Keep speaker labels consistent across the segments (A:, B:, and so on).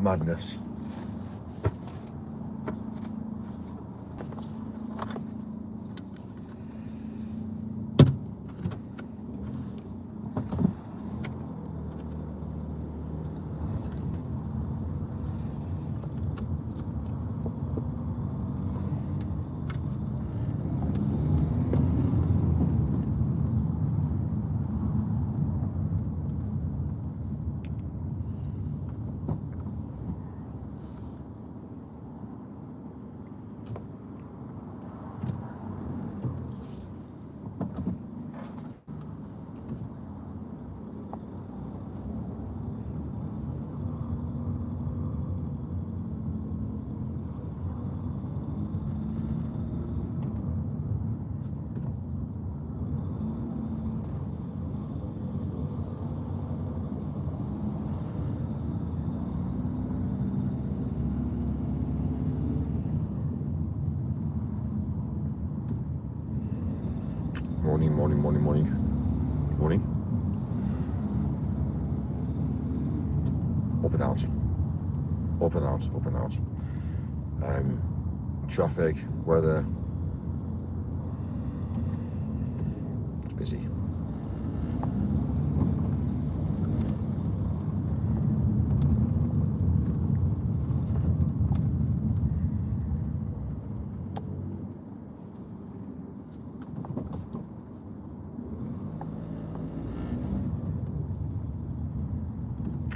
A: Madness. Morning. Up and out. Traffic, weather. It's busy.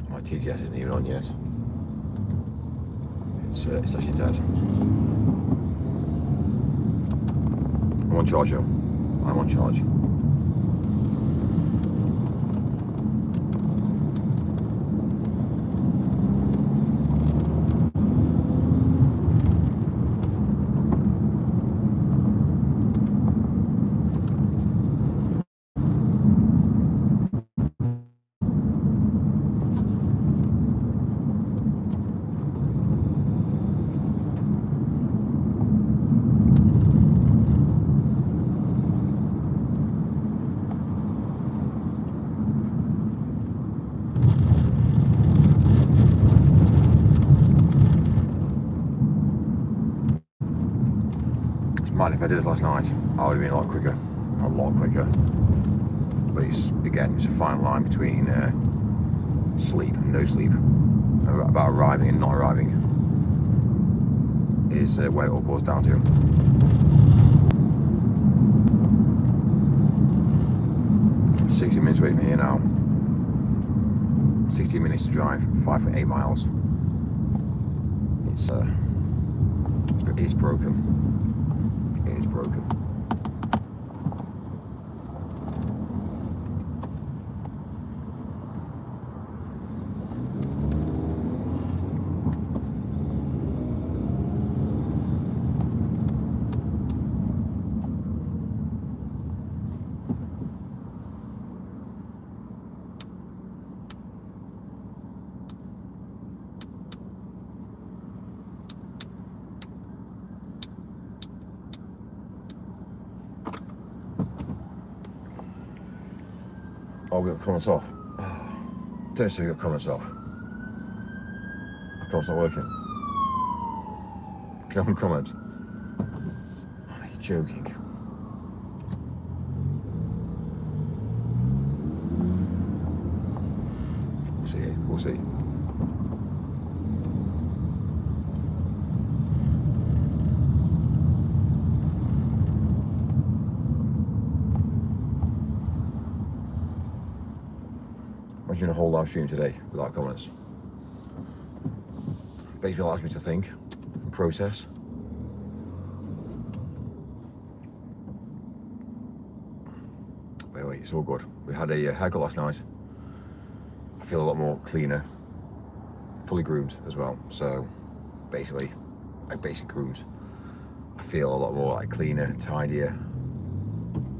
A: My TGS isn't even on yet. It's actually dead. I'm on charge, yo. I'm on charge. Man, if I did this last night, I would have been a lot quicker. But it's a fine line between sleep and no sleep. About arriving and not arriving is where it all boils down to. I'm 60 minutes away from here now. 60 minutes to drive, 5.8 miles. It's broken. It is broken. Oh, we got comments off. Don't say we got comments off. My comment's not working. Can I comment? Oh, you're joking. We'll see. Imagine a whole live stream today without comments. Basically allows me to think and process. Wait, it's all good. We had a haircut last night. I feel a lot more cleaner, fully groomed as well. So basically, like basic groomed. I feel a lot more like cleaner, tidier.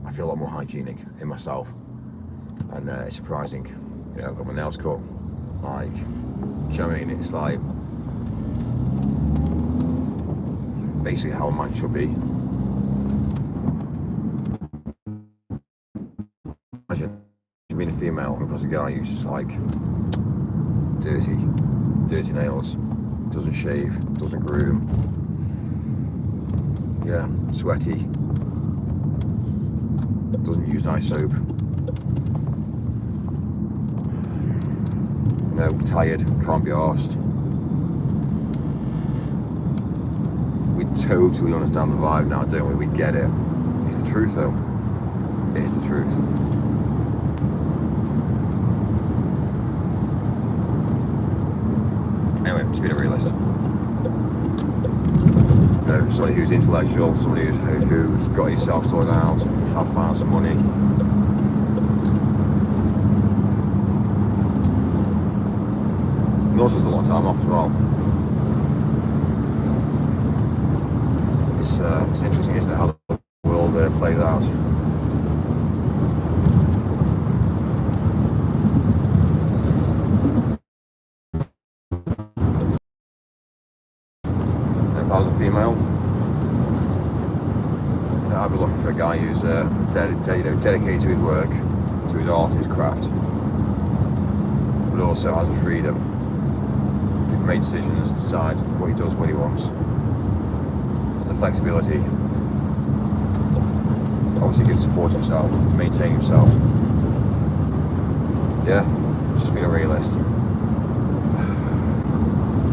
A: I feel a lot more hygienic in myself, and it's surprising. You know, I've got my nails cut. Like, do you know what I mean? It's like basically how a man should be. Imagine being a female and because a guy who's just like dirty, dirty nails, doesn't shave, doesn't groom. Yeah, sweaty, doesn't use nice soap. No, tired, can't be arsed. We totally understand the vibe now, don't we? We get it. It's the truth though. It's the truth. Anyway, just being a realist. No, somebody who's intellectual, somebody who's got himself sorted out, have found some money. And also has a lot of time off as well. It's interesting, isn't it, how the world plays out. If I was a female, I'd be looking for a guy who's dedicated to his work, to his art, his craft, but also has the freedom to make decisions, decide what he does, what he wants. Has the flexibility. Obviously, he can support himself, maintain himself. Yeah, just being a realist.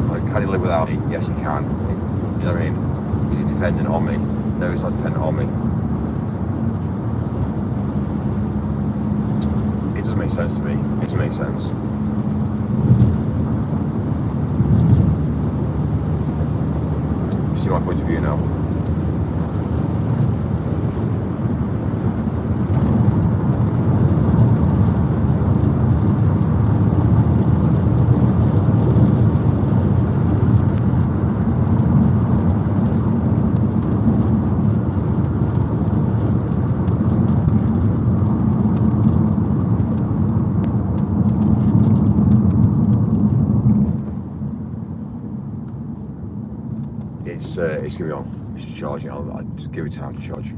A: Like, can he live without me? Yes, he can. You know what I mean? Is he dependent on me? No, he's not dependent on me. It doesn't make sense to me. It doesn't make sense. You see my point of view now. It's gonna be on. It's charging. I'll just give it time to charge.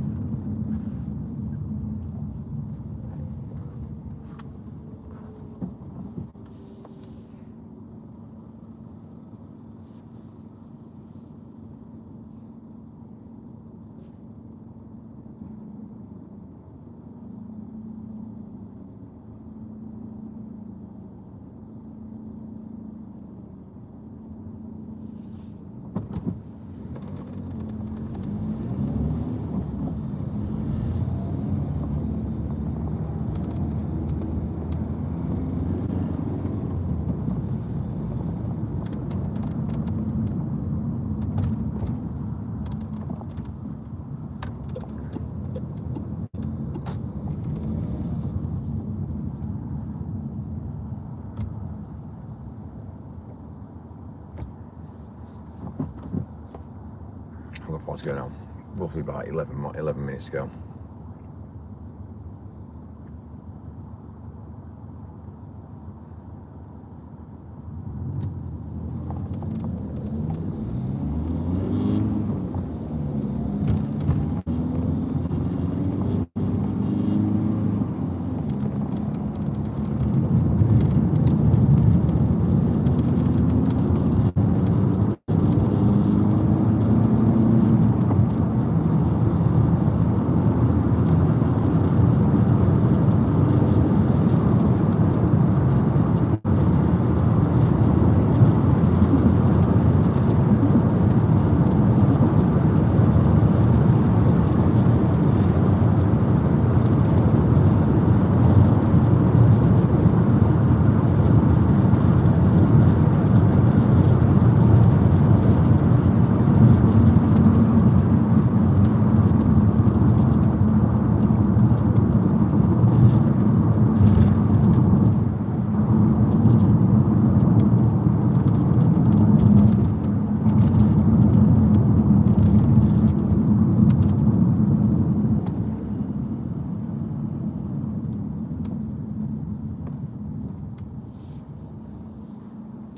A: I've got far to go now. Roughly about 11 minutes to go.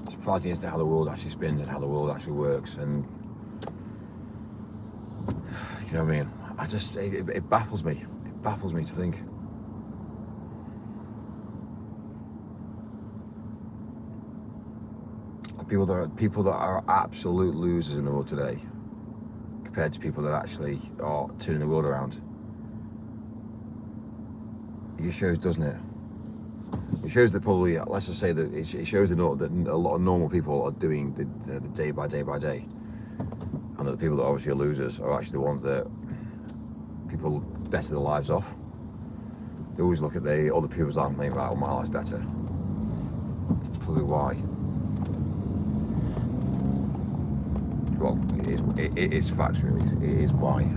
A: Surprising as to how the world actually spins and how the world actually works, and you know what I mean. It baffles me. It baffles me to think. People that are absolute losers in the world today, compared to people that actually are turning the world around. It shows, doesn't it? It shows that probably, let's just say that it shows that a lot of normal people are doing the day by day by day, and that the people that obviously are losers are actually the ones that people better their lives off. They always look at the other people's life and think, "Wow, my life's better." That's probably why. Well, it is facts, really. It is why.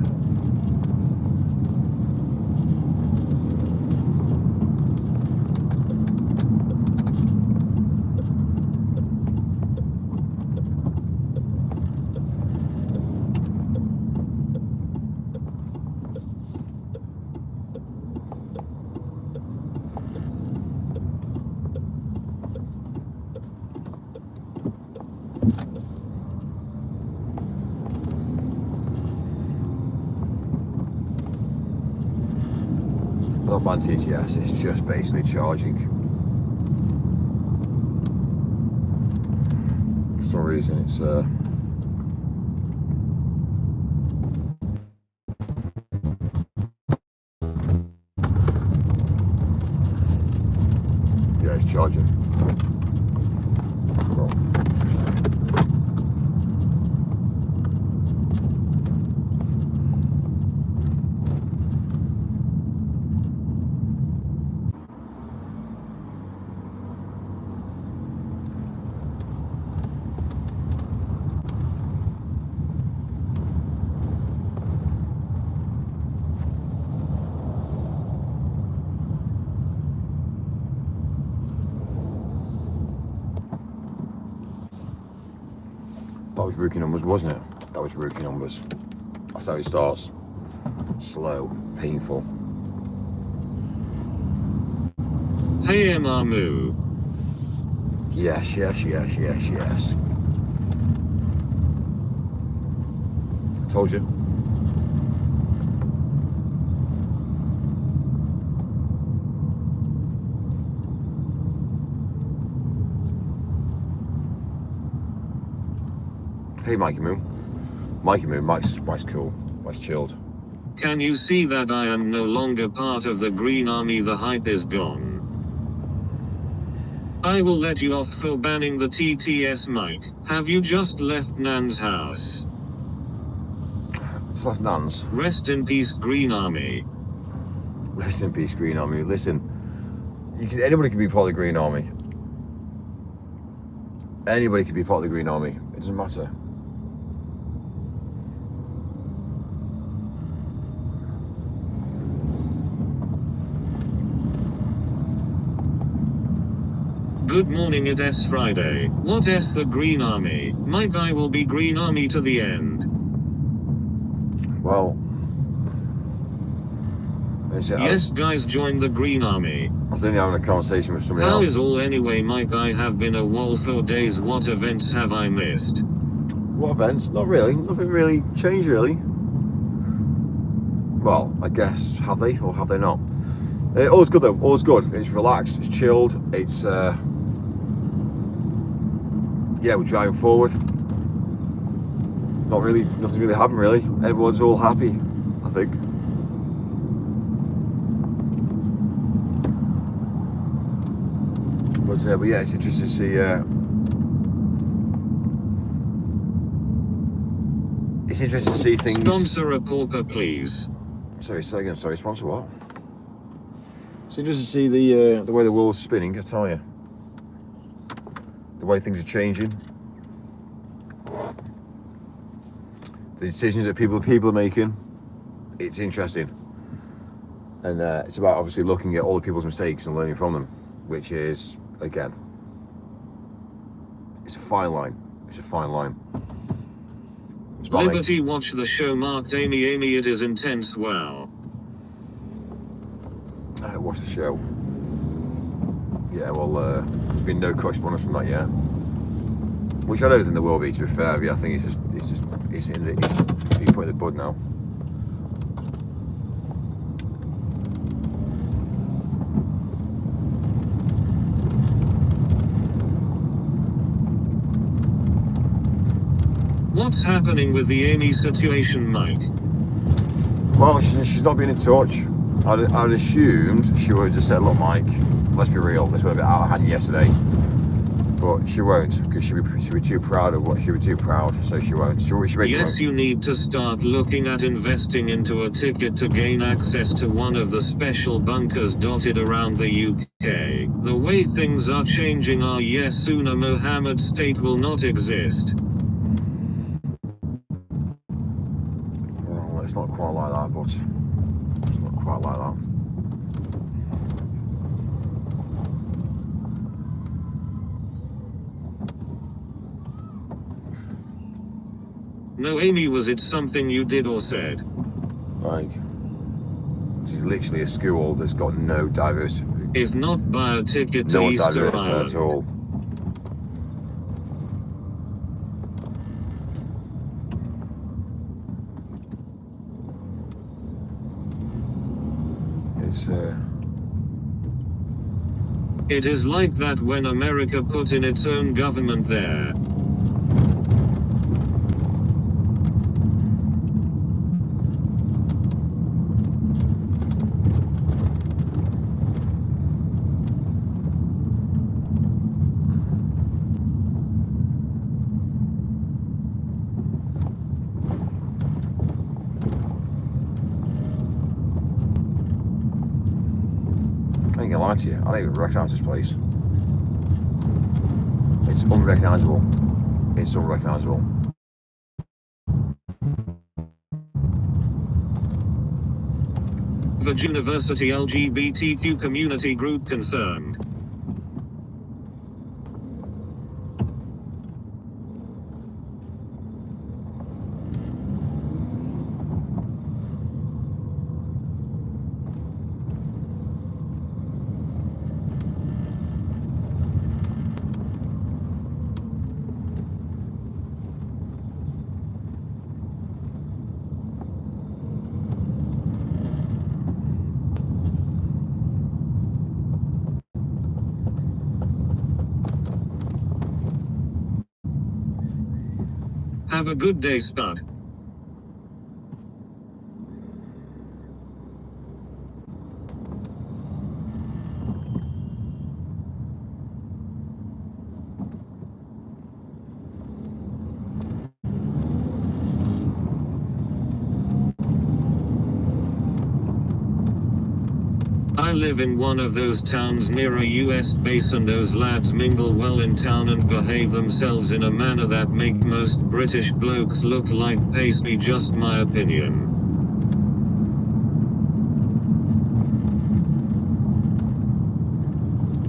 A: Not bad TTS, it's just basically charging. For some reason it's yeah, it's charging. Well, that was rookie numbers, wasn't it? That was rookie numbers. That's how it starts. Slow, painful.
B: Hey Mamu.
A: Yes, yes, yes, yes, yes. I told you. Hey, Mikey Moon. Mikey Moon, Mike's cool. Mike's chilled.
B: Can you see that I am no longer part of the Green Army? The hype is gone. I will let you off for banning the TTS, Mike. Have you just left Nan's house?
A: Left Nan's?
B: Rest in peace, Green Army.
A: Rest in peace, Green Army. Listen, anybody can be part of the Green Army. Anybody can be part of the Green Army. It doesn't matter.
B: Good morning, it is Friday. What is the Green Army? My guy will be Green Army to the end.
A: Well,
B: yes, guys, join the Green Army.
A: I was only having a conversation with somebody else.
B: How is all anyway, Mike? I have been a wall for days. What events have I missed?
A: What events? Not really. Nothing really changed, really. Well, I guess, have they or have they not? All's good though, all's good. It's relaxed, it's chilled, it's yeah, we're driving forward. Nothing's really happened really. Everyone's all happy, I think. But yeah, it's interesting to see. It's interesting to see things.
B: Sponsor a pauper, please.
A: Sorry, say again. Sorry, sponsor what? It's interesting to see the way the world's spinning. I tell you, the way things are changing, the decisions that people are making. It's interesting, and it's about obviously looking at all the people's mistakes and learning from them, which is, again, it's a fine line. It's a fine line.
B: Liberty, watch the show marked Amy. It is intense. Wow.
A: Watch the show. Yeah, well, there's been no correspondence from that yet, which I don't think there will be. To be fair, yeah, I think it's in the you put in the bud now.
B: What's happening with the Amy situation, Mike?
A: Well, she's not been in touch. I'd assumed she would have just said, look, Mike, let's be real, this went a bit out of hand yesterday. But she won't, because she'll be too proud of what she was too proud, so she won't. She
B: Yes,
A: won't.
B: you need to start looking at investing into a ticket to gain access to one of the special bunkers dotted around the UK. The way things are changing are yes, soon a Mohammed state will not exist.
A: Well, it's not quite like that, but it's not quite like that.
B: No, Amy, was it something you did or said?
A: Like, she's literally a school that's got no diversity.
B: If not, buy a ticket to
A: No one's
B: Easter
A: diverse
B: Island.
A: at all.
B: It is like that when America put in its own government there.
A: I ain't gonna lie to you, I don't even recognise this place. It's unrecognisable. It's unrecognisable.
B: The University LGBTQ community group confirmed. Have a good day, Spud. I live in one of those towns near a US base, and those lads mingle well in town and behave themselves in a manner that make most British blokes look like pastry, just my opinion.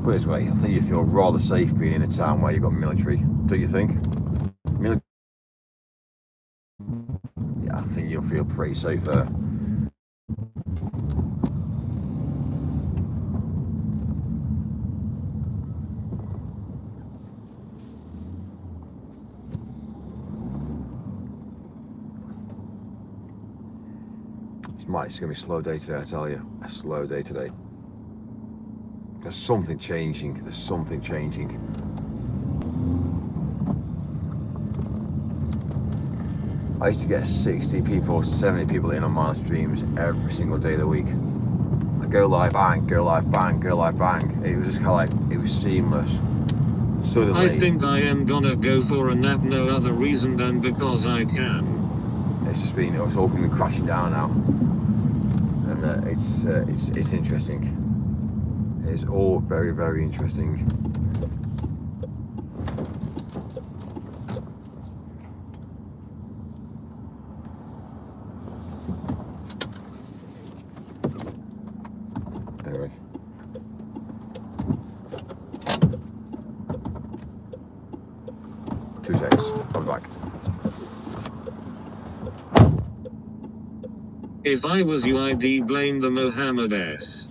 A: Put it this way, I think you feel rather safe being in a town where you've got military, don't you think? Yeah, I think you'll feel pretty safe there. It's going to be a slow day today, I tell you. A slow day today. There's something changing. There's something changing. I used to get 60 people, 70 people in on my streams every single day of the week. I go live, bang, go live, bang, go live, bang. It was just kind of like, it was seamless. Suddenly,
B: I think I am gonna go for a nap, no other reason than because I can.
A: it's all coming crashing down now. And it's interesting. It's all very, very interesting. Anyway. Two seconds, I'm back.
B: If I was you, I'd blame the Mohammed S.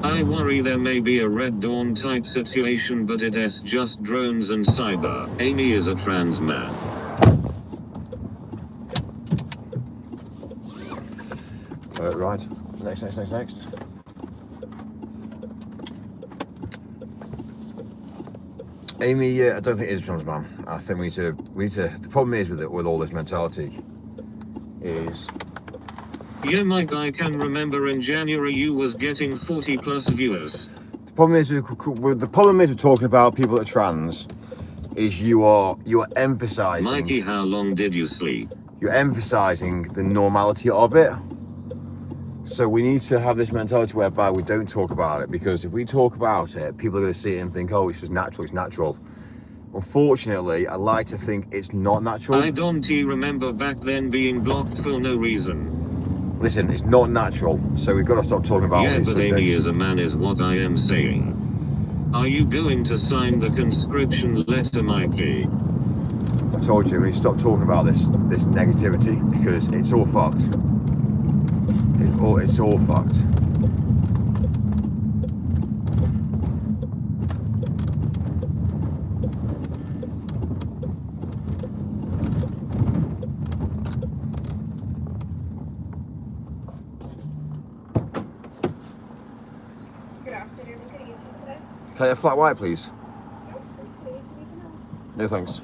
B: I worry there may be a Red Dawn type situation, but it's just drones and cyber. Amy is a trans man.
A: Right. Next. Amy, I don't think it is a trans man. I think we need to. The problem is with all this mentality is.
B: Yeah, Mike, I can remember in January you was getting 40 plus viewers.
A: The problem is with talking about people that are trans, is you are emphasising.
B: Mikey, how long did you sleep?
A: You're emphasising the normality of it. So we need to have this mentality whereby we don't talk about it, because if we talk about it, people are going to see it and think, oh, it's just natural, it's natural. Unfortunately, I like to think it's not natural.
B: I don't remember back then being blocked for no reason.
A: Listen, it's not natural, so we've got to stop talking about these subjects.
B: Amy is a man is what I am saying. Are you going to sign the conscription letter, Mikey?
A: I told you, we need to stop talking about this negativity, because it's all fucked. It's all fucked.
C: Good afternoon. What can I get you today?
A: Can I get a flat white, please? No, thanks.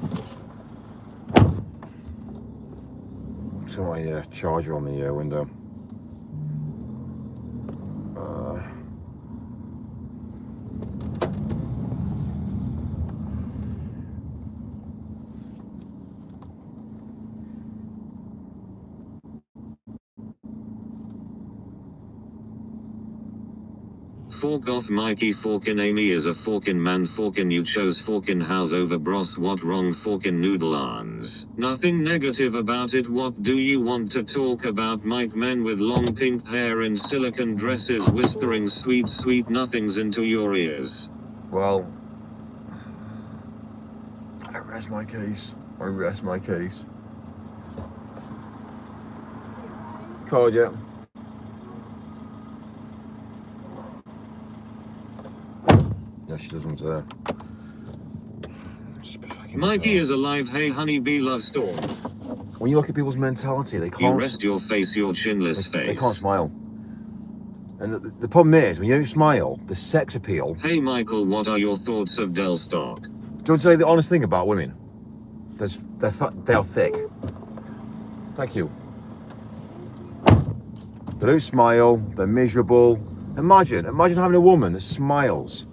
A: So my charger on the window.
B: Fork off, Mikey. Forkin' Amy is a forkin' man. Forkin' you chose forkin' house over bros. What wrong? Forkin' noodle arms. Nothing negative about it. What do you want to talk about, Mike? Men with long pink hair in silicone dresses whispering sweet, sweet nothings into your ears.
A: Well, I rest my case. Card, yeah. Yeah, she doesn't.
B: Mikey is alive. Hey, honey bee, love storm.
A: When you look at people's mentality, they can't.
B: You rest your face, your chinless face.
A: They can't smile. And the problem is, when you don't smile, the sex appeal.
B: Hey, Michael, what are your thoughts of Del Stock?
A: Do you want to say the honest thing about women? They are thick. Thank you. They don't smile. They're miserable. Imagine having a woman that smiles.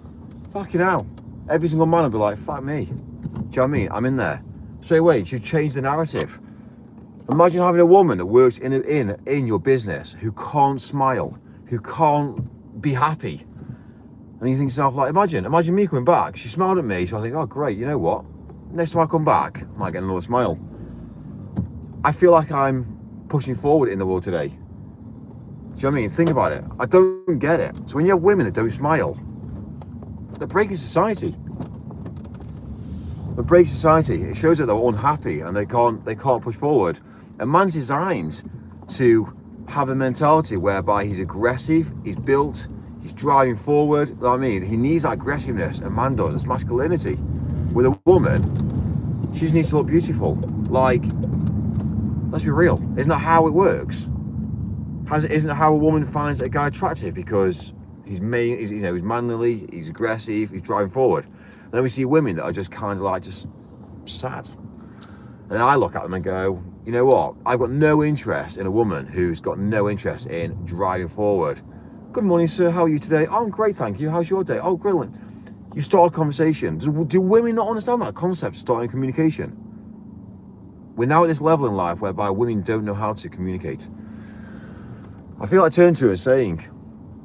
A: Fucking hell. Every single man will be like, fuck me. Do you know what I mean? I'm in there. Straight away, you change the narrative. Imagine having a woman that works in your business who can't smile, who can't be happy. And you think to yourself, like, imagine me coming back. She smiled at me, so I think, oh, great, you know what? Next time I come back, I might get another smile. I feel like I'm pushing forward in the world today. Do you know what I mean? Think about it. I don't get it. So when you have women that don't smile, they're breaking society. They're breaking society. It shows that they're unhappy and they can't push forward. A man's designed to have a mentality whereby he's aggressive, he's built, he's driving forward. You know what I mean? He needs that aggressiveness, and man does. It's masculinity. With a woman, she just needs to look beautiful. Like, let's be real. Isn't that how it works? Isn't it how a woman finds a guy attractive? Because he's manly, he's aggressive, he's driving forward. And then we see women that are just kind of like just sad. And I look at them and go, you know what? I've got no interest in a woman who's got no interest in driving forward. Good morning, sir. How are you today? Oh, I'm great, thank you. How's your day? Oh, brilliant. You start a conversation. Do women not understand that concept of starting communication? We're now at this level in life whereby women don't know how to communicate. I feel like I turn to her and saying,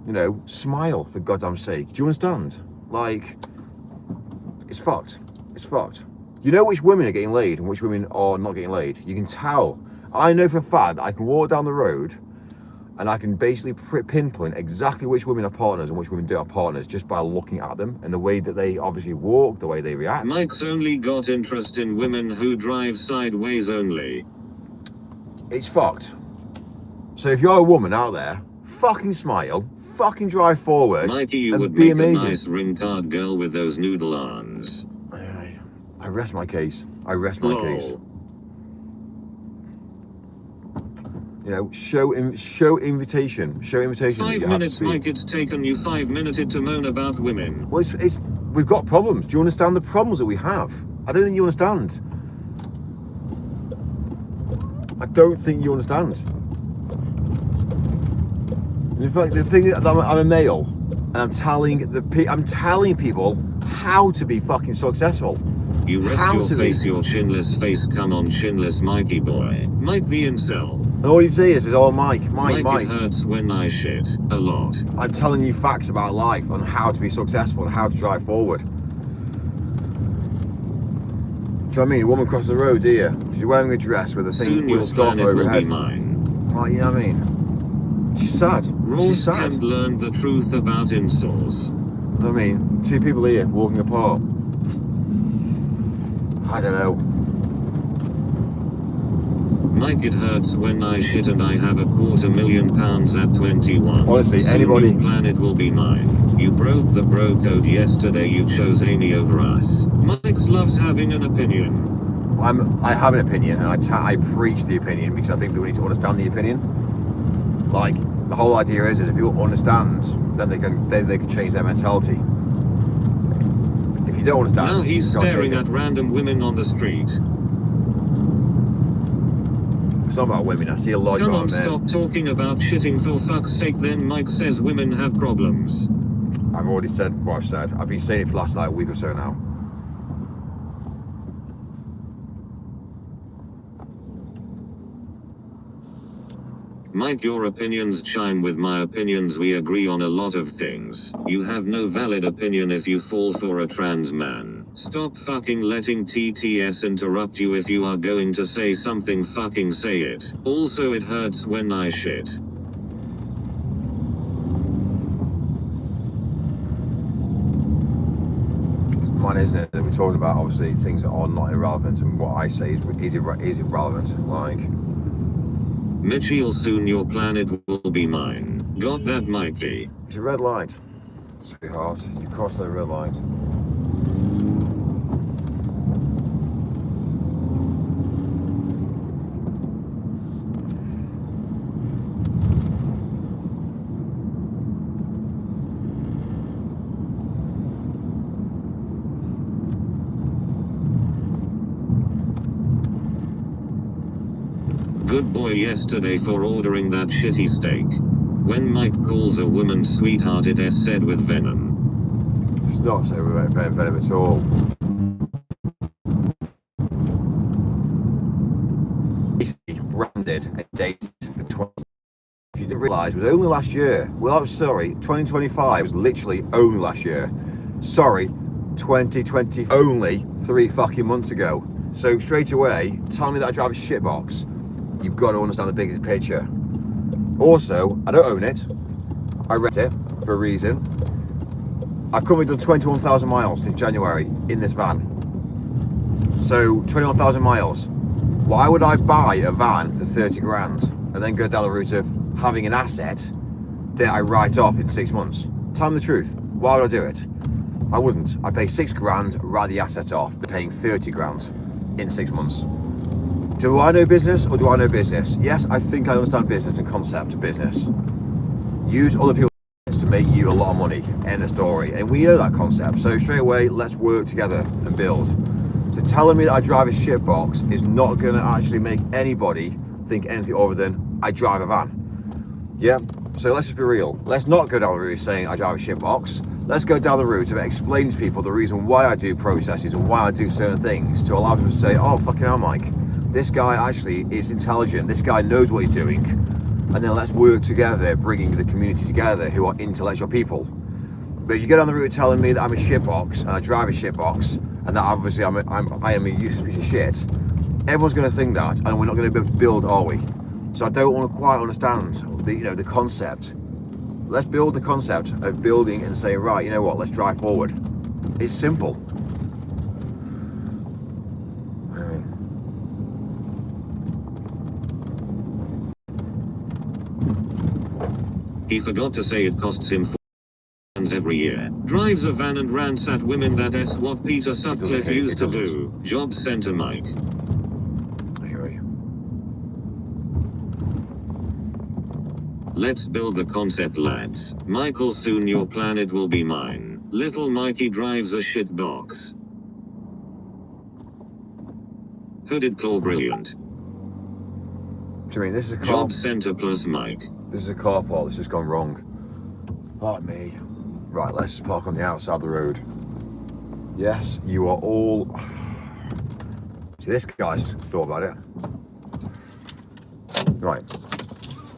A: you know, smile for goddamn sake. Do you understand? Like, it's fucked. It's fucked. You know which women are getting laid and which women are not getting laid. You can tell. I know for a fact that I can walk down the road and I can basically pinpoint exactly which women are partners and which women don't have partners just by looking at them and the way that they obviously walk, the way they react.
B: Mike's only got interest in women who drive sideways only.
A: It's fucked. So if you're a woman out there, fucking smile, fucking drive forward
B: Mikey, you
A: and
B: would
A: be
B: make
A: amazing.
B: a nice ring card girl with those noodle arms.
A: I rest my case. I rest my case.
B: Lol.
A: You know, show invitation. Show invitation. that
B: 5
A: you have to
B: minutes,
A: speak.
B: Mike. It's taken you 5 minutes to moan about women.
A: Well, we've got problems. Do you understand the problems that we have? I don't think you understand. I don't think you understand. In fact, the thing is, I'm a male, and I'm telling people how to be fucking successful.
B: You rest your face, your chinless face. Come on, chinless Mikey boy. Mike the incel.
A: And all you say is oh, Mike.
B: It hurts when I shit. A lot.
A: I'm telling you facts about life on how to be successful and how to drive forward. Do you know what I mean? A woman crosses the road, do you? She's wearing a dress with a thing
B: Soon
A: with a scarf over her head.
B: Be mine.
A: Like, you know what I mean? She's sad. She's sad.
B: Can't learn the truth about incels.
A: You know what I mean? Two people here walking apart. I don't know.
B: Mike, it hurts when I shit and I have £250,000 at 21.
A: Honestly,
B: Soon
A: anybody.
B: your planet will be mine. You broke the bro code yesterday. You chose Amy over us. Mike loves having an opinion.
A: I have an opinion, and I preach the opinion because I think people need to understand the opinion. Like, the whole idea is if people understand, then they can change their mentality. If you don't understand,
B: Now he's
A: you can't
B: staring
A: change
B: at random women on the street.
A: It's not about women. I see a lot
B: Come
A: about
B: on,
A: men.
B: stop talking about shitting for fuck's sake. Then Mike says women have problems.
A: I've already said what I've said. I've been saying it for the last like week or so now.
B: Mike, your opinions chime with my opinions. We agree on a lot of things. You have no valid opinion if you fall for a trans man. Stop fucking letting TTS interrupt you. If you are going to say something, fucking say it. Also, it hurts when I shit.
A: It's mine, isn't it? That we're talking about obviously things that are not irrelevant, and what I say is irrelevant. Like,
B: Mitchell, soon your planet will be mine. Got that, Mikey?
A: it's a red light, sweetheart. You crossed that red light.
B: Good boy yesterday for ordering that shitty steak. When Mike calls a woman sweetheart, it is said with venom.
A: It's not so venom at all. Basically branded and dated for 12. If you didn't realise, it was only last year. Well, I'm sorry, 2025 was literally only last year. Sorry, 2020 only 3 fucking months ago. So straight away, tell me that I drive a shitbox. You've got to understand the bigger picture. Also, I don't own it. I rent it for a reason. I've currently done 21,000 miles since January in this van. So 21,000 miles. Why would I buy a van for 30 grand and then go down the route of having an asset that I write off in 6 months? Tell me the truth. Why would I do it? I wouldn't. I pay 6 grand, write the asset off, than paying 30 grand in 6 months. Do I know business or do I know business? Yes, I think I understand business and concept of business. Use other people's to make you a lot of money. End of story. And we know that concept. So straight away, let's work together and build. So telling me that I drive a shitbox is not going to actually make anybody think anything other than I drive a van. Yeah? So let's just be real. Let's not go down the route saying I drive a shitbox. Let's go down the route of explaining to people the reason why I do processes and why I do certain things to allow them to say, oh, fucking hell, Mike. This guy actually is intelligent. This guy knows what he's doing. And then let's work together, bringing the community together who are intellectual people. But if you get down the route telling me that I'm a shitbox and I drive a shitbox and that obviously I am a useless piece of shit, everyone's going to think that, and we're not going to be able to build, are we? So I don't want to quite understand the concept. Let's build the concept of building and saying, right, you know what? Let's drive forward. It's simple.
B: He forgot to say it costs him every year. Drives a van and rants at women. That's what Peter Sutcliffe used to do. Job center Mike.
A: Anyway.
B: Let's build the concept, lads. Michael, soon your planet will be mine. Little Mikey drives a shitbox. Hooded claw, brilliant.
A: Do you mean this is a car?
B: Job center plus Mike.
A: This is a car park that's just gone wrong. Fuck me. Right, let's just park on the outside of the road. Yes, you are all... See, this guy's thought about it. Right.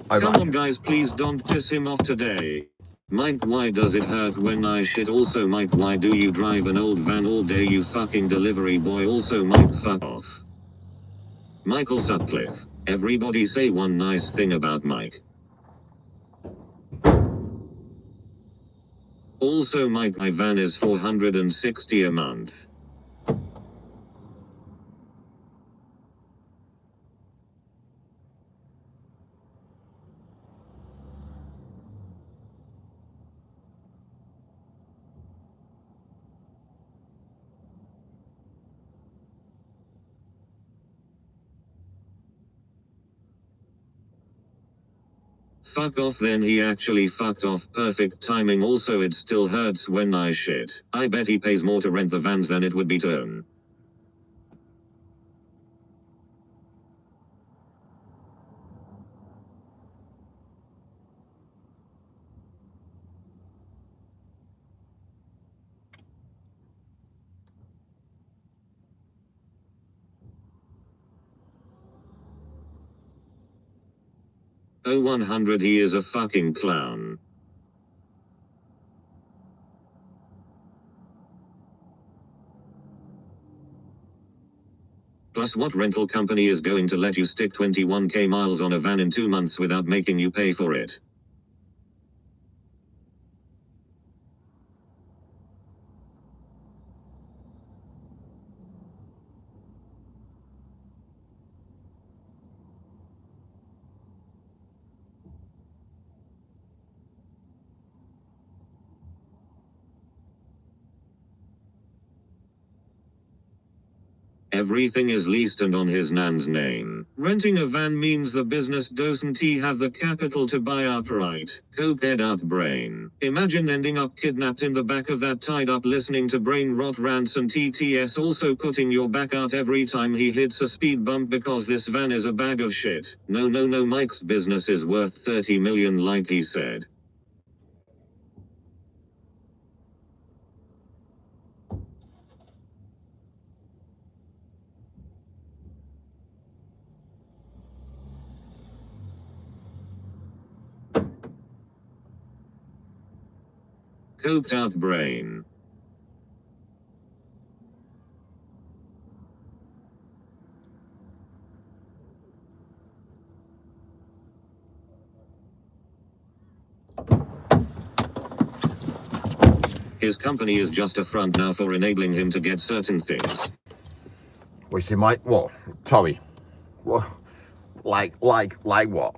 B: Come on guys, please don't piss him off today. Mike, why does it hurt when I shit? Also Mike, why do you drive an old van all day, you fucking delivery boy? Also Mike, fuck off. Michael Sutcliffe. Everybody say one nice thing about Mike. Also Mike, my van is $460 a month. Fuck off then, he actually fucked off, perfect timing. Also it still hurts when I shit. I bet he pays more to rent the vans than it would be to own. Oh 100, he is a fucking clown. Plus what rental company is going to let you stick 21k miles on a van in 2 months without making you pay for it? Everything is leased and on his nan's name. Renting a van means the business doesn't he have the capital to buy outright. Coke head out brain. Imagine ending up kidnapped in the back of that, tied up listening to brain rot rants and TTS, also putting your back out every time he hits a speed bump because this van is a bag of shit. No, Mike's business is worth 30 million like he said. Coked out brain. His company is just a front now for enabling him to get certain things.
A: Well, you see, Mike, what? Tommy? What? Like what?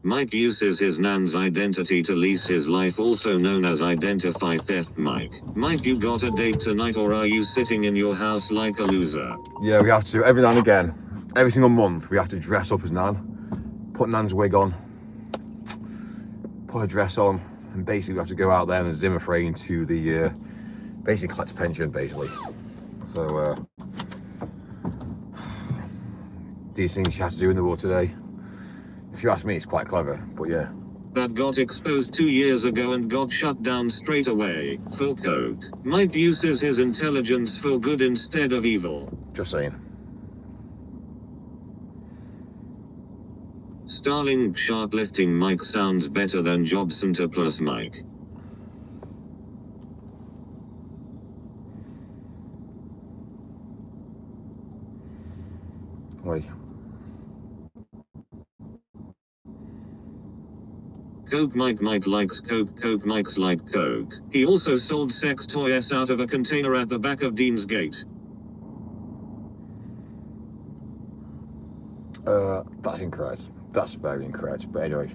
B: Mike uses his nan's identity to lease his life, also known as identify theft. Mike, you got a date tonight, or are you sitting in your house like a loser?
A: Yeah, we have to, every now and again, every single month, we have to dress up as Nan, put Nan's wig on, put her dress on, and basically we have to go out there in the Zimmer frame to the, basically collect a pension, basically. So, these things you have to do in the world today. If you ask me, it's quite clever, but yeah.
B: That got exposed 2 years ago and got shut down straight away, for coke. Mike uses his intelligence for good instead of evil.
A: Just saying.
B: Starling sharplifting Mike sounds better than Job Center plus Mike.
A: Wait.
B: Coke Mike likes coke, Coke Mike's like coke. He also sold sex toys out of a container at the back of Dean's Gate.
A: That's incorrect. That's very incorrect, but anyway.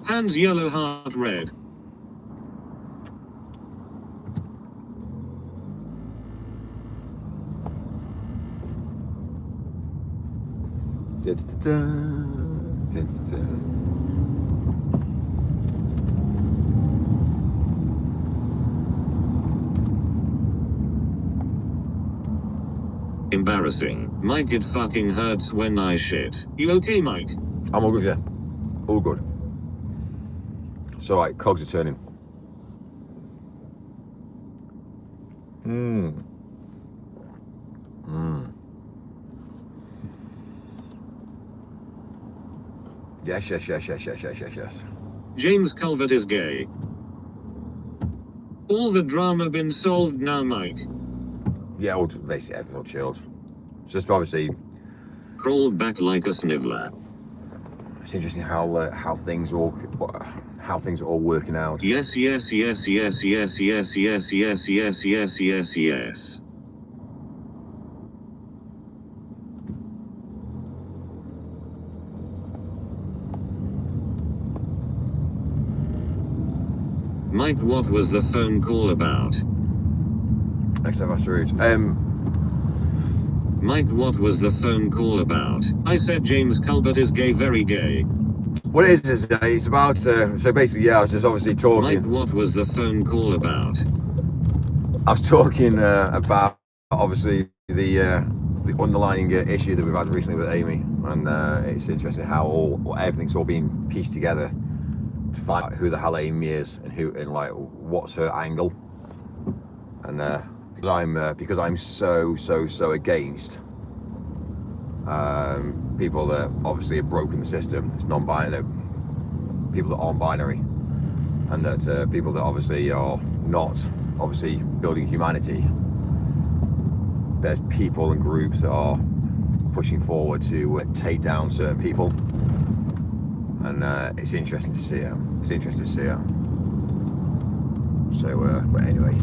B: Hands yellow, heart red. Embarrassing. Mike, it fucking hurts when I shit. You okay, Mike?
A: I'm all good, yeah. All good. So, right, cogs are turning. Yes.
B: James Culvert is gay. All the drama been solved now, Mike.
A: Yeah, all, basically everything's all chilled. It's just obviously,
B: Crawled back like a sniveler.
A: it's interesting how things are all working out.
B: Yes. Mike, what was the phone call about?
A: Next time after it.
B: Mike, what was the phone call about? I said James Culbert is gay, very gay.
A: What it is it's about, so basically, yeah, I was just obviously talking.
B: Mike, what was the phone call about?
A: I was talking about, obviously, the underlying issue that we've had recently with Amy. And it's interesting how everything's all been pieced together to find out who the hell Amy is and like, what's her angle. And because I'm so against people that obviously have broken the system. It's non-binary, people that aren't binary, and that people that obviously are not obviously building humanity. There's people and groups that are pushing forward to take down certain people, and it's interesting to see it. So, but anyway.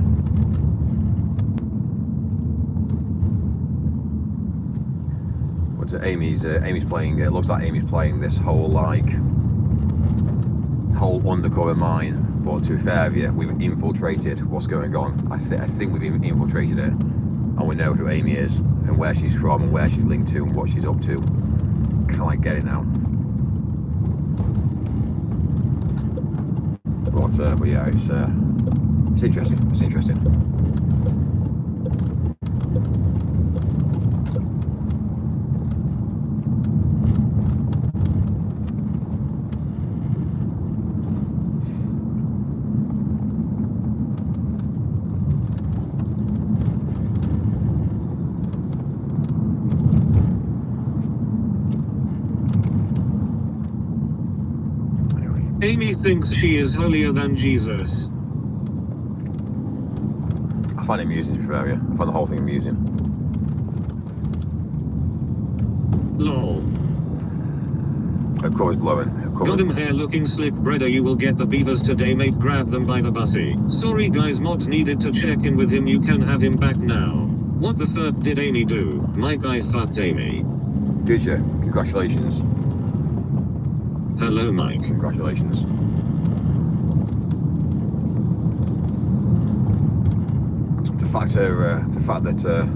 A: Amy's playing. It looks like Amy's playing this whole undercover mine. But to be fair with you, we've infiltrated what's going on. I think we've even infiltrated it, and we know who Amy is and where she's from and where she's linked to and what she's up to. Kind of like get it now. But yeah, it's interesting. It's interesting.
B: Amy thinks she is holier than Jesus.
A: I find it amusing, to be fair, yeah. I find the whole thing amusing.
B: Lol.
A: Her cover's blowing.
B: Got him hair looking slick, brother. You will get the beavers today, mate. Grab them by the bussy. Sorry guys, mods needed to check in with him. You can have him back now. What the fuck did Amy do? Mike, I fucked Amy.
A: Did you? Congratulations.
B: Hello, Mike.
A: Congratulations. The fact that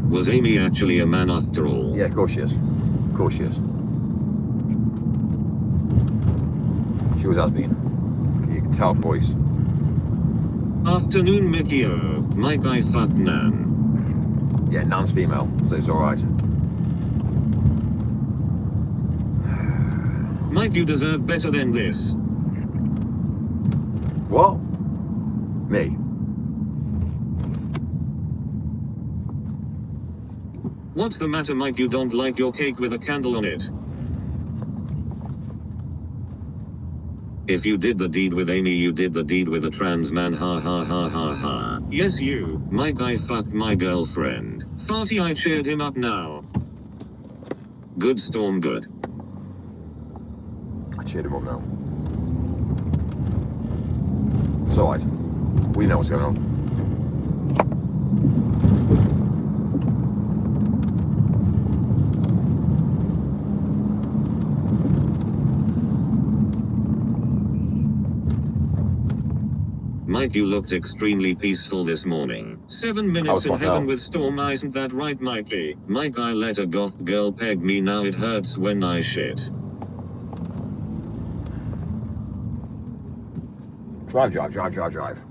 B: was Amy actually a man after all?
A: yeah, of course she is. Of course she is. She always has been. You can tell from voice.
B: Afternoon, Mickey O. Mike, I fucked Nan.
A: Yeah, Nan's female, so it's alright.
B: Mike, you deserve better than this.
A: What? Me?
B: What's the matter, Mike? You don't like your cake with a candle on it? If you did the deed with Amy, you did the deed with a trans man. Ha ha ha ha ha. Yes, you. Mike, I fucked my girlfriend. Farty, I cheered him up now. Good storm, good.
A: I cheered him up now. It's alright. We know what's going on.
B: Mike, you looked extremely peaceful this morning. 7 minutes in
A: flat
B: heaven
A: out.
B: with Storm, isn't that right, Mikey? Mike, I let a goth girl peg me, now it hurts when I shit.
A: Drive, drive, drive, drive, drive.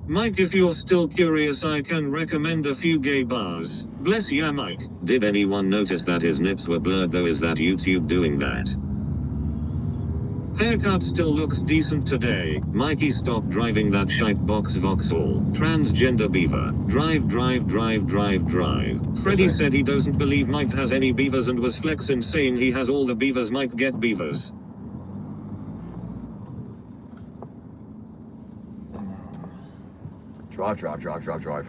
B: Mike, if you're still curious, I can recommend a few gay bars. Bless ya, Mike. Did anyone notice that his nips were blurred though? Is that YouTube doing that? Haircut still looks decent today. Mikey, stop driving that shite box Vauxhall. Transgender beaver. Drive, drive, drive, drive, drive. Freddy said he doesn't believe Mike has any beavers and was flexing saying he has all the beavers. Mike, get beavers.
A: Drive, drive, drive, drive, drive.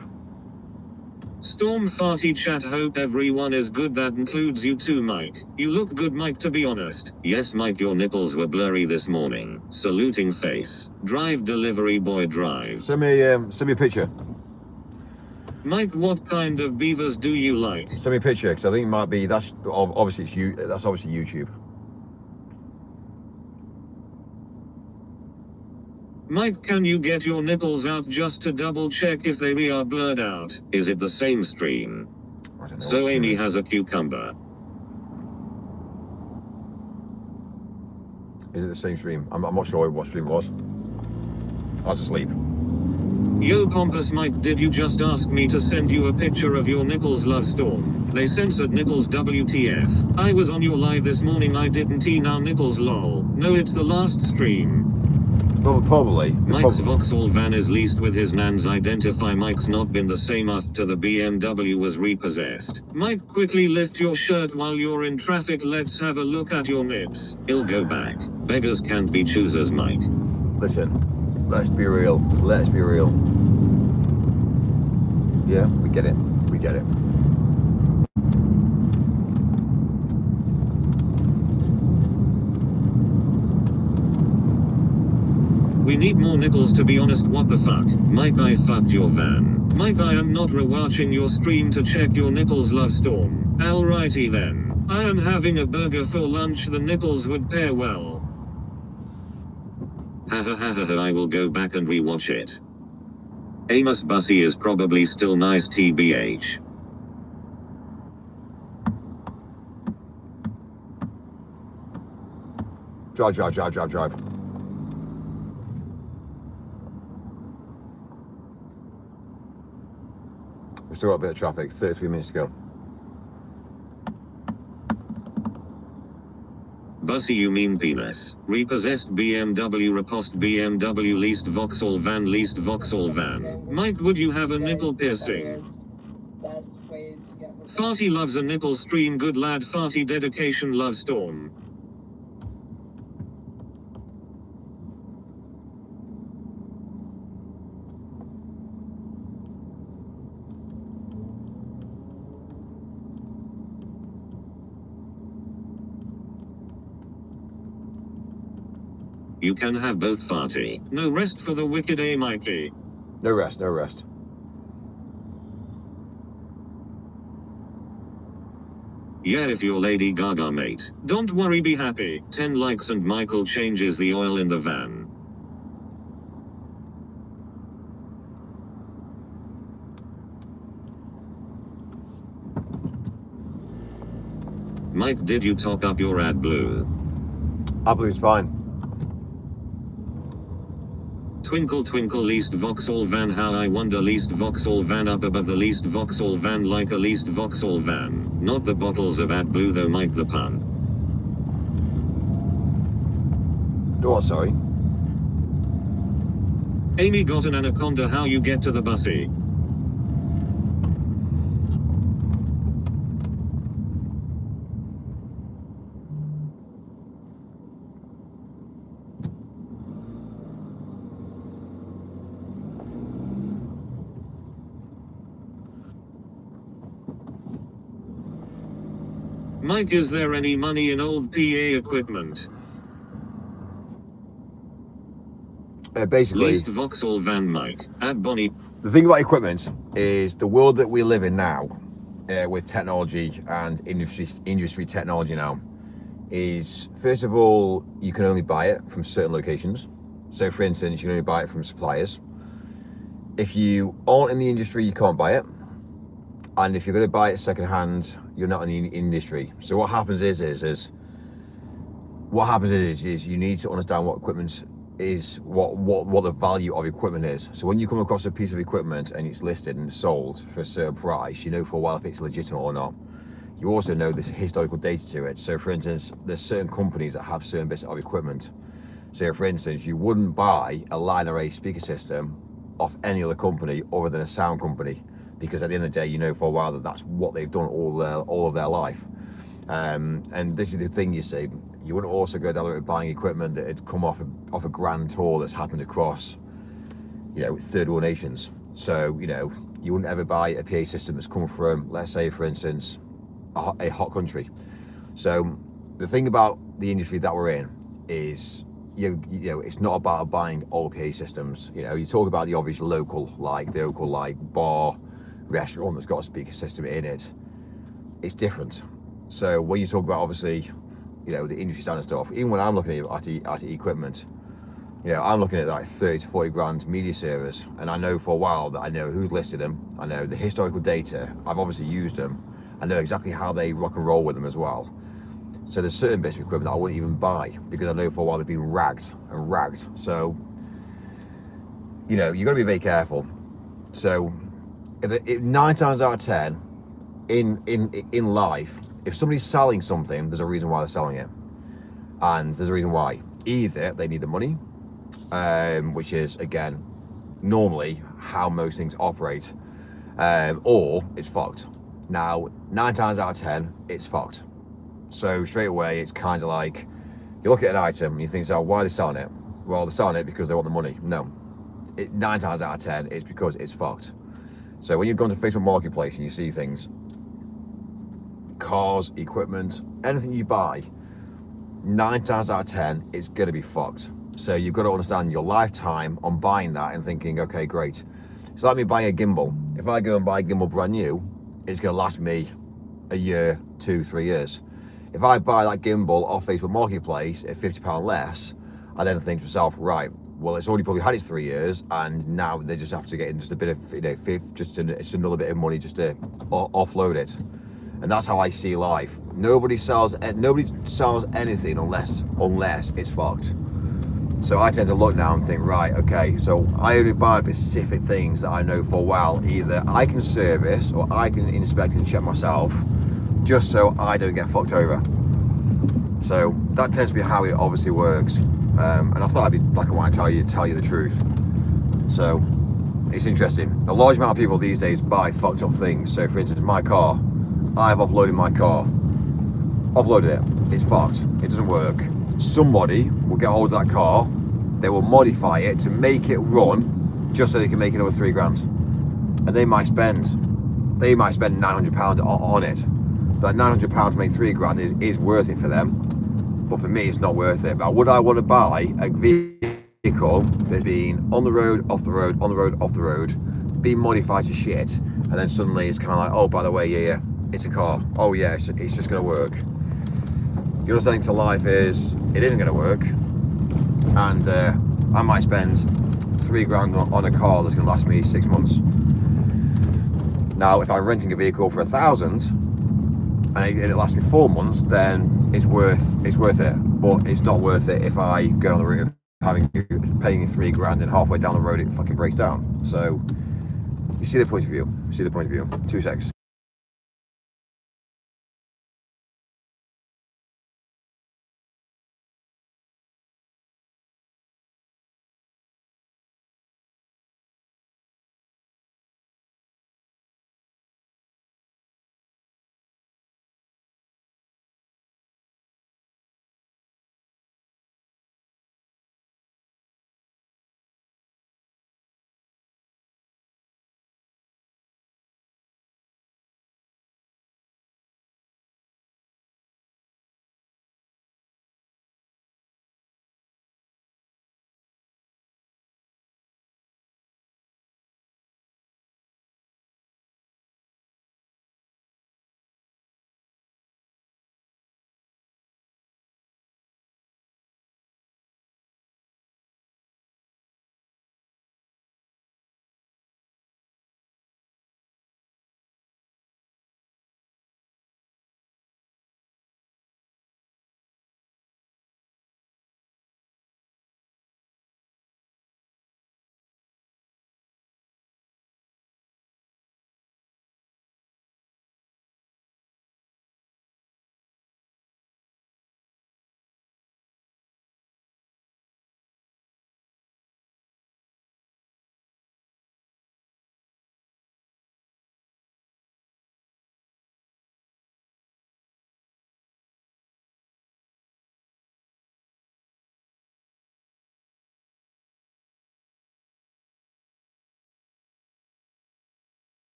B: Storm farty chat, hope everyone is good, that includes you too, Mike. You look good, Mike, to be honest. Yes, Mike, your nipples were blurry this morning. Saluting face. Drive, delivery boy, drive.
A: Send me a picture.
B: Mike, what kind of beavers do you like?
A: Send me a picture, because I think it might be, that's obviously YouTube.
B: Mike, can you get your nipples out just to double check if they are blurred out? Is it the same stream?
A: I don't know
B: So
A: what
B: Amy
A: stream
B: has a cucumber.
A: is it the same stream? I'm not sure what stream it was. I was asleep.
B: Yo pompous Mike, did you just ask me to send you a picture of your nipples, love Storm? They censored nipples, WTF. I was on your live this morning, I didn't now nipples lol. No, it's the last stream.
A: Probably.
B: Mike's Vauxhall van is leased with his nans. Identify. Mike's not been the same after the BMW was repossessed. Mike, quickly lift your shirt while you're in traffic. Let's have a look at your nips. He'll go back. Beggars can't be choosers, Mike.
A: Listen, let's be real. Let's be real. Yeah, we get it. We get it.
B: We need more nipples, to be honest. What the fuck? Mike, I fucked your van. Mike, I am not rewatching your stream to check your nipples, love Storm. Alrighty then. I am having a burger for lunch, the nipples would pair well. Ha ha ha ha ha, I will go back and rewatch it. Amos Bussy is probably still nice, TBH.
A: Drive, drive, drive, drive, drive. We've still got a bit of traffic, 33 minutes to go.
B: Bussy, you mean penis. Repossessed BMW, repost BMW, leased Vauxhall van, leased Vauxhall van. Mike, would you have a nipple piercing? Farty loves a nipple stream, good lad. Farty dedication, love Storm. You can have both, Farty. No rest for the wicked, Mikey.
A: No rest, no rest.
B: Yeah, if you're Lady Gaga, mate. Don't worry, be happy. 10 likes and Michael changes the oil in the van. Mike, did you top up your AdBlue?
A: AdBlue's fine.
B: Twinkle twinkle, leased Vauxhall van. How I wonder, leased Vauxhall van up above the leased Vauxhall van, like a leased Vauxhall van. Not the bottles of AdBlue though, Mike, the pun.
A: Oh, sorry.
B: Amy got an anaconda. How you get to the Bussy? Mike, is there any money in old PA equipment?
A: Basically,
B: Leased Vauxhall van, Mike. At Bonnie.
A: the thing about equipment is the world that we live in now with technology and industry technology now is, first of all, you can only buy it from certain locations. So for instance, you can only buy it from suppliers. If you aren't in the industry, you can't buy it. And if you're going to buy it secondhand, you're not in the industry. So what happens is you need to understand what equipment is, what the value of equipment is. So when you come across a piece of equipment and it's listed and it's sold for a certain price, you know for a while if it's legitimate or not. You also know this historical data to it. So for instance, there's certain companies that have certain bits of equipment. So for instance, you wouldn't buy a line array speaker system off any other company other than a sound company, because at the end of the day, you know for a while that that's what they've done all of their life. And this is the thing, you see, you wouldn't also go down the road buying equipment that had come off a grand tour that's happened across, third world nations. So, you wouldn't ever buy a PA system that's come from, let's say, for instance, a hot country. So the thing about the industry that we're in is, it's not about buying all PA systems. You talk about the obvious local bar, restaurant that's got a speaker system in it. It's different. So when you talk about, obviously, the industry standard stuff, even when I'm looking at equipment, I'm looking at like 30 to 40 grand media servers, and I know for a while that I know who's listed them, I know the historical data, I've obviously used them, I know exactly how they rock and roll with them as well. So there's certain bits of equipment that I wouldn't even buy because I know for a while they've been ragged. So, you've got to be very careful. So if 9 times out of 10 in life, if somebody's selling something, there's a reason why they're selling it. And there's a reason why. Either they need the money, which is, again, normally how most things operate, or it's fucked. Now, 9 times out of 10, it's fucked. So straight away, it's kind of like, you look at an item and you think, so why are they selling it? Well, they're selling it because they want the money. No, 9 times out of 10, it's because it's fucked. So when you go into Facebook Marketplace and you see things, cars, equipment, anything you buy, 9 times out of 10, it's going to be fucked. So you've got to understand your lifetime on buying that and thinking, okay, great. It's like me buying a gimbal. If I go and buy a gimbal brand new, it's going to last me a year, 2, 3 years. If I buy that gimbal off Facebook Marketplace at £50 less, I then think to myself, right, well, it's already probably had its 3 years, and now they just have to get in just a bit of, it's another bit of money just to offload it. And that's how I see life. Nobody sells anything unless it's fucked. So I tend to look now and think, right, okay, so I only buy specific things that I know for a while either I can service or I can inspect and check myself, just so I don't get fucked over. So that tends to be how it obviously works. And I thought I'd be black and white and tell you the truth. So it's interesting. A large amount of people these days buy fucked up things. So for instance, my car, I've offloaded my car. Offloaded it. It's fucked. It doesn't work. Somebody will get hold of that car. They will modify it to make it run, just so they can make another 3 grand. And they might spend £900 on it. But £900 to make 3 grand is worth it for them. But for me, it's not worth it. But would I want to buy a vehicle that's been on the road, off the road, on the road, off the road, being modified to shit, and then suddenly it's kind of like, oh, by the way, yeah, it's a car. Oh yeah, it's just going to work. The other thing to life is, it isn't going to work. And I might spend 3 grand on a car that's going to last me 6 months. Now, if I'm renting a vehicle for £1,000 and it lasts me 4 months, then it's worth it. But it's not worth it if I go on the route of paying 3 grand and halfway down the road it fucking breaks down. So you see the point of view. 2 secs.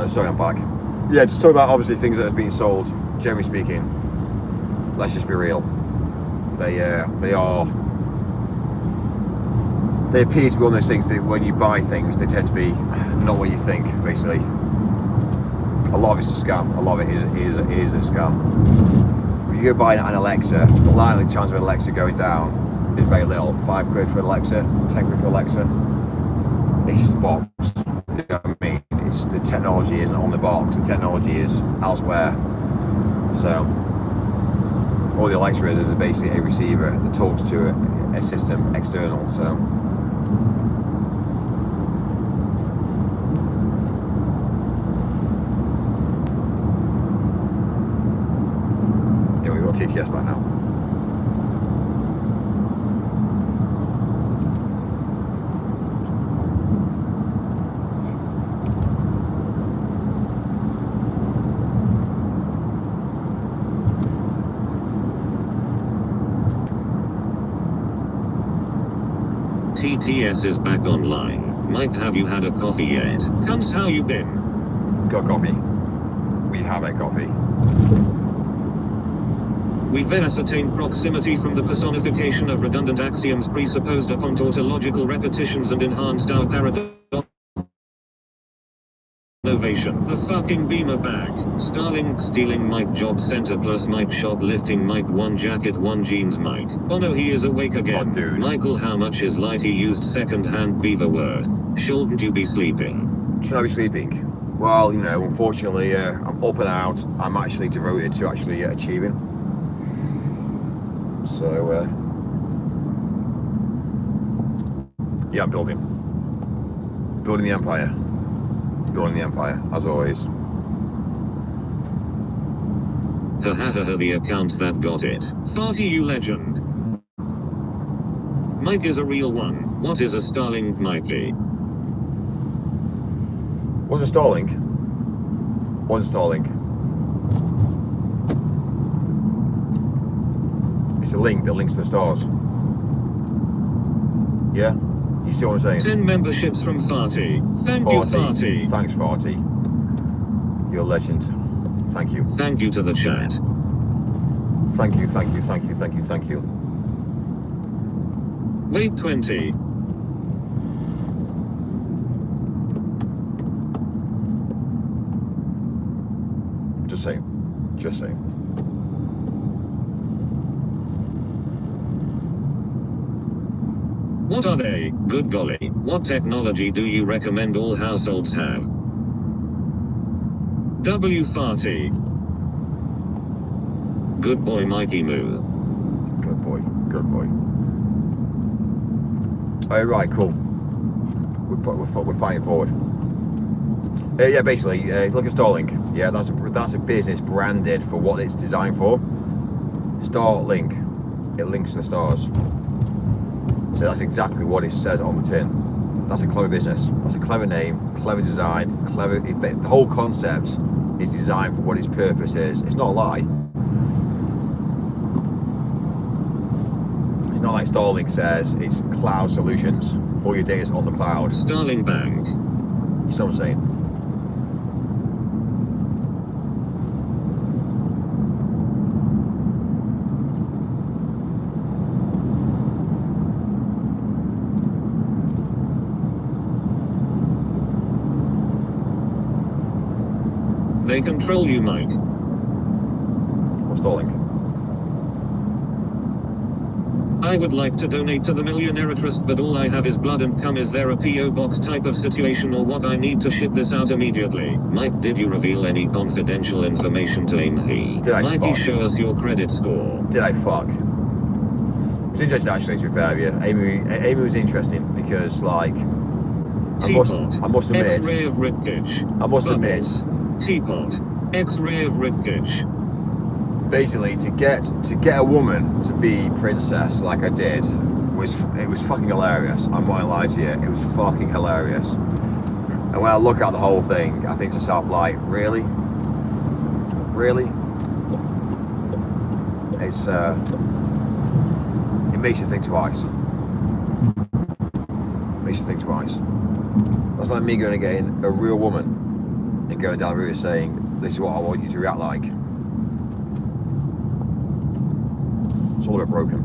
A: sorry, I'm back. Yeah, just talk about obviously things that have been sold. Generally speaking, let's just be real. They appear to be one of those things that when you buy things, they tend to be not what you think. Basically, a lot of it's a scam. A lot of it is a scam. If you go buy an Alexa, the likely chance of an Alexa going down is very little. £5 for Alexa, £10 for Alexa. It's just a box. You know what I mean? It's the technology isn't on the box. The technology is elsewhere. So all the Alexa is basically a receiver that talks to a system external. So yeah, we've got TTS back now.
B: TTS is back online. Mike, have you had a coffee yet? Cunts, how you been?
A: Got coffee. We have a coffee.
B: We've ascertained proximity from the personification of redundant axioms presupposed upon tautological repetitions and enhanced our paradox. Innovation. The fucking beamer bag. Starlink stealing Mike job center plus Mike shoplifting Mike 1 jacket 1 jeans Mike. Oh no, he is awake again.
A: Oh, dude.
B: Michael, how much is light he used second-hand beaver worth? Shouldn't you be sleeping?
A: Should I be sleeping? Well, you know, unfortunately, I'm up and out. I'm actually devoted to actually achieving. So, yeah, I'm building the empire. Building the empire, as always.
B: The accounts that got it. Farty, you legend. Mike is a real one. What is a Starlink, Mikey?
A: What's a Starlink? What's a Starlink? It's a link that links to the stars. Yeah? You see what I'm saying?
B: 10 memberships from Farty. Thank you, Farty.
A: Thanks, Farty. You're a legend. Thank you.
B: Thank you to the chat.
A: Thank you, thank you, thank you, thank you, thank you.
B: Wait 20.
A: Just saying. Just saying.
B: What are they? Good golly. What technology do you recommend all households have? W Farty. Good boy, Mikey Moo.
A: Good boy, good boy. Oh, right, cool. We're fighting forward. Yeah, basically, look at Starlink. Yeah, that's a business branded for what it's designed for. Starlink. It links to the stars. So that's exactly what it says on the tin. That's a clever business. That's a clever name, clever design, clever. The whole concept is designed for what its purpose is. It's not a lie. It's not like Starlink says it's cloud solutions. All your data's on the cloud.
B: Starlink Bank.
A: You see what I'm saying?
B: They control you, Mike.
A: What's Starlink?
B: I would like to donate to the Millionaire Trust, but all I have is blood and cum. Is there a P.O. box type of situation or what? I need to ship this out immediately. Mike, did you reveal any confidential information to Amy?
A: Did I
B: Mikey,
A: fuck?
B: Show us your credit score.
A: Did I fuck? It's interesting actually, to be fair with you. Amy was interesting because, like, I must admit,
B: X-ray of ribcage.
A: I must admit,
B: Bubbles. Teapot. X-ray of ribcage.
A: basically to get a woman to be princess like I did was fucking hilarious. I'm not gonna lie to you, it was fucking hilarious. And when I look at the whole thing, I think to myself, like, really? It's it makes you think twice. Makes you think twice. That's like me going to get in a real woman and going down the route of saying, this is what I want you to react like. It's all a bit broken.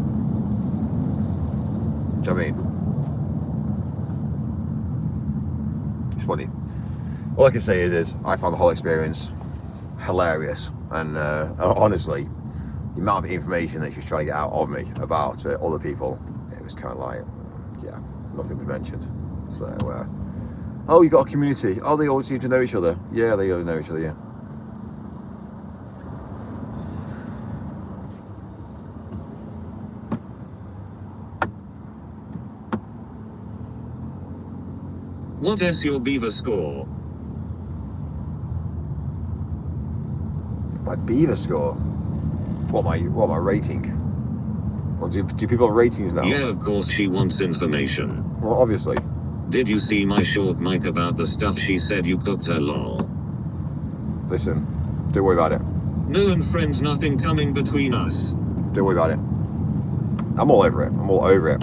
A: Do you know what I mean? It's funny. All I can say is I found the whole experience hilarious, and honestly, the amount of information that she was trying to get out of me about other people, it was kind of like, yeah, nothing was mentioned. So, oh, you got a community. Oh, they all seem to know each other. Yeah, they all know each other, yeah.
B: What is your beaver score?
A: My beaver score? What my rating? Well, do people have ratings now?
B: Yeah, of course she wants information.
A: Well, obviously.
B: Did you see my short mic about the stuff she said you cooked her, lol?
A: Listen, don't worry about it.
B: No, and friends, nothing coming between us.
A: Don't worry about it. I'm all over it. I'm all over it.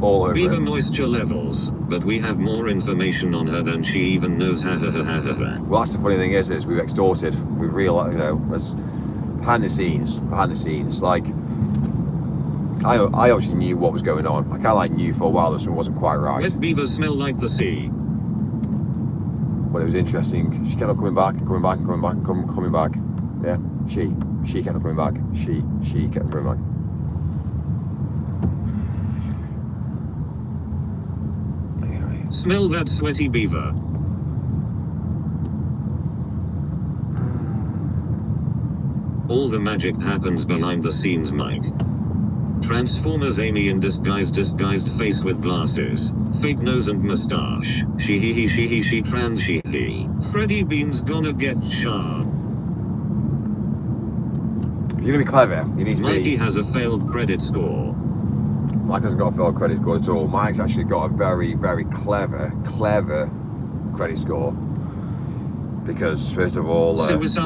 A: All over
B: Beaver
A: it.
B: moisture levels, but we have more information on her than she even knows. Ha ha ha ha ha.
A: Well, that's the funny thing is we've extorted. We've realised, you know, as behind the scenes, like, I obviously knew what was going on. I kind of like knew for a while that something wasn't quite right.
B: Wet beavers smell like the sea.
A: But it was interesting. She kept on coming back and coming back and coming back and coming back. Yeah, she kept on coming back. She kept on coming back. Anyway.
B: Smell that sweaty beaver. All the magic happens behind the scenes, Mike. Transformers Amy in disguised face with glasses, fake nose and mustache. She trans he. Freddy Bean's gonna get charred.
A: If you're gonna be clever, you need to
B: Mikey
A: be.
B: has a failed credit score.
A: Mike hasn't got a failed credit score at all. Mike's actually got a very, very clever credit score. Because first of all,
B: Beaver.
A: first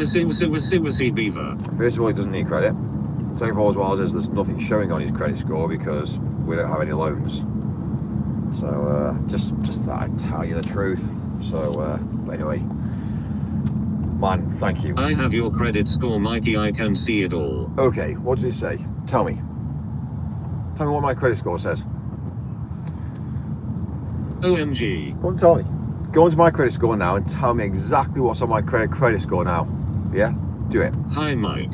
A: of all, he doesn't need credit. Second of all, as well as there's nothing showing on his credit score because we don't have any loans. So just thought I'd tell you the truth. So but anyway, man, thank you.
B: I have your credit score, Mikey. I can see it all.
A: Okay, what does it say? Tell me what my credit score says.
B: OMG.
A: Go on, tell me. Go onto my credit score now and tell me exactly what's on my credit score now. Yeah, do it.
B: Hi, Mike.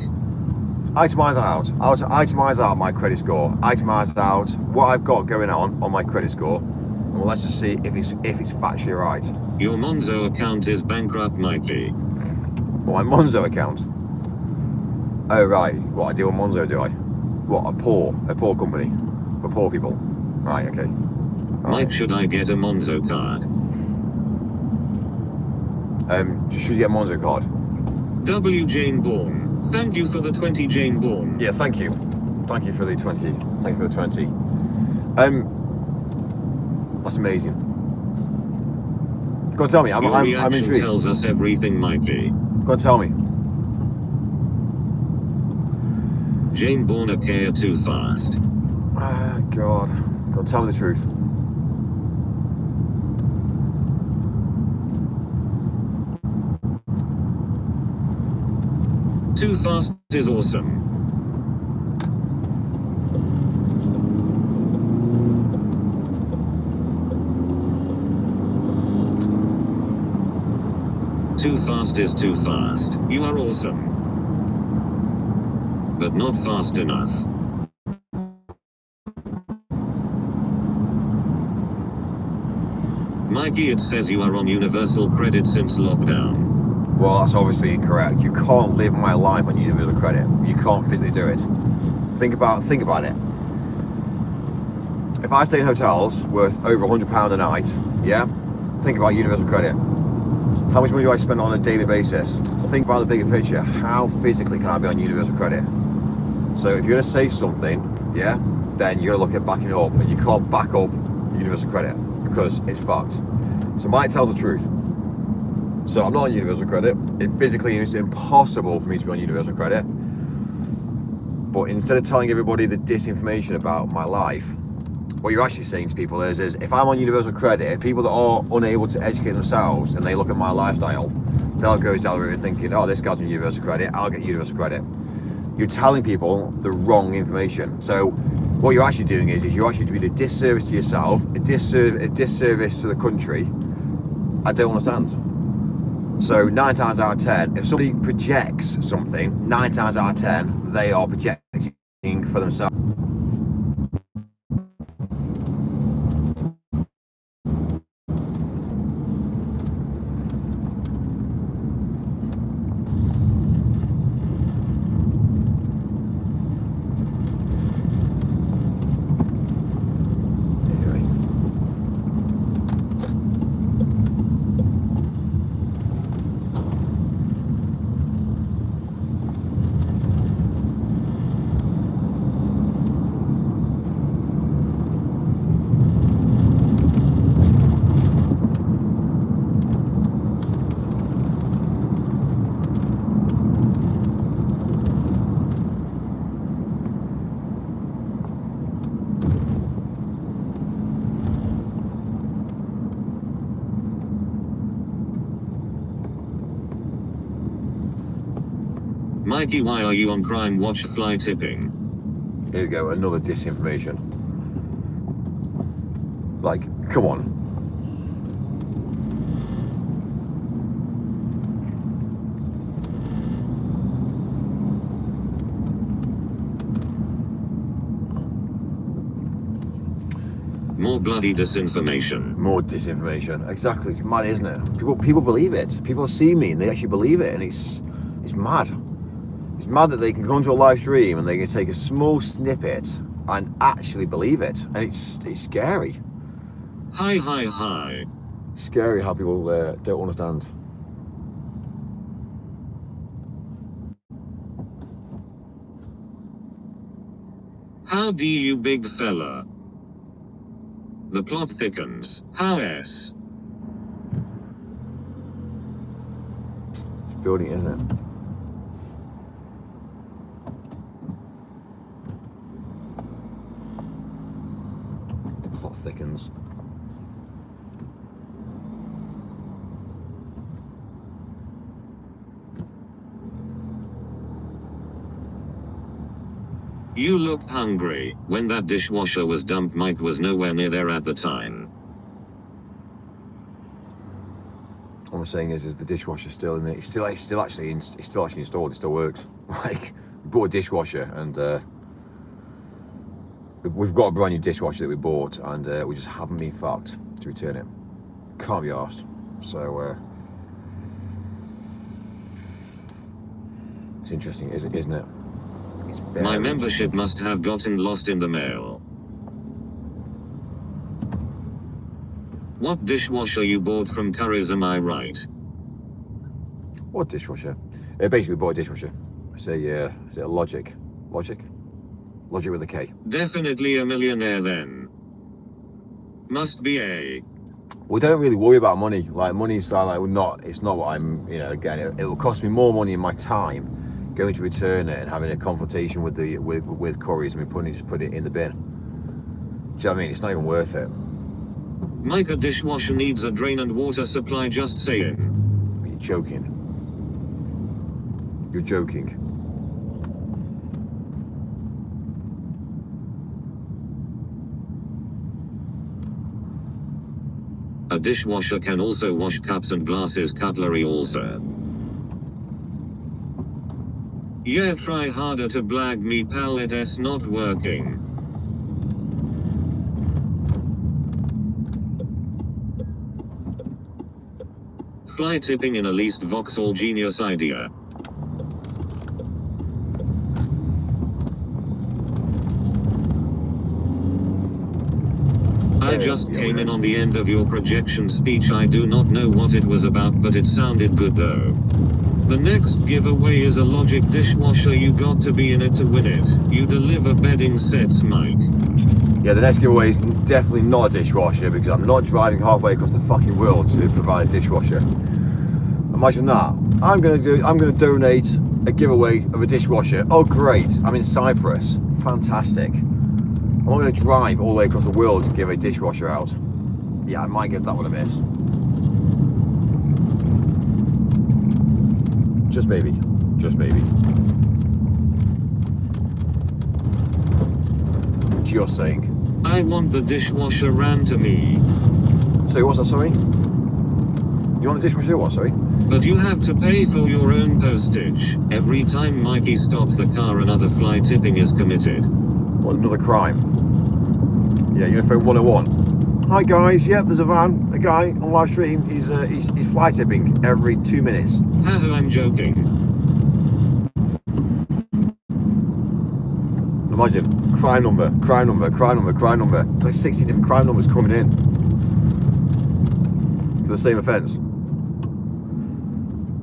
A: Itemize out. I'll itemize out my credit score. Itemize out what I've got going on my credit score. And well, let's just see if it's factually right.
B: Your Monzo account is bankrupt, Mikey.
A: My Monzo account. Oh right. What I deal with Monzo, do I? What, a poor company for poor people? Right. Okay.
B: Mike, should I get a Monzo card?
A: Should you get a Monzo card?
B: W. Jane Bourne. Thank you for the 20, Jane Bourne.
A: Yeah, thank you. Thank you for the 20. Thank you for the 20. That's amazing. Go on, tell me. I'm intrigued.
B: Tells us everything, Mikey.
A: Go on, tell me.
B: Jane Bourne appear too fast.
A: Ah, God. Go on, tell me the truth.
B: Too fast is awesome. Too fast is too fast. You are awesome. But not fast enough. Mikey, it says you are on universal credit since lockdown.
A: Well, that's obviously incorrect. You can't live my life on universal credit. You can't physically do it. Think about it. If I stay in hotels worth over £100 a night, yeah? Think about universal credit. How much money do I spend on a daily basis? Think about the bigger picture. How physically can I be on universal credit? So if you're gonna say something, yeah, then you're gonna look at backing it up, and you can't back up universal credit because it's fucked. So Mike tells the truth. So I'm not on universal credit. It physically is impossible for me to be on universal credit. But instead of telling everybody the disinformation about my life, what you're actually saying to people is if I'm on universal credit, people that are unable to educate themselves and they look at my lifestyle, they'll go down the road thinking, oh, this guy's on universal credit, I'll get universal credit. You're telling people the wrong information. So what you're actually doing is you're actually doing a disservice to yourself, a disservice to the country. I don't understand. So 9 times out of 10, if somebody projects something, 9 times out of 10, they are projecting for themselves.
B: Mikey, why are you on Crime Watch fly tipping?
A: Here we go, another disinformation. Like, come on.
B: More bloody disinformation.
A: More disinformation. Exactly, it's mad, isn't it? People believe it. People see me and they actually believe it, and it's mad. It's mad that they can go into a live stream and they can take a small snippet and actually believe it, and it's scary.
B: Hi.
A: It's scary how people don't understand.
B: How do you, big fella? The plot thickens. How s?
A: It's building, isn't it? The plot thickens.
B: You look hungry. When that dishwasher was dumped, Mike was nowhere near there at the time.
A: What I'm saying is the dishwasher still in there. It's still actually installed. It still works. Like, we bought a dishwasher and we've got a brand new dishwasher that we bought, and we just haven't been fucked to return it. Can't be arsed. So it's interesting, isn't it? It's very
B: My membership must have gotten lost in the mail. What dishwasher you bought from Curry's, am I right?
A: What dishwasher? Basically, we bought a dishwasher. Is it a Logic? Logic with a K.
B: Definitely a millionaire then. Must be a.
A: We don't really worry about money. Like, money's like not. It's not what I'm. Again, it will cost me more money in my time going to return it and having a confrontation with Curry's, and we just put it in the bin. Do you know what I mean? It's not even worth it.
B: Mike, a dishwasher needs a drain and water supply, just saying.
A: You're joking. You're joking.
B: A dishwasher can also wash cups and glasses, cutlery also. Yeah, try harder to blag me, pal, it's not working. Fly tipping in a least Vauxhall genius idea. I just came in on the end of your projection speech. I do not know what it was about, but it sounded good though. The next giveaway is a Logic dishwasher. You got to be in it to win it. You deliver bedding sets, Mike.
A: Yeah, the next giveaway is definitely not a dishwasher, because I'm not driving halfway across the fucking world to provide a dishwasher. Imagine that. I'm gonna donate a giveaway of a dishwasher. Oh great, I'm in Cyprus. Fantastic. I'm not going to drive all the way across the world to give a dishwasher out. Yeah, I might give that one a miss. Just maybe. Just maybe. Just saying.
B: I want the dishwasher ran to me.
A: So what's that, sorry? You want the dishwasher what, sorry?
B: But you have to pay for your own postage. Every time Mikey stops the car, another fly tipping is committed.
A: What, another crime? Yeah, you're gonna phone 101. Hi guys, yep, there's a guy on live stream. He's fly tipping every 2 minutes.
B: Haha, I'm joking.
A: Imagine, crime number. It's like 60 different crime numbers coming in for the same offence.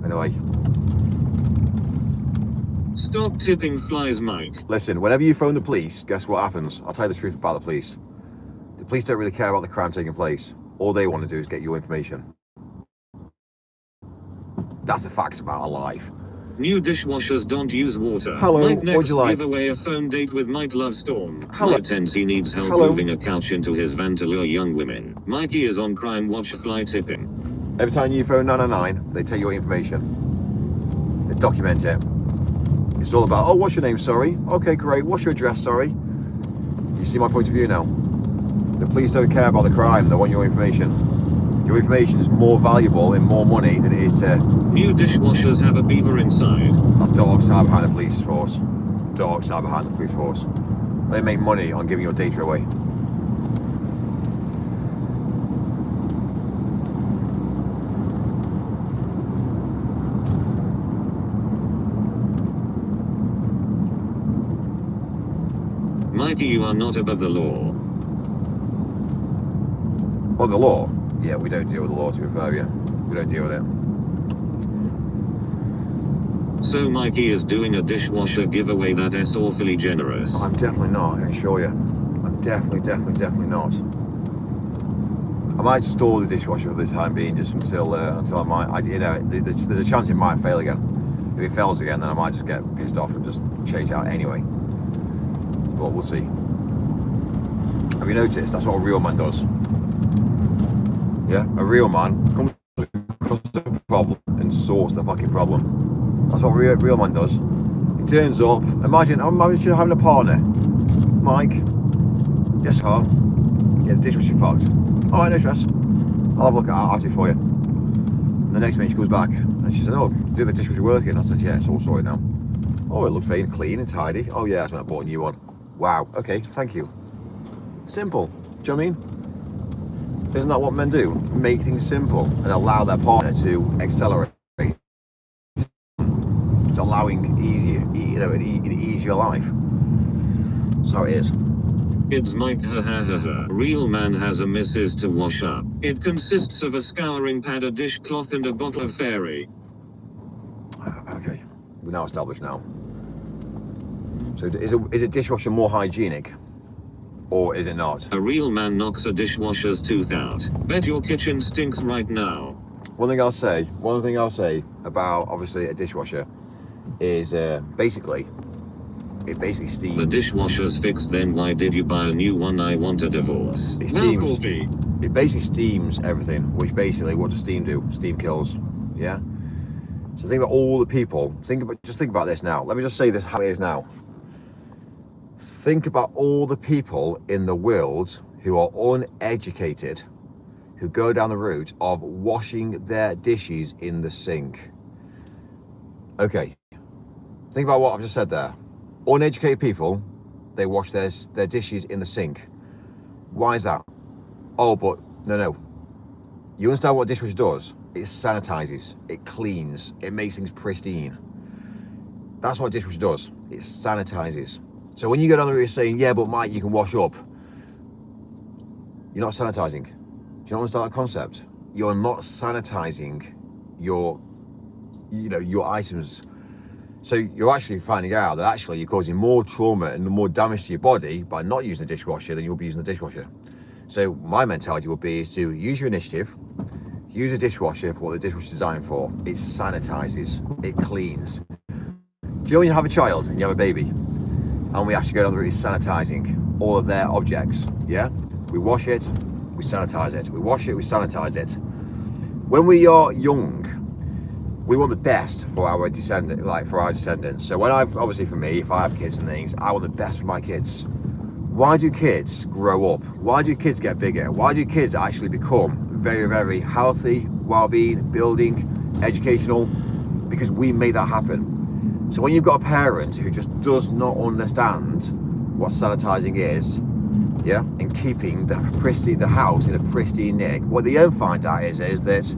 A: Anyway.
B: Stop tipping flies, Mike.
A: Listen, whenever you phone the police, guess what happens? I'll tell you the truth about the police. The police don't really care about the crime taking place. All they want to do is get your information. That's the facts about our life.
B: New dishwashers don't use water.
A: Hello,
B: Mike next
A: what'd you like?
B: give away a phone date with Mike Love Storm.
A: Hello.
B: Mike tends he needs help
A: Hello.
B: moving a couch into his van to lure young women. Mikey is on crime watch fly tipping.
A: Every time you phone 999, they take your information. They document it. It's all about, oh, what's your name, sorry? Okay, great. What's your address, sorry? You see my point of view now? The police don't care about the crime. They want your information. Your information is more valuable and more money than it is to...
B: New dishwashers have a beaver inside.
A: That dogs are behind the police force. Dogs are behind the police force. They make money on giving your data away.
B: Mikey, you are not above the law.
A: Oh, the law? Yeah, we don't deal with the law, to be fair, yeah. We don't deal with it.
B: So Mikey is doing a dishwasher giveaway. That is awfully generous.
A: I'm definitely not, I can assure you. I'm definitely not. I might store the dishwasher for the time being, just until I might, there's a chance it might fail again. If it fails again, then I might just get pissed off and just change it out anyway. But we'll see. Have you noticed? That's what a real man does. Yeah, a real man comes across the problem and sorts the fucking problem. That's what a real man does. He turns up. Imagine having a partner. Mike. Yes, sir. Yeah, the dishwasher fucked. Alright, no stress. I'll have a look at it for you. And the next minute she goes back and she said, oh, is the dishwasher working? I said, yeah, it's all sorted now. Oh, it looks very clean and tidy. Oh yeah, that's when I bought a new one. Wow, okay, thank you. Simple. Do you know what I mean? Isn't that what men do? Make things simple and allow their partner to accelerate. It's allowing an easier life. That's how it is.
B: It's Mike, ha ha ha ha. Real man has a missus to wash up. It consists of a scouring pad, a dishcloth, and a bottle of fairy.
A: Okay, we're now established now. So is a dishwasher more hygienic? Or is it not?
B: A real man knocks a dishwasher's tooth out. Bet your kitchen stinks right now.
A: One thing I'll say about obviously a dishwasher is it basically steams.
B: The dishwasher's fixed, then why did you buy a new one? I want a divorce.
A: It
B: Now,
A: steams.
B: Courtney.
A: It basically steams everything, which basically, what does steam do? Steam kills, yeah? So think about all the people, just think about this now. Let me just say this how it is now. Think about all the people in the world who are uneducated, who go down the route of washing their dishes in the sink. Okay, think about what I've just said there. Uneducated people, they wash their dishes in the sink. Why is that? Oh, but no. You understand what a dishwasher does? It sanitizes, it cleans, it makes things pristine. That's what a dishwasher does. It sanitizes. So when you go down the route saying, yeah, but Mike, you can wash up, you're not sanitizing. Do you not understand that concept? You're not sanitizing your items. So you're actually finding out that actually you're causing more trauma and more damage to your body by not using the dishwasher than you'll be using the dishwasher. So my mentality would be is to use your initiative, use a dishwasher for what the dishwasher is designed for. It sanitizes, it cleans. Do you know when you have a child and you have a baby, and we have to go down the route of sanitizing all of their objects, yeah? We wash it, we sanitize it. We wash it, we sanitize it. When we are young, we want the best for our descendants. So when obviously for me, if I have kids and things, I want the best for my kids. Why do kids grow up? Why do kids get bigger? Why do kids actually become very, very healthy, well-being, building, educational? Because we made that happen. So when you've got a parent who just does not understand what sanitizing is, yeah, and keeping the house in a pristine nick, what they then find out is that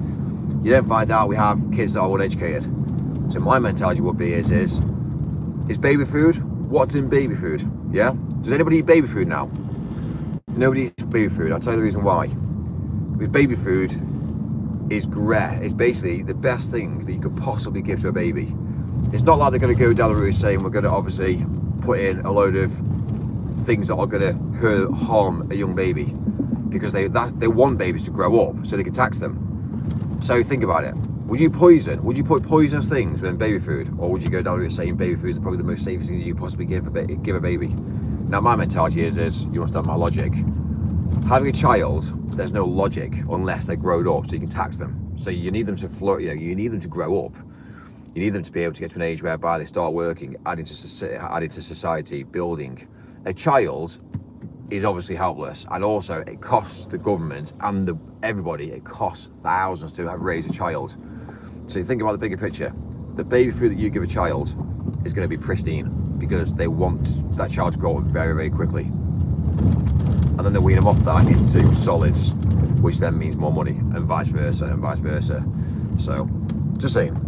A: you then find out we have kids that are uneducated. So my mentality would be is baby food, what's in baby food? Yeah? Does anybody eat baby food now? Nobody eats baby food. I'll tell you the reason why. Because baby food is great. It's basically the best thing that you could possibly give to a baby. It's not like they're going to go down the route saying we're going to obviously put in a load of things that are going to harm a young baby, because they want babies to grow up so they can tax them. So think about it. Would you put poisonous things in baby food, or would you go down the route saying baby food is probably the most safest thing that you possibly give a baby? Now my mentality is you understand my logic. Having a child, there's no logic unless they're grown up, so you can tax them. So you need them to you need them to grow up. You need them to be able to get to an age whereby they start working, adding to society, building. A child is obviously helpless, and also it costs the government and everybody, it costs thousands to raise a child. So you think about the bigger picture. The baby food that you give a child is going to be pristine, because they want that child to grow up very, very quickly. And then they wean them off that into solids, which then means more money, and vice versa. So, just saying.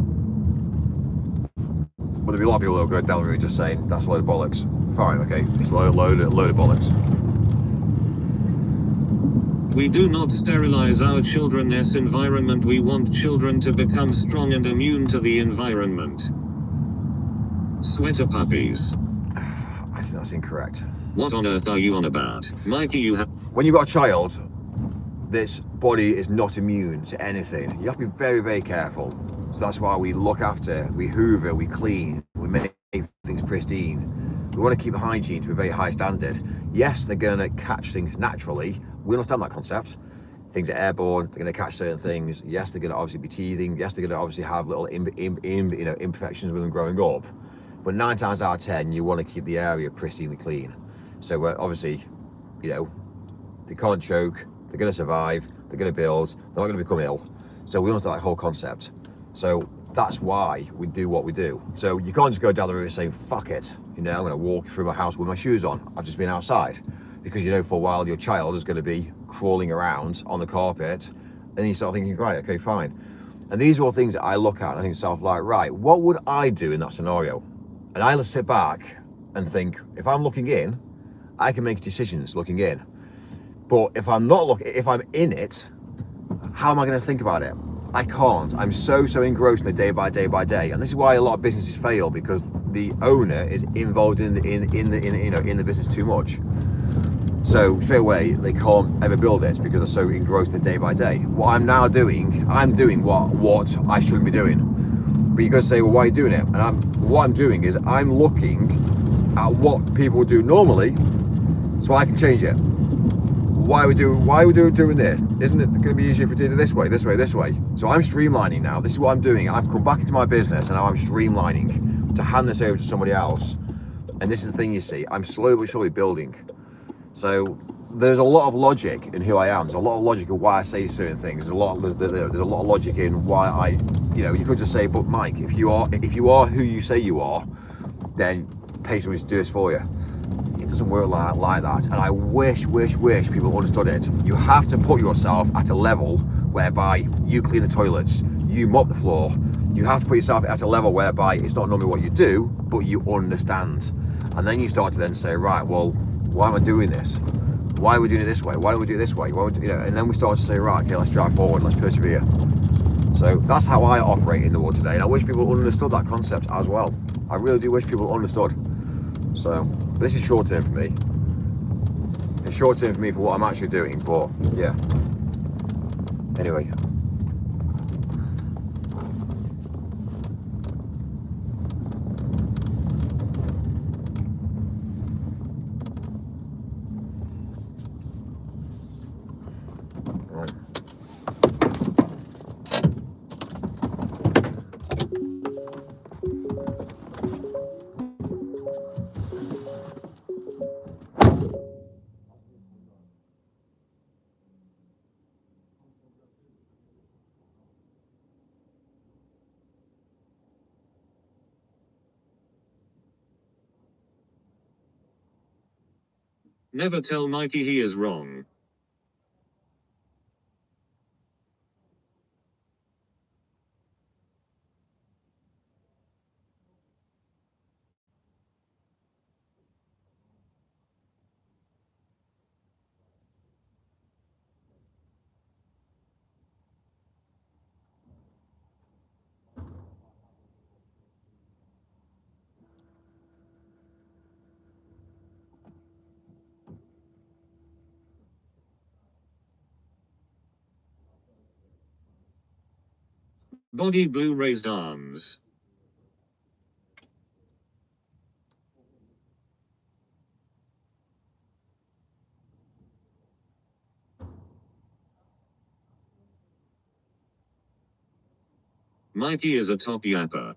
A: But there'll be a lot of people that will go down the route just saying, that's a load of bollocks. Fine, okay, it's a load of bollocks.
B: We do not sterilize our children's environment. We want children to become strong and immune to the environment. Sweater puppies.
A: I think that's incorrect.
B: What on earth are you on about? Mikey, you have...
A: When you've got a child, this body is not immune to anything. You have to be very, very careful. So that's why we look after, we hoover, we clean, we make things pristine. We want to keep hygiene to a very high standard. Yes, they're going to catch things naturally. We understand that concept. Things are airborne, they're going to catch certain things. Yes, they're going to obviously be teething. Yes, they're going to obviously have little imperfections with them growing up. But 9 times out of 10, you want to keep the area pristinely clean. So obviously, they can't choke, they're going to survive, they're going to build, they're not going to become ill. So we understand that whole concept. So that's why we do what we do. So you can't just go down the road and say, fuck it, I'm going to walk through my house with my shoes on. I've just been outside. Because for a while your child is going to be crawling around on the carpet, and then you start thinking, right, okay, fine. And these are all things that I look at and I think to myself, like, right, what would I do in that scenario? And I sit back and think, if I'm looking in, I can make decisions looking in. But if I'm in it, how am I going to think about it? I can't. I'm so engrossed in the day by day. And this is why a lot of businesses fail, because the owner is involved in the business too much. So straight away, they can't ever build it because they're so engrossed in day by day. What I'm now doing, I'm doing what I shouldn't be doing. But you got to say, well, why are you doing it? And what I'm doing is I'm looking at what people do normally, so I can change it. Why are we doing this? Isn't it going to be easier if we did it this way? So I'm streamlining now. This is what I'm doing. I've come back into my business and now I'm streamlining to hand this over to somebody else. And this is the thing, you see, I'm slowly but surely building. So there's a lot of logic in who I am. There's a lot of logic in why I say certain things. There's a lot of logic in why I, you could just say, but Mike, if you are who you say you are, then pay somebody to do this for you. It doesn't work like that. And I wish people understood it. You have to put yourself at a level whereby you clean the toilets, you mop the floor. You have to put yourself at a level whereby it's not normally what you do, but you understand. And then you start to then say, right, well, why am I doing this? Why are we doing it this way? Why don't we do it this way? And then we start to say, right, okay, let's drive forward, let's persevere. So that's how I operate in the world today. And I wish people understood that concept as well. I really do wish people understood. So, but this is short term for me. It's short term for me for what I'm actually doing, but yeah. Anyway.
B: Never tell Mikey he is wrong. Body blue raised arms. Mikey is a top yapper.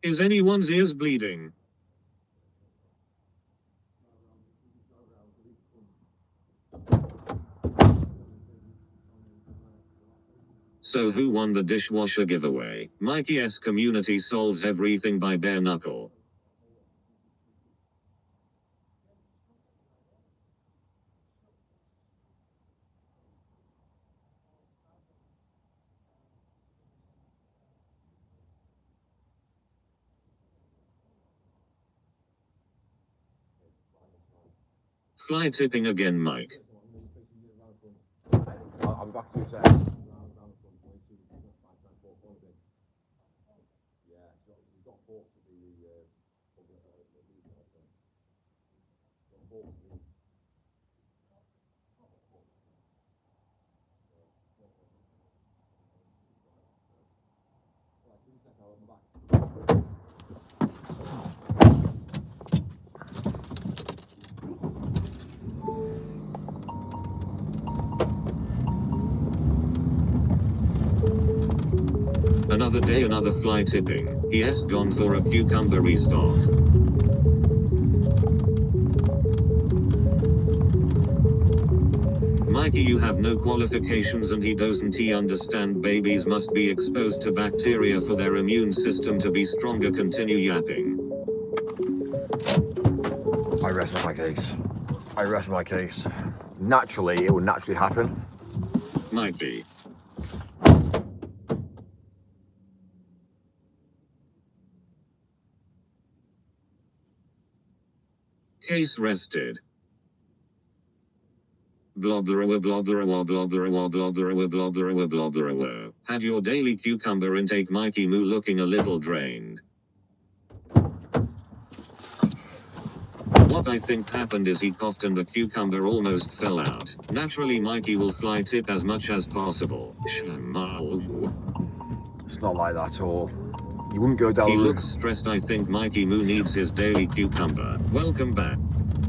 B: Is anyone's ears bleeding? So who won the dishwasher giveaway? Mikey's community solves everything by bare knuckle. Fly tipping again, Mike.
A: I'll be back to you in a second.
B: Another day, another fly tipping. He has gone for a cucumber restock. Mikey, you have no qualifications, and he doesn't understand babies must be exposed to bacteria for their immune system to be stronger. Continue yapping.
A: I rest my case. I rest my case. Naturally, it will naturally happen.
B: Might be. Case rested. Blobblerowa blobblerowa blobblerowa blobblerowa blobblerowa blobblerowa. Had your daily cucumber intake, Mikey Moo, looking a little drained. What I think happened is he coughed and the cucumber almost fell out. Naturally, Mikey will fly tip as much as possible.
A: It's not like that at all. You wouldn't go down
B: He
A: the route.
B: looks stressed. I think Mikey Moo needs his daily cucumber. Welcome back.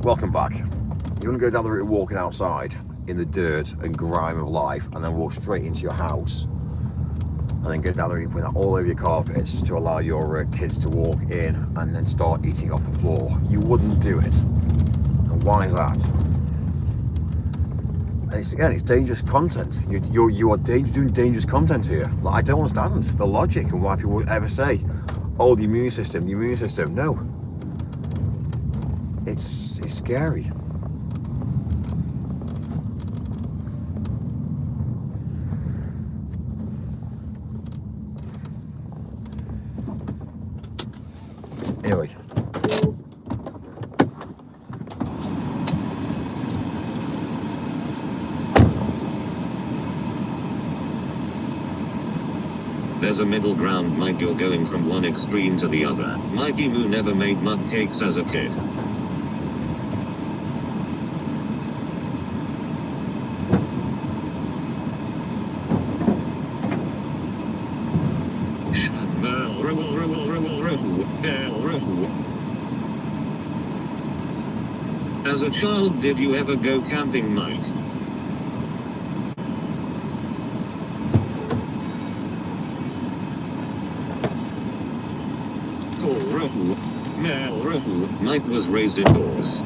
A: Welcome back. You wouldn't go down the route of walking outside in the dirt and grime of life and then walk straight into your house and then get down the route with that all over your carpets to allow your kids to walk in and then start eating off the floor. You wouldn't do it. And why is that? And it's dangerous content. You are doing dangerous content here. Like, I don't understand the logic and why people would ever say, oh, the immune system. No. It's scary. Anyway.
B: There's a middle ground, Mike. You're going from one extreme to the other. Mikey Moo never made mud cakes as a kid. As a child, did you ever go camping, Mike? Mike was raised indoors.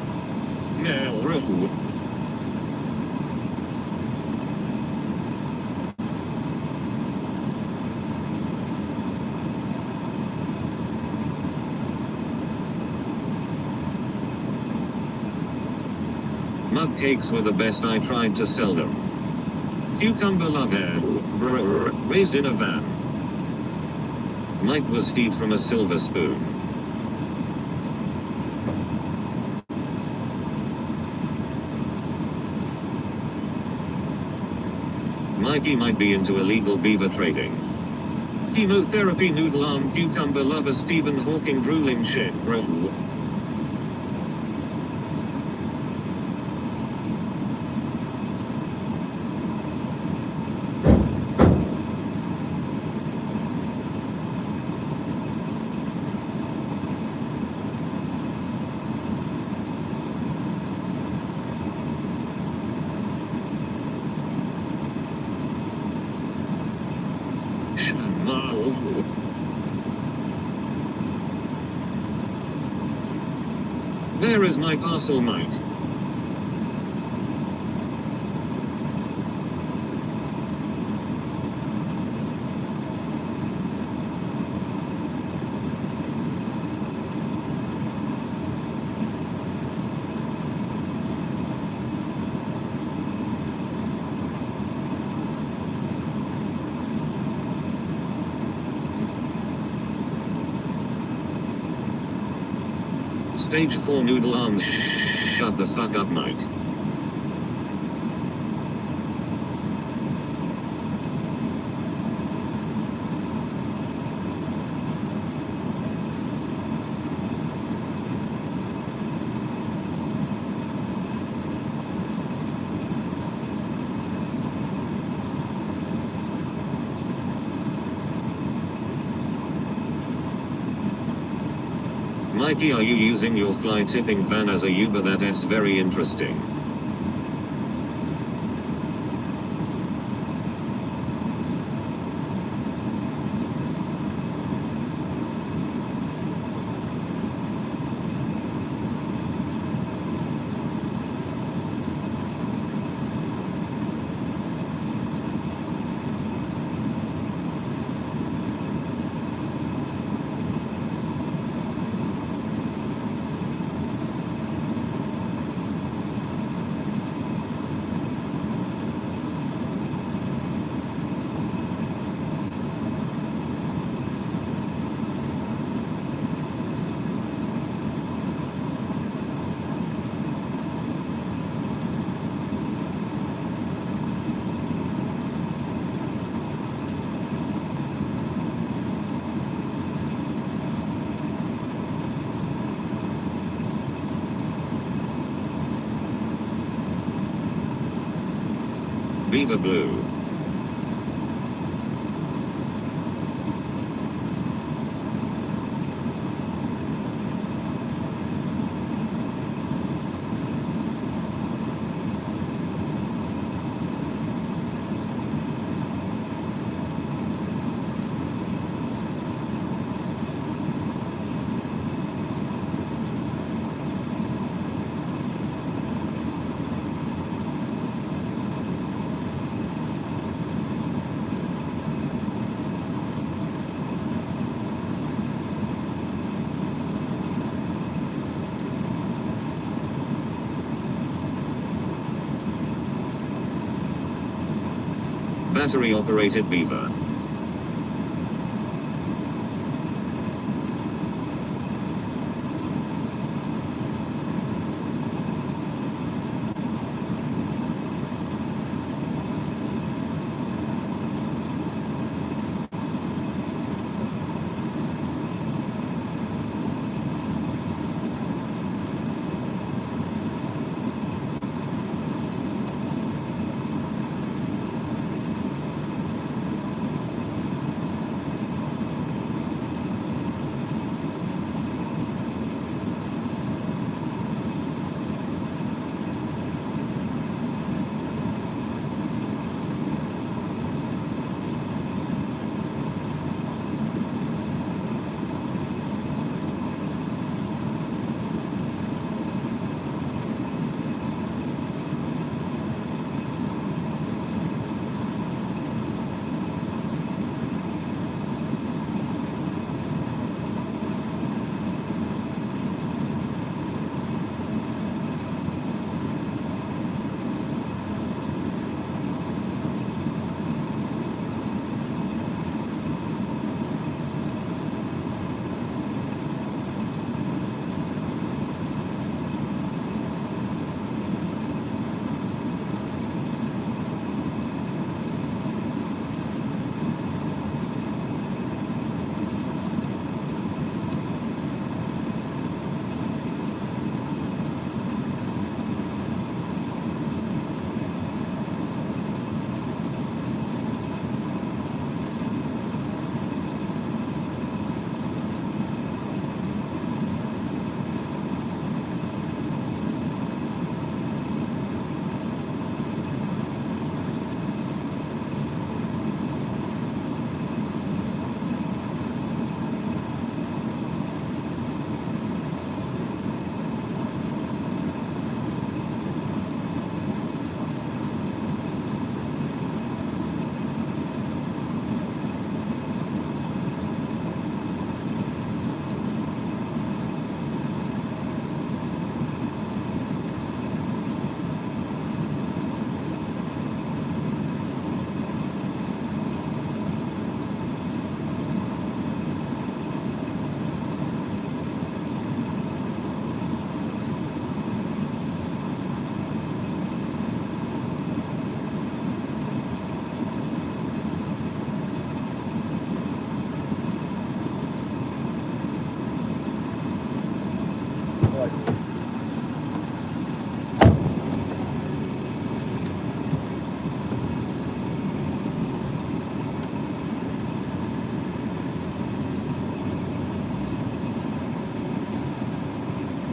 B: Mug cakes were the best, I tried to sell them. Cucumber latte. Raised in a van. Mike was fed from a silver spoon. Mikey might be into illegal beaver trading. Chemotherapy noodle arm cucumber lover Stephen Hawking drooling shit bro. There is my parcel, Mike. Stage 4 noodle arms. Shut the fuck up, Mike. Mikey, are you using your fly tipping van as a Uber? That's very interesting. Beaver blue. Battery-operated beaver.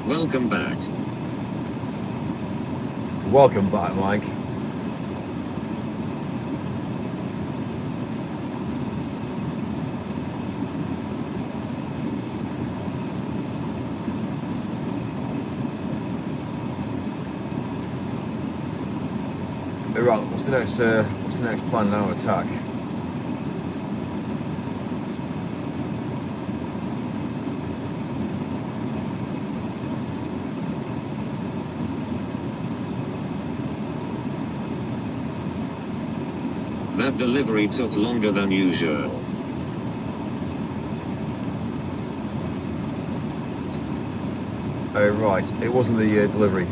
B: Welcome back.
A: Welcome back, Mike. Right, what's the next plan now? Attack.
B: That delivery took longer than usual.
A: Oh right, it wasn't the delivery.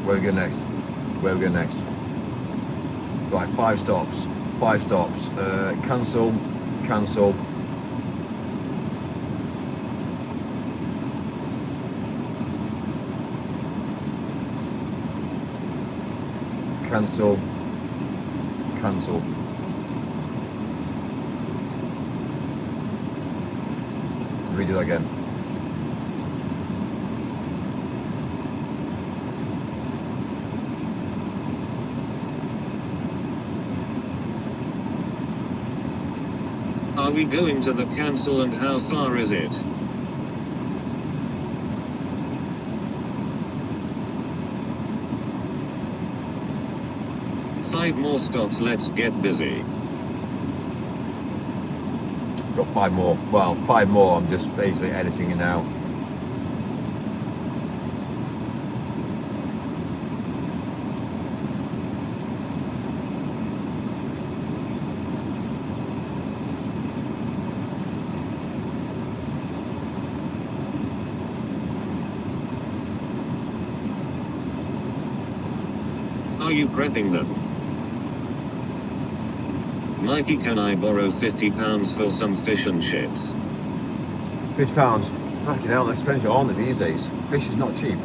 A: Where we go next? Where we go next? Right, 5 stops. 5 stops. Cancel. Cancel. Cancel. Cancel. Redo that again.
B: Are we going to the cancel and how far is it? Five more stops, let's get busy.
A: Got 5 more. Well, 5 more. I'm just basically editing it now.
B: Are you prepping them? Mikey, can I borrow £50 for some fish and chips?
A: £50. Fucking hell, expensive, aren't they, these days? Fish is not cheap.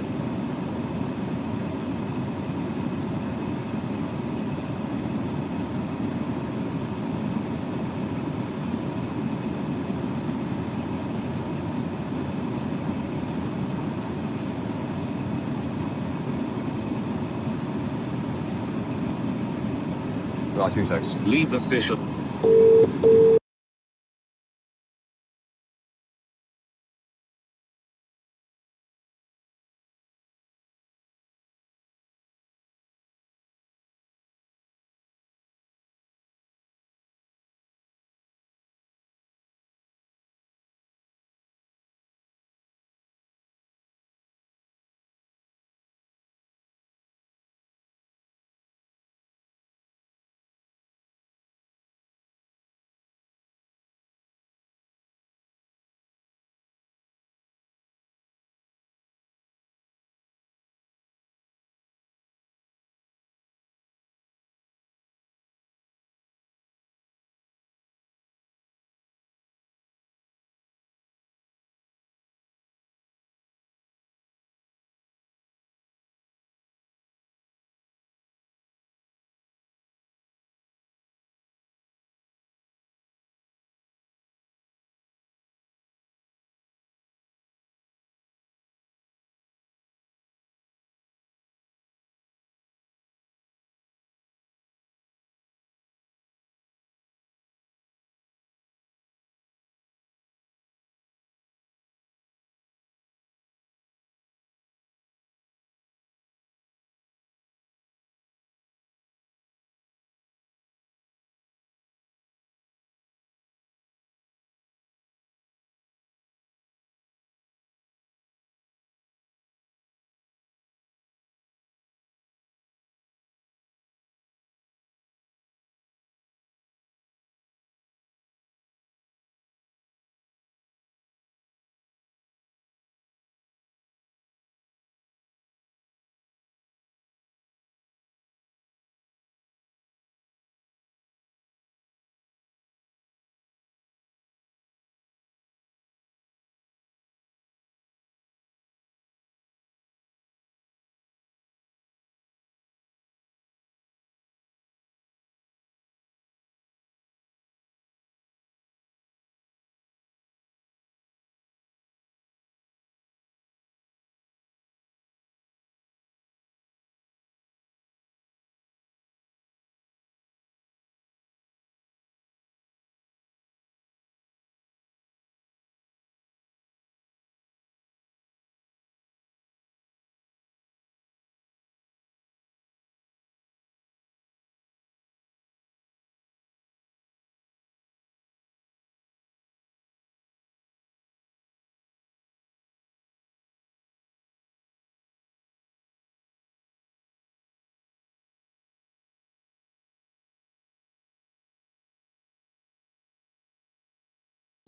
A: Right, 2 secs.
B: Leave the fish.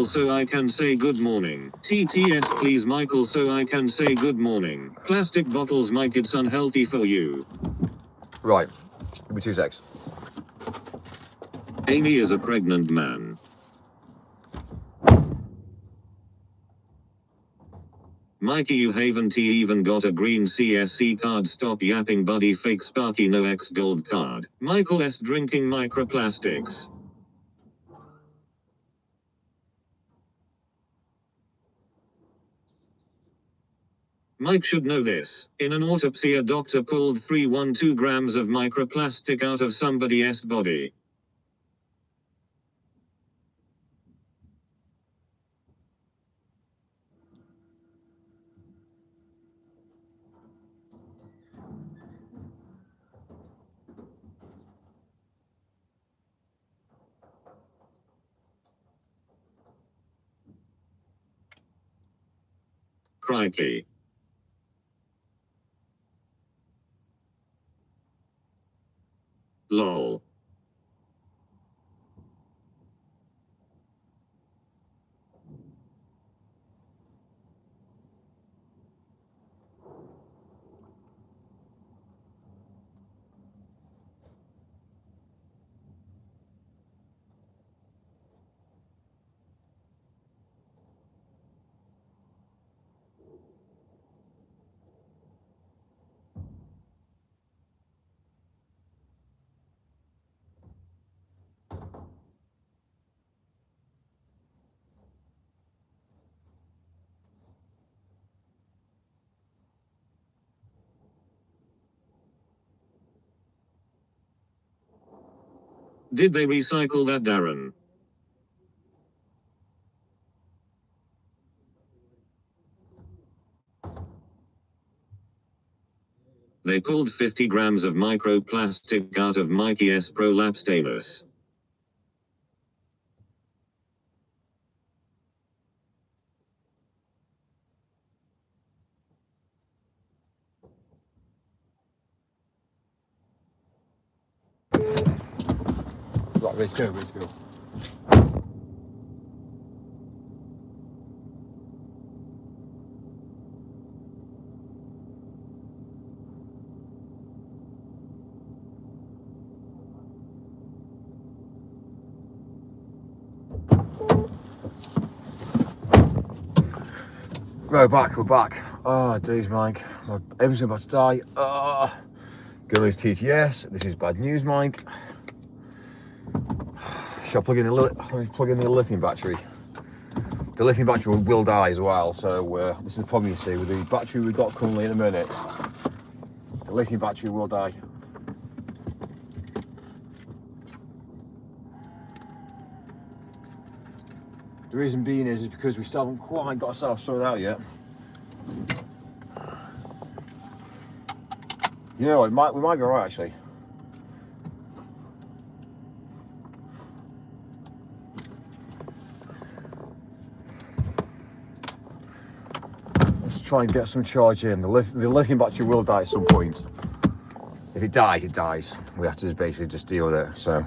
B: so I can say good morning. TTS please Michael so I can say good morning. Plastic bottles Mike, it's unhealthy for you.
A: Right, give me 2 secs.
B: Amy is a pregnant man. Mikey, you haven't even got a green CSC card. Stop yapping buddy, fake Sparky no X gold card. Michael S drinking microplastics. Mike should know this. In an autopsy a doctor pulled 312 grams of microplastic out of somebody's body. Crikey. Lol. Did they recycle that, Darren? They pulled 50 grams of microplastic out of Mikey's prolapsed anus.
A: Right, ready to go, ready to go. Right, we're back. Oh, days, Mike. Everything's about to die. Gonna lose TTS. This is bad news, Mike. Shall I plug in the lithium battery? The lithium battery will die as well, so this is the problem you see with the battery we've got currently at the minute. The lithium battery will die. The reason being is because we still haven't quite got ourselves sorted out yet. You know, we might be alright actually. Let's try and get some charge in. The lithium battery will die at some point. If it dies, it dies. We have to basically just deal with it. So.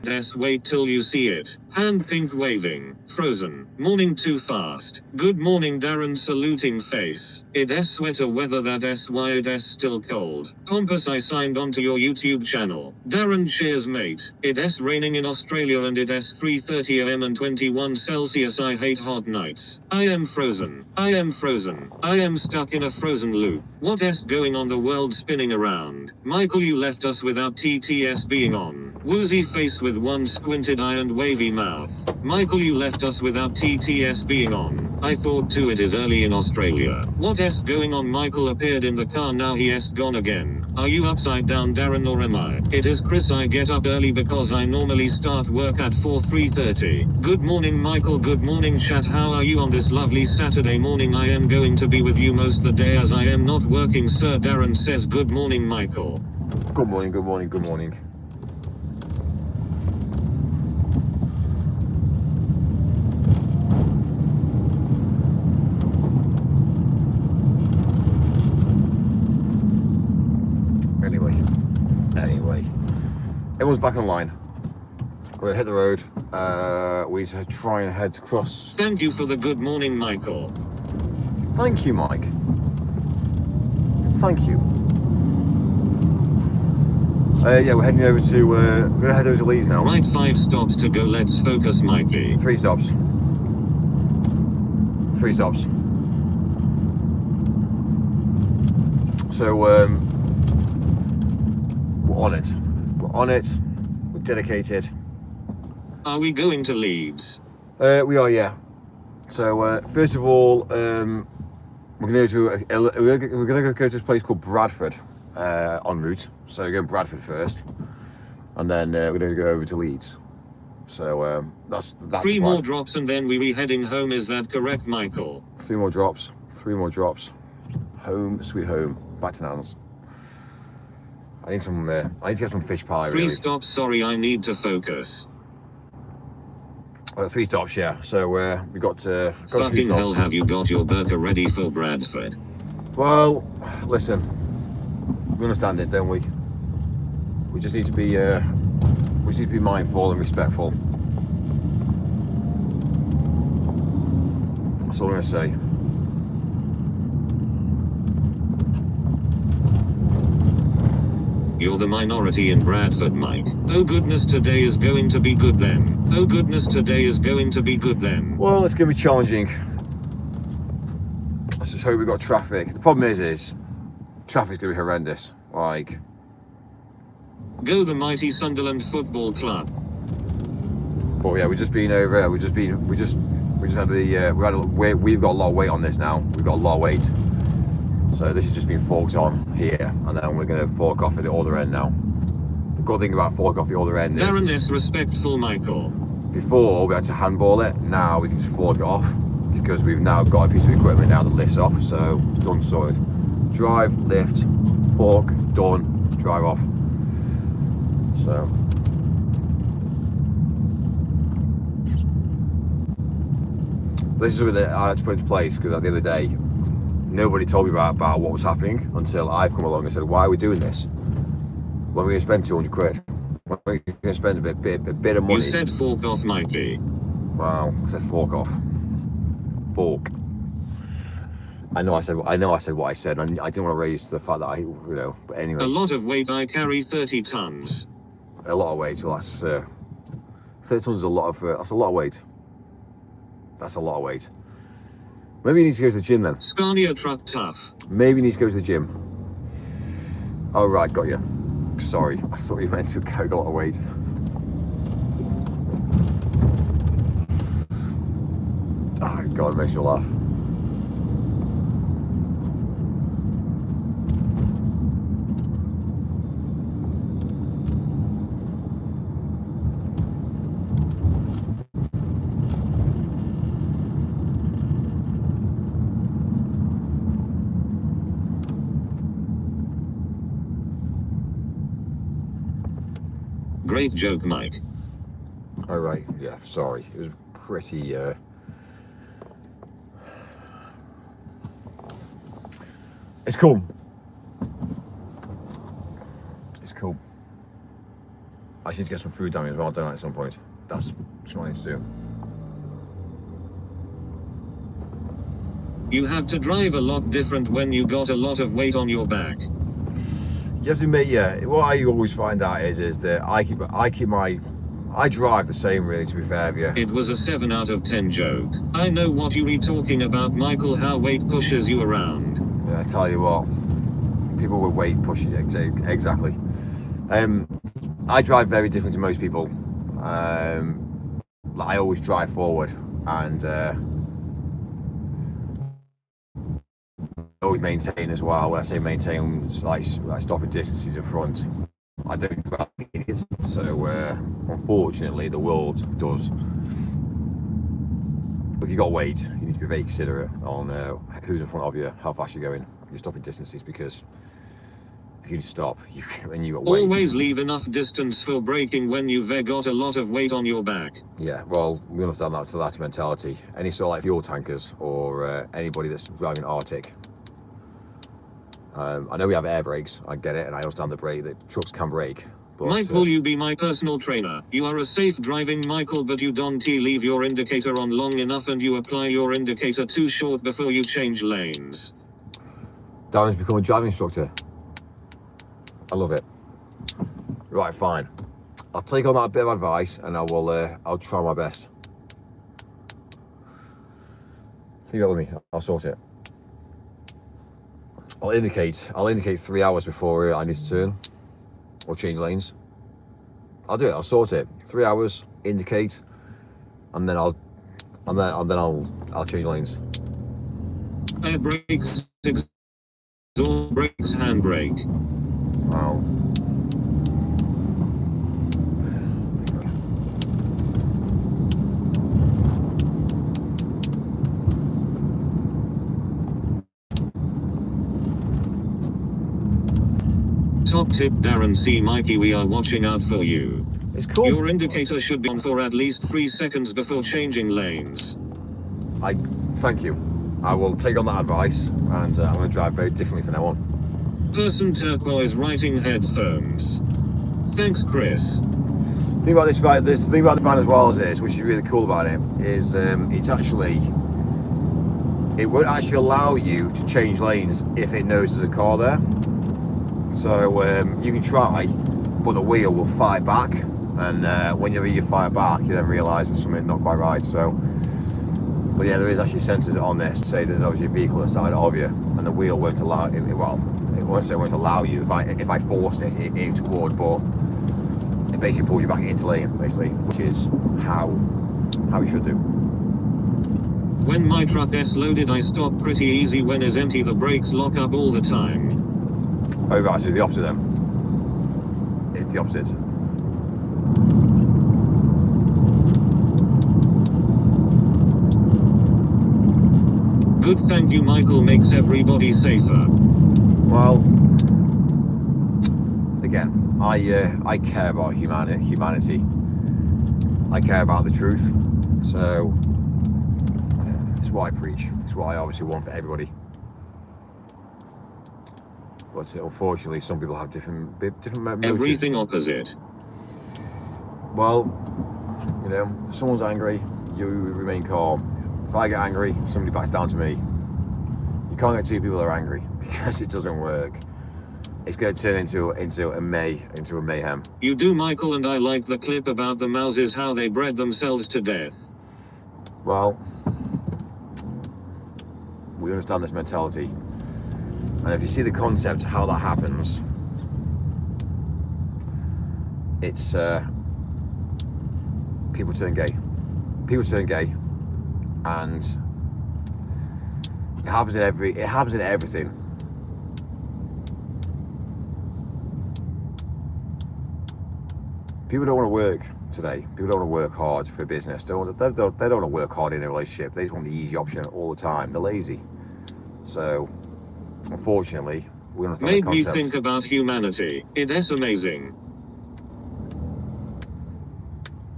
B: Yes, wait till you see it. Hand pink waving. Frozen. Morning too fast. Good morning Darren saluting face. It s sweater weather that s why it s still cold. Compass I signed onto your YouTube channel. Darren cheers mate. It s raining in Australia and it s 3:30 am and 21 Celsius. I hate hot nights. I am frozen. I am frozen. I am stuck in a frozen loop. What s going on, the world spinning around. Michael, you left us without TTS being on. Woozy face with one squinted eye and wavy mouth. Michael, you left us without TTS being on. I thought too, it is early in Australia. What s going on? Michael appeared in the car, now he s gone again. Are you upside down Darren or am I? It is Chris, I get up early because I normally start work at 3:30. Good morning Michael, good morning chat, how are you on this lovely Saturday morning? I am going to be with you most of the day as I am not working sir. Darren says good morning Michael.
A: Good morning, good morning, good morning. Anyway. everyone's back online. We're gonna hit the road. We need to try and head across.
B: Thank you for the good morning, Michael.
A: Thank you, Mike. Thank you. Yeah, we're heading over to, we're gonna head over to Leeds now.
B: Right, 5 stops to go. Let's focus, Mikey.
A: 3 stops. 3 stops. So, we're on it. We're on it. We're dedicated.
B: Are we going to Leeds?
A: We are, yeah. So, first of all, we're gonna go to this place called Bradford en route. So we're going to Bradford first, and then we're gonna go over to Leeds. So that's
B: 3 more drops and then we're heading home. Is that correct, Michael?
A: 3 more drops. 3 more drops. Home, sweet home. Back to Nans. I need some. I need to get some fish pie.
B: 3
A: really.
B: stops. Sorry, I need to focus.
A: 3 stops, yeah. So we got a few
B: Fucking
A: stops.
B: hell, have you got your burger ready for Bradford?
A: Well, listen, we understand it, don't we? We just need to be mindful and respectful. That's all I'm gonna say.
B: You're the minority in Bradford, Mike. Oh goodness, today is going to be good then. Oh goodness, today is going to be good then.
A: Well, it's gonna be challenging. Let's just hope we got traffic. The problem is traffic's gonna be horrendous. Like,
B: Go the mighty Sunderland Football Club.
A: but yeah, we've just had the we've got a lot of weight on this now. We've got a lot of weight. So this has just been forked on here, and then we're going to fork off at the other end now. The good thing about fork off the other end
B: Darren,
A: is
B: disrespectful, Michael.
A: before we had to handball it, now we can just fork it off because we've now got a piece of equipment now that lifts off. So it's done, sorted. Drive, lift, fork, done, drive off. So this is something that I had to put into place because at the other day, nobody told me about what was happening until I've come along and said, why are we doing this? When we're going to spend 200 quid? When we're going to spend a bit of money?
B: You said fork off, Mikey.
A: Wow, I said fork off. Fork. I know I said what I said. I didn't want to raise the fact that but anyway.
B: A lot of weight. I carry 30 tons.
A: A lot of weight. Well, that's 30 tons is a lot of. That's a lot of weight. That's a lot of weight. Maybe you need to go to the gym then.
B: Scania truck tough.
A: Maybe you need to go to the gym. Oh right, got you. Sorry, I thought you meant to carry a lot of weight. Oh God, it makes me laugh.
B: Great joke, Mike.
A: All right, yeah, sorry. It was pretty, it's cool. It's cool. I need to get some food down as well, don't I, at some point? That's what I need to do.
B: You have to drive a lot different when you got a lot of weight on your back.
A: You have to admit, yeah, what I always find out is that I drive the same, really, to be fair with you.
B: It was a 7 out of 10 joke. I know what you were talking about, Michael, how weight pushes you around.
A: Yeah, I tell you what, people with weight pushing, exactly. I drive very different to most people. Like I always drive forward, and always maintain as well. When I say maintain, it's like stopping distances in front. I don't drive idiots, so unfortunately the world does. If you've got weight, you need to be very considerate on who's in front of you, how fast you're going, your stopping distances, because if you need to stop and you've got weight.
B: Always leave enough distance for braking when you've got a lot of weight on your back.
A: Yeah, well, we understand that mentality. Any sort of like fuel tankers or anybody that's driving Arctic. I know we have air brakes, I get it, and I understand the brake that trucks can brake, But,
B: Mike, will you be my personal trainer? You are a safe driving Michael, but you don't leave your indicator on long enough and you apply your indicator too short before you change lanes.
A: Darren's become a driving instructor. I love it. Right, fine. I'll take on that bit of advice and I will. I'll try my best. Leave that with me. I'll sort it. I'll indicate 3 hours before I need to turn or change lanes. I'll do it. I'll sort it. 3 hours. Indicate, and then I'll change lanes.
B: Air brakes, exhaust brakes, handbrake.
A: Wow.
B: Top tip, Darren C. Mikey, we are watching out for you.
A: It's cool.
B: Your indicator should be on for at least 3 seconds before changing lanes.
A: Thank you. I will take on that advice, and I'm going to drive very differently from now on.
B: Person turquoise writing headphones. Thanks, Chris.
A: The thing about this thing about the van as well as this, which is really cool about it, is it won't actually allow you to change lanes if it knows there's a car there. So you can try, but the wheel will fight back, and whenever you fight back, you then realise there's something not quite right. So, but yeah, there is actually sensors on this to say there's obviously a vehicle at the side of you, and the wheel won't allow it. Well, it won't allow you. If I force it would, but it basically pulls you back into lane, basically, which is how you should do.
B: When my truck is loaded, I stop pretty easy. When it's empty, the brakes lock up all the time.
A: Oh right, so it's the opposite then. It's the opposite.
B: Good, thank you, Michael. Makes everybody safer.
A: Well, again, I care about humanity. I care about the truth. So it's what I preach. It's what I obviously want for everybody. But unfortunately, some people have different motives.
B: Everything opposite.
A: Well, you know, if someone's angry, you remain calm. If I get angry, somebody backs down to me. You can't get two people that are angry because it doesn't work. It's going to turn into a mayhem.
B: You do, Michael, and I like the clip about the mouses, how they bred themselves to death.
A: Well, we understand this mentality. And if you see the concept, how that happens, it's people turn gay. People turn gay, and it happens in everything. People don't want to work today. People don't want to work hard for a business. They don't want to work hard in a relationship. They just want the easy option all the time. They're lazy. So, unfortunately, we understand the concept.
B: Made me think about humanity. It is amazing.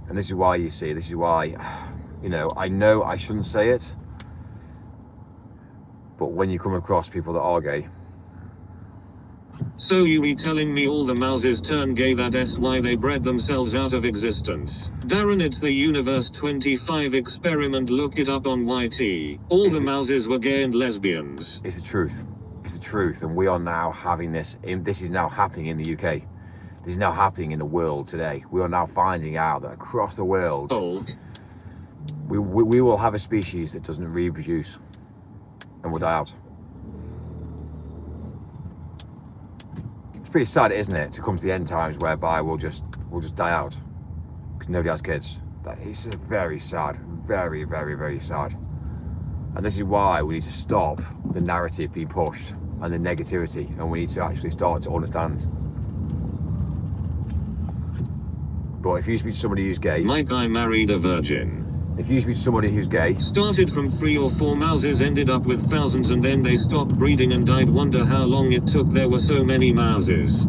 A: And this is why, you know I shouldn't say it, but when you come across people that are gay.
B: So you be telling me all the mouses turn gay, that's why they bred themselves out of existence? Darren, it's the Universe 25 experiment, look it up on YT. All the mouses were gay and lesbians.
A: It's the truth. It's the truth, and we are now having this, this is now happening in the UK. This is now happening in the world today. We are now finding out that across the world, we will have a species that doesn't reproduce and will die out. It's pretty sad, isn't it, to come to the end times whereby we'll just die out because nobody has kids. That is very sad, very, very, very sad. And this is why we need to stop the narrative being pushed and the negativity, and we need to actually start to understand. But if you speak to somebody who's gay...
B: My guy married a virgin.
A: If you speak to somebody who's gay...
B: Started from 3 or 4 mouses, ended up with thousands, and then they stopped breeding and died. Wonder how long it took. There were so many mouses.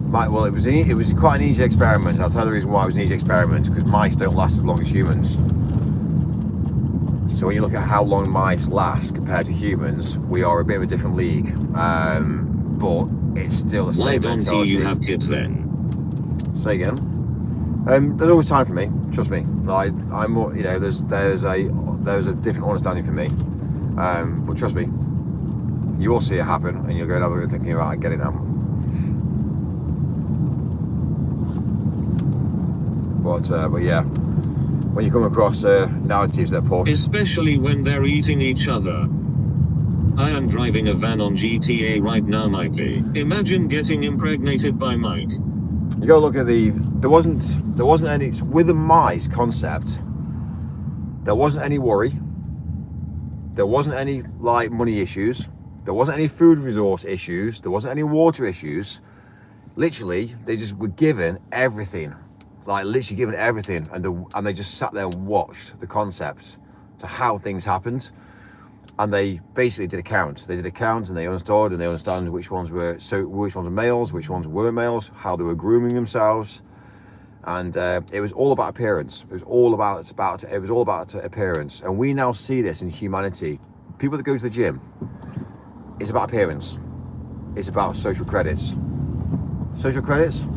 A: Well, it was quite an easy experiment. I'll tell you the reason why it was an easy experiment. Because mice don't last as long as humans. So when you look at how long mice last compared to humans, we are a bit of a different league. But it's still the
B: Why
A: same
B: don't
A: mentality.
B: you have kids then?
A: Say again. There's always time for me. Trust me. Like I'm more, you know, there's a different understanding for me. But trust me, you will see it happen, and you'll go down the road thinking about, I get it now. But yeah, when you come across narratives that push,
B: Especially when they're eating each other. I am driving a van on GTA right now, Mikey. Imagine getting impregnated by Mike.
A: you gotta look at there wasn't any, with the mice concept, there wasn't any worry, there wasn't any like money issues, there wasn't any food resource issues, there wasn't any water issues. Literally, they just were given everything, like literally given everything, and they just sat there and watched the concept to how things happened. And they basically did a count. They did a count, and they understood, and they understand which ones were males, which ones weren't males, how they were grooming themselves, and it was all about appearance. It was all about appearance. And we now see this in humanity. People that go to the gym, it's about appearance. It's about social credits. Social credits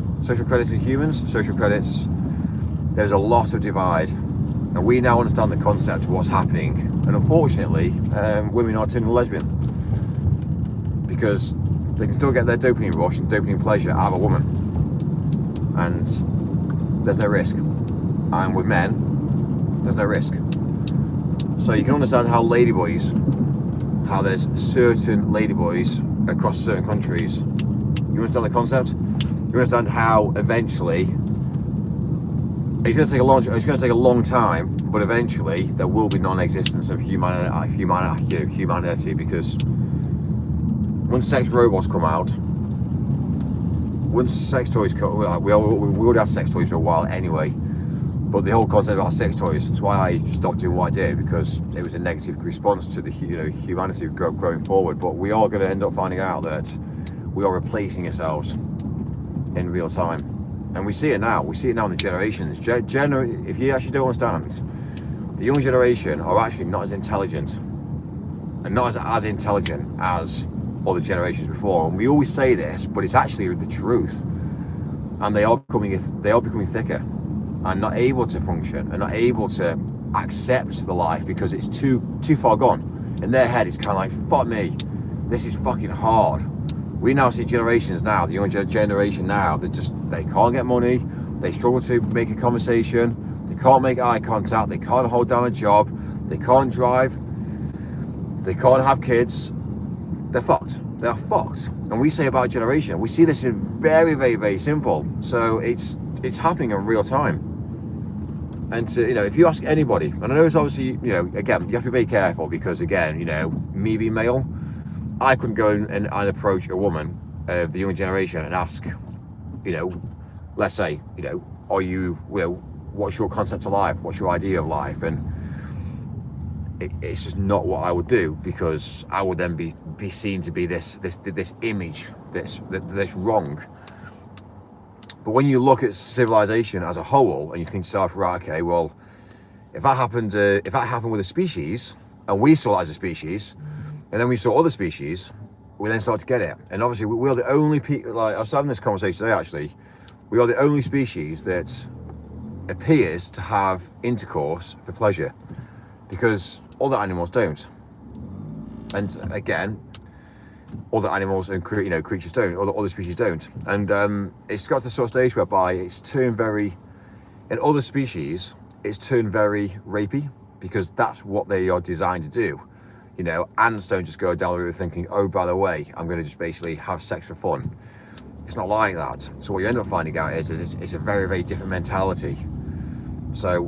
A: in humans. Social credits. There's a lot of divide. And we now understand the concept of what's happening. And unfortunately, women are turning lesbian. Because they can still get their dopamine rush and dopamine pleasure out of a woman. And there's no risk. And with men, there's no risk. So you can understand how how there's certain ladyboys across certain countries. You understand the concept? You understand how eventually it's going to take a long time, but eventually there will be non-existence of humanity, because once sex robots come out, once sex toys come, we already have sex toys for a while anyway, but the whole concept about sex toys, that's why I stopped doing what I did, because it was a negative response to the humanity growing forward. But we are going to end up finding out that we are replacing ourselves in real time. And we see it now. We see it now in the generations. If you actually don't understand, the young generation are actually not as intelligent, and not as intelligent as all the generations before. And we always say this, but it's actually the truth. And they are becoming thicker, and not able to function, and not able to accept the life, because it's too far gone. In their head, it's kind of like, fuck me, this is fucking hard. We now see generations now, the younger generation now, they can't get money, they struggle to make a conversation, they can't make eye contact, they can't hold down a job, they can't drive, they can't have kids. They're fucked. They are fucked. And we say about a generation, we see this in very, very, very simple. So it's happening in real time. And if you ask anybody, and I know it's obviously, again, you have to be very careful, because again, me being male, I couldn't go and approach a woman of the younger generation and ask, let's say, are you, what's your concept of life? What's your idea of life? And it's just not what I would do, because I would then be seen to be this image that's wrong. But when you look at civilization as a whole, and you think to yourself, right, okay, well, if that happened with a species, and we saw it as a species, and then we saw other species, we then started to get it. And obviously, we are the only people, like I was having this conversation today actually, we are the only species that appears to have intercourse for pleasure, because other animals don't. And again, other animals and creatures don't, other species don't. And it's got to the sort of stage whereby it's turned very, in other species, it's turned very rapey, because that's what they are designed to do. Ants don't just go down the road thinking, oh, by the way, I'm going to just basically have sex for fun. It's not like that. So what you end up finding out is it's a very, very different mentality. So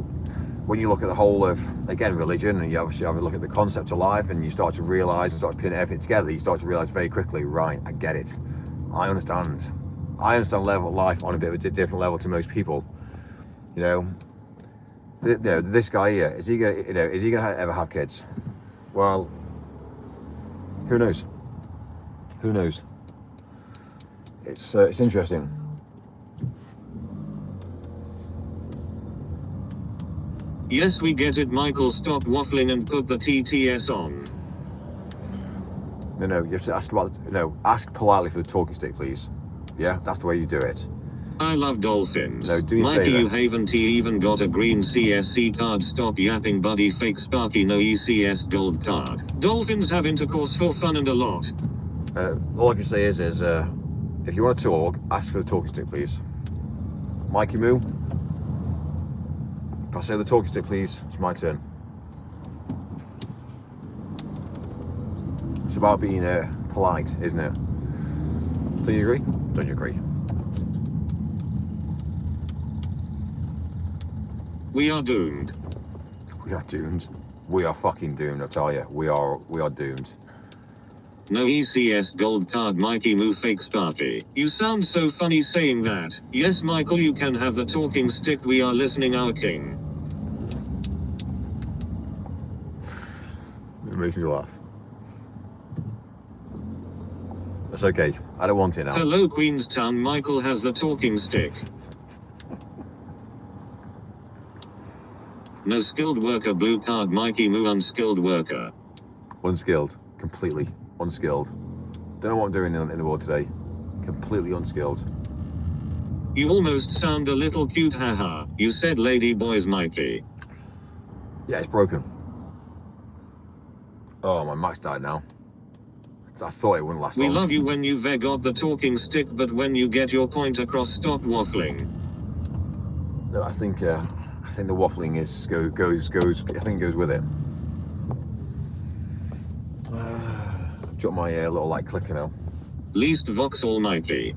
A: when you look at the whole of, again, religion, and you obviously have a look at the concept of life, and you start to realise and start to pin everything together, you start to realise very quickly, right, I get it. I understand level of life on a bit of a different level to most people. This guy here, is he gonna ever have kids? Well, who knows? Who knows? It's interesting.
B: Yes, we get it, Michael. Stop waffling and put the TTS on.
A: No, you have to ask about, ask politely for the talking stick, please. Yeah, that's the way you do it.
B: I love dolphins.
A: No, do me a
B: Mikey,
A: favour.
B: you haven't even got a green CSC card. Stop yapping, buddy. Fake Sparky, no ECS gold card. Dolphins have intercourse for fun and a lot.
A: All I can say is if you want to talk, ask for the talking stick, please. Mikey Moo, pass over the talking stick, please. It's my turn. It's about being polite, isn't it? Do you agree? Don't you agree?
B: We are doomed.
A: We are doomed. We are fucking doomed, I tell you. We are doomed.
B: No ECS gold card, Mikey Moo. Fake Sparky. You sound so funny saying that. Yes, Michael, you can have the talking stick. We are listening, our king.
A: It makes me laugh. That's okay. I don't want it now.
B: Hello, Queenstown. Michael has the talking stick. No skilled worker, blue card, Mikey Moo. Unskilled worker.
A: Unskilled. Completely unskilled. Don't know what I'm doing in the world today. Completely unskilled.
B: You almost sound a little cute, haha. You said lady boys, Mikey.
A: Yeah, it's broken. Oh, my Mac's died now. I thought it wouldn't last
B: We
A: long.
B: love you when you've got the talking stick, but when you get your point across, stop waffling.
A: No, I think the waffling goes. I think it goes with it. Drop my little light clicker now.
B: Least Vauxhall, Mikey.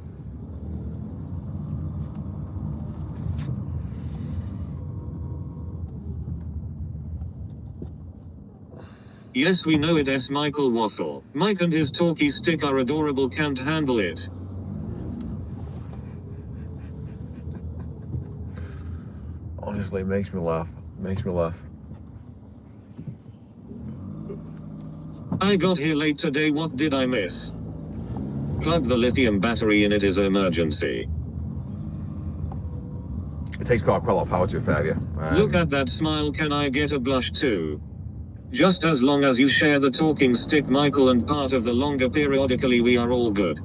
B: Yes, we know it, S. Michael Waffle. Mike and his talkie stick are adorable, can't handle it.
A: Honestly, it makes me laugh. Makes me laugh.
B: I got here late today, what did I miss? Plug the lithium battery in, it is emergency.
A: It takes quite a lot of power to repair you.
B: Look at that smile, can I get a blush too? Just as long as you share the talking stick, Michael, and part of the longer periodically, we are all good.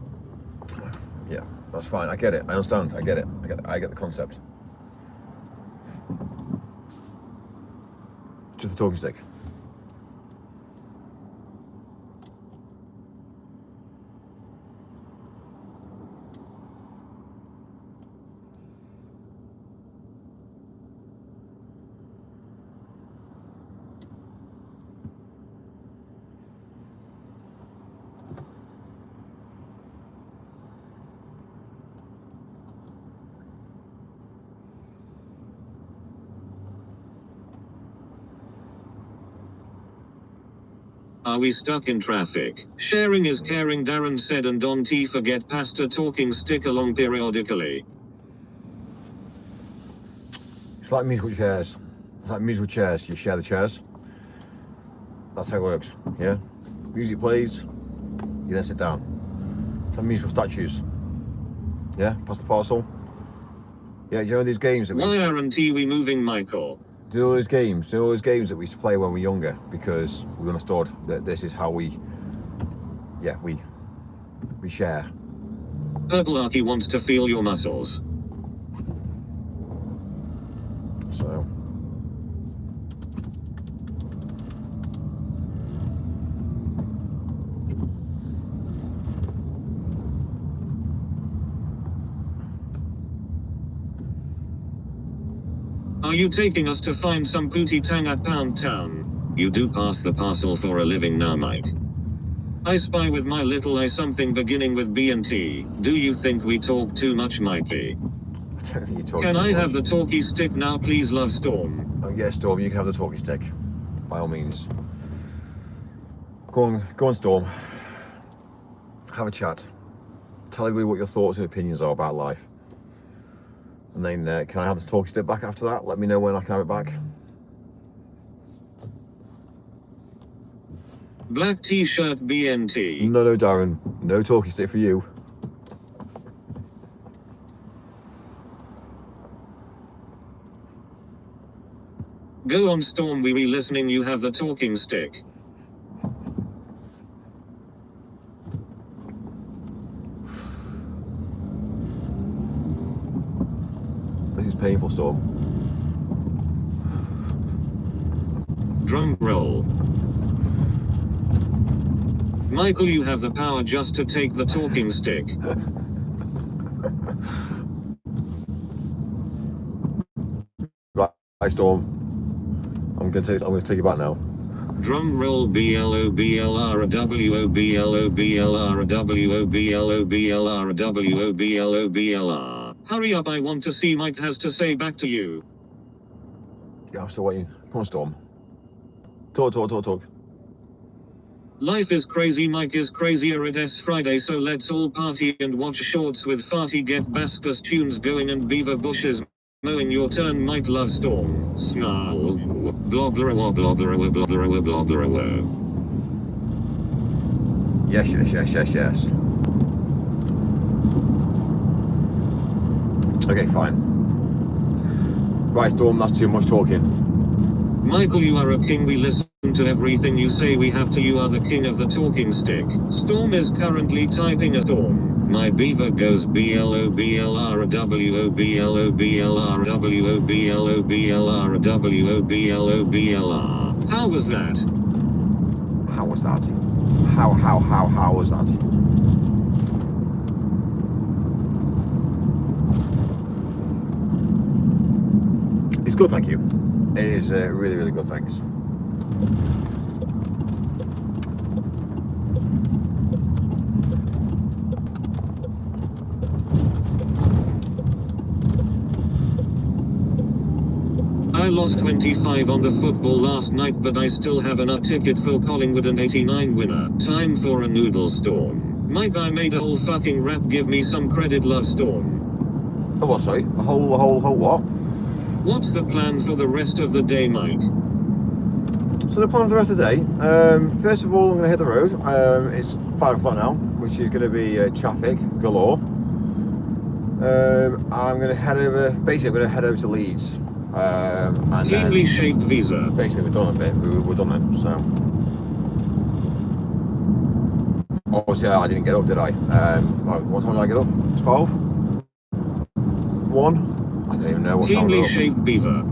A: Yeah, that's fine. I get it. I understand. I get it. I get the concept. Just the talking stick.
B: Are we stuck in traffic? Sharing is caring, Darren said, and don't forget past a talking stick along periodically.
A: It's like musical chairs. It's like musical chairs. You share the chairs. That's how it works. Yeah. Music plays. You then sit down. It's like musical statues. Yeah. Pass the parcel. Yeah. You know these games that we used
B: Why
A: to,
B: aren't we moving, Michael?
A: do all those games. Do all those games that we used to play when we were younger because we understood that this is how we share.
B: Purple Arky wants to feel your muscles.
A: So.
B: Are you taking us to find some pootie tang at Pound Town? You do pass the parcel for a living now, Mike. I spy with my little eye something beginning with B and T. Do you think we talk too much, Mikey?
A: I don't think you talk
B: Can
A: too
B: I
A: much.
B: have the talkie stick now, please, love Storm?
A: Oh, yeah, Storm, you can have the talking stick. By all means. Go on, Storm. Have a chat. Tell everybody what your thoughts and opinions are about life. And then, can I have the talking stick back after that? Let me know when I can have it back.
B: Black t-shirt BNT.
A: No, Darren. No talking stick for you.
B: Go on, Storm, we listening, you have the talking stick.
A: painful, Storm.
B: Drum roll. Michael, you have the power just to take the talking stick.
A: Right, Storm. I'm going to take you back now.
B: Drum roll. BLOBLR WOBLOBLR WOBLOBLR WOBLOBLR. Hurry up, I want to see Mike has to say back to you.
A: Yeah, I'm still waiting. Come on, Storm. Talk.
B: Life is crazy, Mike is crazier. It's Friday, so let's all party and watch shorts with Farty. Get Bascus tunes going and beaver bushes mowing. Your turn, Mike. Love, Storm. Snarl. Blobbler.
A: Yes. Okay, fine. Right, Storm, that's too much talking.
B: Michael, you are a king. We listen to everything you say. We have to. You are the king of the talking stick. Storm is currently typing a storm. My beaver goes BLOBLR WOBLOBLR WOBLOBLR WOBLOBLR. How was that?
A: How was that? How was that? It's good, thank you. It is really good, thanks.
B: I lost 25 on the football last night, but I still have a ticket for Collingwood, an 89 winner. Time for a noodle storm. Mike, I made a whole fucking rap. Give me some credit. Love, Storm.
A: Oh, what, sorry? A whole what?
B: What's the plan for the rest of the day, Mike?
A: So the plan for the rest of the day, first of all, I'm going to hit the road. It's 5 o'clock now, which is going to be traffic galore. I'm going to head over, to Leeds. And
B: Keenly shaped visa.
A: Basically, we're done a bit. We're done then, so. Obviously, I didn't get up, did I? What time did I get up? 12? 1? I don't even know what time.
B: Keenly shaped beaver.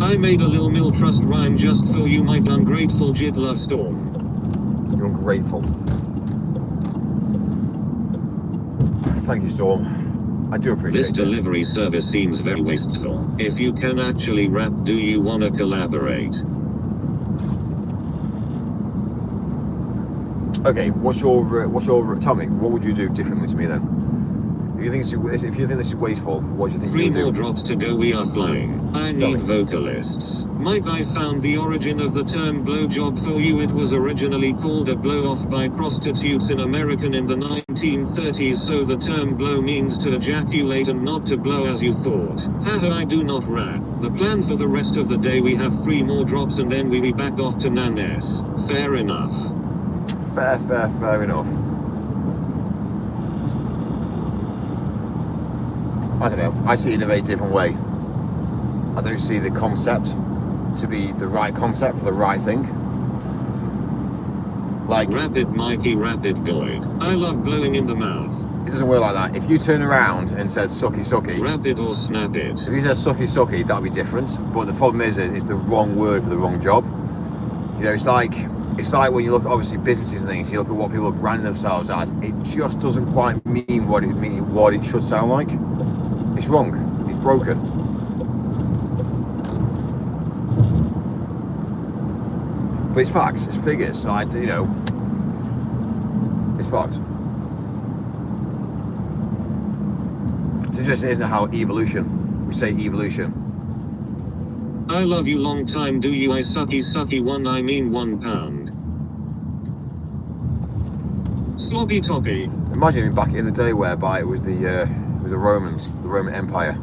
B: I made a Lil Mill trust rhyme just for you, Mike. Ungrateful jit. Love, Storm.
A: You're ungrateful. Thank you, Storm. I do appreciate
B: this delivery service seems very wasteful. If you can actually rap, do you wanna collaborate?
A: Okay, what's your tell me, what would you do differently to me then? If you think this is wasteful, what do you think you would do?
B: 3 more drops to go, we are flying. I need vocalists. Mike, I found the origin of the term blowjob for you. It was originally called a blow-off by prostitutes in America in the 1930s, so the term blow means to ejaculate and not to blow as you thought. Haha, I do not rap. The plan for the rest of the day, we have 3 more drops and then we be back off to Nanes. Fair enough.
A: Fair enough. I don't know, I see it in a very different way. I don't see the concept to be the right concept for the right thing. Like,
B: rapid Mikey, rapid going. I love blowing in the mouth.
A: It doesn't work like that. If you turn around and said sucky sucky,
B: wrap it or snap it.
A: If you said sucky sucky, that'd be different. But the problem is it's the wrong word for the wrong job. You know, it's like when you look at obviously businesses and things, you look at what people have branded themselves as, it just doesn't quite mean what it should sound like. It's wrong. It's broken. But it's facts. It's figures. So you know, it's facts. It's interesting, isn't it, how evolution? We say evolution.
B: I love you long time. Do you? I sucky one. I mean 1 pound. Sloppy toppy.
A: Imagine back in the day whereby it was the Romans, the Roman Empire.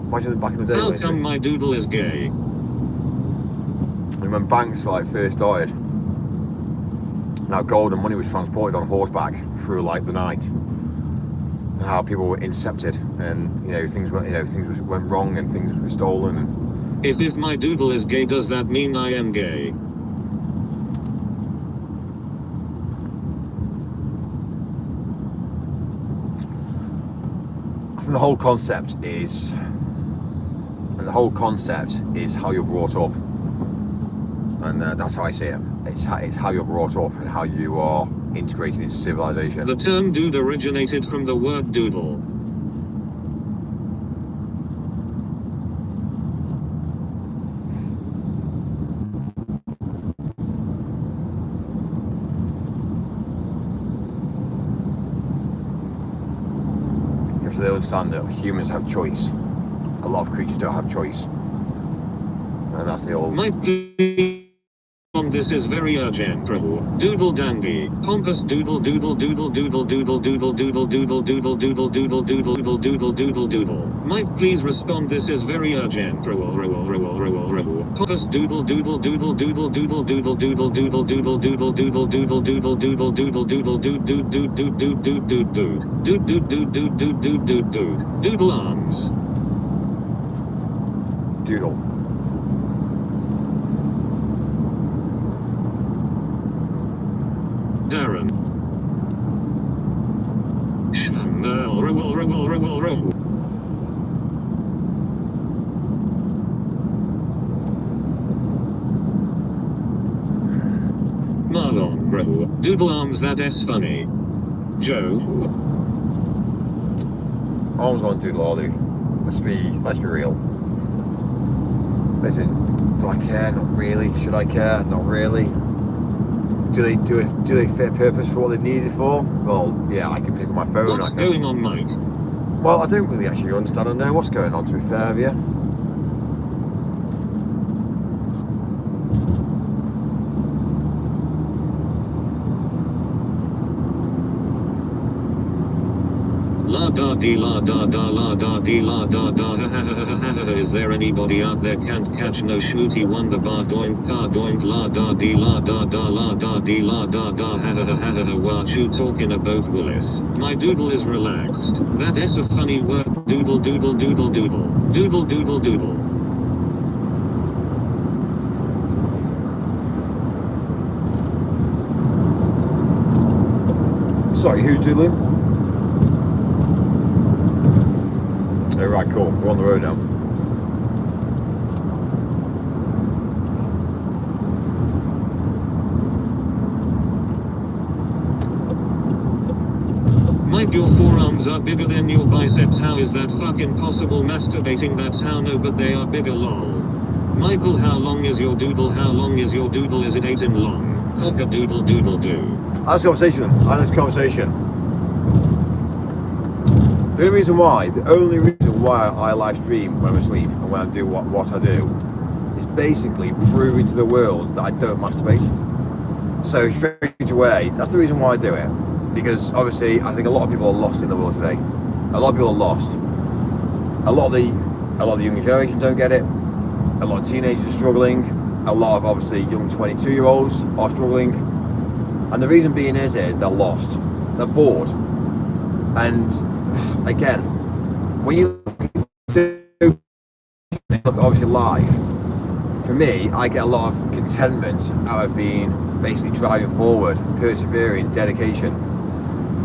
A: Imagine back in the day.
B: How come my doodle is gay?
A: And when banks first started, now gold and money was transported on horseback through the night, and how people were incepted, and things went wrong and things were stolen. And
B: if my doodle is gay, does that mean I am gay?
A: I think the whole concept is how you're brought up, and that's how I see it. It's how you're brought up and how you are integrated into civilization.
B: The term dude originated from the word doodle.
A: If they understand that humans have choice, a lot of creatures don't have choice, and that's the old.
B: Mike, on this is very urgent. Doodle dandy. Pompous doodle doodle doodle doodle doodle doodle doodle doodle doodle doodle doodle doodle doodle doodle doodle doodle. Mike, please respond. This is very urgent. Pompous doodle doodle doodle doodle doodle doodle doodle doodle doodle doodle doodle doodle doodle doodle doodle doodle dood dood dood dood dood dood dood dood dood dood dood dood dood dood dood doodle arms.
A: Doodle.
B: Darren. Chanel. Roll. Marlon, bro. Doodle arms, that's funny. Joe.
A: Arms won't doodle, are they? Let's be real. Listen, do I care? Not really. Should I care? Not really. Do they fit a purpose for what they're needed for? Well, yeah, I can pick up my phone.
B: What's going on, Mike?
A: Well, I don't really actually understand and know what's going on, to be fair with you.
B: La da dee la da da la da dee la da da ha ha ha ha ha ha. Is there anybody out there can't catch no shooty one the bar doink car doink la da dee la da da la da dee la da da ha ha ha ha ha. What you talking about, Willis? My doodle is relaxed. That is a funny word. Doodle doodle doodle doodle doodle doodle doodle.
A: Sorry, who's doodling? Oh, right, cool. We're on the road now.
B: Mike, your forearms are bigger than your biceps. How is that fucking possible? Masturbating, that's how. No, but they are bigger, lol. Michael, how long is your doodle? How long is your doodle? Is it 8 in long? Cock a doodle doodle do.
A: That's conversation then. That's conversation. The only reason why I live stream when I'm asleep and when I do what I do is basically proving to the world that I don't masturbate. So straight away, that's the reason why I do it. Because obviously, I think a lot of people are lost in the world today. A lot of people are lost. A lot of the younger generation don't get it. A lot of teenagers are struggling. A lot of obviously young 22-year-olds are struggling. And the reason being is they're lost. They're bored. And again, when you look obviously live, for me, I get a lot of contentment out of being basically driving forward, persevering, dedication.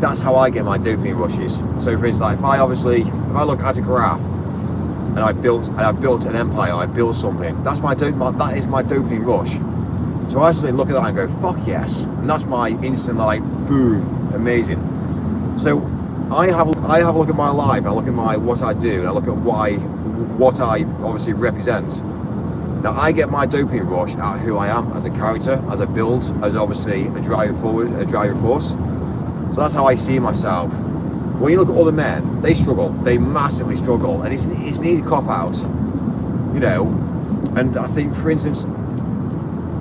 A: That's how I get my dopamine rushes. So for instance, if I look at a graph and I've built an empire, I built something, that is my dopamine rush. So I suddenly look at that and go, fuck yes, and that's my instant like boom, amazing. So I have a look at my life, I look at what I do, and I look at what I obviously represent. Now I get my dopamine rush out of who I am as a character, as a build, as obviously a driving force. So that's how I see myself. When you look at other men, they struggle, they massively struggle, and it's an easy cop out, you know. And I think, for instance,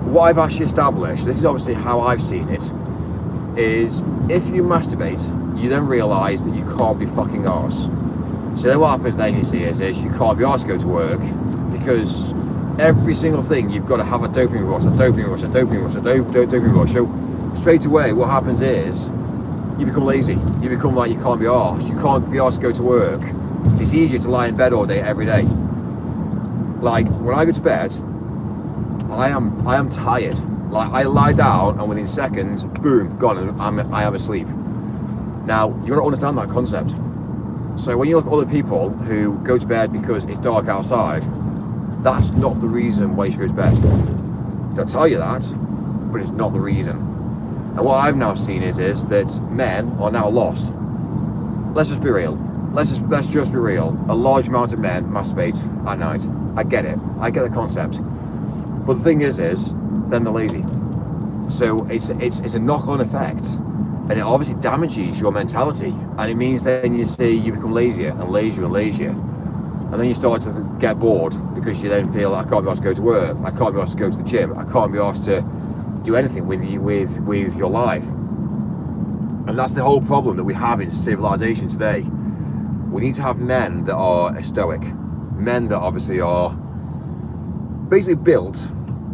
A: what I've actually established, this is obviously how I've seen it, is if you masturbate, you then realise that you can't be fucking arse. So then what happens then, you see, is you can't be arse to go to work, because every single thing you've got to have a dopamine rush. So straight away what happens is you become lazy. You become like you can't be arsed. You can't be arsed to go to work. It's easier to lie in bed all day every day. Like when I go to bed, I am tired. Like I lie down and within seconds, boom, gone, I am asleep. Now, you got to understand that concept. So when you look at other people who go to bed because it's dark outside, that's not the reason why you should go to bed. They'll tell you that, but it's not the reason. And what I've now seen is that men are now lost. Let's just be real. Let's just be real. A large amount of men masturbate at night. I get it. I get the concept. But the thing is then they're lazy. So it's a knock-on effect, and it obviously damages your mentality, and it means then you become lazier and lazier and lazier, and then you start to get bored because you then feel like, I can't be asked to go to work, I can't be asked to go to the gym, I can't be asked to do anything with your life. And that's the whole problem that we have in civilization today. We need to have men that are stoic, men that obviously are basically built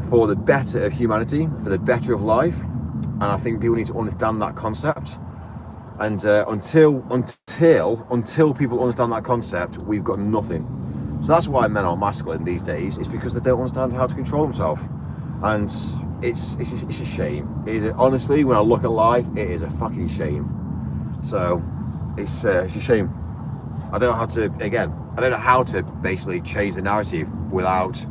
A: for the better of humanity, for the better of life. And I think people need to understand that concept. And until people understand that concept, we've got nothing. So that's why men are masculine these days. It's because they don't understand how to control themselves. And it's a shame. Honestly, when I look at life, it is a fucking shame. So it's a shame. I don't know how to basically change the narrative without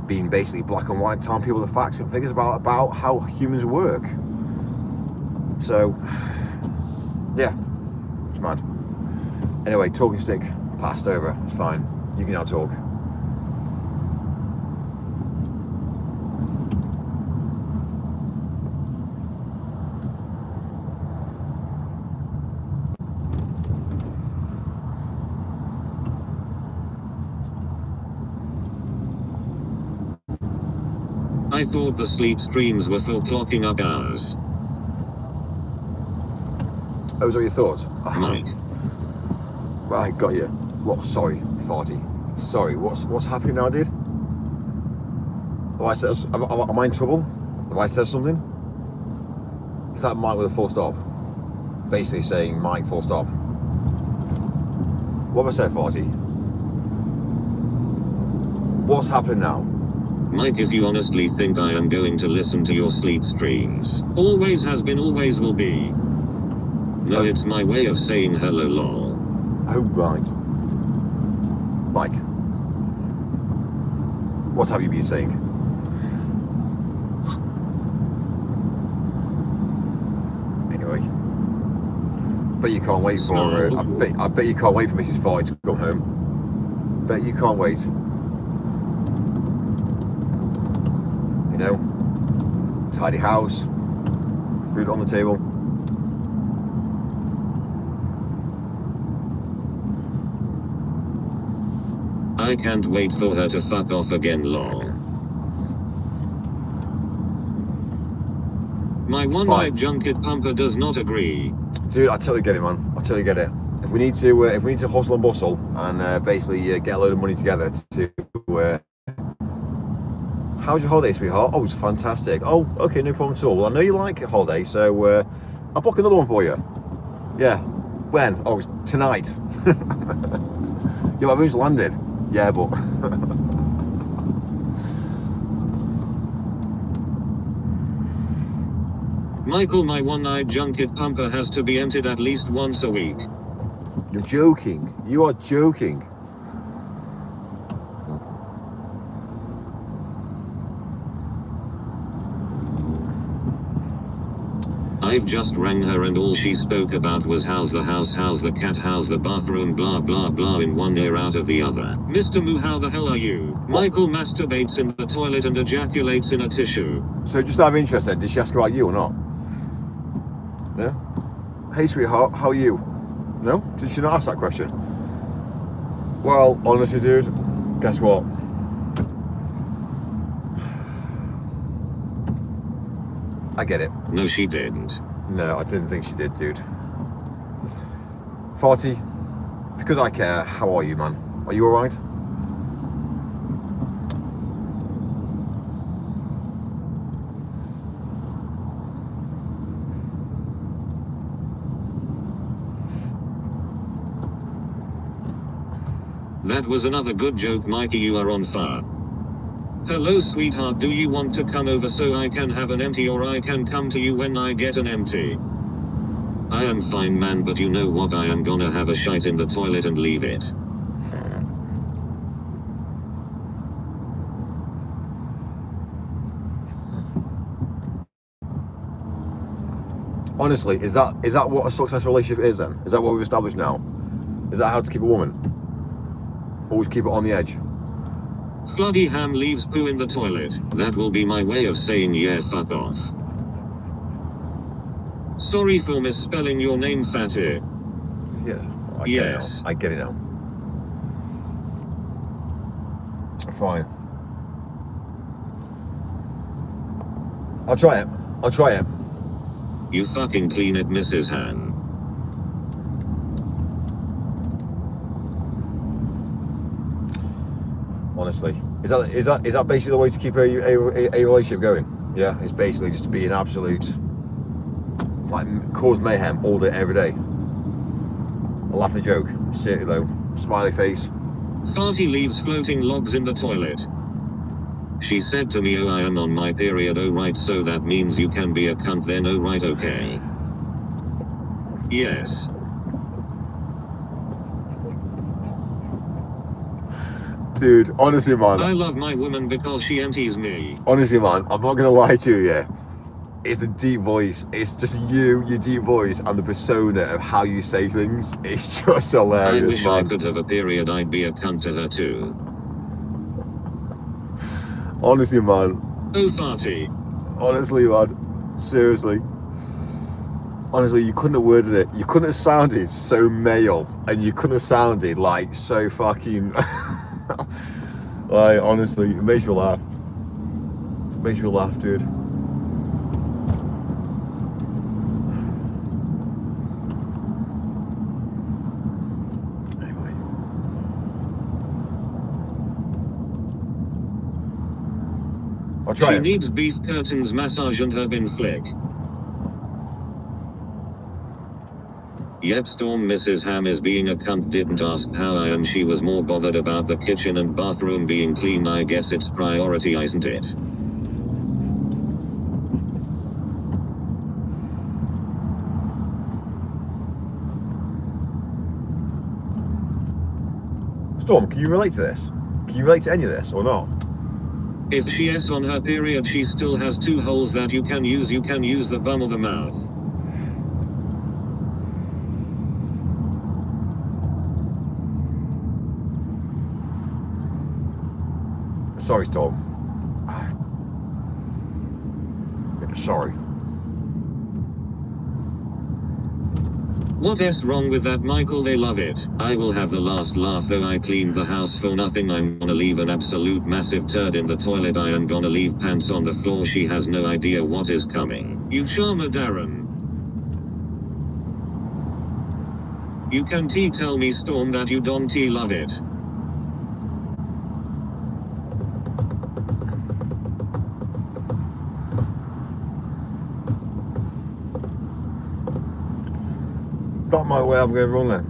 A: being basically black and white, telling people the facts and figures about how humans work. So yeah, it's mad. Anyway, talking stick passed over. It's fine. You can now talk.
B: I thought the sleep streams were for clocking up hours.
A: Oh, is that what you thought?
B: Mike.
A: Right, got you. What? Sorry, Farty. Sorry, what's happening now, dude? Am I in trouble? Have I said something? Is that Mike with a full stop? Basically saying Mike full stop. What have I said, Farty? What's happening now?
B: Mike, if you honestly think I am going to listen to your sleep streams, always has been, always will be. No,
A: Oh.
B: It's my way of saying hello, lol.
A: Oh, right. Mike, what have you been saying? Anyway, bet you can't wait for. I bet you can't wait for Mrs. Farty to come home. Bet you can't wait. You know, tidy house, food on the table.
B: I can't wait for her to fuck off again, lol. My one-eyed junket pumper does not agree.
A: Dude, I totally get it, man. I totally get it. If we need to hustle and bustle and basically get a load of money together to how's your holiday, sweetheart? Oh, it's fantastic. Oh, okay, no problem at all. Well, I know you like a holiday, so I'll book another one for you. Yeah. When? Oh, it's tonight. Yeah, my moon's landed. Yeah, but
B: Michael, my one-eyed junket pumper has to be emptied at least once a week.
A: you're joking. You are joking.
B: I've just rang her and all she spoke about was how's the house, how's the cat, how's the bathroom, blah blah blah in one ear out of the other. Mr. Moo, how the hell are you? Michael masturbates in the toilet and ejaculates in a tissue.
A: So just out of interest then, did she ask about you or not? No? Hey sweetheart, how are you? No? Did she not ask that question? Well, honestly dude, guess what? I get it.
B: No, she didn't.
A: No, I didn't think she did, dude. Farty, because I care, how are you, man? Are you alright?
B: That was another good joke, Mikey, you are on fire. Hello sweetheart, do you want to come over so I can have an empty, or I can come to you when I get an empty? I am fine, man, but you know what? I am gonna have a shite in the toilet and leave it.
A: Honestly, is that what a successful relationship is then? Is that what we've established now? Is that how to keep a woman? Always keep it on the edge.
B: Floody ham leaves poo in the toilet. That will be my way of saying yeah, fuck off. Sorry for misspelling your name, fatty.
A: Yeah,
B: Yes.
A: I get it now. Fine. I'll try it.
B: You fucking clean it, Mrs. Han.
A: Honestly, is that basically the way to keep a relationship going? Yeah, it's basically just to be an absolute, like, cause mayhem all day, every day. A laugh and a joke, seriously though, smiley face.
B: Farty leaves floating logs in the toilet. She said to me, oh, I am on my period, oh right, so that means you can be a cunt then, oh right, okay. Yes.
A: Dude, honestly, man.
B: I love my woman because she empties me.
A: Honestly, man, I'm not gonna lie to you, yeah. It's the deep voice. It's just you, your deep voice, and the persona of how you say things. It's just hilarious,
B: I wish
A: man.
B: I could have a period, I'd be a cunt to her too.
A: Honestly, man.
B: Oh, Farty.
A: Honestly, man. Seriously. Honestly, you couldn't have worded it. You couldn't have sounded so male, and you couldn't have sounded like so fucking. Like, honestly, it makes me laugh. Makes me laugh, dude. Anyway. I'll try
B: She
A: it.
B: needs beef curtains massage and her bin flick. Yep, Storm, Mrs. Ham is being a cunt, didn't ask how I am. She was more bothered about the kitchen and bathroom being clean. I guess it's priority, isn't it?
A: Storm, can you relate to this? Can you relate to any of this or not?
B: If she's on her period, she still has 2 holes that you can use. You can use the bum or the mouth.
A: Sorry, Storm. Sorry.
B: What is wrong with that, Michael? They love it. I will have the last laugh though. I cleaned the house for nothing. I'm gonna leave an absolute massive turd in the toilet. I am gonna leave pants on the floor. She has no idea what is coming. You charmer, Darren. You can tell me, Storm, that you don't love it.
A: That might be where I'm going wrong then.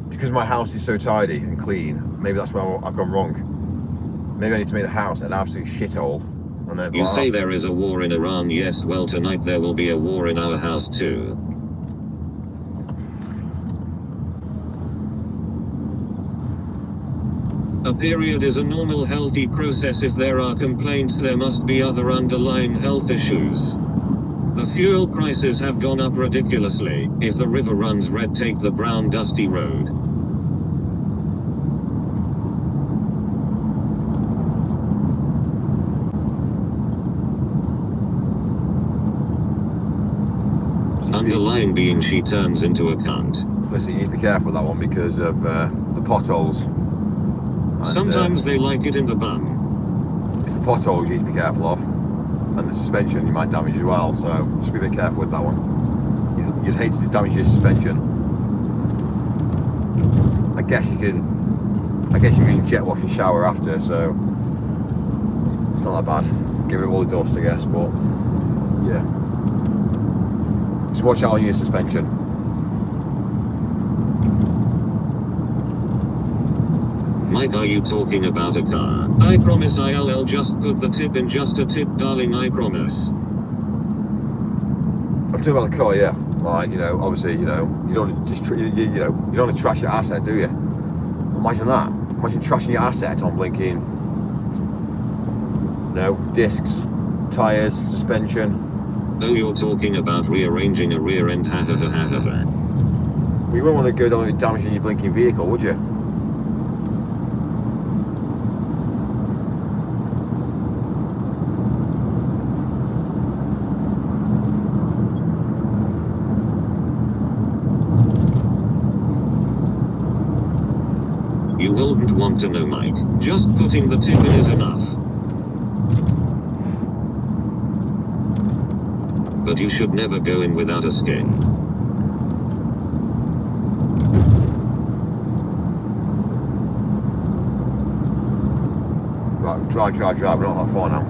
A: Because my house is so tidy and clean, maybe that's where I've gone wrong. Maybe I need to make the house an absolute shithole. And then,
B: You say there is a war in Iran. Yes, well, tonight there will be a war in our house too. A period is a normal healthy process. If there are complaints, there must be other underlying health issues. The fuel prices have gone up ridiculously. If the river runs red, take the brown dusty road. Underlying being she turns into a cunt.
A: Listen, you need to be careful with that one because of the potholes. And,
B: Sometimes they like it in the bum.
A: it's the potholes you need to be careful of. And the suspension you might damage as well, so just be a bit careful with that one. You'd hate to damage your suspension. I guess you can jet wash and shower after, so it's not that bad. Give it all the dust, I guess, but yeah. Just watch out on your suspension.
B: Mike, are you talking about a car? I promise I'll just put the tip in, just a tip, darling, I promise.
A: I'm talking about the car, yeah. Like, you know, obviously, you know, you don't want to just, you know, you don't want to trash your asset, do you? Imagine that. Imagine trashing your asset on blinking, you know, discs, tyres, suspension.
B: Oh, you're talking about rearranging a rear end, ha ha ha ha ha ha.
A: Well, you wouldn't want to go down with damaging your blinking vehicle, would you?
B: You wouldn't want to know, Mike. Just putting the tip in is enough. But you should never go in without a skin.
A: Right, drive. We're not that far now.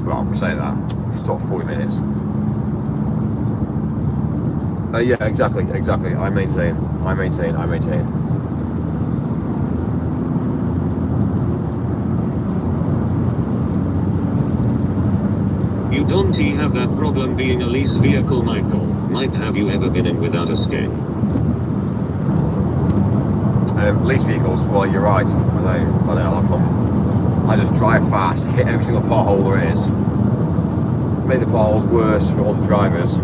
A: Well, I'm saying that. Stop 40 minutes. Yeah, exactly. I maintain.
B: You don't have that problem being a lease vehicle, Michael. Mike, have you ever been in without a skin?
A: Lease vehicles, well, you're right. I don't have that problem. I just drive fast, hit every single pothole there is, make the potholes worse for all the drivers.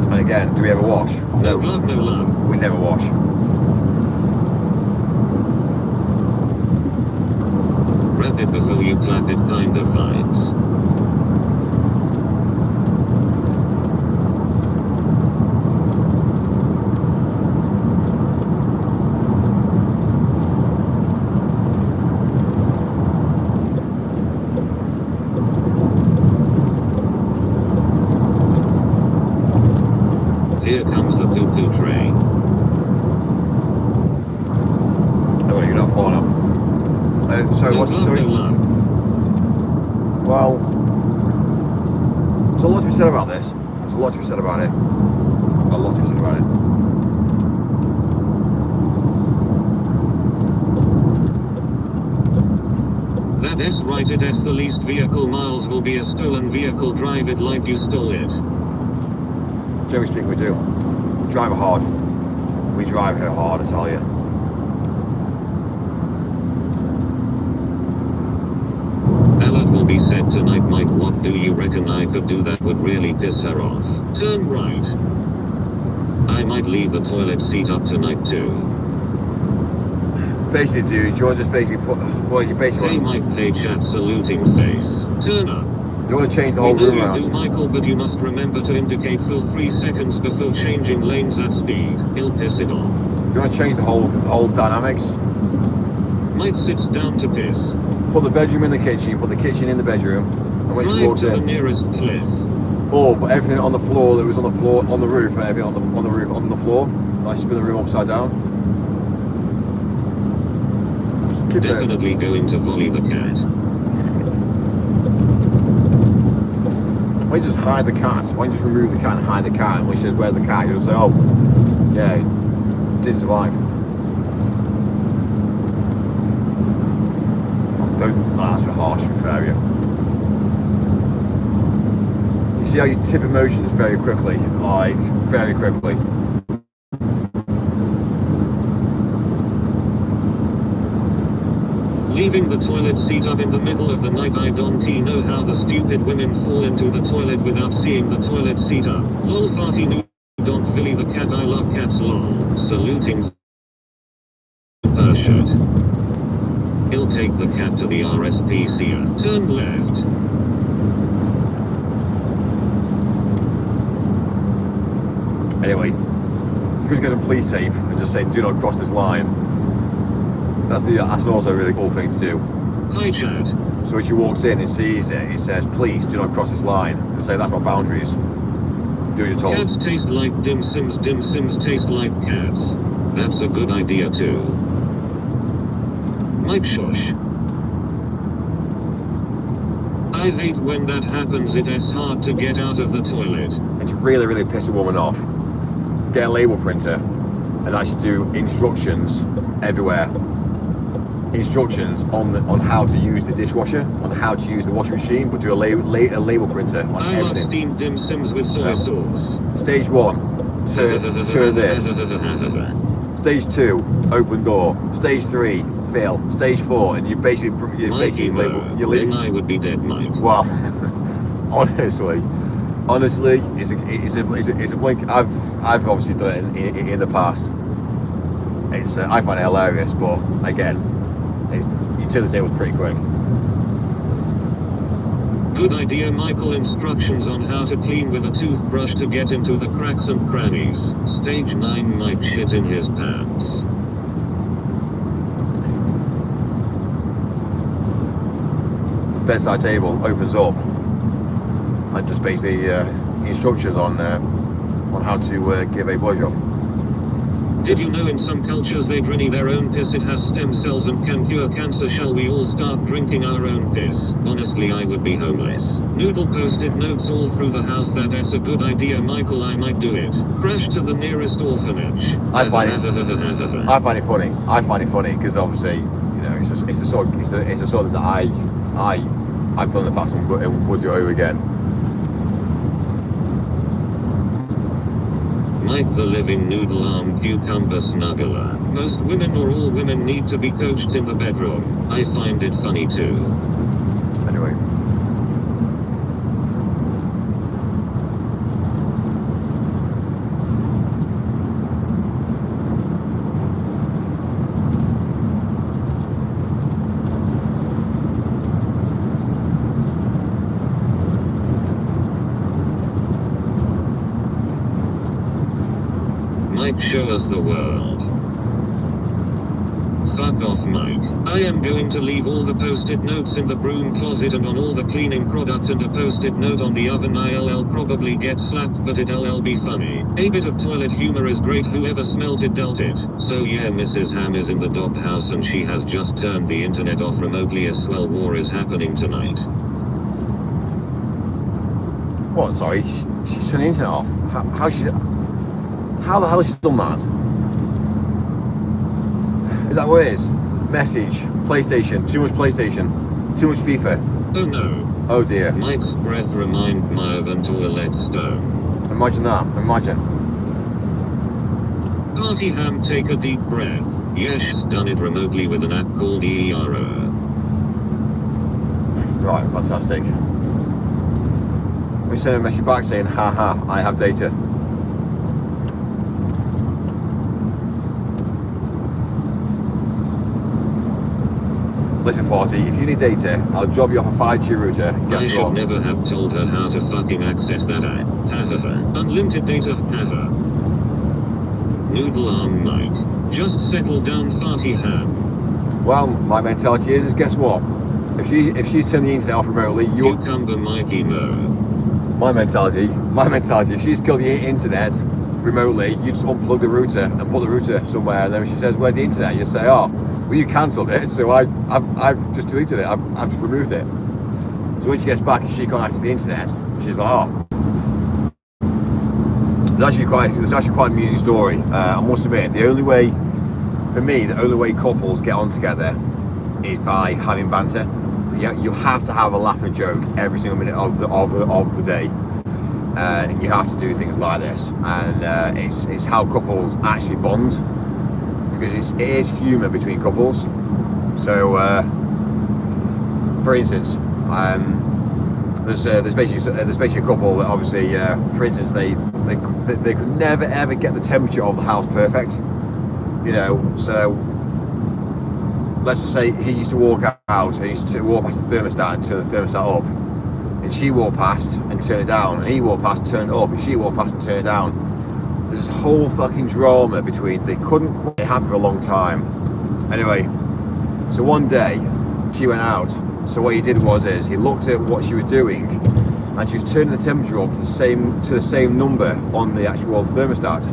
A: And again, do we ever wash?
B: No glove, no love.
A: We never wash.
B: Wrap it before you clap it kind of vibes. Here comes the poo-poo train.
A: Oh, you're not far now. Sorry,
B: No
A: what's the
B: glove,
A: story?
B: no love.
A: Well, there's a lot to be said about this. There's a lot to be said about it. A lot to be said about it.
B: That S rated S, the leased vehicle miles will be a stolen vehicle. Drive it like you stole it.
A: Generally speaking, we do. We drive her hard. We drive her hard, I tell you.
B: Alert will be set tonight, Mike. What do you reckon I could do that would really piss her off? Turn right. I might leave the toilet seat up tonight too.
A: Basically, dude, you want to just basically put, well, you basically
B: Hey
A: want,
B: Mike, hey chat, saluting face. Turn up.
A: you want to change the
B: We
A: whole
B: know
A: room
B: you
A: around.
B: do, Michael, but you must remember to indicate for 3 seconds before changing lanes at speed. He'll piss it on.
A: You want to change the whole dynamics.
B: Mike sits down to piss.
A: Put the bedroom in the kitchen. Put the kitchen in the bedroom. And when she
B: Drive
A: walks
B: to the
A: in,
B: nearest cliff.
A: or put everything on the floor that was on the floor, on the roof, and everything on the roof, on the floor. Like spin the room upside down. Just keep it.
B: Definitely going to volley the cat.
A: Why don't you just hide the cat? Why don't you just remove the cat and hide the cat? And when she says, "Where's the cat?" You'll say, "Oh, yeah, didn't survive." Don't. Oh, that's a bit harsh, to be fair with you. You see how you tip emotions very quickly, like very quickly.
B: Leaving the toilet seat up in the middle of the night. I don't know how the stupid women fall into the toilet without seeing the toilet seat up. Lol farty no. Don't Philly the cat. I love cats lol. Saluting her shirt. He'll take the cat to the RSPCA. Turn left.
A: Anyway, you could get some police tape and just say, "Do not cross this line." That's also a really cool thing to do.
B: Hi chat.
A: So when she walks in and sees it, it says, "Please do not cross this line." And say, "That's my boundaries. Do what you're told."
B: Cats taste like dim sims taste like cats. That's a good idea too. Mike shush. I hate when that happens. It is hard to get out of the toilet.
A: And to really, really piss a woman off, get a label printer and actually do instructions everywhere. instructions on how to use the dishwasher, on how to use the washing machine, but do a label printer on
B: I love
A: everything.
B: steamed dim sims with soy sauce.
A: Stage 1, turn this. Stage 2, open door. Stage 3, fill. Stage 4, and you basically label.
B: Then I would be dead, Mike.
A: Well, honestly, it's a blink. I've obviously done it in the past. It's I find it hilarious, but again, you turn the tables pretty quick.
B: Good idea, Michael. Instructions on how to clean with a toothbrush to get into the cracks and crannies. Stage 9, Mike shit in his pants.
A: Bedside table opens up, and just basically instructions on how to give a blowjob.
B: Did you know in some cultures they drink their own piss? It has stem cells and can cure cancer. Shall we all start drinking our own piss? Honestly, I would be homeless. Noodle posted notes all through the house. That's a good idea, Michael. I might do it. Crash to the nearest orphanage.
A: I find it funny. I find it funny because obviously, you know, it's a sort that I've done in the past and would do over again.
B: Mike the living noodle arm cucumber snuggler. Most women or all women need to be coached in the bedroom. I find it funny too.
A: Anyway.
B: Mike, show us the world. Fuck off, Mike. I am going to leave all the post-it notes in the broom closet and on all the cleaning product and a post-it note on the oven. I'll probably get slapped, but it'll be funny. A bit of toilet humor is great. Whoever smelt it dealt it. So yeah, Mrs. Ham is in the doghouse and she has just turned the internet off remotely. A swell war is happening tonight.
A: What? Sorry, she's turned the internet off. How the hell has she done that? Is that what it is? Message, PlayStation, too much PlayStation, too much FIFA.
B: Oh no.
A: Oh dear.
B: Mike's breath remind me of an toilet stone.
A: Imagine that, imagine.
B: Party Ham, take a deep breath. Yes, done it remotely with an app called ERO.
A: Right, fantastic. We send a message back saying, haha, I have data. Listen, 40, if you need data, I'll drop you off a 5G router.
B: I should never have told her how to fucking access that app. Unlimited data. Noodle arm Mike. Just settle down, Farty Ham.
A: Well, my mentality is guess what? If she's turned the internet off remotely, you're...
B: Cucumber Mikey Mo.
A: My mentality, if she's killed the internet remotely, you just unplug the router and put the router somewhere, and then when she says, where's the internet? You say, oh, well, you cancelled it, so I've just deleted it, I've just removed it. So when she gets back and she can't access the internet, she's like, oh. It's actually quite an amusing story. I must admit, the only way couples get on together is by having banter. You have to have a laugh and a joke every single minute of the day. And you have to do things like this, and it's how couples actually bond, because it is humour between couples. So, for instance, there's basically a couple that obviously, for instance, they could never ever get the temperature of the house perfect, you know. So let's just say he used to walk out, he used to walk past the thermostat and turn the thermostat up. And she walked past and turned it down, and he walked past and turned it up, and she walked past and turned it down. There's this whole fucking drama between, they couldn't quite happen for a long time. Anyway, so one day, she went out. So what he did is, he looked at what she was doing, and she was turning the temperature up to the same number on the actual thermostat.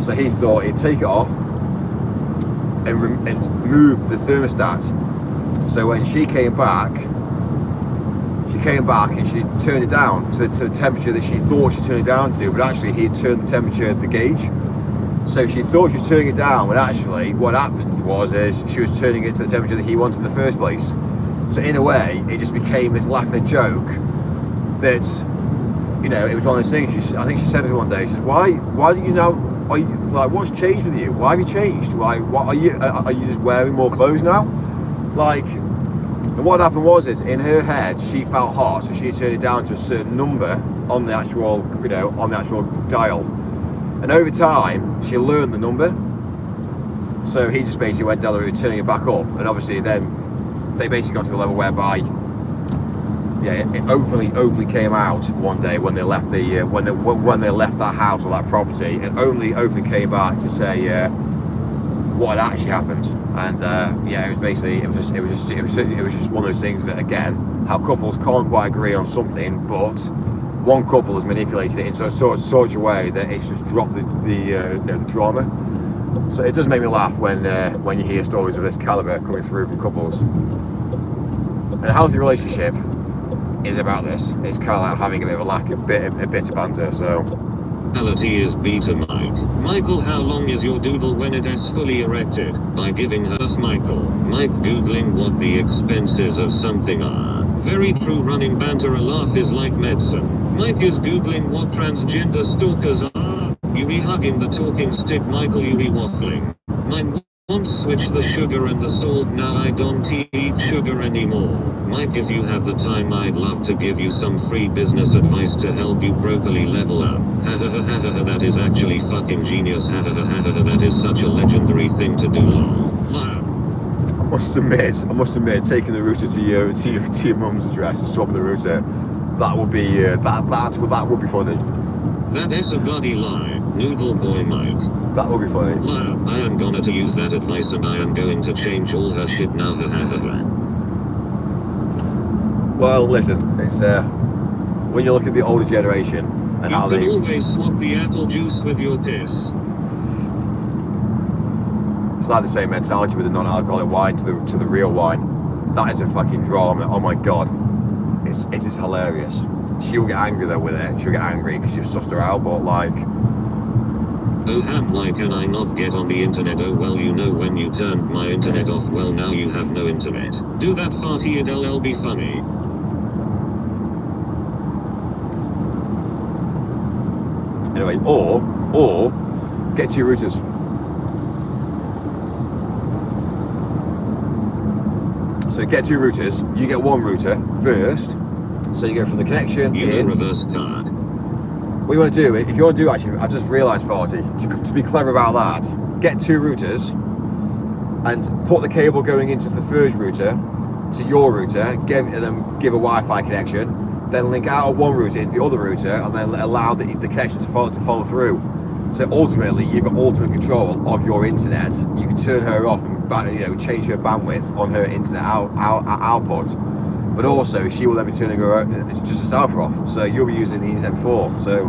A: So he thought he'd take it off, and move the thermostat. So when she came back and she turned it down to the temperature that she thought she turned it down to, but actually he had turned the temperature, the gauge. So she thought she was turning it down, when actually what happened was she was turning it to the temperature that he wanted in the first place. So in a way, it just became this laughing joke that, you know, it was one of those things. I think she said this one day. She said, "Why do you now? Are you like, what's changed with you? Why have you changed? Why? What are you? Are you just wearing more clothes now?" Like, and what happened was, in her head, she felt hot, so she turned it down to a certain number on the actual, you know, on the actual dial. And over time, she learned the number. So he just basically went down the route, turning it back up, and obviously then they basically got to the level whereby, yeah, it openly came out one day when they left the when they left that house or that property. It openly came back to say what had actually happened, and yeah, it was just one of those things that, again, how couples can't quite agree on something, but one couple has manipulated it in such a way that it's just dropped the you know, the drama. So it does make me laugh when you hear stories of this caliber coming through from couples. And a healthy relationship is about this. It's kind of like having a bit of a lack, a bit of banter. So
B: Reality is beta Mike. Michael, how long is your doodle when it is fully erected? By giving us Michael. Mike googling what the expenses of something are. Very true, running banter, a laugh is like medicine. Mike is googling what transgender stalkers are. You be hugging the talking stick, Michael, you be waffling. Mine once switched the sugar and the salt, now I don't eat sugar anymore. Mike, if you have the time, I'd love to give you some free business advice to help you properly level up. Ha ha ha ha ha, that is actually fucking genius. Ha ha ha ha ha, that is such a legendary thing to do. Wow.
A: I must admit, taking the router to your mum's address and swapping the router, that would be that would be funny.
B: That is a bloody lie, noodle boy Mike.
A: That would be funny.
B: Wow, I am gonna to use that advice and I am going to change all her shit now. Ha ha ha ha.
A: Well, listen, it's when you look at the older generation and how
B: You
A: they
B: can always swap the apple juice with your piss.
A: it's like the same mentality with the non-alcoholic wine to the real wine. That is a fucking drama. Oh my god, it is hilarious. She'll get angry though with it. She'll get angry because you've sussed her out, but like,
B: oh ham, why can I not get on the internet? Oh well, you know, when you turned my internet off, well now you have no internet. Do that farty LL be funny.
A: anyway, or get 2 routers. So get 2 routers. You get 1 router first. So you go from the connection in.
B: Reverse card.
A: What you want to do, if you want to do, actually, I've just realised, Party, to be clever about that, get 2 routers and put the cable going into the first router to your router, give a Wi-Fi connection, then link out of 1 router into the other router, and then allow the connection to follow through. So ultimately, you've got ultimate control of your internet. You can turn her off and change her bandwidth on her internet output. But also, she will then be turning her just herself off. So you'll be using the internet before. So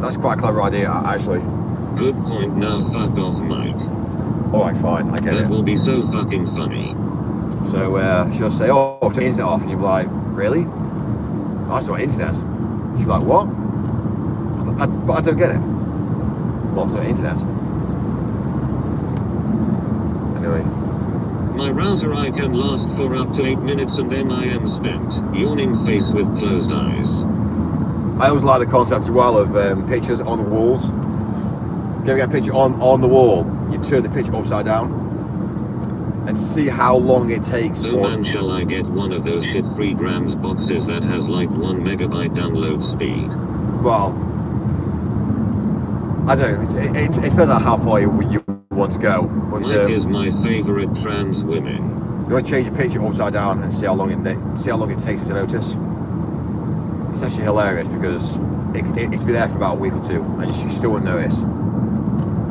A: that's quite a clever idea, actually.
B: Good point. Now fuck off, Mike.
A: Alright, fine, I get it.
B: That will be so fucking funny.
A: So she'll say, "Oh, turn the internet off," and you'll be like, "Really? That's not internet." She'll be like, "What?" But I don't get it. Well, it's not internet. Anyway.
B: My router I can last for up to 8 minutes and then I am spent. Yawning face with closed eyes.
A: I always like the concept as well of pictures on the walls. If you ever get a picture on the wall, you turn the picture upside down and see how long it takes
B: So
A: for...
B: man, shall I get one of those shit 3 grams boxes that has like 1 megabyte download speed?
A: Well, I don't know, it depends on how far you want to go. But,
B: Mike is my favorite trans women.
A: You want to change the picture upside down and see how long it takes you to notice. It's actually hilarious because it can be there for about a week or 2 and you still won't notice.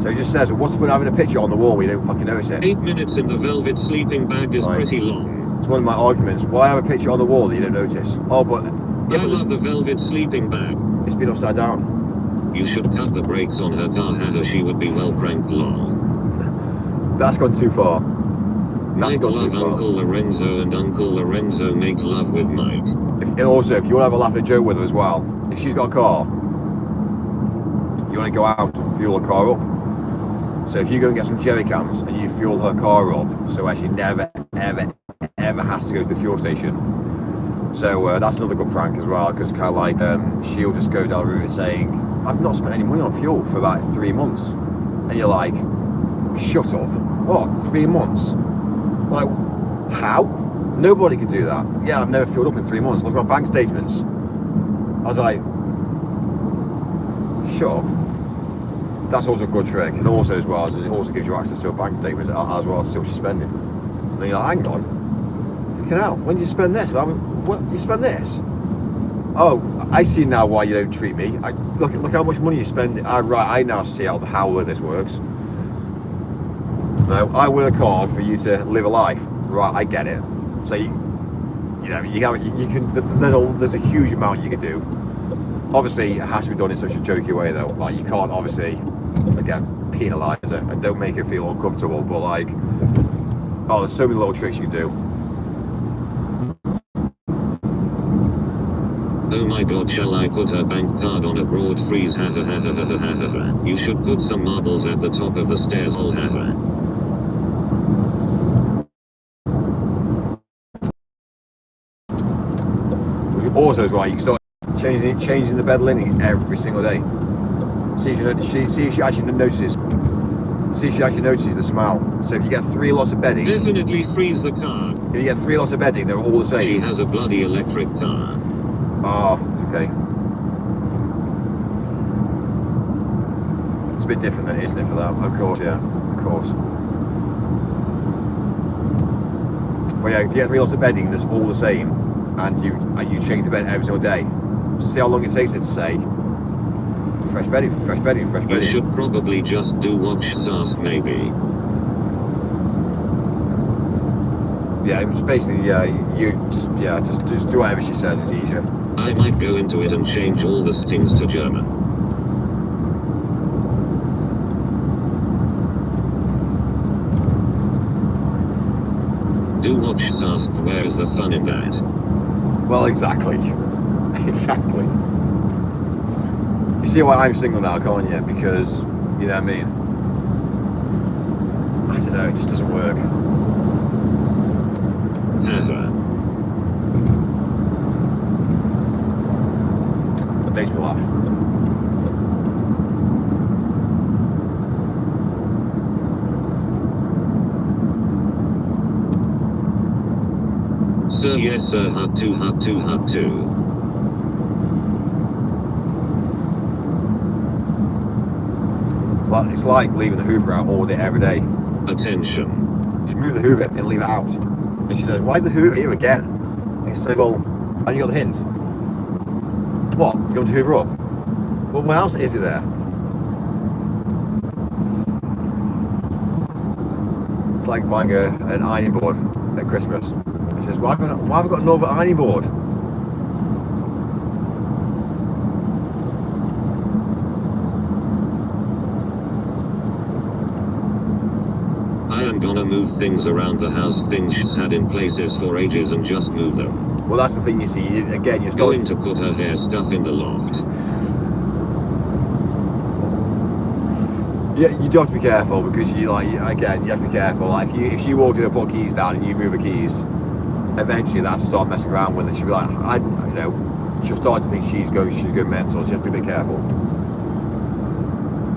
A: So it just says, well, what's the point of having a picture on the wall where you don't fucking notice it?
B: 8 minutes in the velvet sleeping bag is pretty long.
A: It's one of my arguments. Why have a picture on the wall that you don't notice? Oh, but... Yeah,
B: I love the velvet sleeping bag.
A: It's been upside down.
B: You should cut the brakes on her car, haha, she would be well pranked, lol.
A: That's gone too far. That's gone too far.
B: Uncle Lorenzo and Uncle Lorenzo make love with Mike.
A: And also, if you want to have a laugh and a joke with her as well, if she's got a car, you want to go out and fuel a car up, So if you go and get some jerry cans and you fuel her car up, so she never, ever, ever has to go to the fuel station. So that's another good prank as well, because kind of like she'll just go down the route saying, I've not spent any money on fuel for about 3 months. And you're like, shut up. What, 3 months? Like, how? Nobody can do that. Yeah, I've never filled up in 3 months. Look at my bank statements. I was like, shut up. That's also a good trick. And also as well, it also gives you access to a bank statement as well as see what she's spending. And then you're like, hang on. Fucking hell, when did you spend this? What, you spend this? Oh, I see now why you don't treat me. Look how much money you spend. Right, I now see how this works. No, I work hard for you to live a life. Right, I get it. So you can. There's a huge amount you can do. Obviously, it has to be done in such a jokey way though. Like you can't obviously, again, penalise her and don't make her feel uncomfortable. But like, oh, there's so many little tricks you can do.
B: Oh my god, shall I put her bank card on a broad freeze? Ha ha ha ha ha ha ha ha. You should put some marbles at the top of the stairs. Oh ha ha.
A: Also as well, you can start changing the bed linen every single day. See if she actually notices. See if she actually notices the smell. So if you get 3 lots of bedding,
B: Definitely freeze the car.
A: if you get 3 lots of bedding, they're all the
B: She
A: same.
B: has a bloody electric car.
A: Oh, okay. It's a bit different then, isn't it, for that? Of course, yeah, of course. But yeah, if you get 3 lots of bedding that's all the same, and you change the bed every single day, see how long it takes it to say, fresh bedding, fresh bedding, fresh bedding.
B: You should probably just do watch Sask maybe.
A: Yeah, it was basically, you just do whatever she says, it's easier.
B: I might go into it and change all the things to German. Do watch Sask, where is the fun in that?
A: Well, exactly. Exactly. You see why I'm single now, can't you? Because, you know what I mean? I don't know, it just doesn't work.
B: Haha.
A: It makes me laugh.
B: Sir, yes sir, hut two.
A: It's like leaving the Hoover out all day, every day.
B: Attention.
A: Just move the Hoover and leave it out. And she says, why is the Hoover here again? And you say, well, and you got the hint. What? You want to Hoover up? Well, why else is it there? It's like buying an ironing board at Christmas. She says, why have I got another ironing board?
B: I am gonna move things around the house, things she's had in places for ages, and just move them.
A: Well, that's the thing, you see. Again, you're
B: Going
A: starting
B: to put her hair stuff in the loft.
A: Yeah, you do have to be careful because you have to be careful. Like if she walked in and put keys down and you move the keys, eventually that's to start messing around with it. She'll be like, she'll start to think she's going mental. So you have to be a bit careful.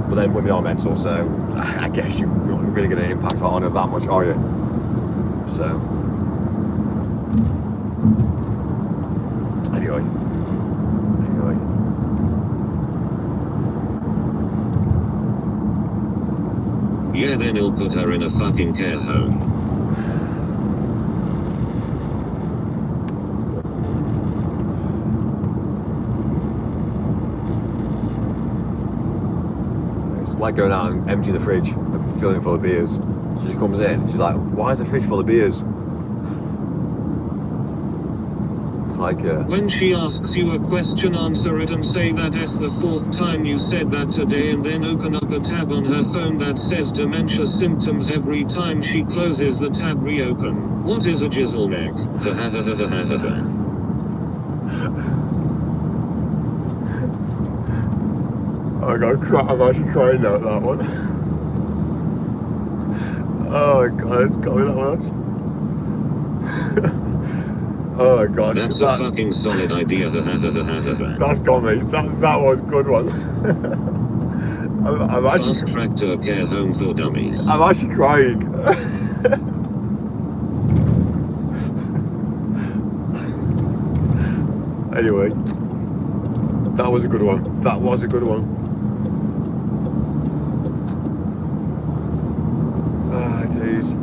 A: But then women are mental, so I guess you're not really going to impact on her that much, are you? So anyway.
B: Yeah, then he'll put her in a fucking care home.
A: It's like going out and emptying the fridge and filling it full of beers. She just comes in, she's like, why is the fridge full of beers? It's like
B: When she asks you a question, answer it and say that it's the 4th time you said that today, and then open up a tab on her phone that says dementia symptoms every time she closes the tab. Reopen. What is a jizzle neck?
A: oh my god, I'm actually crying out that one. Oh my god, it's got me that much. Oh my god.
B: That's a fucking solid idea.
A: That's got me. That was a good one. I'm actually.
B: Fast tractor care home for dummies.
A: I'm actually crying. Anyway, that was a good one. That was a good one. Ah, jeez.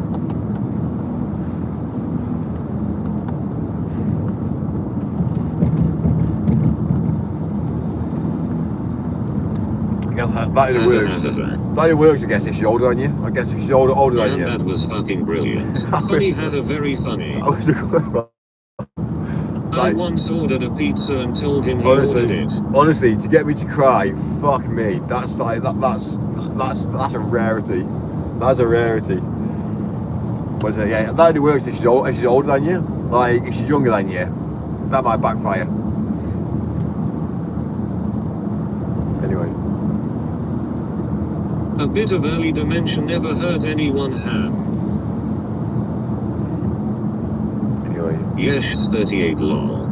A: I guess that only works. That only works, I guess, if she's older than you. I guess if she's older than you.
B: That was fucking brilliant. Funny, had a very funny.
A: That was a good one.
B: I once ordered a pizza and told him he ordered it.
A: Honestly, to get me to cry, fuck me. That's like that's a rarity. That's a rarity. But yeah, that only works if she's older than you. Like if she's younger than you, that might backfire. Anyway.
B: A bit of early dementia never hurt anyone ham.
A: Anyway.
B: Yesh 38 lol.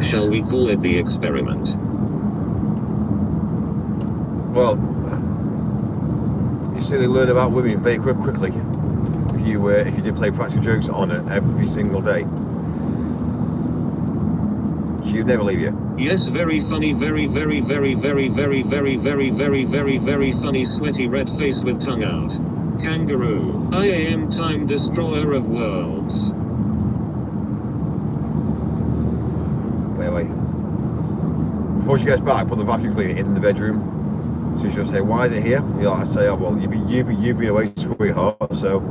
B: Shall we call it the experiment?
A: Well, you see, they learn about women very quickly. If you did play practical jokes on it every single day, she'd never leave you.
B: Yes, very funny, very funny, sweaty red face with tongue out. Kangaroo. I am time destroyer of worlds.
A: Anyway, before she gets back, put the vacuum cleaner in the bedroom. So she'll say, "Why is it here?" You know, I say, "Oh well, you've been away, sweetheart." So,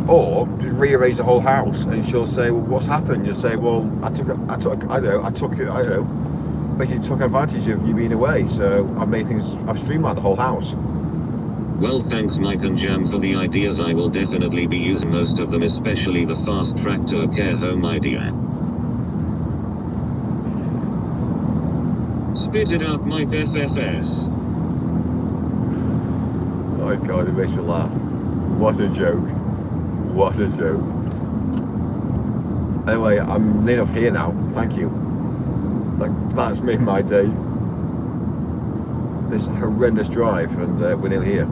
A: or just rearrange the whole house, and she'll say, "Well, what's happened?" You'll say, "Well, I don't know, basically took advantage of you being away, so I've streamlined the whole house."
B: Well, thanks Mike and Jam for the ideas. I will definitely be using most of them, especially the fast tractor care home idea. Spit it out, Mike FFS.
A: Oh my god, it makes me laugh. What a joke. What a joke. Anyway, I'm near enough here now. Thank you. Like, that's made my day. This horrendous drive, and we're nearly here.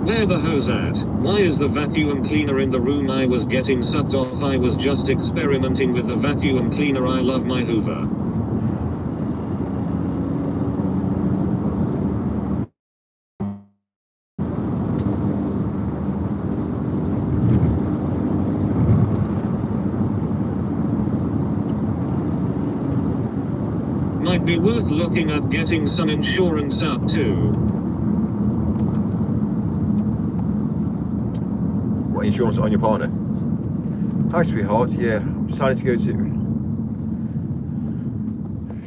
B: Where the hose at? Why is the vacuum cleaner in the room? I was getting sucked off. I was just experimenting with the vacuum cleaner. I love my Hoover. Might be worth looking at getting some insurance out too.
A: What, insurance on your partner? Hi sweetheart, yeah, I'm decided to go to...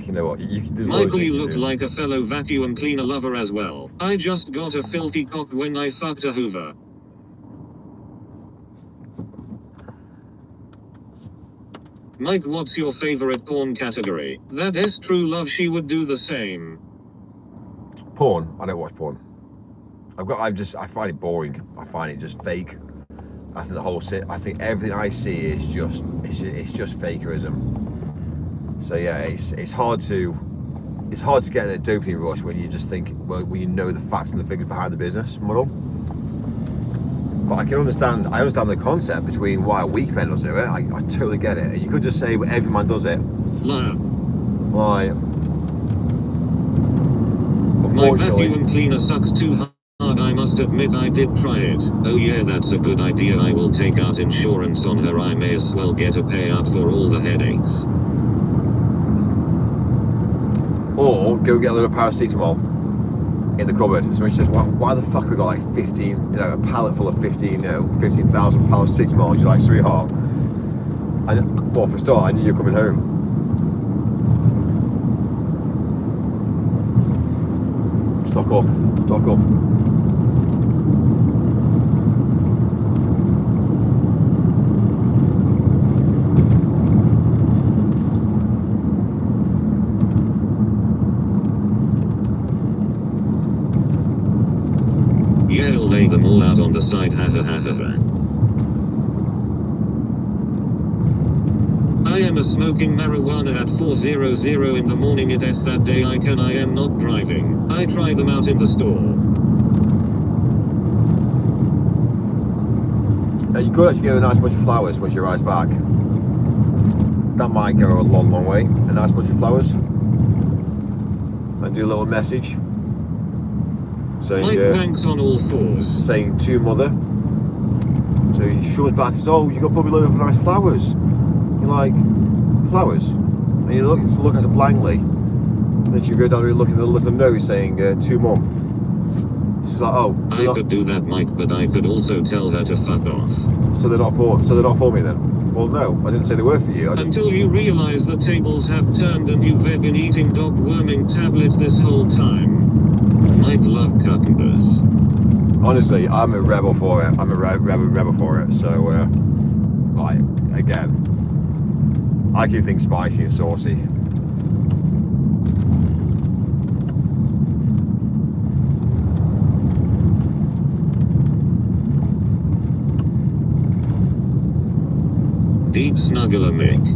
A: You know what, there's loads
B: Michael,
A: of
B: you
A: things to
B: look
A: do.
B: like a fellow vacuum cleaner lover as well. I just got a filthy cock when I fucked a Hoover. Mike, what's your favorite porn category? That is true love, she would do the same.
A: Porn? I don't watch porn. I find it boring. I find it just fake. I think everything I see is just fakerism. So yeah, it's hard to get a dopamine rush when you just think, well, when you know the facts and the figures behind the business model. But I understand the concept between why weak men does it. I totally get it. And you could just say well, every man does it.
B: Liar.
A: Like,
B: My vacuum cleaner sucks too hard. I must must admit I did try it. Oh yeah, that's a good idea. I will take out insurance on her. I may as well get a payout for all the headaches.
A: Or go get a little paracetamol in the cupboard. So she says, why the fuck have we got like 15, a pallet full of 15,000 paracetamol? You're like, sweetheart. And, well, for a start, I knew you were coming home. Stock up.
B: Yeah, I'll lay them all out on the side. Ha ha ha ha ha. I am smoking marijuana at 4:00 in the morning. It is that day I am not driving. I try them out in the store.
A: You could actually get a nice bunch of flowers once you arrive back. That might go a long way. A nice bunch of flowers. And do a little message. Saying,
B: Mike thanks on all fours.
A: Saying to mother. So she comes back and says, oh, you got probably a load of nice flowers. You're like, flowers? And you look at her blankly. And then she go down and look at the little note saying, to mum. She's like, oh.
B: I could do that, Mike, but I could also tell her to fuck off.
A: So they're not for me then? Well, no, I didn't say they were for you.
B: Until you realize the tables have turned and you've been eating dog worming tablets this whole time. Mike love cucumbers.
A: Honestly, I'm a rebel for it. I'm a rebel for it. So, like, again, I keep things spicy and saucy.
B: Deep snuggler Mick.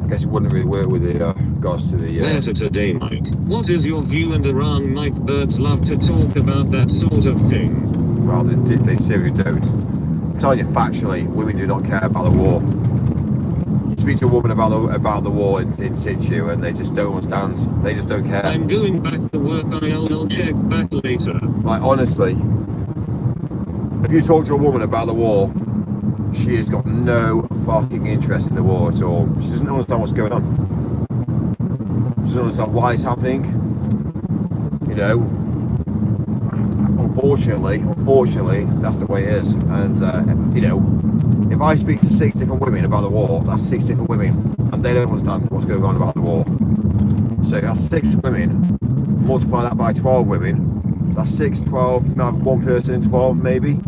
A: I guess it wouldn't really work with the regards to the.
B: Better today, Mike. What is your view and around Mike? Birds love to talk about that sort of thing.
A: Well, they seriously don't. I'm telling you, factually, women do not care about the war. You speak to a woman about the war in situ, and they just don't understand. They just don't care.
B: I'm going back to work. I'll check back later.
A: Like, honestly, if you talk to a woman about the war, she has got no fucking interest in the war at all. She doesn't understand what's going on. She doesn't understand why it's happening. You know, unfortunately, that's the way it is. And, you know, if I speak to 6 different women about the war, that's 6 different women, and they don't understand what's going on about the war. So that's 6 women, multiply that by 12 women, that's 6, 12, you might have 1 person in 12 maybe.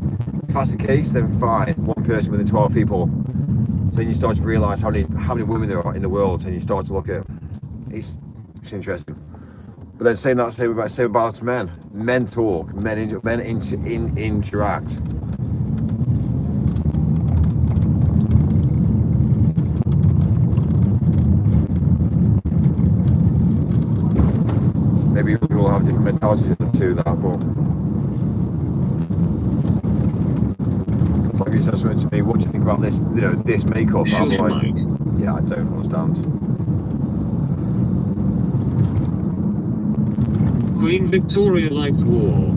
A: If that's the case, then fine, 1 person within 12 people. So then you start to realise how many women there are in the world, and you start to look at it's interesting. But then same about men. Men talk, men interact. Maybe people have different mentalities to that, but it's like you said something to me, what do you think about this, you know, this makeup? I'm like, yeah, I don't understand.
B: Queen Victoria liked war.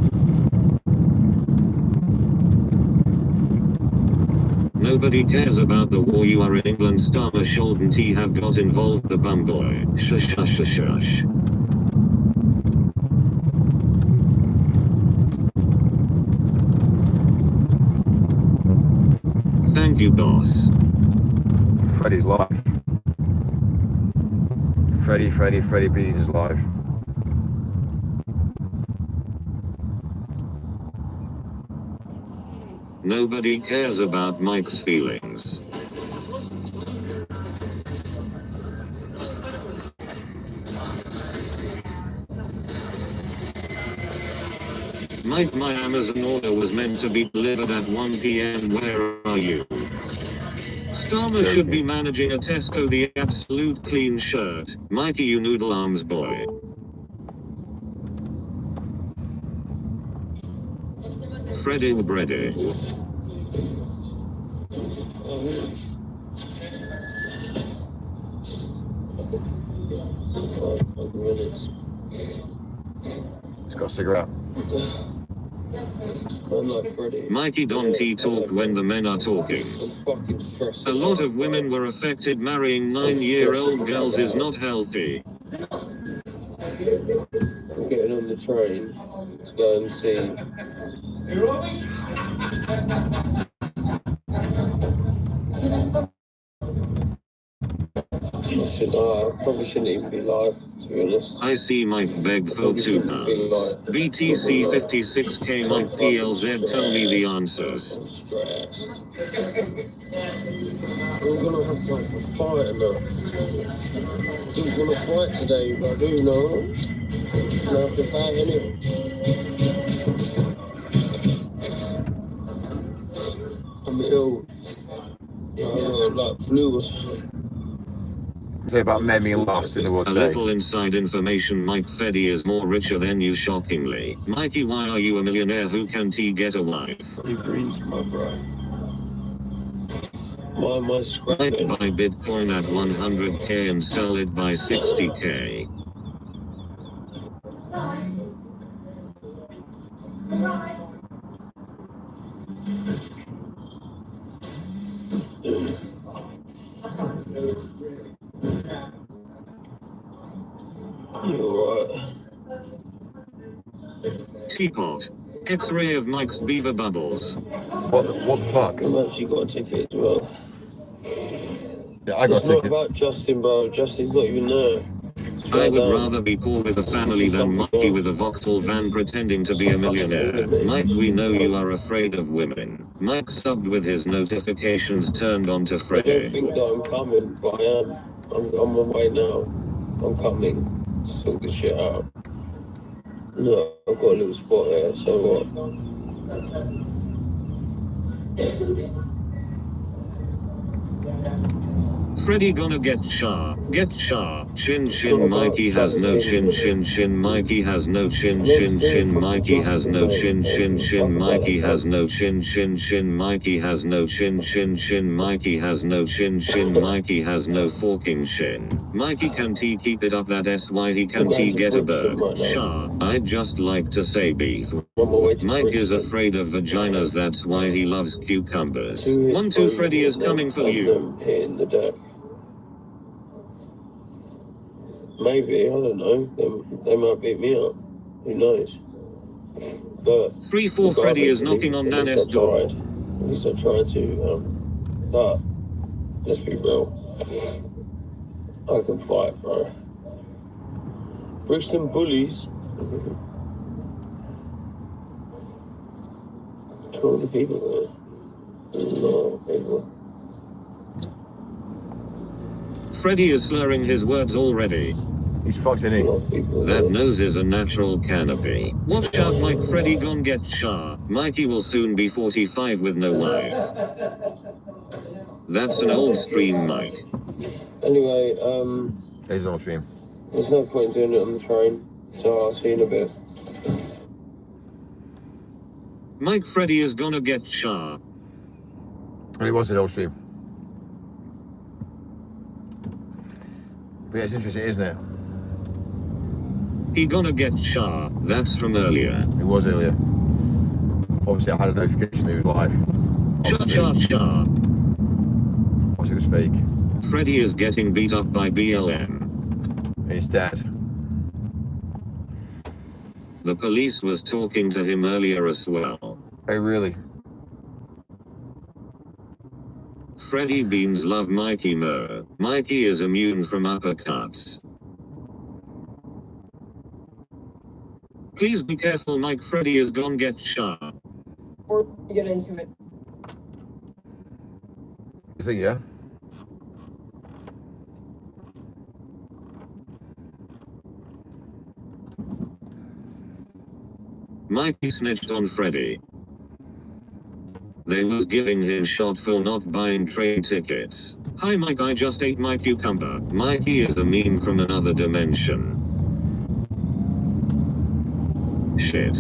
B: Nobody cares about the war. You are in England. Starmer shouldn't he have got involved? The bum boy. Shush shush shush shush. Thank you, boss.
A: Freddie's life. Freddie beat his life.
B: Nobody cares about Mike's feelings. Mike, my Amazon order was meant to be delivered at 1 p.m. Where are you? Starmer should be managing a Tesco, the absolute clean shirt. Mikey, you noodle arms boy. Freddy Bredy.
A: He's got a cigarette.
D: I'm like Freddy.
B: Mikey don't talk when the men are talking.
D: I'm fucking stressed.
B: A lot of women were affected. Marrying 9-year-old girls is not healthy.
D: I'm getting on the train to go and see. I probably shouldn't even be live, to be honest.
B: I see Mike beg for £2. BTC 56k Mike PLZ, tell me the answers.
D: I'm stressed. I'm gonna have to have a fight now. I didn't want to fight today, but I do now. And I have to fight anyway. I'm ill. I got like flu or something.
A: Say about men being lost in the world.
B: A little inside information, Mike Freddy is more richer than you, shockingly. Mikey, why are you a millionaire? Who can't he get a wife?
D: He brings my bro. Why am I
B: I'd
D: scrapping?
B: buy Bitcoin at 100k and sell it by 60k.
D: You alright?
B: Teapot. X-ray of Mike's beaver bubbles.
A: What the fuck?
D: I've actually got a ticket as well.
A: Yeah, I got
D: It's
A: a
D: not
A: ticket.
D: about Justin, bro. Justin's not even there.
B: I would rather be poor with a family than Mikey with a Vauxhall van pretending to be a millionaire. Mike, we know you are afraid of women. Mike subbed with his notifications turned on to
D: I don't
B: Freddy.
D: think that I'm coming, but I am. I'm on my way now. I'm coming to sort this shit out. No, I've got a little spot there, so what?
B: Freddy gonna get sharp. Get sharp. Chin chin. Mikey has no chin chin chin. Mikey has no chin chin chin. Mikey has no chin chin chin. Mikey has no chin chin chin. Mikey has no chin chin chin. Mikey has no chin chin. Mikey has no forking chin. Mikey can't he keep it up that SY he can't he get a bird. Sharp. I'd just like to say beef.
D: On my way to
B: Mike is
D: Brixton.
B: afraid of vaginas, that's why he loves cucumbers. 1-2 Freddy is coming for you.
D: Hitting the deck. Maybe, I don't know. They might beat me up. Who knows? But
B: 3-4 Freddy is knocking on Nana's door.
D: At least I tried to. But let's be real. I can fight, bro. Brixton bullies. All the people there. There's a lot of people.
B: Freddy is slurring his words already.
A: He's fucked in
D: A
A: it.
D: lot of people
B: That
D: there.
B: nose is a natural canopy. Watch out, Mike. Freddy gon' get sharp. Mikey will soon be 45 with no wife. That's an old stream, Mike.
D: Anyway,
A: He's on stream.
D: there's no point doing it on the train, so I'll see you in a bit.
B: Mike Freddy is gonna get sharp.
A: And it was an old stream. But yeah, it's interesting, isn't it?
B: He gonna get sharp. That's from earlier.
A: It was earlier. Obviously, I had a notification that he was live.
B: Sharp, sharp, sharp.
A: Obviously, it was fake.
B: Freddy is getting beat up by BLM.
A: And he's dead.
B: The police was talking to him earlier as well.
A: Hey, really?
B: Freddy Beans love Mikey Mo. Mikey is immune from uppercuts. Please be careful, Mike. Freddy is gonna get sharp.
E: Or get into it.
A: You think, yeah?
B: Mikey snitched on Freddy. They was giving him shot for not buying train tickets. Hi Mike, I just ate my cucumber. Mikey is a meme from another dimension. Shit.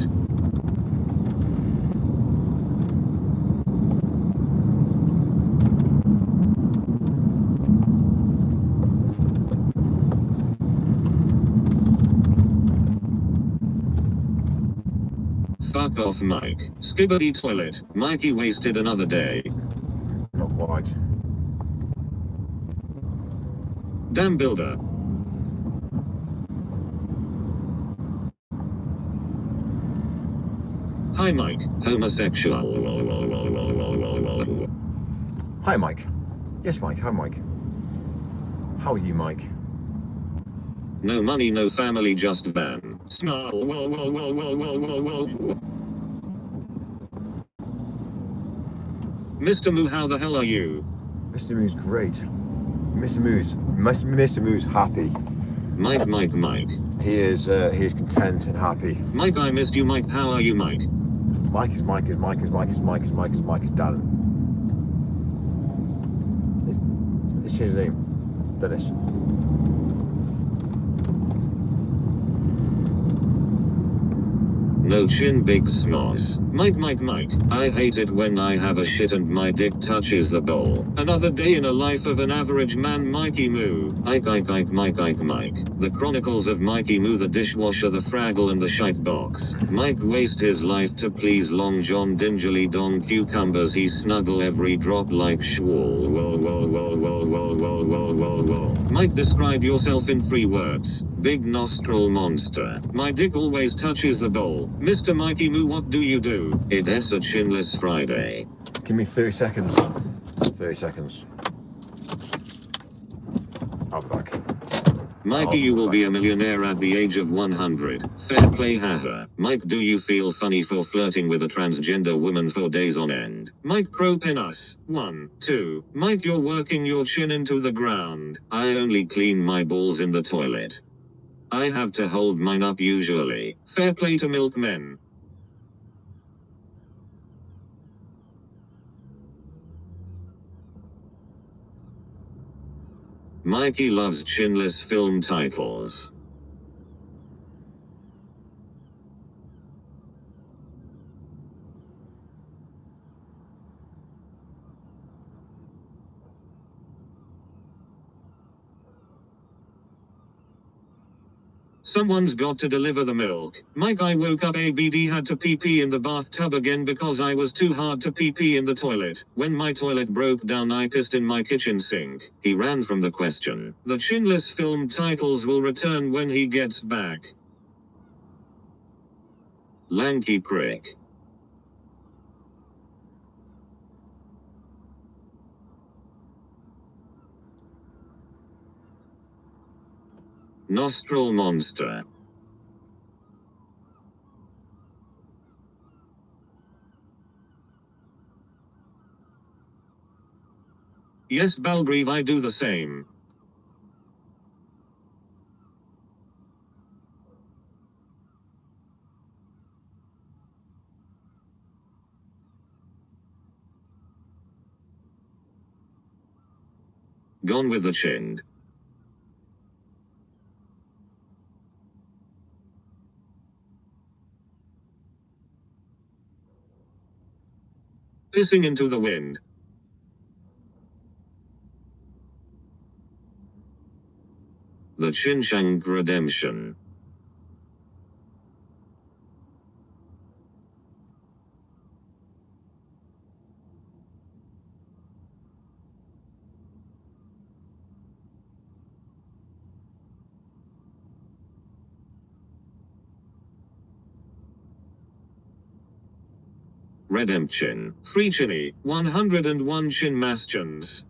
B: Fuck off, Mike. Skibbity toilet. Mikey wasted another day.
A: Not quite.
B: Damn builder. Hi Mike, homosexual.
A: Hi, Mike. Yes, Mike. Hi, Mike. How are you, Mike?
B: No money, no family, just van. Smile. Mr. Moo, how the hell are you?
A: Mr. Moo's great. Mr. Moo's happy.
B: Mike.
A: He is content and happy.
B: Mike, I missed you, Mike. How are you, Mike?
A: Mike is dad. Let's change his name. Dennis.
B: No chin, big smoss. Mike. I hate it when I have a shit and my dick touches the bowl. Another day in a life of an average man, Mikey Moo. Mike. The Chronicles of Mikey Moo, the dishwasher, the Fraggle, and the shite box. Mike waste his life to please Long John dingily don cucumbers. He snuggle every drop like schwall. Mike, describe yourself in 3 words. Big nostril monster. My dick always touches the bowl. Mr. Mikey Moo, what do you do? It's a chinless Friday.
A: Give me 30 seconds. 30 seconds. I'll be back.
B: Mikey, you will be a millionaire at the age of 100. Fair play, haha. Mike, do you feel funny for flirting with a transgender woman for days on end? Mike, propin us. 1, 2. Mike, you're working your chin into the ground. I only clean my balls in the toilet. I have to hold mine up usually. Fair play to milkmen. Mikey loves chinless film titles. Someone's got to deliver the milk. Mike, I woke up, ABD had to pee in the bathtub again because I was too hard to pee in the toilet. When my toilet broke down, I pissed in my kitchen sink. He ran from the question. The chinless film titles will return when he gets back. Lanky prick. Nostril monster. Yes, Balgreave, I do the same. Gone with the chin. Pissing into the wind. The Chinshank Redemption. Redemption. Free chinny. 101 chin mastions.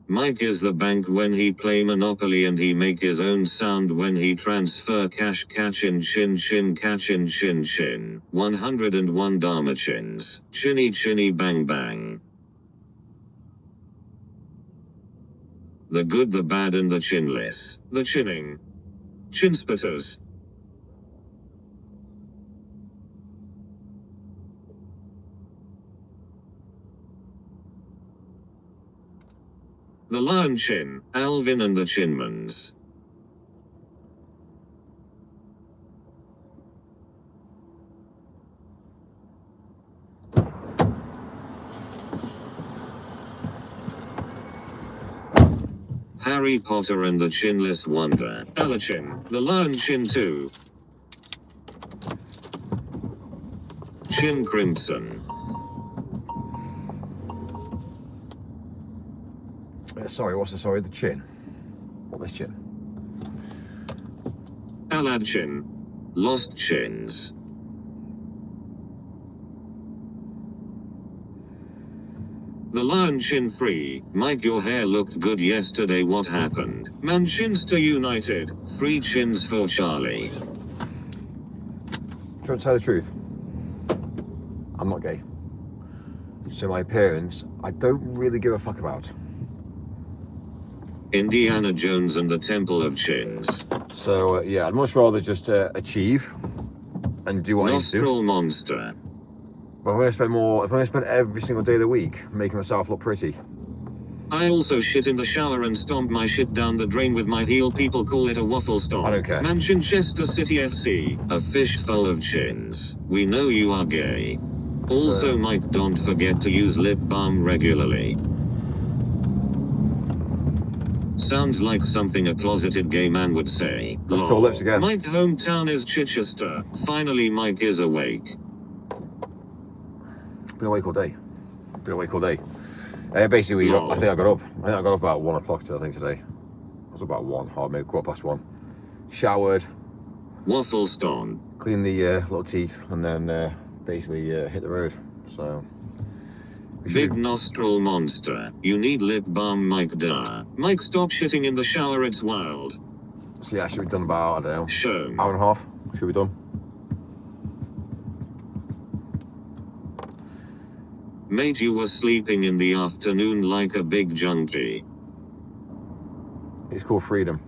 B: Mike is the bank when he play Monopoly and he make his own sound when he transfer cash. Catchin chin catchin chin. 101 Dharma chins. Chinny bang bang. The good, the bad, and the chinless. The chinning. Chin spitters. The Lion Chin, Alvin and the Chinmans. Harry Potter and the Chinless Wonder. Alachin. The Lion Chin 2. Chin Crimson.
A: Sorry, what's the sorry? The chin. What this chin?
B: Alad Chin. Lost Chins. The Lion Chin 3. Mike, your hair looked good yesterday. What happened? Manchester United. 3 chins for Charlie.
A: Trying to tell the truth. I'm not gay. So my appearance, I don't really give a fuck about.
B: Indiana Jones and the Temple of Chins.
A: So yeah, I'd much rather just achieve and do what I need to do.
B: Nostril Monster.
A: But I'm going to spend more, if I'm going to spend every single day of the week making myself look pretty.
B: I also shit in the shower and stomp my shit down the drain with my heel. People call it a waffle stomp.
A: I don't care.
B: Manchester City FC. A fish full of chins. We know you are gay. Also, Mike, don't forget to use lip balm regularly. Sounds like something a closeted gay man would say.
A: Let's saw lips again.
B: Mike, hometown is Chichester. Finally, Mike is awake.
A: Been awake all day. Basically, I think I got up about 1 o'clock today. It was about 1, or maybe 1:15. Showered.
B: Waffle stone.
A: Cleaned the little teeth, and then basically hit the road. So.
B: Big nostril monster. You need lip balm, Mike. Duh. Mike, stop shitting in the shower. It's wild.
A: So yeah, should be done about, I don't know,
B: Show.
A: hour and a half. Should be done.
B: Mate, you were sleeping in the afternoon like a big junkie.
A: It's called freedom.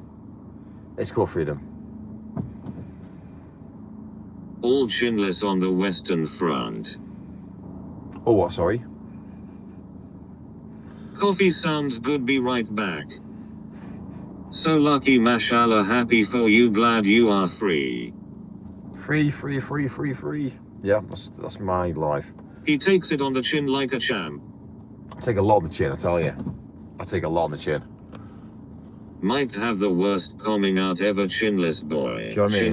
B: All chinless on the Western Front.
A: Oh, what? Sorry.
B: Coffee sounds good. Be right back. So lucky, mashallah. Happy for you. Glad you are free.
A: Free. Yeah, that's my life.
B: He takes it on the chin like a champ.
A: I take a lot on the chin, I tell you. I take a lot on the chin.
B: Might have the worst coming out ever, chinless boy.
A: Do you know what I mean?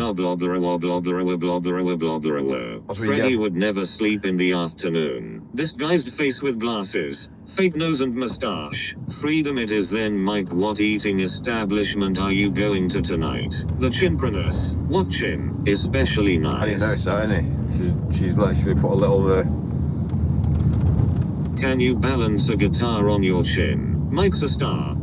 A: That's what you
B: Freddy
A: get.
B: would never sleep in the afternoon. Disguised face with glasses. Fake nose and mustache. Freedom it is then, Mike. What eating establishment are you going to tonight? The Chinpreneurs. What chin? Especially nice.
A: I didn't notice that, innit? She's literally put a little...
B: Can you balance a guitar on your chin? Mike's a star.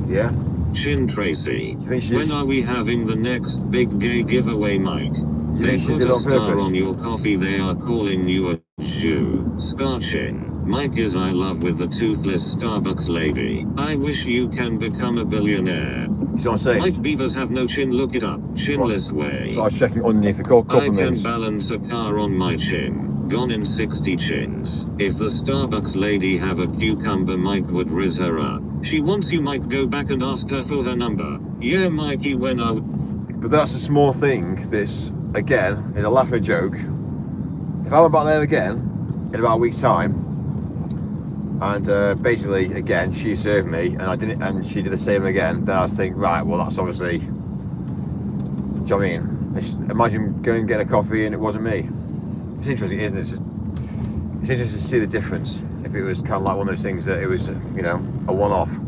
A: Yeah?
B: Chin Tracy.
A: You think she's...
B: When are we having the next big gay giveaway, Mike?
A: You
B: They
A: think she
B: put
A: did
B: a
A: on
B: star
A: purpose?
B: on your coffee. They are calling you a Jew. Scar chin. Mike is I love with the toothless Starbucks lady. I wish you can become a billionaire.
A: You see what I'm saying?
B: Mike Beavers have no chin. Look it up. Chinless way.
A: So I was checking underneath the
B: I can
A: compliments.
B: balance a car on my chin. Gone in 60 chins. If the Starbucks lady have a cucumber, Mike would riz her up. She wants you, Mike. Go back and ask her for her number. Yeah, Mikey, when I...
A: But that's a small thing. This, again, is a laughing joke. If I'm back there again, in about a week's time, and basically, again, she served me, and I didn't, and she did the same again, then I think, right, well, that's obviously... Do you know what I mean? Imagine going and getting a coffee and it wasn't me. It's interesting, isn't it? It's interesting to see the difference. If it was kind of like one of those things that it was, you know, a one-off. Do you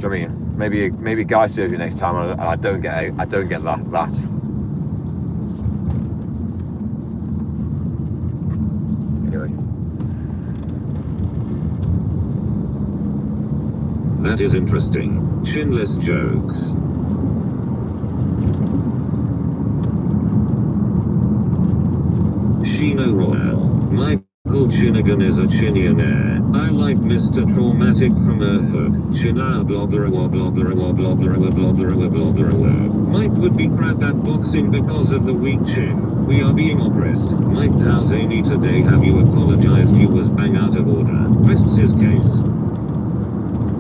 A: know what I mean? Maybe a guy serves you next time, and I don't get that. Anyway,
B: That is interesting. Chinless jokes. Sheena Royal. Michael Chinnigan is a Chillionaire. I like Mr. Traumatic from her hood. China blogger. Mike would be crap at boxing because of the weak chin. We are being oppressed. Mike, how's Amy today? Have you apologized? You was bang out of order. Rests his case.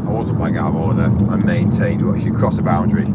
A: I wasn't bang out of order. I maintained what she crossed the boundary.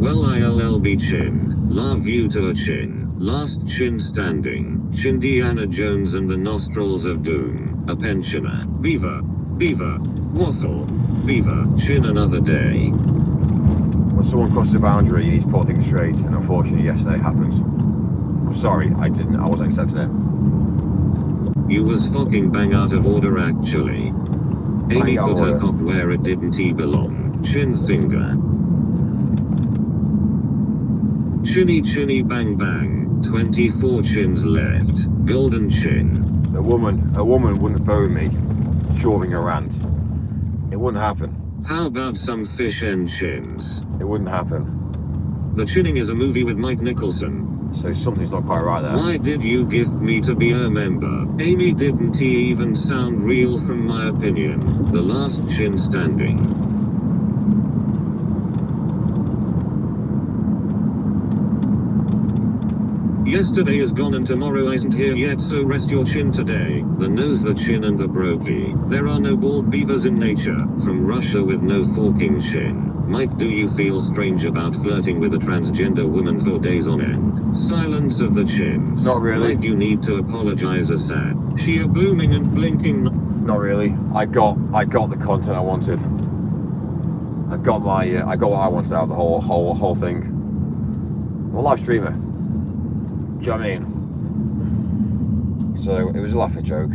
B: Well, ILLB chin. Love you to a chin. Last chin standing. Chindiana Jones and the nostrils of doom. A pensioner. Beaver. Beaver. Waffle. Beaver. Chin another day.
A: When someone crosses a boundary, you need to put things straight, and unfortunately yesterday happened. I'm sorry, I wasn't accepting it.
B: You was fucking bang out of order actually. Amy
A: Bang out
B: put
A: of
B: her
A: order.
B: cock where it didn't belong. Chin finger. Chinny chinny bang bang. 24 chins left. Golden chin.
A: A woman wouldn't phone me, shoving a rant. It wouldn't happen.
B: How about some fish and chins?
A: It wouldn't happen.
B: The Chinning is a movie with Mike Nicholson.
A: So something's not quite right there.
B: Why did you gift me to be a member? Amy, didn't he even sound real from my opinion? The last chin standing. Yesterday is gone and tomorrow isn't here yet, so rest your chin today. The nose, the chin and the brokey. There are no bald beavers in nature. From Russia with no forking chin. Mike, do you feel strange about flirting with a transgender woman for days on end? Silence of the chins.
A: Not really.
B: Mike, you need to apologize asad. She a blooming and blinking.
A: Not really. I got the content I wanted. I got what I wanted out of the whole thing. I'm a live streamer. Do you know what I mean? So it was a laughing joke.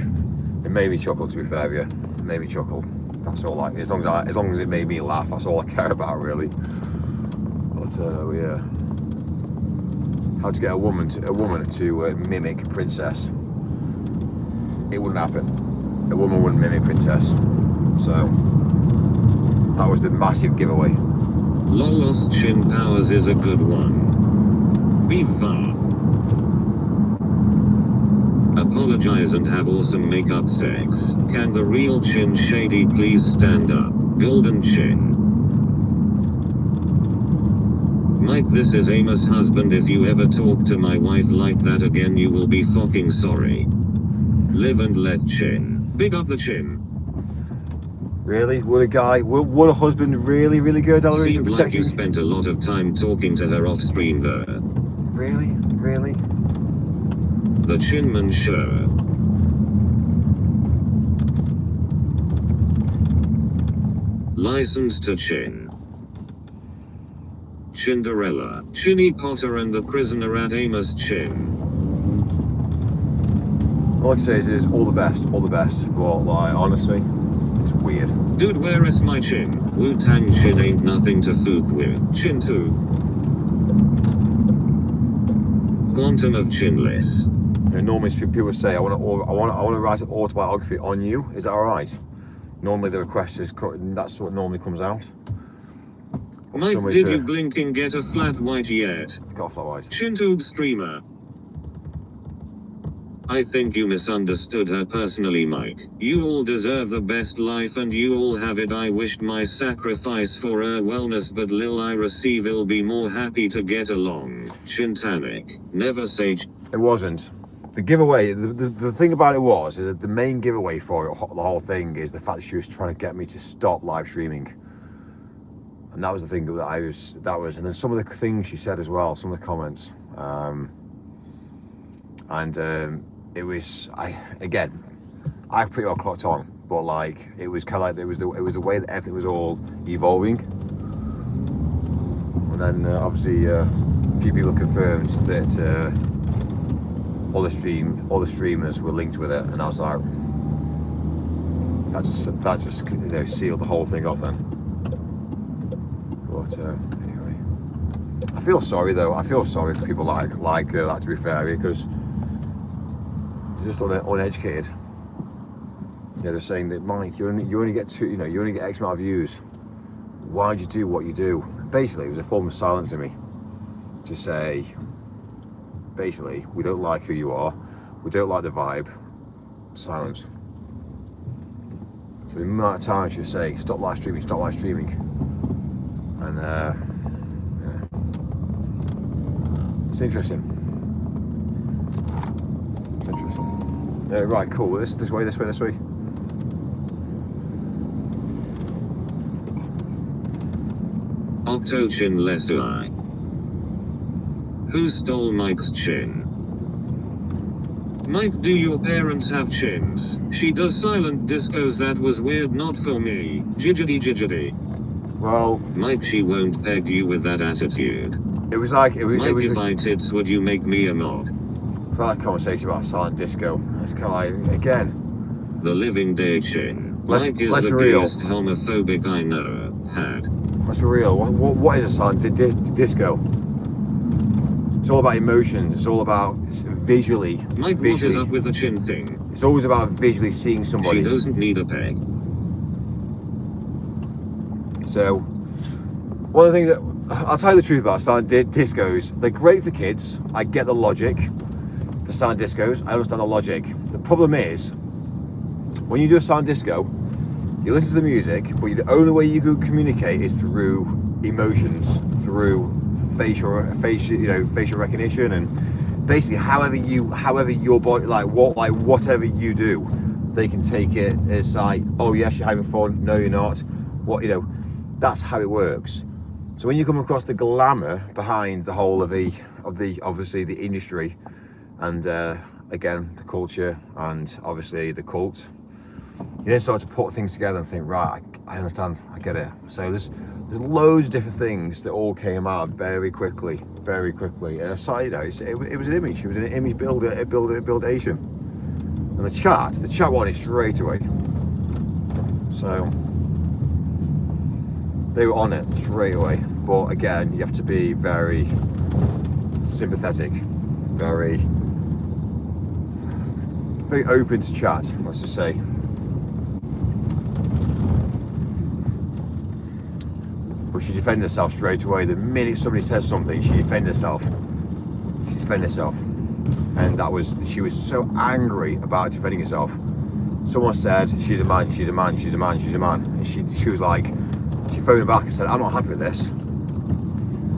A: It made me chuckle, to be fair, yeah. It made me chuckle. That's all. As long as it made me laugh, that's all I care about, really. But yeah, how to get a woman to mimic Princess? It wouldn't happen. A woman wouldn't mimic Princess. So that was the massive giveaway.
B: Lolos chin powers is a good one. Viva. Apologize and have awesome makeup sex. Can the real chin shady please stand up? Golden chin. Mike, this is Amos' husband. If you ever talk to my wife like that again, you will be fucking sorry. Live and let chin. Big up the chin.
A: Really? Would a husband really go down the reach of
B: Seemed like you
A: protecting?
B: spent a lot of time talking to her off screen there.
A: Really?
B: The Chinman Show. License to Chin. Cinderella, Chinny Potter and the Prisoner at Amos Chin.
A: All I can say is all the best. But like, honestly, it's weird.
B: Dude, where is my chin? Wu-Tang chin ain't nothing to fook with. Chin too. Quantum of chinless.
A: You know, normally people say, I want to write an autobiography on you. Is that all right? Normally the request is that's what normally comes out.
B: Mike, did you blink and get a flat white yet?
A: Got a flat white.
B: Chintube streamer. I think you misunderstood her personally, Mike. You all deserve the best life and you all have it. I wished my sacrifice for her wellness, but lil I receive will be more happy to get along. Chintanic. Never say
A: It wasn't. The giveaway, the thing about it was, is that the main giveaway for it, the whole thing, is the fact that she was trying to get me to stop live streaming. And that was the thing that and then some of the things she said as well, some of the comments. It was, I pretty well clocked on, but like, it was kind of like, it was the way that everything was all evolving. And then obviously a few people confirmed that all the streamers were linked with it, and I was like, that just you know, sealed the whole thing off then. But anyway, I feel sorry though. I feel sorry for people like that, to be fair, because they're just uneducated. You know, they're saying that, Mike, you only get you only get X amount of views. Why'd you do what you do? Basically, it was a form of silencing me to say, basically, we don't like who you are, we don't like the vibe, silence. So the amount of times you say, stop live streaming, and yeah. It's interesting. Right, cool. This way.
B: Octochin Lesui. Who stole Mike's chin? Mike, do your parents have chins? She does silent discos, that was weird, not for me. Jiggity jiggity.
A: Well,
B: Mike, she won't peg you with that attitude.
A: it was like
B: Mike, if I tits, would you make me a mod?
A: it's like a conversation about silent disco. It's kind of like, again,
B: The living day chin.
A: Let's
B: Mike is
A: be
B: the
A: real.
B: gayest homophobic I know. Had.
A: let's be real. What is a silent disco? It's all about emotions. It's all about visually.
B: Mike, what is up with the chin thing?
A: It's always about visually seeing somebody.
B: She doesn't need a peg.
A: So, one of the things that I'll tell you the truth about silent discos, they're great for kids. I get the logic for silent discos. I understand the logic. The problem is, when you do a silent disco, you listen to the music, but the only way you can communicate is through emotions, through facial recognition, and basically however your body, whatever you do, they can take it as like, oh yes, you're having fun. No, you're not. That's how it works. So when you come across the glamour behind the whole of the obviously the industry, and again the culture, and obviously the cult, you then start to put things together and think, right, I understand, I get it. So there's loads of different things that all came out very quickly. And aside, it was an image. It was an image buildation, and the chat wanted it straight away. So they were on it straight away. But again, you have to be very sympathetic, very open to chat, let's just say. But she defended herself straight away. The minute somebody says something, she defended herself. And she was so angry about defending herself. Someone said, she's a man. And she was like, she phoned back and said, I'm not happy with this.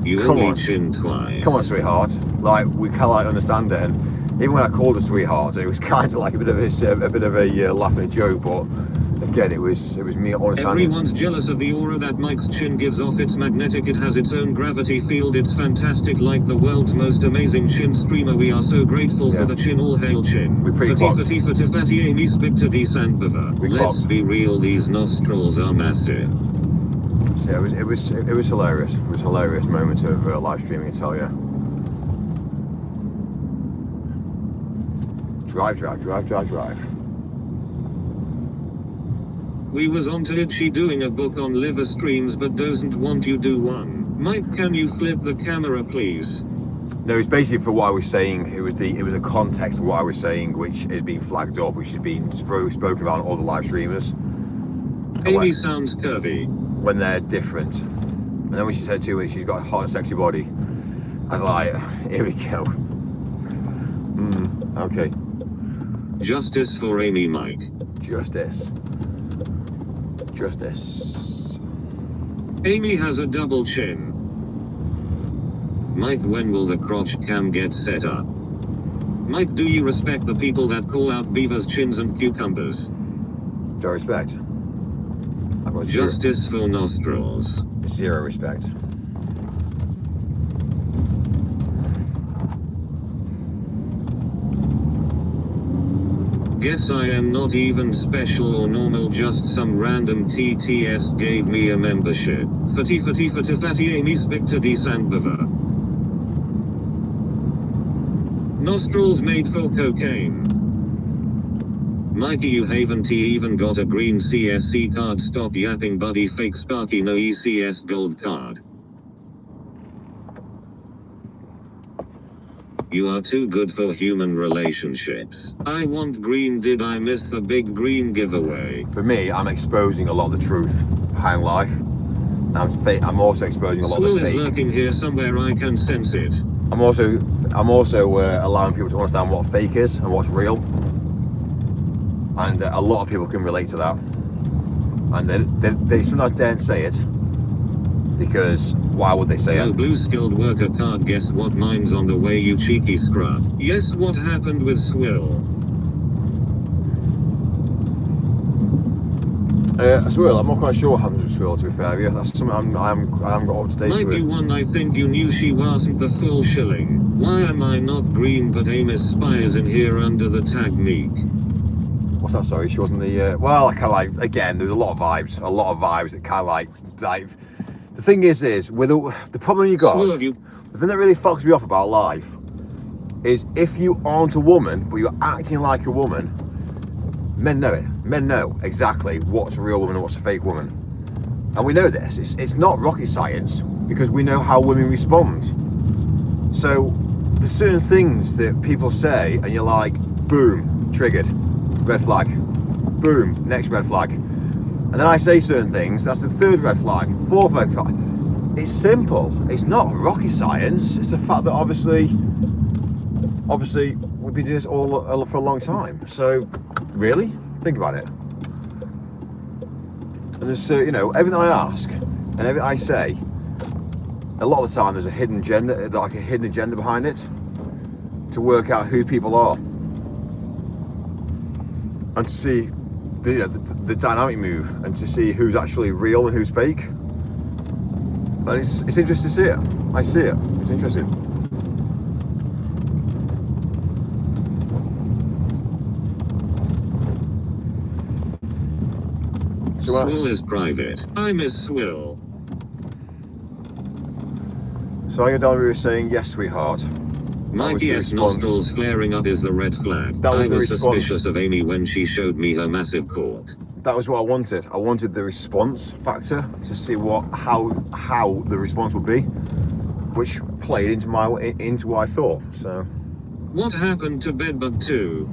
B: You only chin twice.
A: Come on, sweetheart. Like, we can't understand it. And even when I called her sweetheart, it was kind of like a bit of a laughing joke. But again, it was me understanding.
B: Everyone's jealous of the aura that Mike's chin gives off. It's magnetic. It has its own gravity field. It's fantastic, like the world's most amazing chin streamer. We are so grateful for the chin. All hail chin.
A: We pre-clocked.
B: Fatty Amy Spictadi Sandbava. Let's be real. These nostrils are massive.
A: Yeah, it was hilarious. It was a hilarious moment of live streaming, I tell you. Drive.
B: We was onto it. She doing a book on liver streams, but doesn't want you do one. Mike, can you flip the camera, please?
A: No, it's basically for what I was saying. It was the context of what I was saying, which has been flagged up, which has been spoken about on all the live streamers.
B: Amy sounds curvy.
A: When they're different. And then when she said to me she's got a hot and sexy body, I was like, here we go. Okay.
B: Justice for Amy, Mike.
A: Justice.
B: Amy has a double chin. Mike, when will the crotch cam get set up? Mike, do you respect the people that call out beavers' chins and cucumbers?
A: Do I respect? I've got
B: Justice for nostrils.
A: Zero respect.
B: Guess I am not even special or normal, just some random TTS gave me a membership. Fatty Amy Spictadi Sandbava. Nostrils made for cocaine. Mikey, you haven't even got a green CSC card. Stop yapping, buddy. Fake Sparky, no ECS gold card. You are too good for human relationships. I want green. Did I miss the big green giveaway?
A: For me, I'm exposing a lot of the truth behind life. I'm also exposing a lot of the fake.
B: Is lurking here somewhere. I can sense it.
A: I'm also allowing people to understand what fake is and what's real. And a lot of people can relate to that. And they sometimes daren't say it, because why would they say it?
B: Blue skilled worker card. Guess what? Mine's on the way, you cheeky scrub. Yes, what happened with Swill?
A: Swirl, I'm not quite sure what happens with Swirl, to be fair. Yeah, that's something I haven't got up to date
B: Might be
A: with.
B: one I think you knew she wasn't the full shilling. Why am I not green but Amos Spires in here under the tag Meek?
A: What's that, sorry? She wasn't the, well, I kind of like, again, there's a lot of vibes that kind of like, the thing is with the problem you got,
B: Swerve you.
A: the thing that really fucks me off about life is if you aren't a woman, but you're acting like a woman, men know it. Men know exactly what's a real woman and what's a fake woman. And we know this. It's not rocket science because we know how women respond. So there's certain things that people say and you're like, boom, triggered, red flag, boom, next red flag. And then I say certain things, that's the third red flag, fourth red flag. It's simple. It's not rocket science. It's the fact that obviously we've been doing this all for a long time. So really, think about it. And there's, you know, everything I ask and everything I say, a lot of the time there's a hidden agenda, like a hidden agenda behind it, to work out who people are and to see the dynamic move and to see who's actually real and who's fake. And it's interesting to see it. I see it. It's interesting. So
B: Swill is private. I miss Swill.
A: So Ayodali was saying, yes, sweetheart.
B: Mikey S nostrils flaring up is the red flag.
A: That was
B: I
A: the
B: was
A: response.
B: suspicious of Amy when she showed me her massive cork.
A: That was what I wanted. I wanted the response factor to see how the response would be, which played into what I thought. So.
B: What happened to Bedbug 2?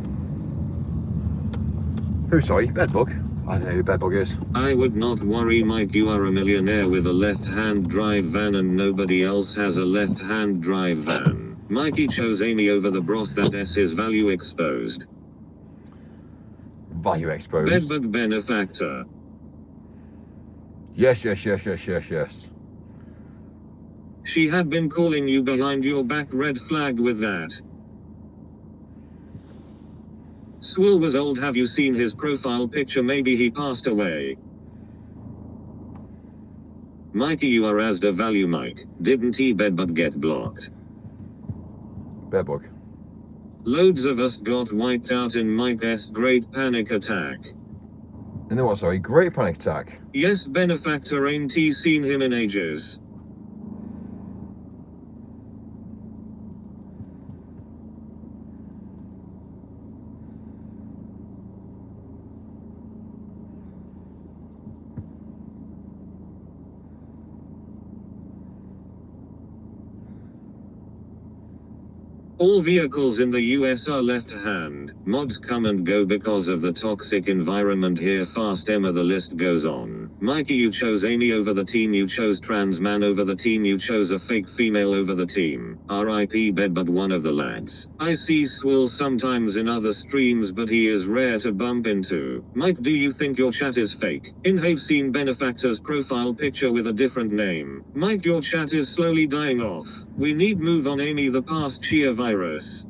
A: Who, sorry? Bedbug? I don't know who Bedbug is.
B: I would not worry, Mike. You are a millionaire with a left-hand drive van and nobody else has a left-hand drive van. Mikey chose Amy over the bros. That is his value exposed.
A: Value exposed.
B: Bedbug benefactor.
A: Yes.
B: She had been calling you behind your back, red flag with that. Swill was old. Have you seen his profile picture? Maybe he passed away. Mikey, you are as the value, Mike. Didn't he Bedbug get blocked?
A: Bedbug.
B: Loads of us got wiped out in Mike's Great Panic Attack.
A: And then what, sorry? Great Panic Attack?
B: Yes, benefactor, ain't he seen him in ages? All vehicles in the US are left-hand. Mods come and go because of the toxic environment here. Fast Emma, the list goes on. Mikey, you chose Amy over the team. You chose trans man over the team. You chose a fake female over the team. RIP Bedbug, one of the lads. I see Swill sometimes in other streams, but he is rare to bump into. Mike, do you think your chat is fake? Have seen benefactor's profile picture with a different name. Mike, your chat is slowly dying off. We need move on, Amy, the past sheer virus.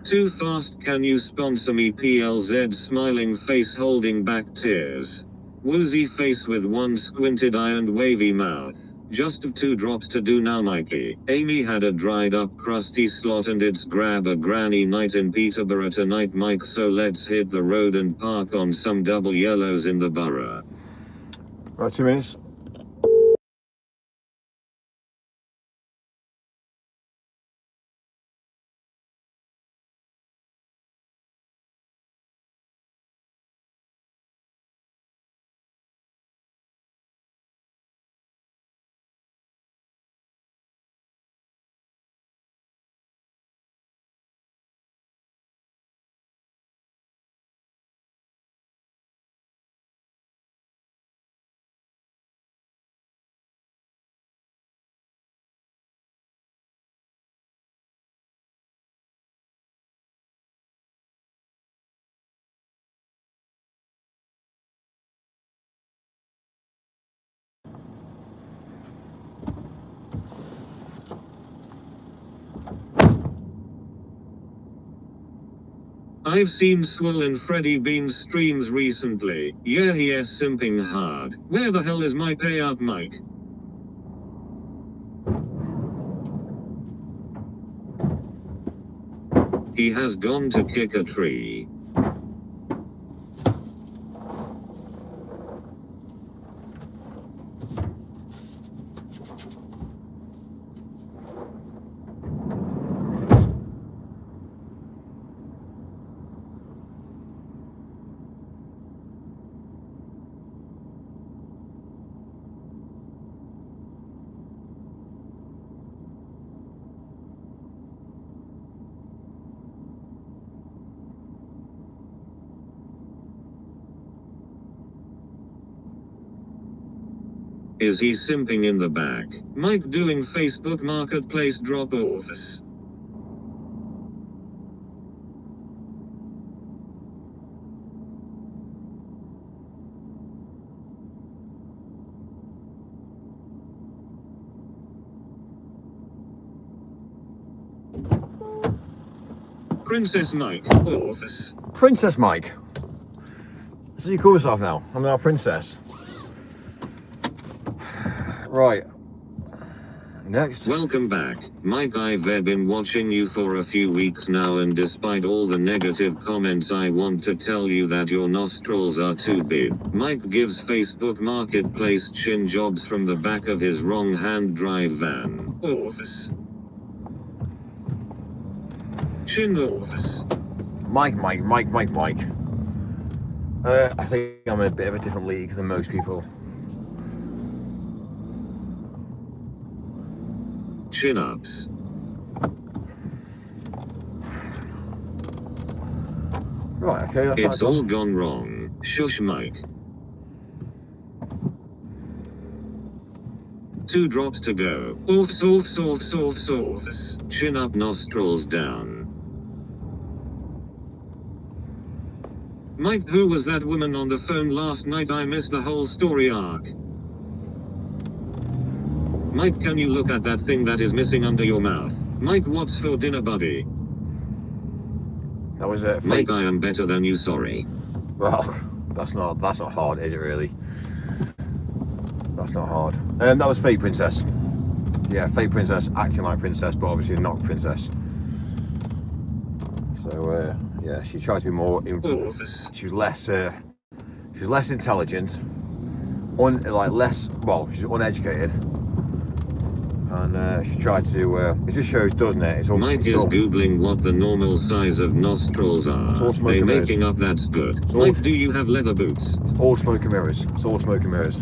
B: Too fast, can you sponsor me? PLZ smiling face holding back tears. Woozy face with one squinted eye and wavy mouth. Just 2 drops to do now, Mikey. Amy had a dried up crusty slot and it's grab a granny night in Peterborough tonight, Mike, so let's hit the road and park on some double yellows in the borough.
A: Right, 2 minutes.
B: I've seen Swill and Freddie Bean's streams recently. Yeah, he is simping hard. Where the hell is my payout mic? He has gone to kick a tree. Is he simping in the back? Mike doing Facebook Marketplace drop-offs. Princess Mike, office.
A: Princess Mike. So you call yourself now? I'm now princess. Right. Next.
B: Welcome back, Mike. I've been watching you for a few weeks now, and despite all the negative comments, I want to tell you that your nostrils are too big. Mike gives Facebook Marketplace chin jobs from the back of his wrong hand drive van. Office. Chin office.
A: Mike. I think I'm in a bit of a different league than most people.
B: Chin-ups.
A: Right, okay, that's
B: It's all gone wrong. Shush, Mike. 2 drops to go. Office. Chin up, nostrils down. Mike, who was that woman on the phone last night? I missed the whole story arc. Mike, can you look at that thing that is missing under your mouth? Mike, what's for dinner, buddy?
A: That was it.
B: Mike, I am better than you, sorry.
A: Well, that's not hard, is it really? That's not hard. That was fake princess. Yeah, fake princess, acting like princess, but obviously not princess. So yeah, she tries to be more. She's less intelligent, she's uneducated, and she tried to. It just shows, doesn't it? It's all.
B: Mike is googling what the normal size of nostrils are. They making up. That's good. Mike, do you have leather boots?
A: It's all smoke and mirrors. It's all smoke and mirrors.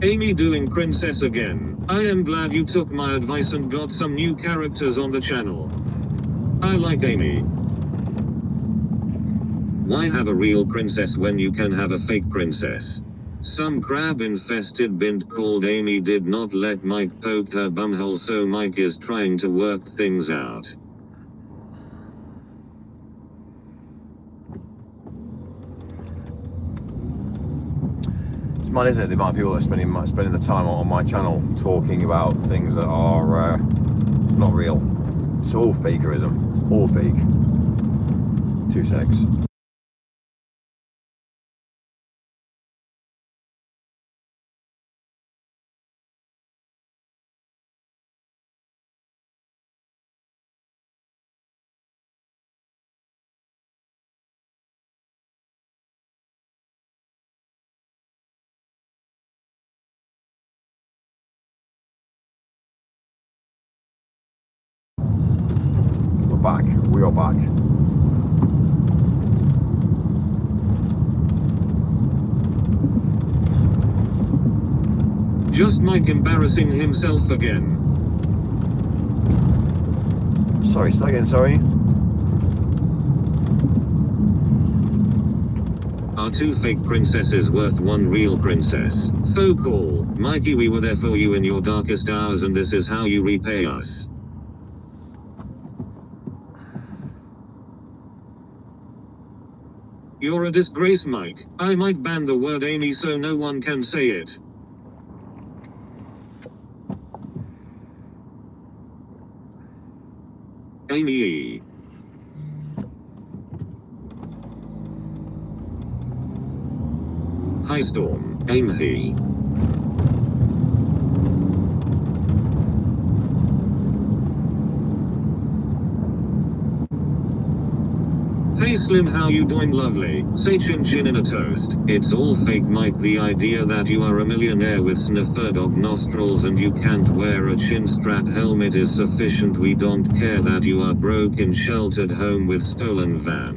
B: Amy doing princess again. I am glad you took my advice and got some new characters on the channel. I like Amy. Why have a real princess when you can have a fake princess? Some crab-infested bint called Amy did not let Mike poke her bumhole, so Mike is trying to work things out.
A: It's mad, isn't it? The amount of people that are spending the time on my channel talking about things that are not real. It's all fakerism. All fake. 2 secs. Back. We are back.
B: Just Mike embarrassing himself again.
A: Sorry, say again, sorry.
B: Are 2 fake princesses worth 1 real princess? Faux call. Mikey, we were there for you in your darkest hours, and this is how you repay us. You're a disgrace, Mike. I might ban the word Amy so no one can say it. Amy E. Hi Storm, Amy. Hey Slim, how you doing lovely? Say chin chin in a toast. It's all fake Mike, the idea that you are a millionaire with sniffer dog nostrils and you can't wear a chin strap helmet is sufficient. We don't care that you are broke in sheltered home with stolen van.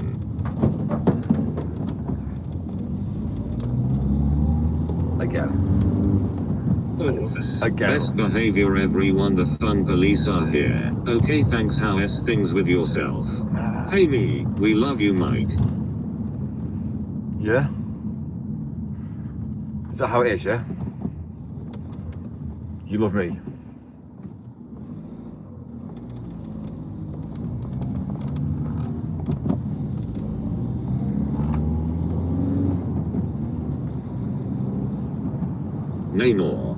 A: Again. Again.
B: Best behavior everyone, the fun police are here. Okay thanks, how is things with yourself? Hey me, we love you Mike.
A: Yeah? Is that how it is, yeah? You love me?
B: Nay more.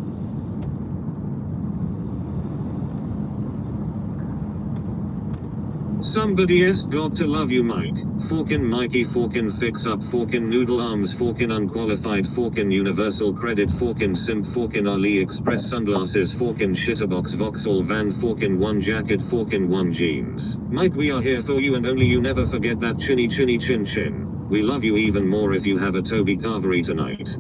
B: Somebody has got to love you Mike. Forkin' Mikey, forkin' fix up, forkin' noodle arms, forkin' unqualified, forkin' universal credit, forkin' simp, forkin' AliExpress sunglasses, forkin' shitterbox Vauxhall van, forkin' one jacket, forkin' one jeans. Mike, we are here for you and only you, never forget that chinny chinny chin chin. We love you even more if you have a Toby Carvery tonight.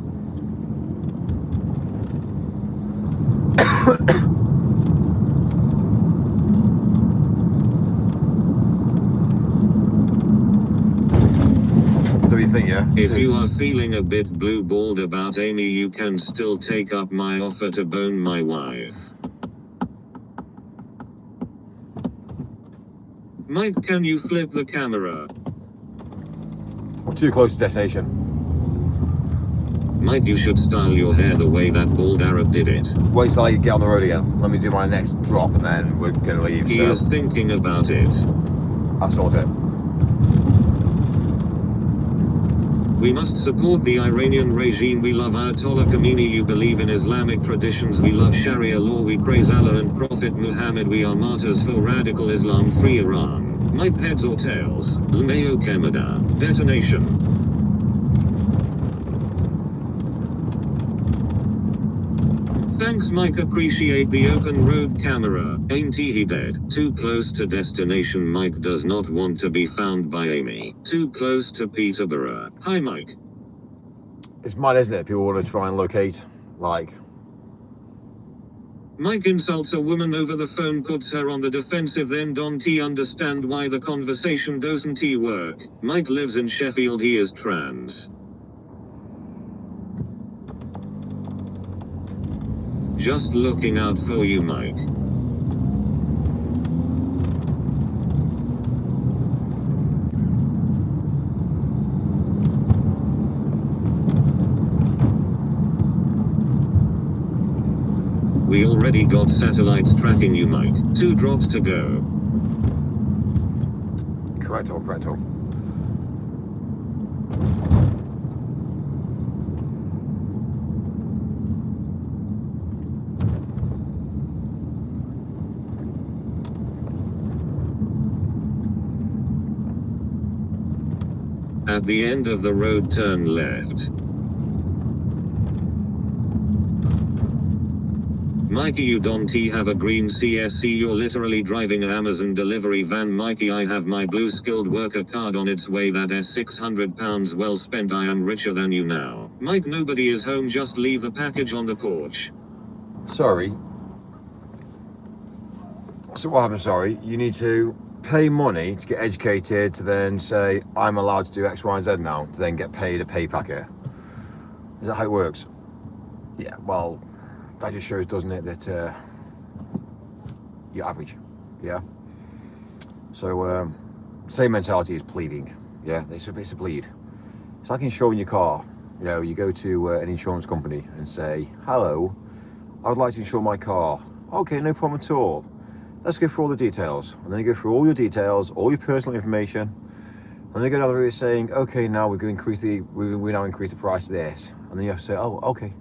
B: If you are feeling a bit blue-balled about Amy, you can still take up my offer to bone my wife. Mike, can you flip the camera?
A: We're too close to destination.
B: Mike, you should style your hair the way that bald Arab did it.
A: Wait till I get on the road again. Let me do my next drop and then we're gonna leave.
B: He is thinking about it.
A: I'll sort it.
B: We must support the Iranian regime. We love Ayatollah Khomeini. You believe in Islamic traditions. We love Sharia law. We praise Allah and Prophet Muhammad. We are martyrs for radical Islam. Free Iran. Mike, heads or tails? Lumeo Canada. Detonation. Thanks Mike, appreciate the open road camera. Ain't he dead? Too close to destination. Mike does not want to be found by Amy. Too close to Peterborough. Hi Mike.
A: It's mad, isn't it? People want to try and locate, like...
B: Mike insults a woman over the phone, puts her on the defensive, then don't he understand why the conversation doesn't he work? Mike lives in Sheffield, he is trans. Just looking out for you, Mike. We already got satellites tracking you, Mike. 2 drops to go.
A: Correcto, correcto.
B: At the end of the road, turn left. Mikey, you don't have a green CSC, you're literally driving an Amazon delivery van. Mikey, I have my blue skilled worker card on its way, that is £600 well spent. I am richer than you now. Mike, nobody is home, just leave the package on the porch.
A: Sorry. So what happens, sorry? You need to pay money to get educated to then say, I'm allowed to do X, Y, and Z now, to then get paid a pay packet. Is that how it works? Yeah, well, that just shows, doesn't it, that you're average, yeah? So, same mentality as pleading, yeah? It's a bleed. It's like insuring your car. You know, you go to an insurance company and say, hello, I would like to insure my car. Okay, no problem at all. Let's go through all the details. And then you go through all your details, all your personal information. And they go down the route saying, okay, now we're going to increase we now increase the price of this. And then you have to say, oh, okay.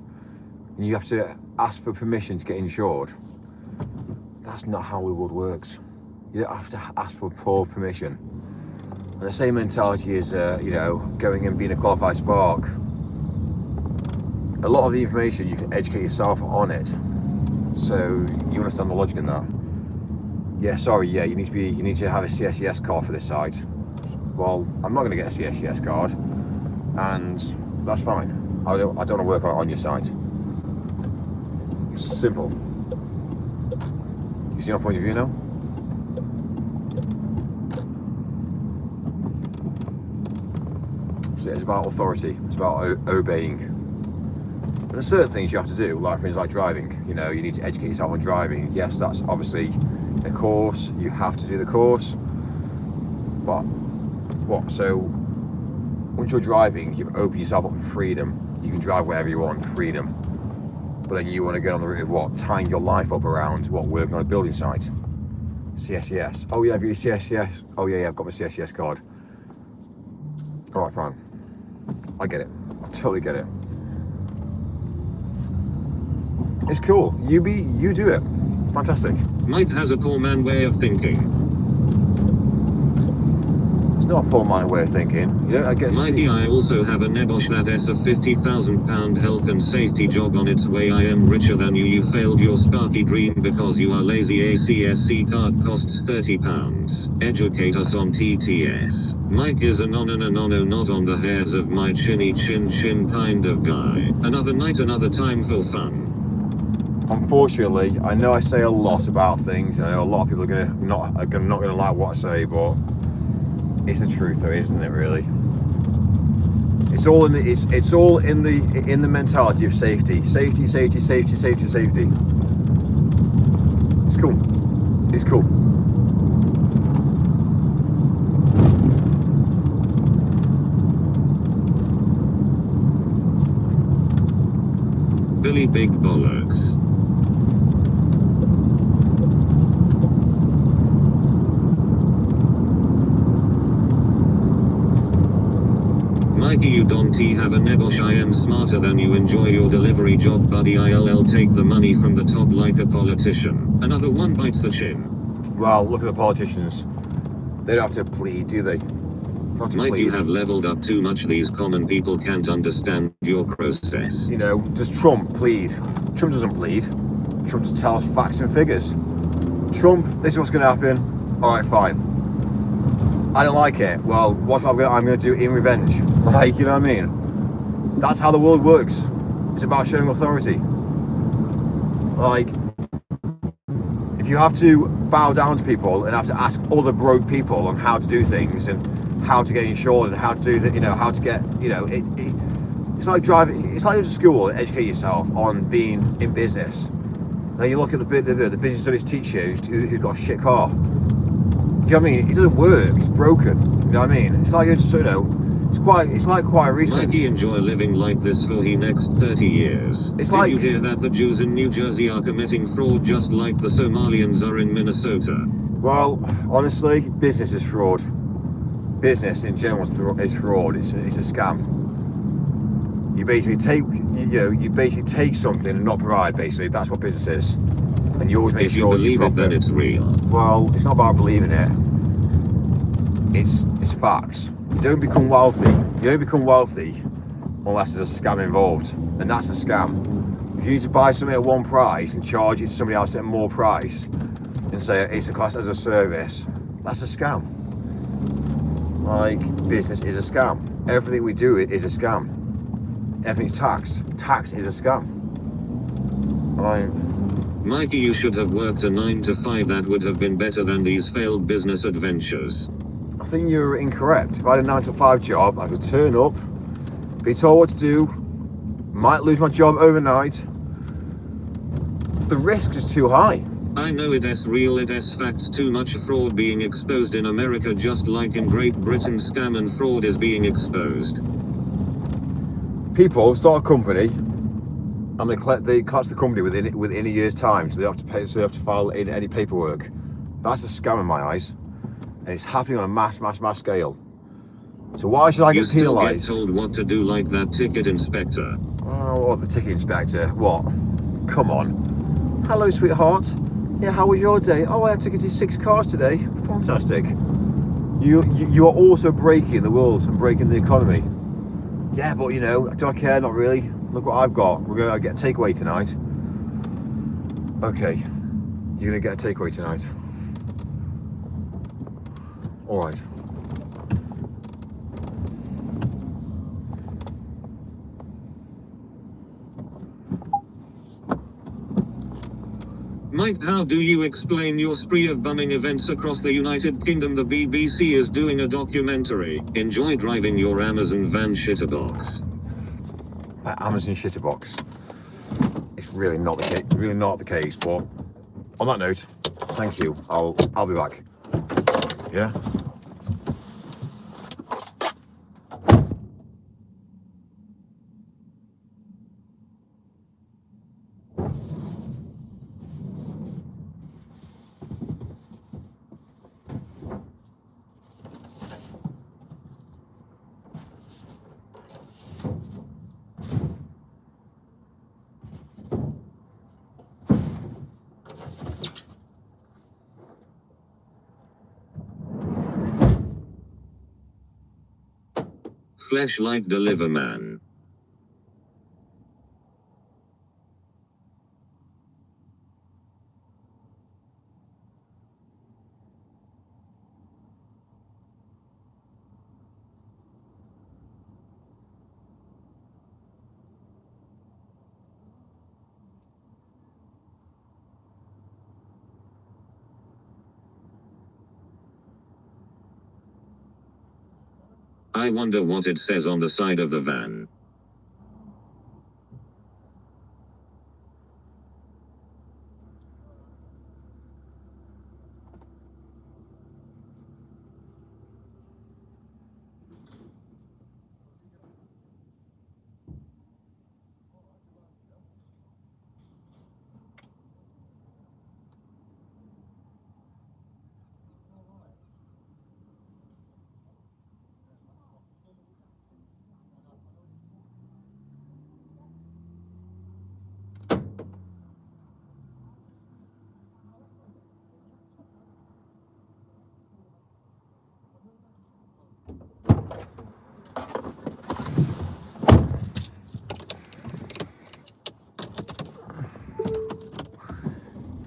A: And you have to ask for permission to get insured. That's not how the world works. You don't have to ask for poor permission. And the same mentality is, you know, going and being a qualified spark. A lot of the information, you can educate yourself on it. So you understand the logic in that. Yeah, sorry, yeah, you need to have a CSCS card for this site. Well, I'm not going to get a CSCS card, and that's fine. I don't want to work on your site. Simple. You see my point of view now? So it's about authority. It's about obeying. And there's certain things you have to do, like things like driving. You know, you need to educate yourself on driving. Yes, that's obviously a course. You have to do the course. But what? So once you're driving, you've opened yourself up for freedom. You can drive wherever you want, freedom. But then you want to get on the route of what? Tying your life up around what? Working on a building site. CSCS. Oh yeah, I've got your CSCS. Oh yeah, I've got my CSCS card. All right, fine. I get it. I totally get it. It's cool. You do it. Fantastic.
B: Mike has a poor man way of thinking.
A: It's not a poor mind way of thinking. You know, I guess.
B: Mikey, I also have a Nebosh that has a £50,000 health and safety job on its way. I am richer than you. You failed your Sparky dream because you are lazy. ACSC card costs £30. Educate us on TTS. Mike is a non and a nono, not on the hairs of my chinny chin kind of guy. Another night, another time for fun.
A: Unfortunately, I know I say a lot about things, and I know a lot of people are not gonna like what I say, but it's the truth, though, isn't it? Really, it's all in the mentality of safety. It's cool. It's cool.
B: Billy Big Bollocks. Mikey, you don't have a Nebosh. I am smarter than you. Enjoy your delivery job, buddy. I'll take the money from the top like a politician. Another one bites the chin.
A: Well, look at the politicians. They don't have to plead, do they?
B: Mike, you have leveled up too much. These common people can't understand your process.
A: You know, does Trump plead? Trump doesn't plead. Trump just tells facts and figures. Trump, this is what's going to happen. All right, fine. I don't like it. Well, what's what I'm going to do in revenge? Like, you know what I mean? That's how the world works. It's about showing authority. Like, if you have to bow down to people and have to ask other broke people on how to do things and how to get insured and how to do that, you know, how to get, you know, it's like driving. It's like going to school and educate yourself on being in business. Now you look at the business studies teachers who's got a shit car. Do you know what I mean? It doesn't work. It's broken. You know what I mean? It's like, you know, it's like quite recent.
B: Mikey, enjoy living like this for the next 30 years.
A: It's
B: Did
A: like,
B: you hear that the Jews in New Jersey are committing fraud just like the Somalians are in Minnesota?
A: well, honestly, business is fraud. Business in general is fraud. It's a scam. You basically take something and not provide. Basically, that's what business is. And you always make
B: If you
A: sure
B: believe it, then it's real.
A: Well, it's not about believing it. It's facts. You don't become wealthy. You don't become wealthy unless there's a scam involved, and that's a scam. If you need to buy something at one price and charge it to somebody else at more price, and say it's a class as a service, that's a scam. Like, business is a scam. Everything we do is a scam. Everything's taxed. Tax is a scam.
B: Mikey, you should have worked a 9 to 5. That would have been better than these failed business adventures.
A: I think you're incorrect. If I had a 9 to 5 job, I could turn up, be told what to do, might lose my job overnight. The risk is too high.
B: I know it is real, it is facts. Too much fraud being exposed in America, just like in Great Britain. Scam and fraud is being exposed.
A: People start a company and they collapse the company within a year's time, so they have to pay, so they have to file in any paperwork. That's a scam in my eyes, and it's happening on a mass scale. So why should I get penalised?
B: You still get told what to do like that ticket inspector.
A: Oh, what, the ticket inspector? What? Come on. Hello, sweetheart. Yeah, how was your day? Oh, I took it to 6 cars today. Fantastic. You are also breaking the world and breaking the economy. Yeah, but you know, do I care? Not really. Look what I've got. We're gonna get a takeaway tonight. Okay, you're gonna get a takeaway tonight. All right.
B: Mike, how do you explain your spree of bumming events across the United Kingdom? The BBC is doing a documentary. Enjoy driving your Amazon van shitterbox.
A: That Amazon shitterbox. It's really not the case. Really not the case. But on that note, thank you. I'll be back. Yeah.
B: Fleshlight Deliver Man. I wonder what it says on the side of the van.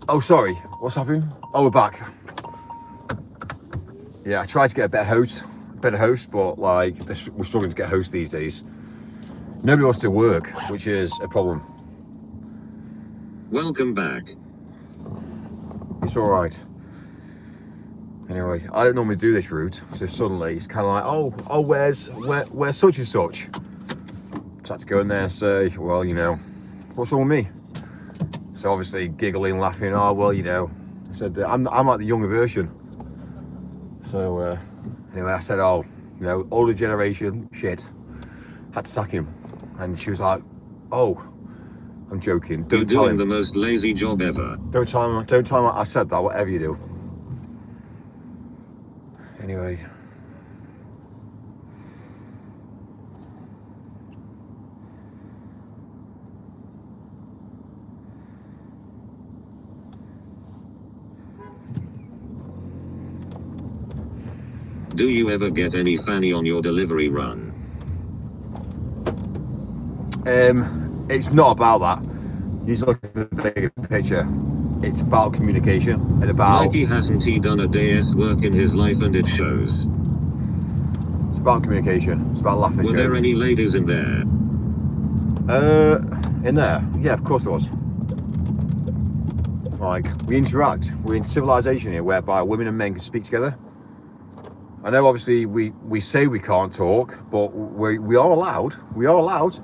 A: Oh, sorry. What's happening? Oh, we're back. Yeah, I tried to get a better host, but like we're struggling to get hosts these days. Nobody wants to work, which is a problem.
B: Welcome back.
A: It's all right. Anyway, I don't normally do this route, so suddenly it's kind of like, oh, where's such and such? So I had to go in there and say, well, you know, what's wrong with me? So obviously giggling, laughing. Oh, well, you know, I said I'm like the younger version. So anyway, I said, oh, you know, older generation, shit. Had to sack him, and she was like, oh, I'm joking. Don't
B: You're
A: tell
B: doing
A: him.
B: the most lazy job ever.
A: Don't tell him I said that. Whatever you do. Anyway.
B: Do you ever get any fanny on your delivery run?
A: It's not about that. You just look at the bigger picture. It's about communication and about.
B: Mikey hasn't he done a day's work in his life and it shows.
A: It's about communication. It's about laughing at
B: Were
A: jokes.
B: there any ladies in there?
A: In there? Yeah, of course there was. Like, we interact. We're in civilization here whereby women and men can speak together. I know obviously we say we can't talk, but we are allowed. We are allowed.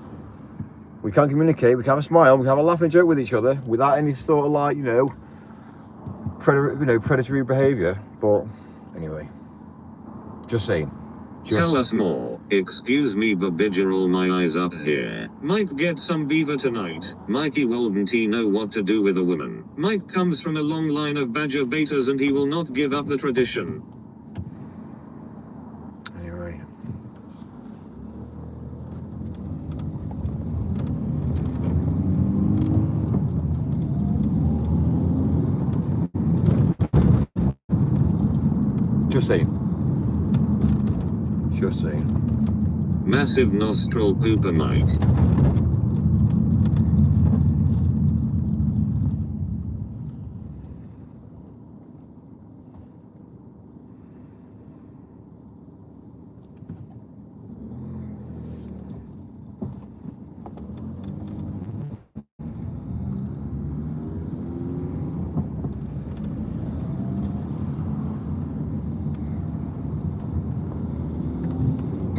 A: We can communicate, we can have a smile, we can have a laugh and joke with each other without any sort of like, predatory behaviour. But anyway, just saying.
B: Tell us more. Excuse me, Babidgeral, my eyes up here. Mike get some beaver tonight. Mikey wouldn't he know what to do with a woman. Mike comes from a long line of badger baiters and he will not give up the tradition.
A: Anyway. Just saying. Just saying.
B: Massive nostril pooper mic.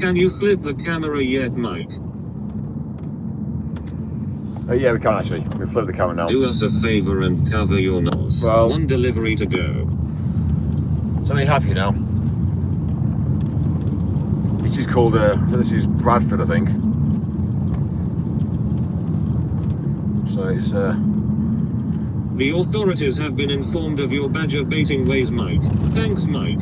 B: Can you flip the camera yet, Mike?
A: Yeah, we can actually. We flip the camera now.
B: Do us a favor and cover your nose.
A: Well,
B: one delivery to go.
A: So I'm happy now. This is called, this is Bradford, I think. So it's,
B: The authorities have been informed of your badger baiting ways, Mike. Thanks, Mike.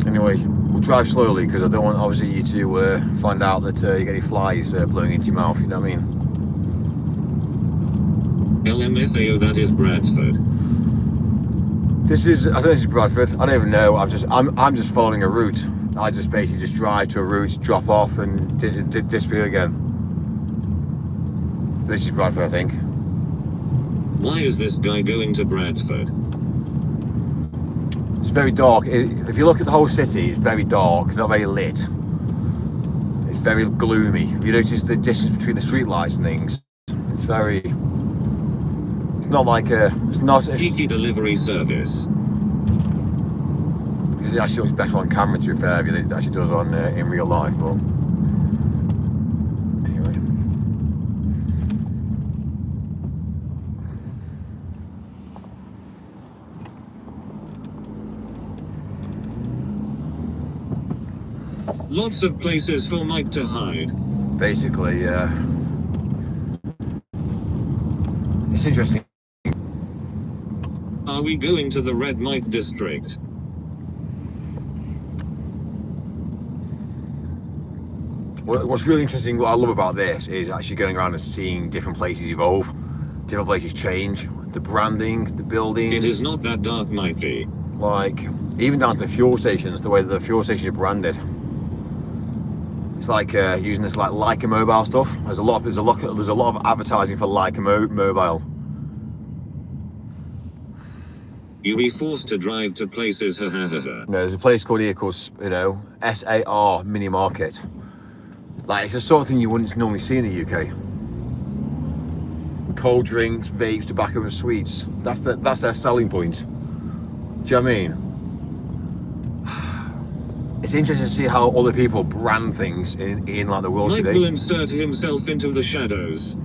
A: anyway, we'll drive slowly because I don't want, obviously, you to find out that you get any flies blowing into your mouth, you know what I mean?
B: LMFAO, that is Bradford.
A: This is, I think this is Bradford. I don't even know. I'm just following a route. I just basically just drive to a route, drop off, and disappear again. This is Bradford, I think.
B: Why is this guy going to Bradford?
A: It's very dark. If you look at the whole city, it's very dark, not very lit. It's very gloomy. You notice the distance between the street lights and things. It's very. It's not like a. It's not.
B: Geeky delivery service.
A: Because it actually looks better on camera, to be fair, than it actually does on in real life. But anyway.
B: Lots of places for Mike to hide.
A: Basically, it's interesting.
B: Are we going to the Red Mike district?
A: What's really interesting, what I love about this, is actually going around and seeing different places evolve, different places change, the branding, the buildings.
B: It is not that dark, Mikey.
A: Like, even down to the fuel stations, the way that the fuel stations are branded. It's like using this like Leica Mobile stuff. There's a lot of advertising for Leica Mobile.
B: You be forced to drive to places, ha ha ha ha.
A: No, there's a place called here called, SAR Mini Market. Like, it's the sort of thing you wouldn't normally see in the UK. Cold drinks, vapes, tobacco and sweets. That's their selling point. Do you know what I mean? It's interesting to see how other people brand things in like the world
B: Mike
A: today.
B: will insert himself into the shadows.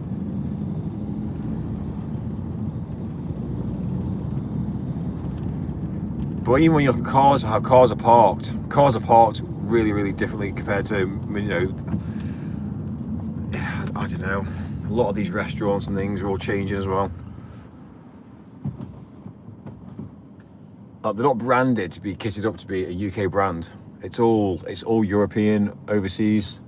A: But even when you look at cars, how cars are parked really, really differently compared to, I don't know, a lot of these restaurants and things are all changing as well. Like, they're not branded to be kitted up to be a UK brand. It's all European, overseas.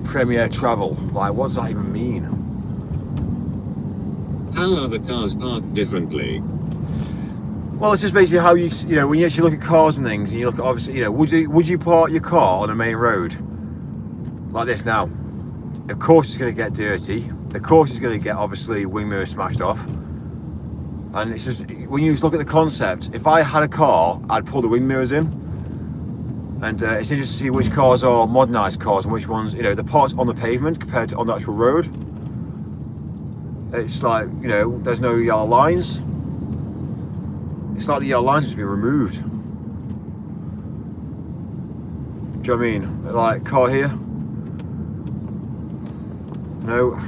A: Premier travel, like, what does that even mean?
B: How are the cars parked differently?
A: Well, it's just basically how you when you actually look at cars and things, and you look at, obviously, would you park your car on a main road like this now? Of course it's going to get dirty. Of course it's going to get, obviously, wing mirrors smashed off. And it's just, when you look at the concept, if I had a car, I'd pull the wing mirrors in. And it's interesting to see which cars are modernised cars and which ones, the parts on the pavement compared to on the actual road. It's like, there's no yellow lines. It's like the yellow lines must be removed. Do you know what I mean? Like, car here. No.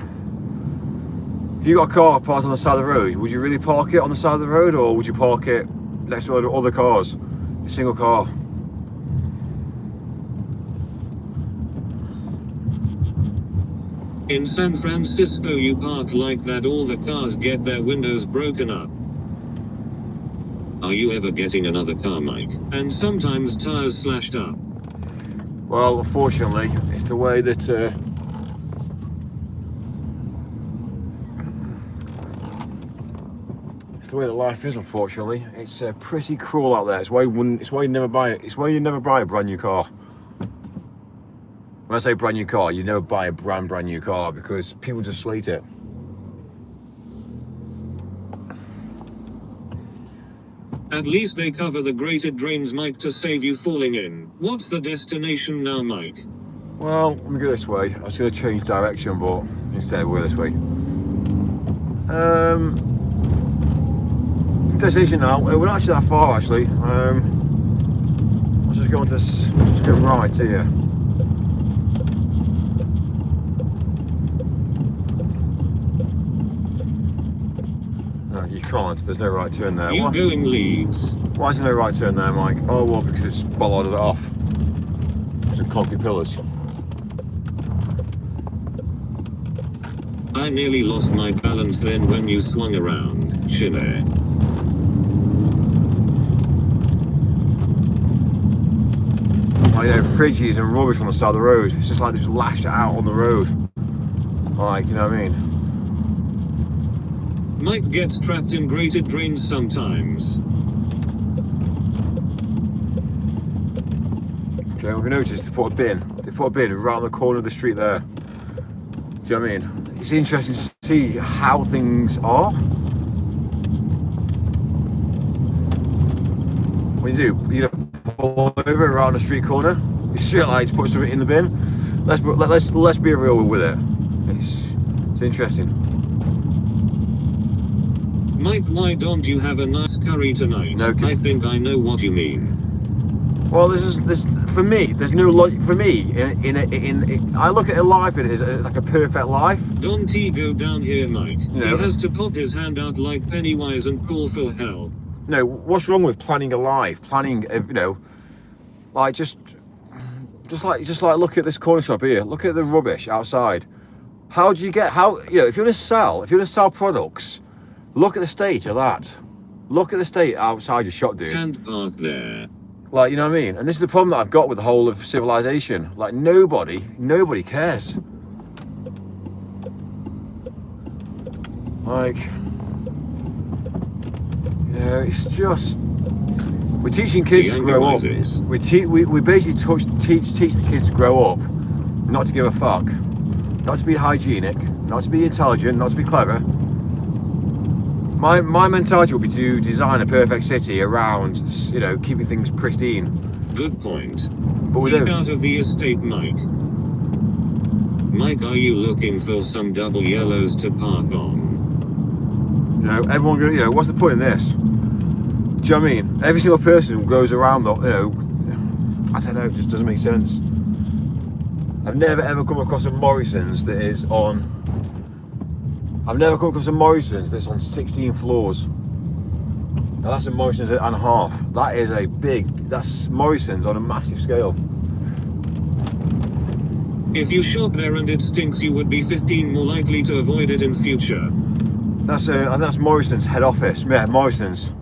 A: If you got a car parked on the side of the road, would you really park it on the side of the road, or would you park it next to other cars? A single car.
B: In San Francisco you park like that, all the cars get their windows broken up. Are you ever getting another car, Mike? And sometimes tires slashed up.
A: Well, unfortunately, it's the way that life is. Unfortunately, it's pretty cruel out there. It's why you never buy it. It's why you never buy a brand new car. When I say brand new car, you never buy a brand new car because people just slate it.
B: At least they cover the grated drains, Mike, to save you falling in. What's the destination now, Mike?
A: Well, let me go this way. I was going to change direction, but instead we're this way. Destination now. We're not actually that far, actually. Let's just go on to this. Let's go right here. No, you can't. There's no right turn there.
B: You going Leeds?
A: Why is there no right turn there, Mike? Oh, well, because it's bollarded it off. Some concrete pillars.
B: I nearly lost my balance then when you swung around. Chile.
A: I know, fridges and rubbish on the side of the road. It's just like they just lashed it out on the road. Like, you know what I mean?
B: Mike gets trapped in grated drains sometimes.
A: Joe, have you noticed they put a bin? They put a bin right on the corner of the street there. Do you know what I mean? It's interesting to see how things are. When you do, you know, pull over around the street corner, you straight like to put something in the bin. Let's be real with it. It's interesting.
B: Mike, why don't you have a nice curry tonight?
A: No,
B: I think I know what you mean.
A: Well, this for me. There's no logic for me. I look at a life as like a perfect life.
B: Don't he go down here, Mike?
A: You know,
B: he has to pop his hand out like Pennywise and call for help.
A: No, what's wrong with planning a life? Planning, you know, like just like look at this corner shop here. Look at the rubbish outside. How do you get? How, you know, if you want to sell products, look at the state of that. Look at the state outside your shop, dude.
B: Can't park there.
A: Like, you know what I mean? And this is the problem that I've got with the whole of civilization. Like, nobody cares. Like, you know, it's just, we're teaching kids to grow up. We basically teach the kids to grow up, not to give a fuck, not to be hygienic, not to be intelligent, not to be clever. My mentality would be to design a perfect city around, you know, keeping things pristine.
B: Good point.
A: But we
B: Keep
A: don't.
B: out of the estate, Mike. Mike, are you looking for some double yellows to park on?
A: You know, everyone, you know, what's the point in this? Do you know what I mean? Every single person who goes around, you know, I don't know, it just doesn't make sense. I've never ever come across a Morrison's that is on. I've never come across a Morrison's that's on 16 floors. Now that's a Morrison's and a half. That is that's Morrison's on a massive scale.
B: If you shop there and it stinks, you would be 15 more likely to avoid it in future.
A: I think that's Morrison's head office. Yeah, Morrison's.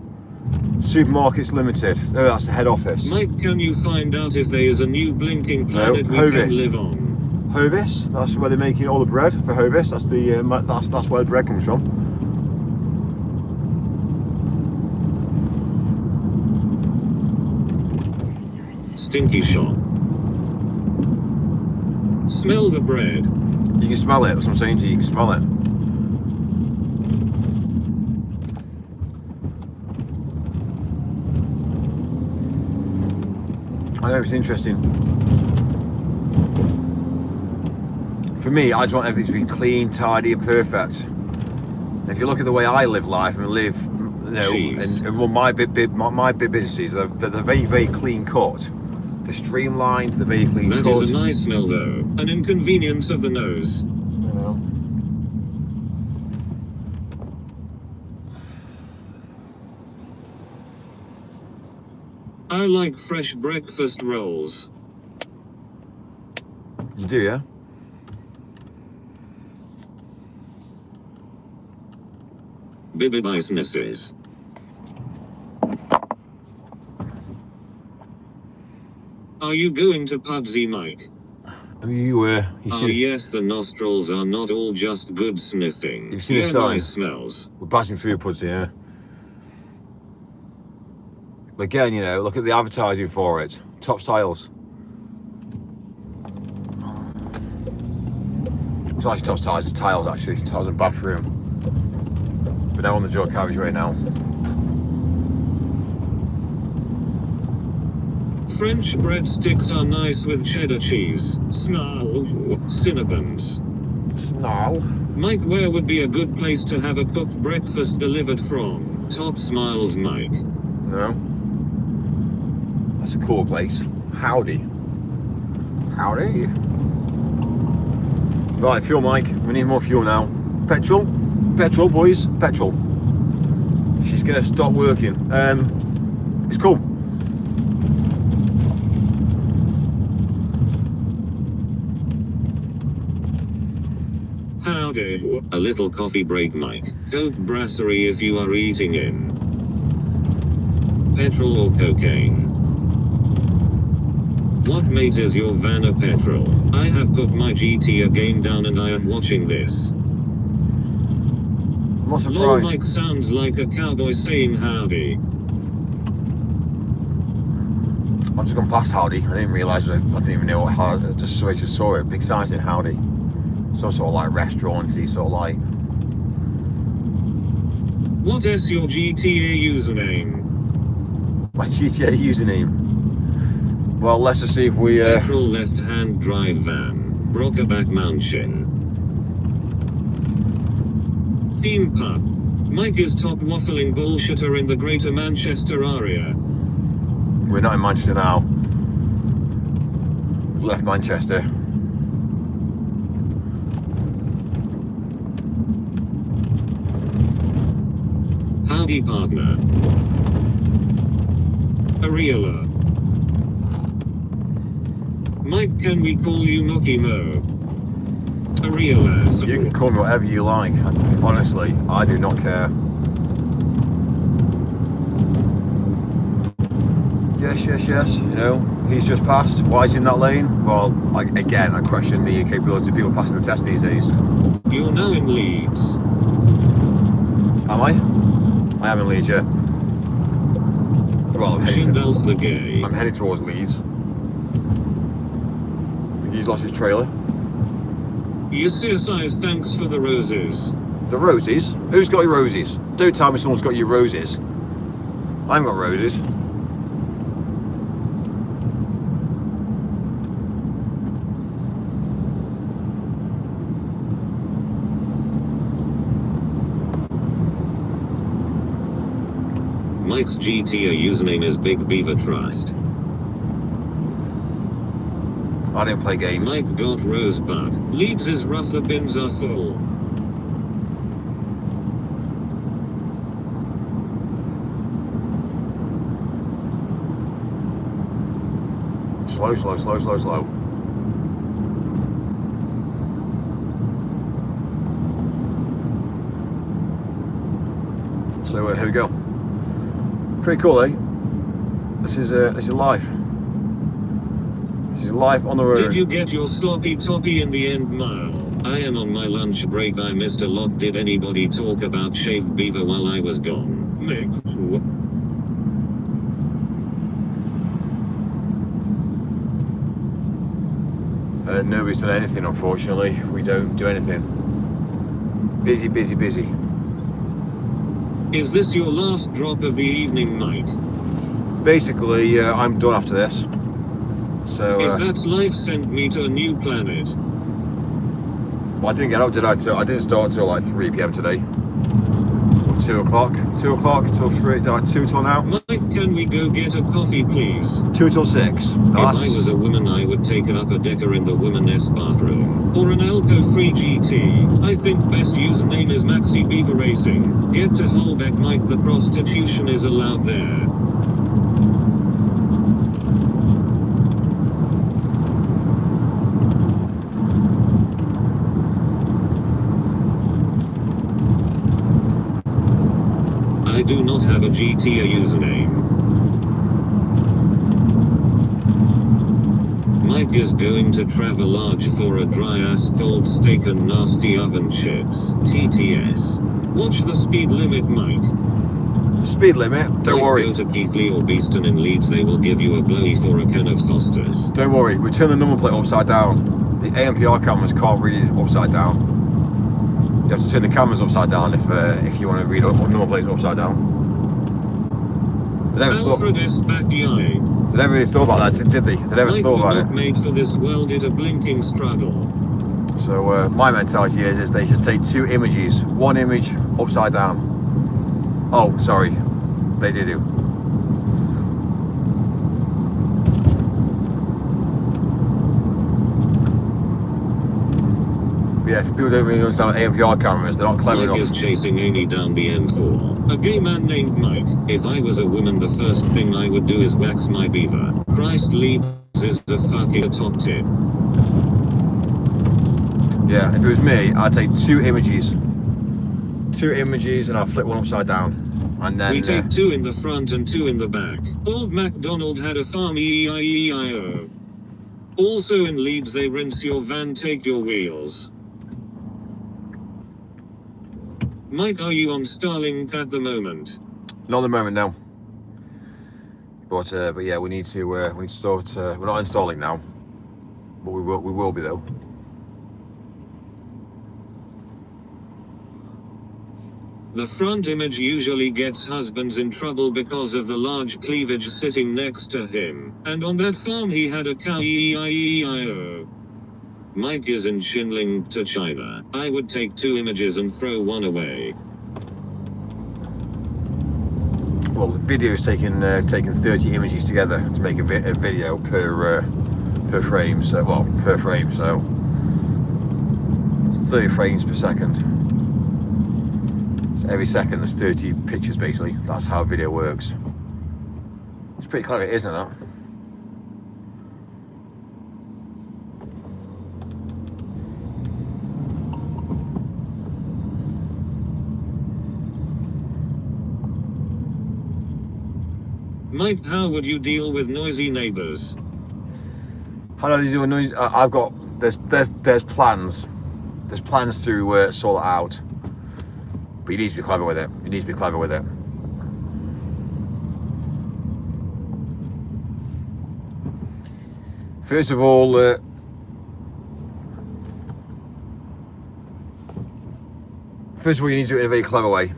A: Supermarkets Limited. Oh, that's the head office.
B: Mike, can you find out if there is a new blinking planet we can live on?
A: Hovis, that's where they're making all the bread for Hovis. That's that's where the bread comes from.
B: Stinky shop. Smell the bread.
A: You can smell it. That's what I'm saying to you. You can smell it. I know, it's interesting. For me, I just want everything to be clean, tidy, and perfect. If you look at the way I live life and live, you know, and run my big businesses, they're very, very clean cut. They're streamlined. They're very clean cut.
B: That is a nice smell, though. An inconvenience of the nose.
A: You know.
B: I like fresh breakfast rolls.
A: You do, yeah?
B: businesses. Are you going to PUBG, Mike?
A: You
B: Oh
A: see,
B: yes, the nostrils are not all just good sniffing.
A: You've seen the
B: Yeah,
A: sign?
B: nice smells.
A: we're passing through Pudsey, yeah. But again, you know, look at the advertising for it. Top tiles. It's not actually top tiles, it's tiles actually. Tiles and bathroom. But now on the dual carriageway now.
B: French breadsticks are nice with cheddar cheese. Snarl. Cinnabons.
A: Snarl.
B: Mike, where would be a good place to have a cooked breakfast delivered from? Top smiles, Mike.
A: No. That's a cool place. Howdy. Howdy. Right, fuel, Mike. We need more fuel now. Petrol. Petrol, boys. Petrol. She's gonna stop working. It's cool.
B: Howdy. A little coffee break, Mike. Coke brasserie if you are eating in. Petrol or cocaine? What mate is your van a petrol? I have put my GT game down and I am watching this.
A: I'm not
B: Lol,
A: surprised.
B: Mike sounds like a cowboy saying howdy.
A: I've just gone past Howdy. I didn't realise I didn't even know what Howdy. I just saw it. Big signs in Howdy. Some sort of like restauranty, sort of like.
B: What is your GTA username?
A: My GTA username. Well, let's just see if we.
B: Petrol left-hand drive van. Brockerback Mansion. Theme park. Mike is top waffling bullshitter in the Greater Manchester area.
A: We're not in Manchester now. We've left Manchester.
B: Howdy, partner. Ariela. Mike, can we call you Mookie Mo? Ariela.
A: You can call me whatever you like. Honestly, I do not care. Yes. You know, he's just passed. Why is he in that lane? Well, again, I question the capability of people passing the test these days.
B: You're now in Leeds.
A: Am I? I am in Leeds, yeah. Well,
B: Shindalf the Gay.
A: I'm heading towards Leeds. I think he's lost his trailer.
B: Yasir thanks for the roses.
A: The roses? Who's got your roses? Don't tell me someone's got your roses. I haven't got roses.
B: Mike's GTA username is Big Beaver Trust.
A: I didn't play games.
B: Mike got Rosebud. Leeds is rough, the bins are full.
A: Slow. So here we go. Pretty cool, eh? This is life. This is life on the road.
B: Did you get your sloppy toppy in the end, Mile? I am on my lunch break. I missed a lot. Did anybody talk about shaved beaver while I was gone? Mick.
A: Nobody's done anything, unfortunately. We don't do anything. Busy.
B: Is this your last drop of the evening, Mike?
A: Basically, I'm done after this. So,
B: If that's life, send me to a new planet.
A: well, I didn't get up, did I? I didn't start till like 3 p.m. today. 2 o'clock till 3, 2 till now.
B: Mike, can we go get a coffee, please?
A: 2 till 6.
B: If I was a woman, I would take up a decker in the woman's bathroom. Or an Alco-free GT. I think best username is Maxi Beaver Racing. Get to Holbeck, Mike. The prostitution is allowed there. I do not have a GTA username. Mike is going to Travelodge for a dry ass cold steak and nasty oven chips. TTS. Watch the speed limit, Mike.
A: Speed limit, don't
B: Mike,
A: worry.
B: Go to Keithley or Beeston in Leeds, they will give you a blowy for a can of Foster's.
A: Don't worry, we turn the number plate upside down. The ANPR cameras can't read it upside down. You have to turn the cameras upside down if you want to read number plates upside down. They never
B: Alfred S. Backyai.
A: really thought about that, did they? They never
B: Mike,
A: thought
B: we're
A: about
B: not
A: it.
B: made for this world, it a blinking struggle.
A: So my mentality is they should take 2 images, 1 image upside down. Oh, sorry, they did do. Yeah, if people don't really understand ANPR cameras, they're not clever
B: Mike
A: enough.
B: is chasing Amy down the M4. A gay man named Mike. If I was a woman, the first thing I would do is wax my beaver. Christ Leeds is the fucking top tip.
A: Yeah, if it was me, I'd take 2 images. 2 images and I'll flip one upside down. And then...
B: We take 2 in the front and 2 in the back. Old MacDonald had a farm, E-I-E-I-O. Also in Leeds they rinse your van, take your wheels. Mike, are you on Starlink at the moment?
A: Not at the moment, no. But yeah, we need to start. We're not installing now, but we will be though.
B: The front image usually gets husbands in trouble because of the large cleavage sitting next to him. And on that farm he had a cow, E-I-E-I-O. Mike is in Xinling to China. I would take 2 images and throw 1 away.
A: Well, the video is taking 30 images together to make a video per frame. So per frame. So 30 frames per second. So every second there's 30 pictures basically. That's how video works. It's pretty clever, isn't it? That?
B: Mike, how would you deal with noisy neighbors?
A: How do they do a noise? I've got there's plans. There's plans to sort it out. But you need to be clever with it. You need to be clever with it. First of all, you need to do it in a very clever way.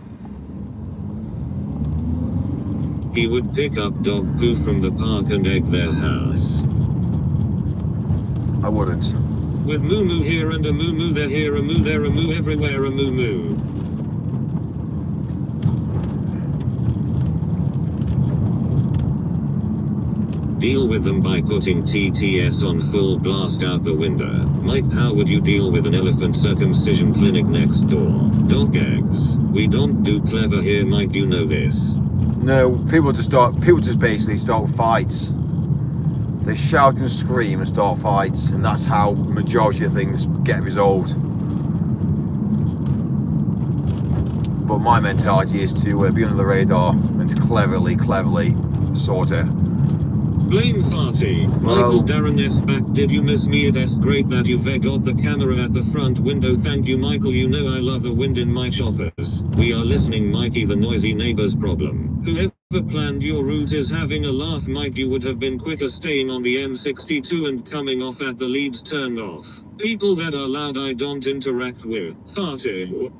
B: He would pick up dog poo from the park and egg their house.
A: I wouldn't.
B: With moo moo here and a moo moo there, here a moo there, a moo everywhere, a moo moo. Deal with them by putting TTS on full blast out the window. Mike, how would you deal with an elephant circumcision clinic next door? Dog eggs. We don't do clever here, Mike, you know this.
A: No, people just basically start fights. They shout and scream and start fights, and that's how majority of things get resolved. But my mentality is to be under the radar and to cleverly sort it.
B: Blame Farty. Michael Darren S. back. Did you miss me? It's great that you've got the camera at the front window. Thank you, Michael. You know I love the wind in my choppers. We are listening, Mikey. The noisy neighbors problem. Whoever planned your route is having a laugh, Mike. You would have been quicker staying on the M62 and coming off at the Leeds turn off. People that are loud I don't interact with. Farty.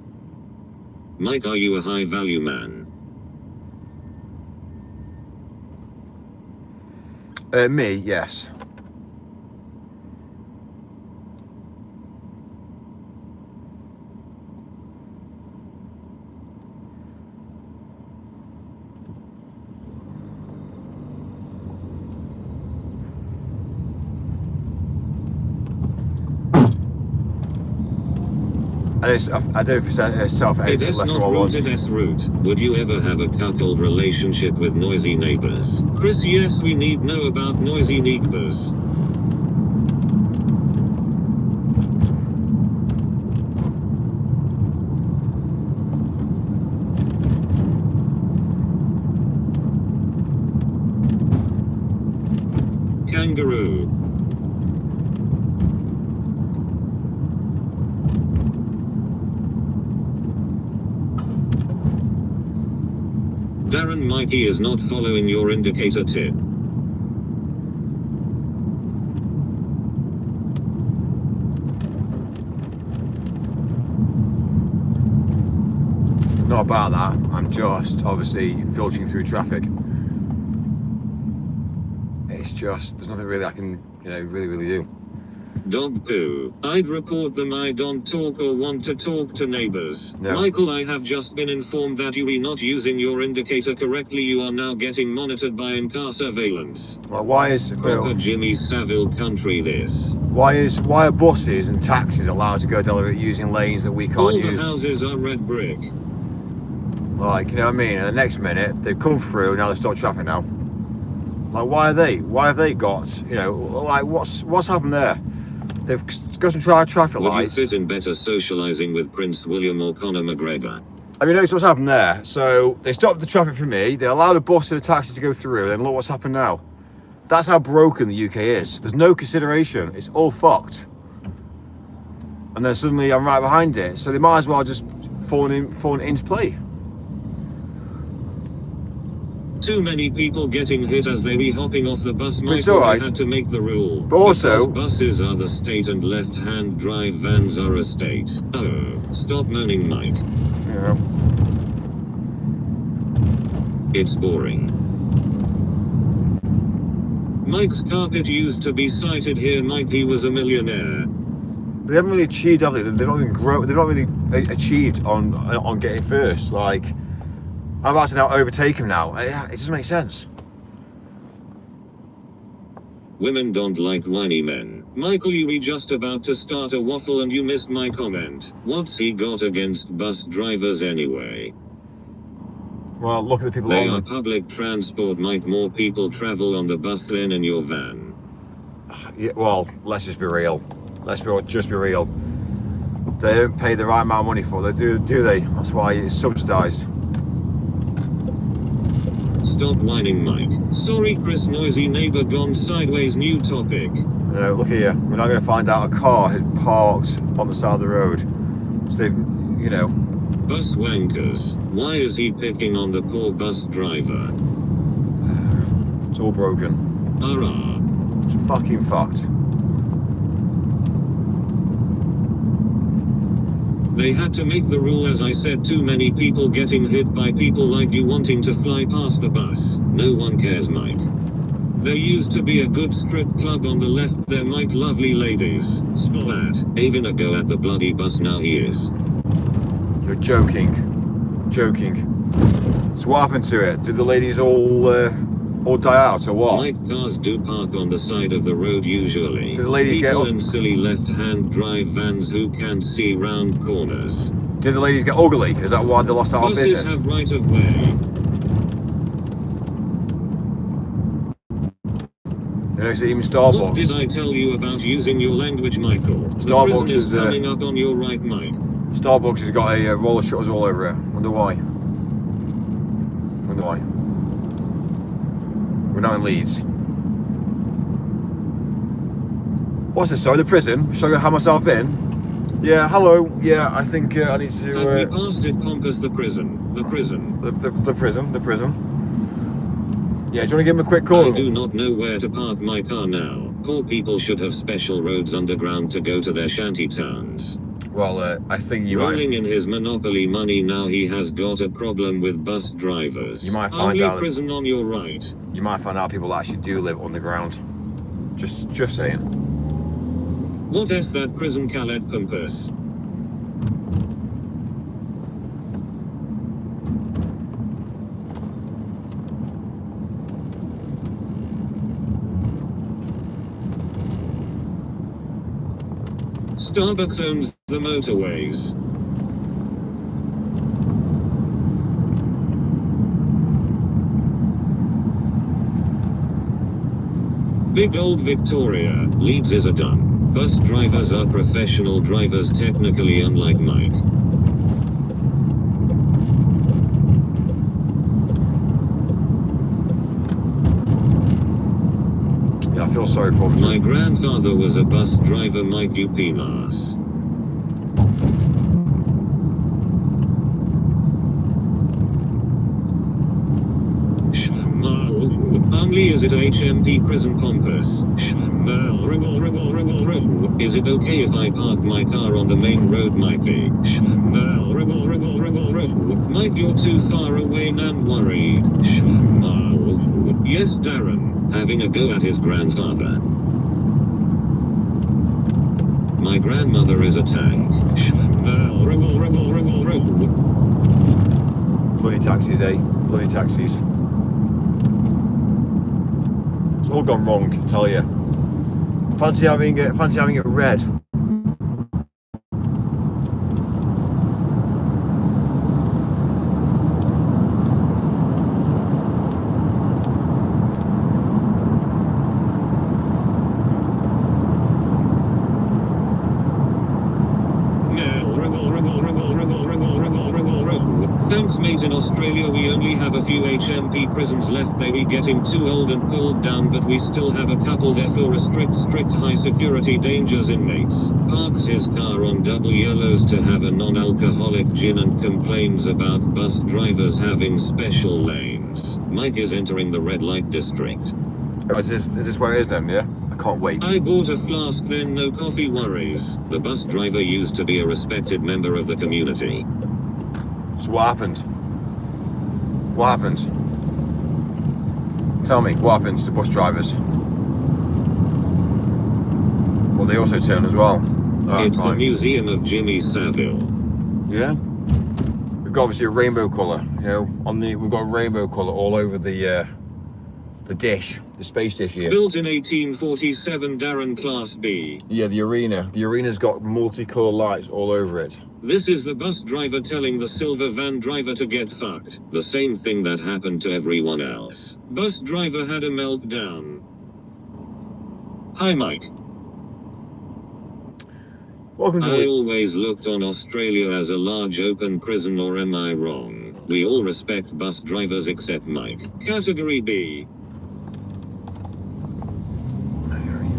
B: Mike, are you a high value man?
A: Me, yes. And I don't self anything
B: It is
A: less than
B: not
A: what I want.
B: rooted as root. Would you ever have a cuckold relationship with noisy neighbors? Chris, yes, we need know about noisy neighbors. kangaroo. Darren Mikey is not following your indicator tip.
A: Not about that. I'm just obviously filtering through traffic. It's just there's nothing really I can, really do.
B: Dog poo. I'd report them. I don't talk or want to talk to neighbors.
A: No.
B: Michael, I have just been informed that you are not using your indicator correctly. You are now getting monitored by in-car surveillance.
A: Well, why is
B: Proper Jimmy Savile country this.
A: why are buses and taxis allowed to go down using lanes that we can't
B: All
A: use?
B: the houses are red brick.
A: Like, you know what I mean? And the next minute they've come through, now they stop traffic now. Like, why have they got, like what's happened there? They've got some traffic
B: Would
A: lights.
B: you fit in better socializing with Prince William or Conor McGregor?
A: I mean, notice what's happened there. So they stopped the traffic for me, they allowed a bus and a taxi to go through, and look what's happened now. That's how broken the UK is. There's no consideration. It's all fucked. And then suddenly I'm right behind it. So they might as well just fall into play.
B: Too many people getting hit as they be hopping off the bus.
A: But it's
B: Michael,
A: alright.
B: they had to make the rule.
A: But also-
B: Because buses are the state and left-hand drive vans are a state. Oh, stop moaning, Mike.
A: You know.
B: It's boring. Mike's carpet used to be sighted here. Mikey was a millionaire.
A: They haven't really achieved, have they? They're not even they're not really achieved on getting first. Like, I'm about to now overtake him now. It doesn't make sense.
B: Women don't like whiny men. Michael, you were just about to start a waffle and you missed my comment. What's he got against bus drivers anyway?
A: Well, look at the people
B: They
A: on
B: are
A: them.
B: public transport, Mike. More people travel on the bus than in your van.
A: Yeah, well, let's just be real. Just be real. They don't pay the right amount of money for it, do they? That's why it's subsidised.
B: Stop whining, Mike. Sorry, Chris. Noisy neighbor gone sideways. New topic.
A: Look here. We're not going to find out a car has parked on the side of the road. So they've,
B: Bus wankers. Why is he picking on the poor bus driver?
A: it's all broken.
B: Hurrah.
A: It's fucking fucked.
B: They had to make the rule, as I said. Too many people getting hit by people like you wanting to fly past the bus. No one cares, Mike. There used to be a good strip club on the left there, Mike. Lovely ladies. Splat. Even a go at the bloody bus now he is.
A: You're joking. So what happened to it? Did the ladies all die out or what?
B: Mike, cars do park on the side of the road usually.
A: Did the ladies get
B: People
A: up?
B: in silly left-hand drive vans who can't see round corners.
A: Did the ladies get ugly? Is that why they lost out on
B: Buses
A: business?
B: have right of way.
A: Is it even
B: What
A: Starbucks?
B: did I tell you about using your language, Michael? The
A: Starbucks
B: prison is
A: is,
B: coming up on your right, Mike.
A: Starbucks has got a roller shutters all over it. Wonder why. We're now in Leeds. What's this? Sorry, the prison? Should I go hand myself in? Yeah, hello. Yeah, I think I need to.
B: Have we passed it, Pompous? The prison. The prison.
A: The prison. Yeah, do you want to give him a quick call?
B: I do not know where to park my car now. Poor people should have special roads underground to go to their shanty towns.
A: Well, I think you
B: Rolling
A: might.
B: in his monopoly money now, he has got a problem with bus drivers.
A: You might find
B: Only
A: out-
B: prison on your right.
A: You might find out people actually do live underground. Just saying.
B: What is that prison, Khaled Pompous? Starbucks owns the motorways. Big old Victoria, Leeds is a done. Bus drivers are professional drivers, technically, unlike Mike.
A: Yeah, I feel sorry for him.
B: My grandfather was a bus driver, Mike Upinas. Only is it HMP prison compass? Is it okay if I park my car on the main road, Mikey? Mike, you're too far away, nan worry. Yes, Darren, having a go at his grandfather. My grandmother is a tank.
A: Bloody taxis, eh? Bloody taxis. It's all gone wrong, I tell you. Fancy having it red.
B: Thanks, mate. In Australia we only have a few HMP prisons left. They be getting too old and pulled down, but we still have a couple there for restrict high security dangers inmates. Parks his car on double yellows to have a non-alcoholic gin and complains about bus drivers having special lanes. Mike is entering the red light district.
A: Oh, is this where it is then, yeah? I can't wait.
B: I bought a flask then, no coffee worries. The bus driver used to be a respected member of the community.
A: So what happened? What happened? Tell me, what happens to bus drivers? Well, they also turn as well. Oh,
B: It's
A: fine.
B: the Museum of Jimmy Savile.
A: Yeah? We've got obviously a rainbow colour, you know, we've got a rainbow colour all over the dish, the space dish here.
B: Built in 1847, Darren Class B.
A: Yeah, the arena. The arena's got multicolour lights all over it.
B: This is the bus driver telling the silver van driver to get fucked. The same thing that happened to everyone else. Bus driver had a meltdown. Hi, Mike.
A: Welcome to
B: I always looked on Australia as a large open prison, or am I wrong? We all respect bus drivers except Mike. Category B.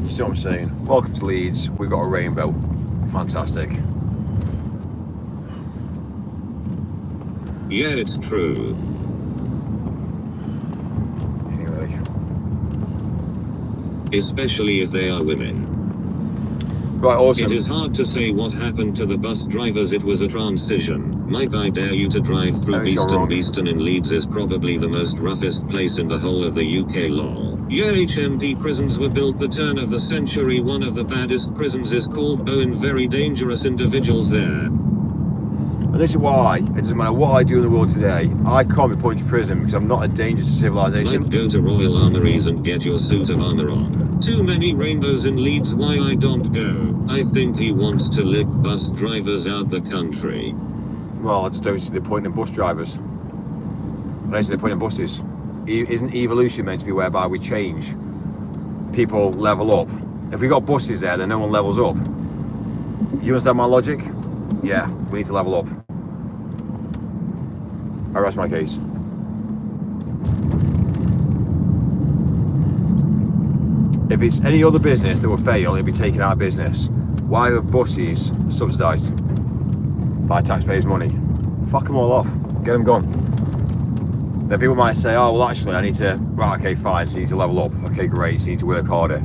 A: You see what I'm saying? Welcome to Leeds. We've got a rainbow. Fantastic.
B: Yeah, it's true.
A: Anyway.
B: Especially if they are women.
A: Right, awesome.
B: It is hard to say what happened to the bus drivers. It was a transition. Mike, I dare you to drive through
A: No, you're wrong.
B: Beeston in Leeds is probably the most roughest place in the whole of the UK, lol. Yeah, HMP prisons were built the turn of the century. One of the baddest prisons is called Bowen. Very dangerous individuals there.
A: And this is why it doesn't matter what I do in the world today, I can't be put into prison because I'm not a danger to civilization.
B: Might go to Royal Armories and get your suit of armor on. Too many rainbows in Leeds, why I don't go. I think he wants to lick bus drivers out the country.
A: Well, I just don't see the point in bus drivers. I don't see the point in buses. Isn't evolution meant to be whereby we change? People level up. If we got buses there, then no one levels up. You understand my logic? Yeah, we need to level up. I rest my case. If it's any other business that will fail, it'll be taken out of business. Why are buses subsidised by taxpayers' money? Fuck them all off. Get them gone. Then people might say, oh, well, actually, I need to... Right, okay, fine, so you need to level up. Okay, great, so you need to work harder.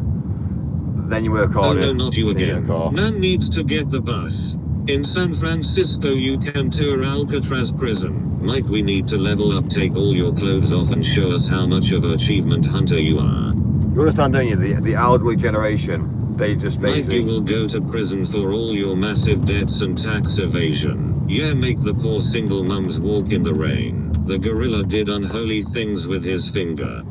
A: Then you work harder.
B: Oh no, not you
A: then
B: again.
A: get a car.
B: Nan needs to get the bus. In San Francisco you can tour Alcatraz prison. Mike, we need to level up. Take all your clothes off and show us how much of an achievement hunter you are.
A: You understand, don't you? The elderly generation, they just
B: Mike,
A: basically...
B: you will go to prison for all your massive debts and tax evasion. Yeah, make the poor single mums walk in the rain. The gorilla did unholy things with his finger.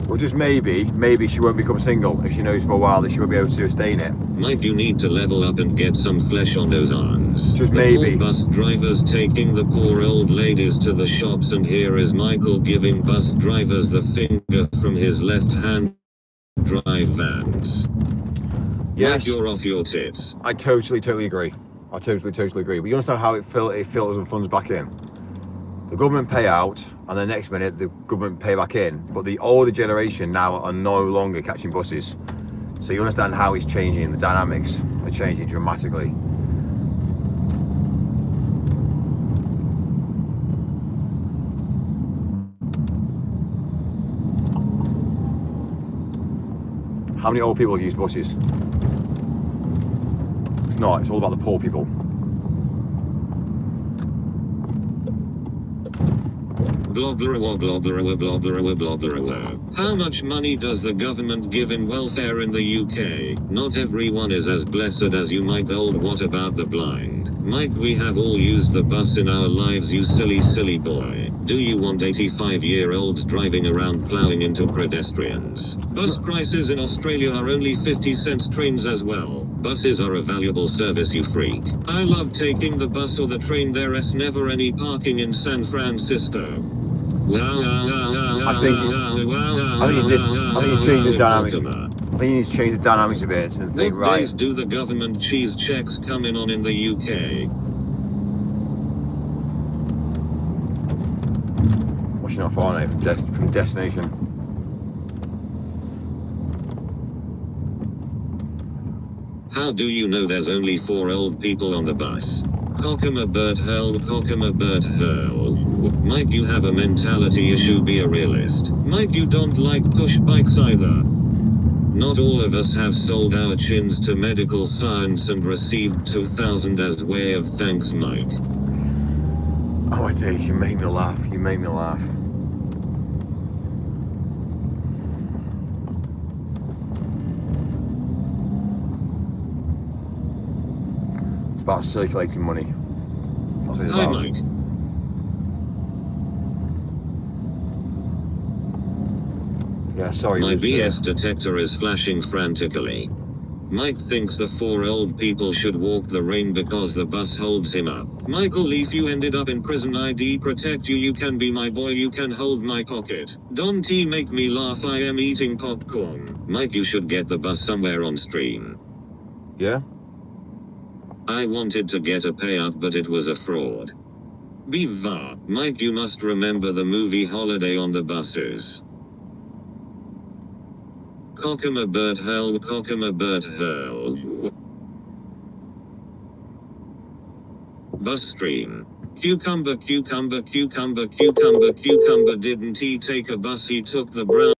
A: Well, just maybe she won't become single if she knows for a while that she won't be able to sustain it.
B: Mike, you need to level up and get some flesh on those arms.
A: Just
B: the
A: maybe.
B: Poor bus drivers taking the poor old ladies to the shops, and here is Michael giving bus drivers the finger from his left hand drive vans.
A: Yes.
B: Mike, you're off your tits.
A: I totally agree. I totally agree. But you understand how it filters and funds back in? The government pay out, and the next minute the government pay back in. But the older generation now are no longer catching buses. So you understand how it's changing. The dynamics are changing dramatically. How many old people use buses? It's not. It's all about the poor people.
B: Blah blah blah blah blah blah blah blah blah. How much money does the government give in welfare in the UK? Not everyone is as blessed as you, Mike. Old, what about the blind? Mike, we have all used the bus in our lives, you silly boy. Do you want 85-year-olds driving around plowing into pedestrians? Bus prices in Australia are only 50 cents, trains as well. Buses are a valuable service, you freak. I love taking the bus or the train. There's never any parking in San Francisco.
A: I think you change the dynamics. I think you need to change the dynamics a bit and think,
B: what
A: right.
B: days do the government cheese checks come in on in the UK?
A: Watching not far now from destination.
B: How do you know there's only 4 old people on the bus? Cock'em a bird hurl, cock'em a bird hurl. Mike, you have a mentality issue, be a realist. Mike, you don't like push bikes either. Not all of us have sold our chins to medical science and received 2,000 as way of thanks, Mike.
A: Oh, I do. You make me laugh. You make me laugh. It's about circulating money. That's what it's
B: Hi,
A: about.
B: Mike.
A: Yeah, sorry.
B: My
A: it was,
B: BS detector is flashing frantically. Mike thinks the 4 old people should walk the rain because the bus holds him up. Michael, if you ended up in prison, ID protect you. You can be my boy, you can hold my pocket. Don't make me laugh, I am eating popcorn. Mike, you should get the bus somewhere on stream.
A: Yeah?
B: I wanted to get a payout, but it was a fraud. Biva. Mike, you must remember the movie Holiday on the buses. Cock'em a bird hurl, cock'em a bird hurl. Bus stream. Cucumber, cucumber, cucumber, cucumber, cucumber. Didn't he take a bus? He took the brown.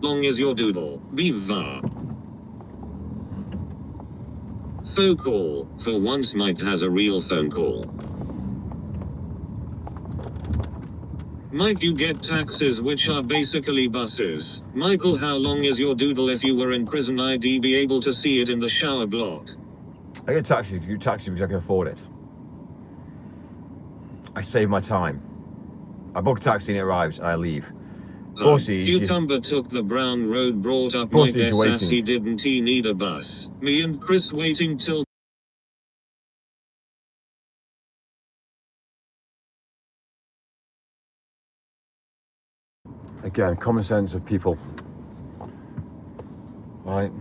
B: Long is your doodle. Biva. Phone call. For once, Mike has a real phone call. Mike, you get taxis, which are basically buses. Michael, how long is your doodle? If you were in prison, I'd be able to see it in the shower block.
A: I get taxis because I can afford it. I save my time. I book a taxi and it arrives and I leave. Buses,
B: Cucumber took the brown road, brought up
A: buses,
B: Mike
A: you're
B: S.
A: waiting.
B: He didn't he need a bus? Me and Chris waiting till.
A: Again, common sense of people. Right?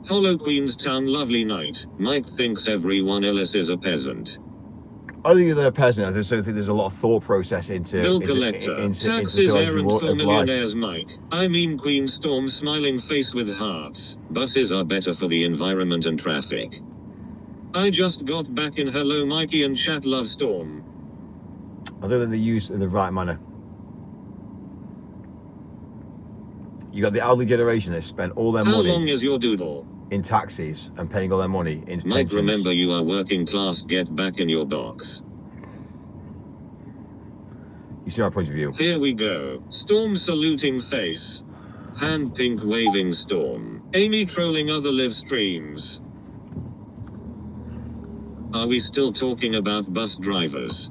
B: Hollow Queenstown, lovely night. Mike thinks everyone else is a peasant.
A: I think they're a peasant. I just don't think there's a lot of thought process into
B: Bill collector. Taxes errand for millionaires, Mike. I mean Queenstorm, smiling face with hearts. Buses are better for the environment and traffic. I just got back in. Hello, Mikey and chat. Love Storm.
A: I think they're used in the right manner. You got the elderly generation that spend all their
B: How
A: money
B: long is your doodle?
A: in taxis and paying all their money into
B: Mike,
A: pensions.
B: remember you are working class. Get back in your box.
A: You see my point of view.
B: Here we go. Storm saluting face. Hand pink waving Storm. Amy trolling other live streams. Are we still talking about bus drivers?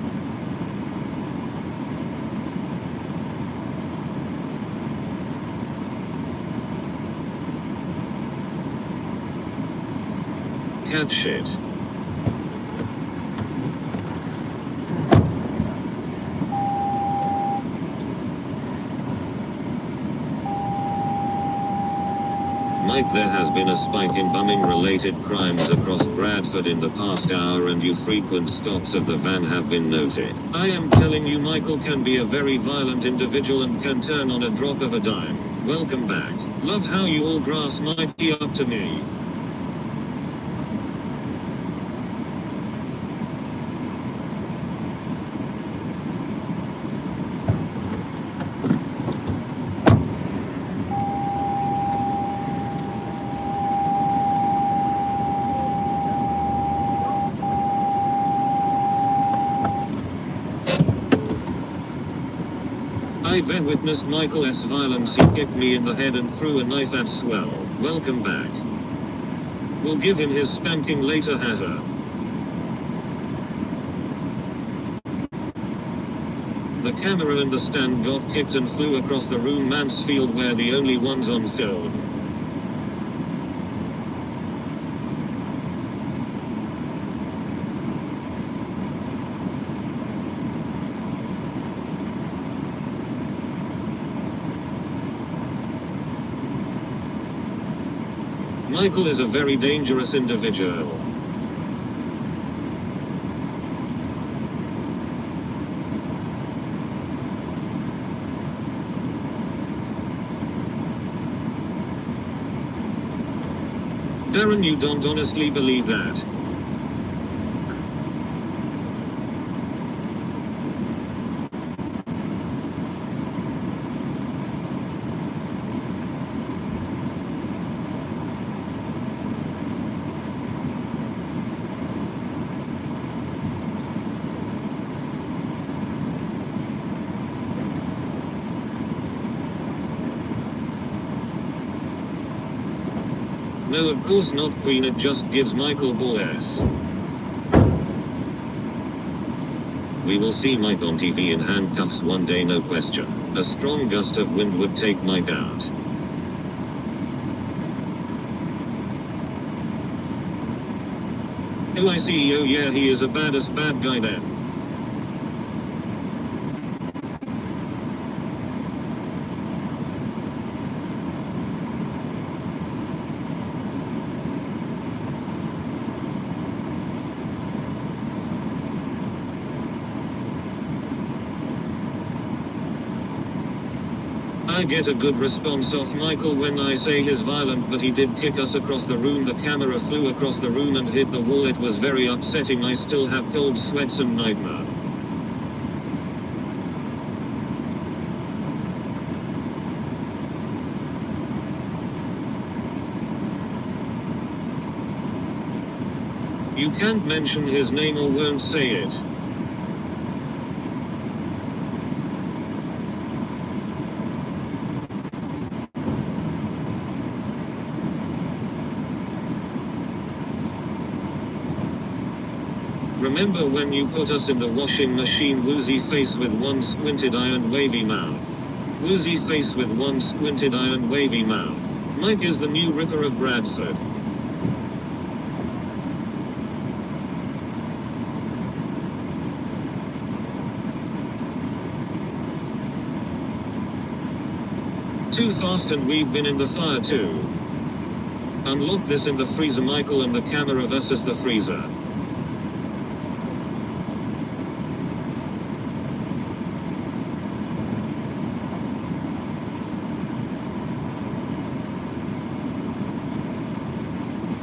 B: cat shit. Mike, there has been a spike in bumming-related crimes across Bradford in the past hour, and you frequent stops of the van have been noted. I am telling you, Michael can be a very violent individual and can turn on a drop of a dime. Welcome back. Love how you all grass Mikey up to me. I then witnessed Michael's violence. He kicked me in the head and threw a knife at Swell. Welcome back. We'll give him his spanking later, haha. The camera and the stand got kicked and flew across the room. Mansfield were the only ones on film. Michael is a very dangerous individual. Darren, you don't honestly believe that? No, of course not, Queen. It just gives Michael balls. We will see Mike on TV in handcuffs one day, no question. A strong gust of wind would take Mike out. Oh, I see. Oh yeah, he is a baddest bad guy then. I get a good response off Michael when I say he's violent, but he did kick us across the room. The camera flew across the room and hit the wall. It was very upsetting. I still have cold sweats and nightmare. You can't mention his name or won't say it. Remember when you put us in the washing machine? Woozy face with one squinted eye and wavy mouth. Woozy face with one squinted eye and wavy mouth. Mike is the new Ripper of Bradford. Too fast, and we've been in the fire too. Unlock this in the freezer, Michael, and the camera versus the freezer.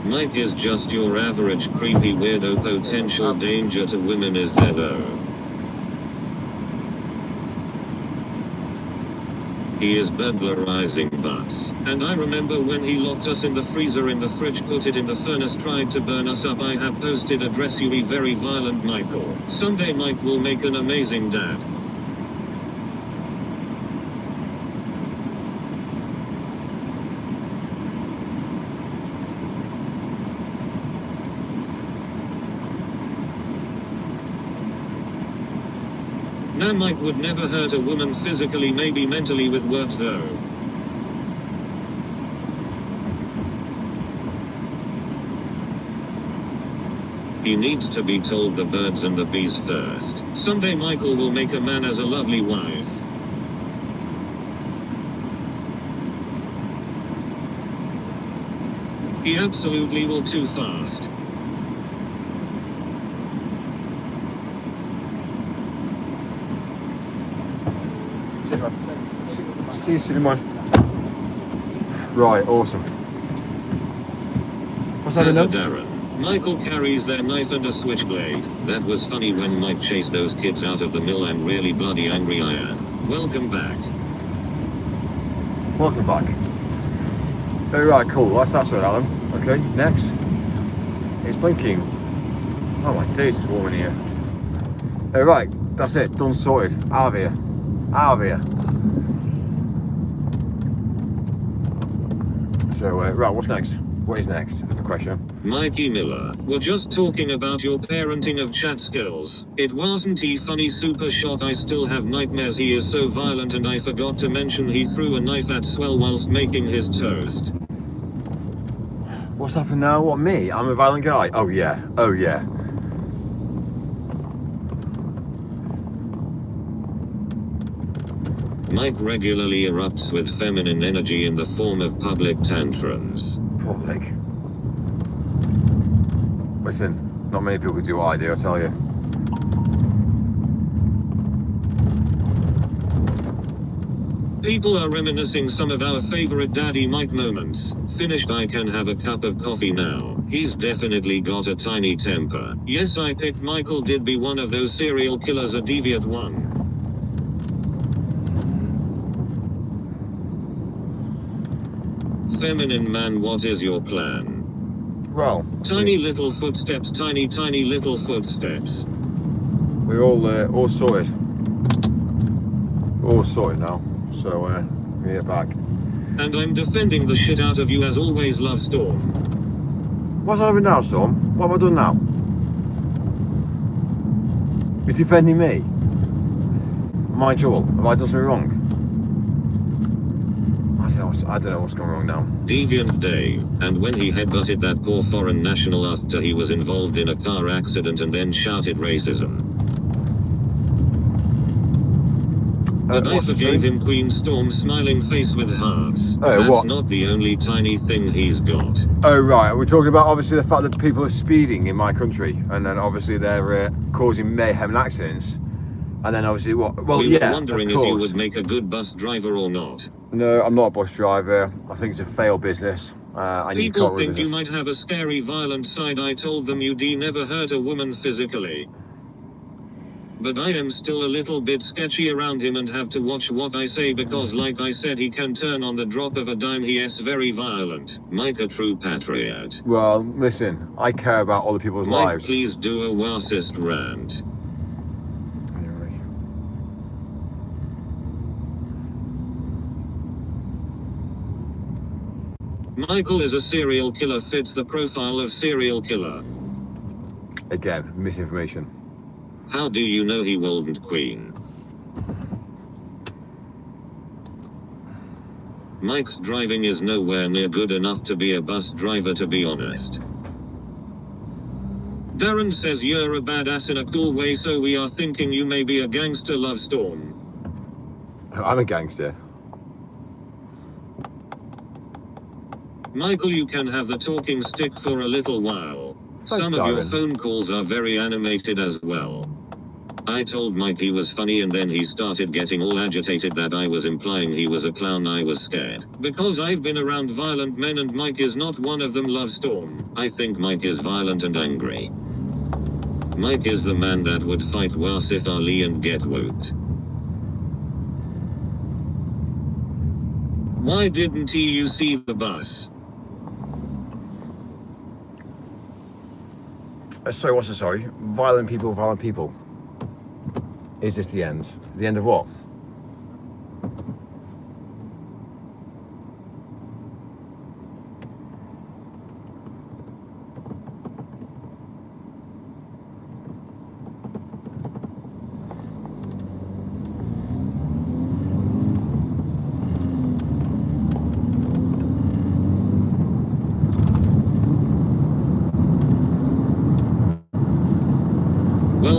B: Mike is just your average creepy weirdo. Potential danger to women is there though. He is burglarizing butts. And I remember when he locked us in the freezer, in the fridge, put it in the furnace, tried to burn us up. I have posted address. You be very violent, Michael. Someday Mike will make an amazing dad. Now Mike would never hurt a woman physically, maybe mentally with words though. He needs to be told the birds and the bees first. Someday Michael will make a man as a lovely wife. He absolutely will too fast.
A: See you soon, man. Right, awesome. What's happening now?
B: Darren. Michael carries their knife and a switchblade. That was funny when Mike chased those kids out of the mill. I'm really bloody angry I am. Welcome back.
A: Welcome back. Alright, cool. Let's start with that then. Okay, next. It's blinking. Oh my days, it's warm in here. Alright, that's it. Done, sorted. Out of here. Out of here. So, right, what's next? What is next? Is the question.
B: Mikey Miller, we're just talking about your parenting of chat skills. It wasn't he funny super shock. I still have nightmares. He is so violent, and I forgot to mention he threw a knife at Swell whilst making his toast.
A: What's happened now? What, me? I'm a violent guy? Oh yeah. Oh yeah.
B: Mike regularly erupts with feminine energy in the form of public tantrums.
A: Public. Listen, not many people could do what I do, I tell you.
B: People are reminiscing some of our favorite Daddy Mike moments. Finished. I can have a cup of coffee now. He's definitely got a tiny temper. Yes, I picked Michael. Did be one of those serial killers, a deviant one. Feminine man, what is your plan?
A: Well,
B: Tiny little footsteps, tiny little footsteps.
A: we're all sorted. We're all sorted now. So, we get back.
B: And I'm defending the shit out of you as always, love Storm.
A: What's happening now, Storm? What have I done now? You're defending me? Am I in trouble? Have I done something wrong? I don't know what's going wrong now.
B: Deviant Dave, and when he headbutted that poor foreign national after he was involved in a car accident and then shouted racism. But I forgave him. Queen Storm, smiling face with hearts. That's
A: what?
B: Not the only tiny thing he's got.
A: Oh right, we're talking about obviously the fact that people are speeding in my country, and then obviously they're causing mayhem and accidents, and then obviously what? Well,
B: we
A: yeah,
B: were wondering
A: of
B: if you
A: course.
B: would make a good bus driver or not.
A: No, I'm not a bus driver. I think it's a failed business.
B: People think you might have a scary, violent side. I told them you'd never hurt a woman physically. But I am still a little bit sketchy around him and have to watch what I say because like I said, he can turn on the drop of a dime. He is very violent. Mike, a true patriot.
A: Well, listen, I care about other people's
B: Mike,
A: lives.
B: please do a racist rant. Michael is a serial killer, fits the profile of serial killer.
A: Again, misinformation.
B: How do you know he wasn't Queen? Mike's driving is nowhere near good enough to be a bus driver, to be honest. Darren says you're a badass in a cool way, so we are thinking you may be a gangster, love Storm.
A: I'm a gangster.
B: Michael, you can have the talking stick for a little while.
A: Thanks,
B: Some of your
A: Darren.
B: phone calls are very animated as well. I told Mike he was funny and then he started getting all agitated that I was implying he was a clown. I was scared. Because I've been around violent men and Mike is not one of them, love Storm. I think Mike is violent and angry. Mike is the man that would fight Wasif Ali and get woked. Why didn't you see the bus?
A: Sorry, what's the sorry? Violent people, violent people. Is this the end? The end of what?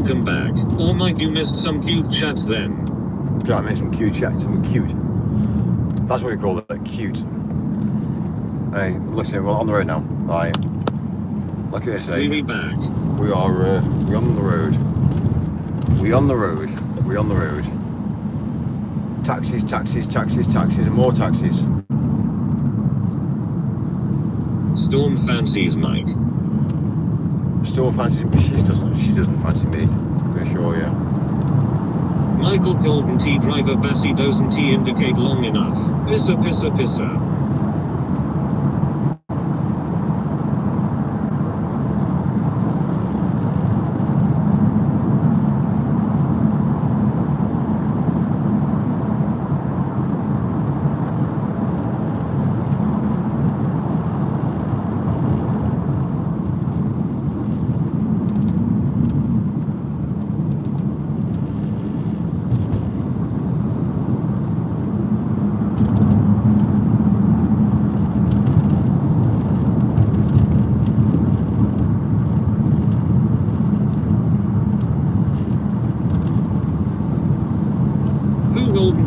B: welcome back. Or might you missed some cute chats then?
A: Try to make some cute chat, something cute. That's what we call it, cute. Hey, listen, we're on the road now. Right. Look at this, hey.
B: We back.
A: We are, we're on the road. We on the road. We on the road. Taxis, taxis, taxis, taxis, and more taxis.
B: Storm fancies Mike.
A: Storm fancies me. She doesn't fancy me. For sure, yeah.
B: Michael Golden Tea driver Bassi doesn't he indicate long enough. Pissa pissa pissa.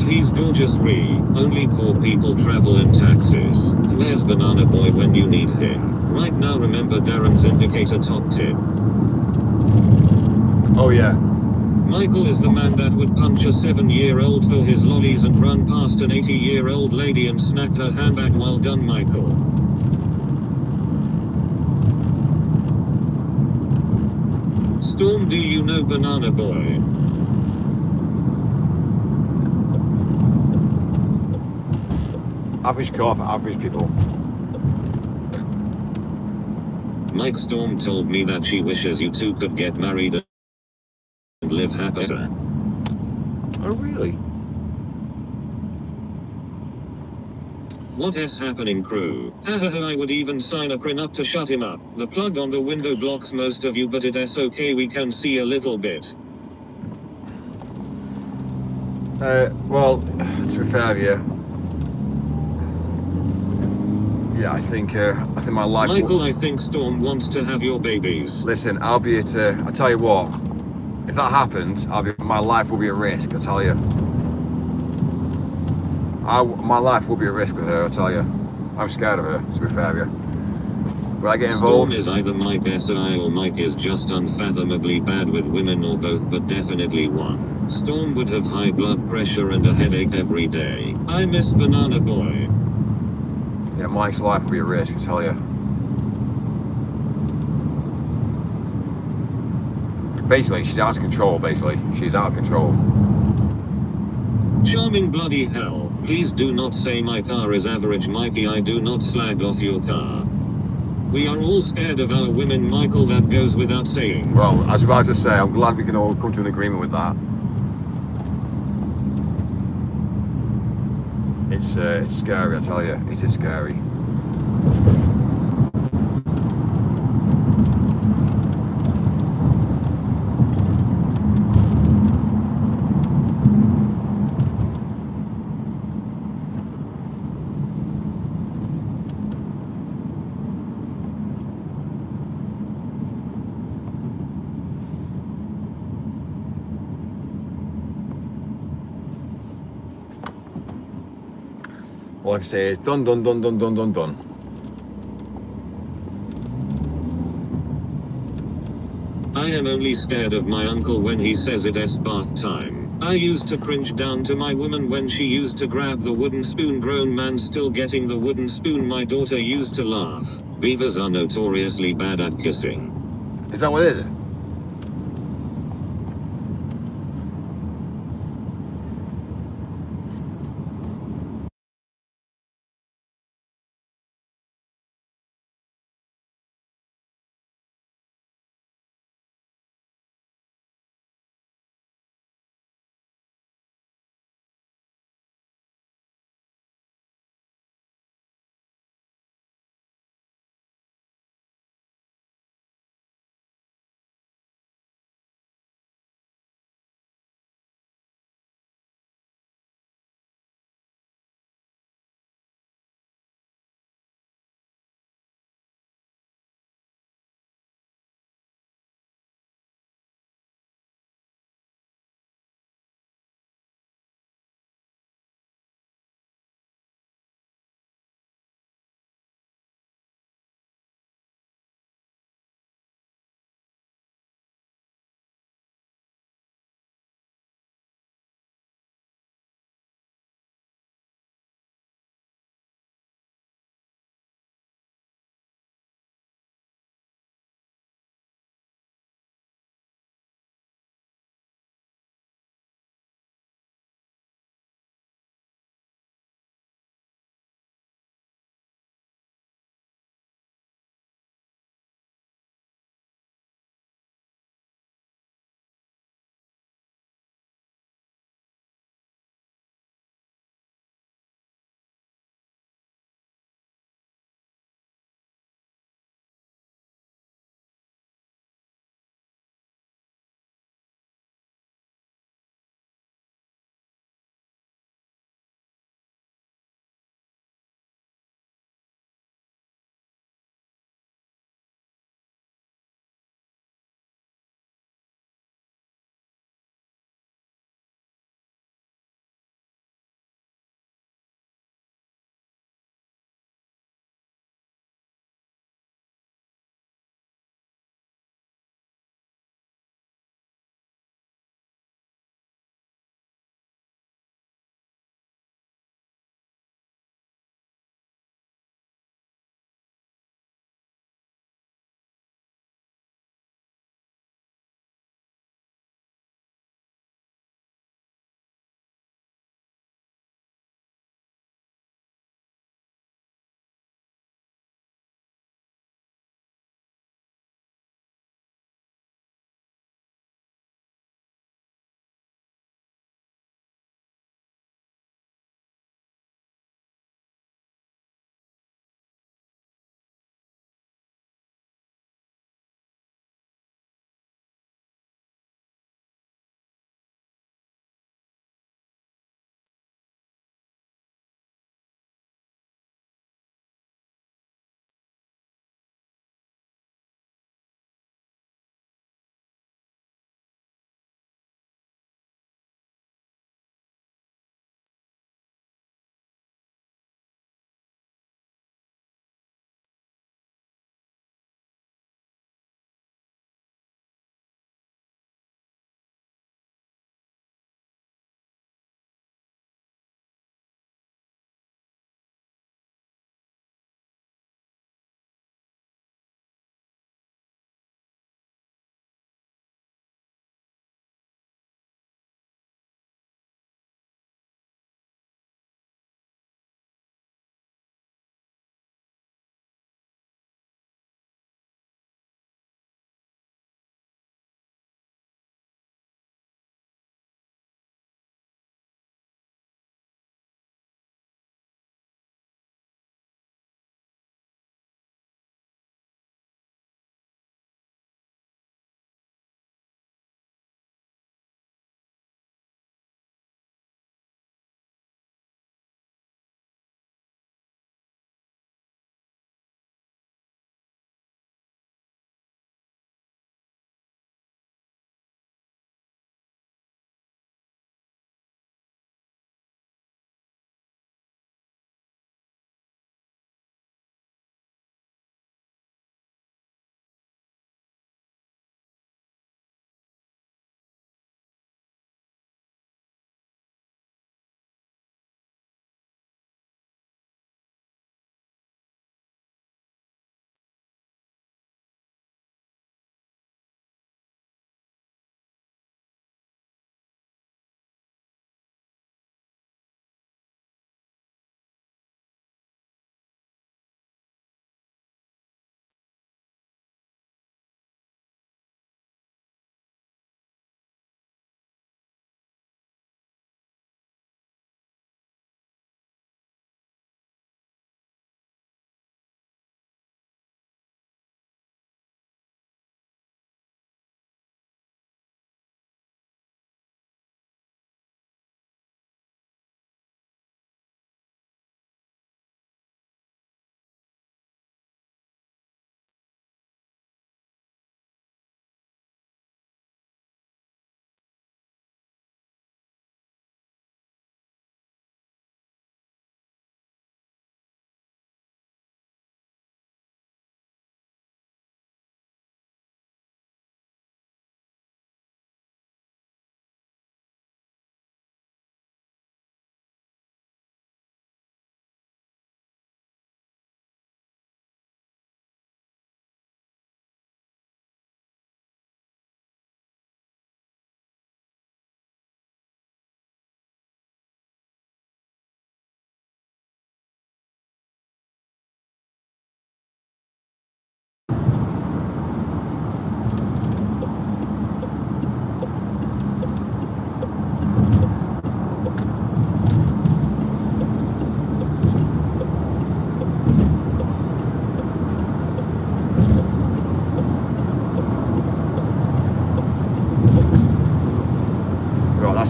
B: He's gorgeous only poor people travel in taxis. Where's Banana Boy when you need him? Right now remember Darren's indicator top tip.
A: Oh yeah.
B: Michael is the man that would punch a 7-year-old for his lollies and run past an 80-year-old lady and snack her handbag. Well done, Michael. Storm, do you know Banana Boy?
A: Average car for average people.
B: Mike Storm told me that she wishes you two could get married and live happy.
A: Oh really?
B: What is happening, crew? Hahaha, I would even sign a prenup to shut him up. The plug on the window blocks most of you, but it's okay, we can see a little bit.
A: Well, to be fair, yeah. Yeah, I think my life.
B: Michael, I think Storm wants to have your babies.
A: Listen, I'll be at. I tell you what, if that happens, my life will be at risk. I tell you. My life will be at risk with her. I tell you. I'm scared of her. To be fair, yeah. Will I get involved?
B: Storm is either Mike SI or Mike is just unfathomably bad with women, or both, but definitely one. Storm would have high blood pressure and a headache every day. I miss Banana Boy.
A: Yeah, Mike's life will be at risk, I tell you. Basically, she's out of control, basically. She's out of control.
B: Charming bloody hell. Please do not say my car is average, Mikey. I do not slag off your car. We are all scared of our women, Michael, that goes without saying.
A: Well, I was about to say, I'm glad we can all come to an agreement with that. It's scary, I tell you. It is scary. All I can say is done, done, done, done, done, done, done.
B: I am only scared of my uncle when he says it's bath time. I used to cringe down to my woman when she used to grab the wooden spoon. Grown man still getting the wooden spoon. My daughter used to laugh. Beavers are notoriously bad at kissing.
A: Is that what it is?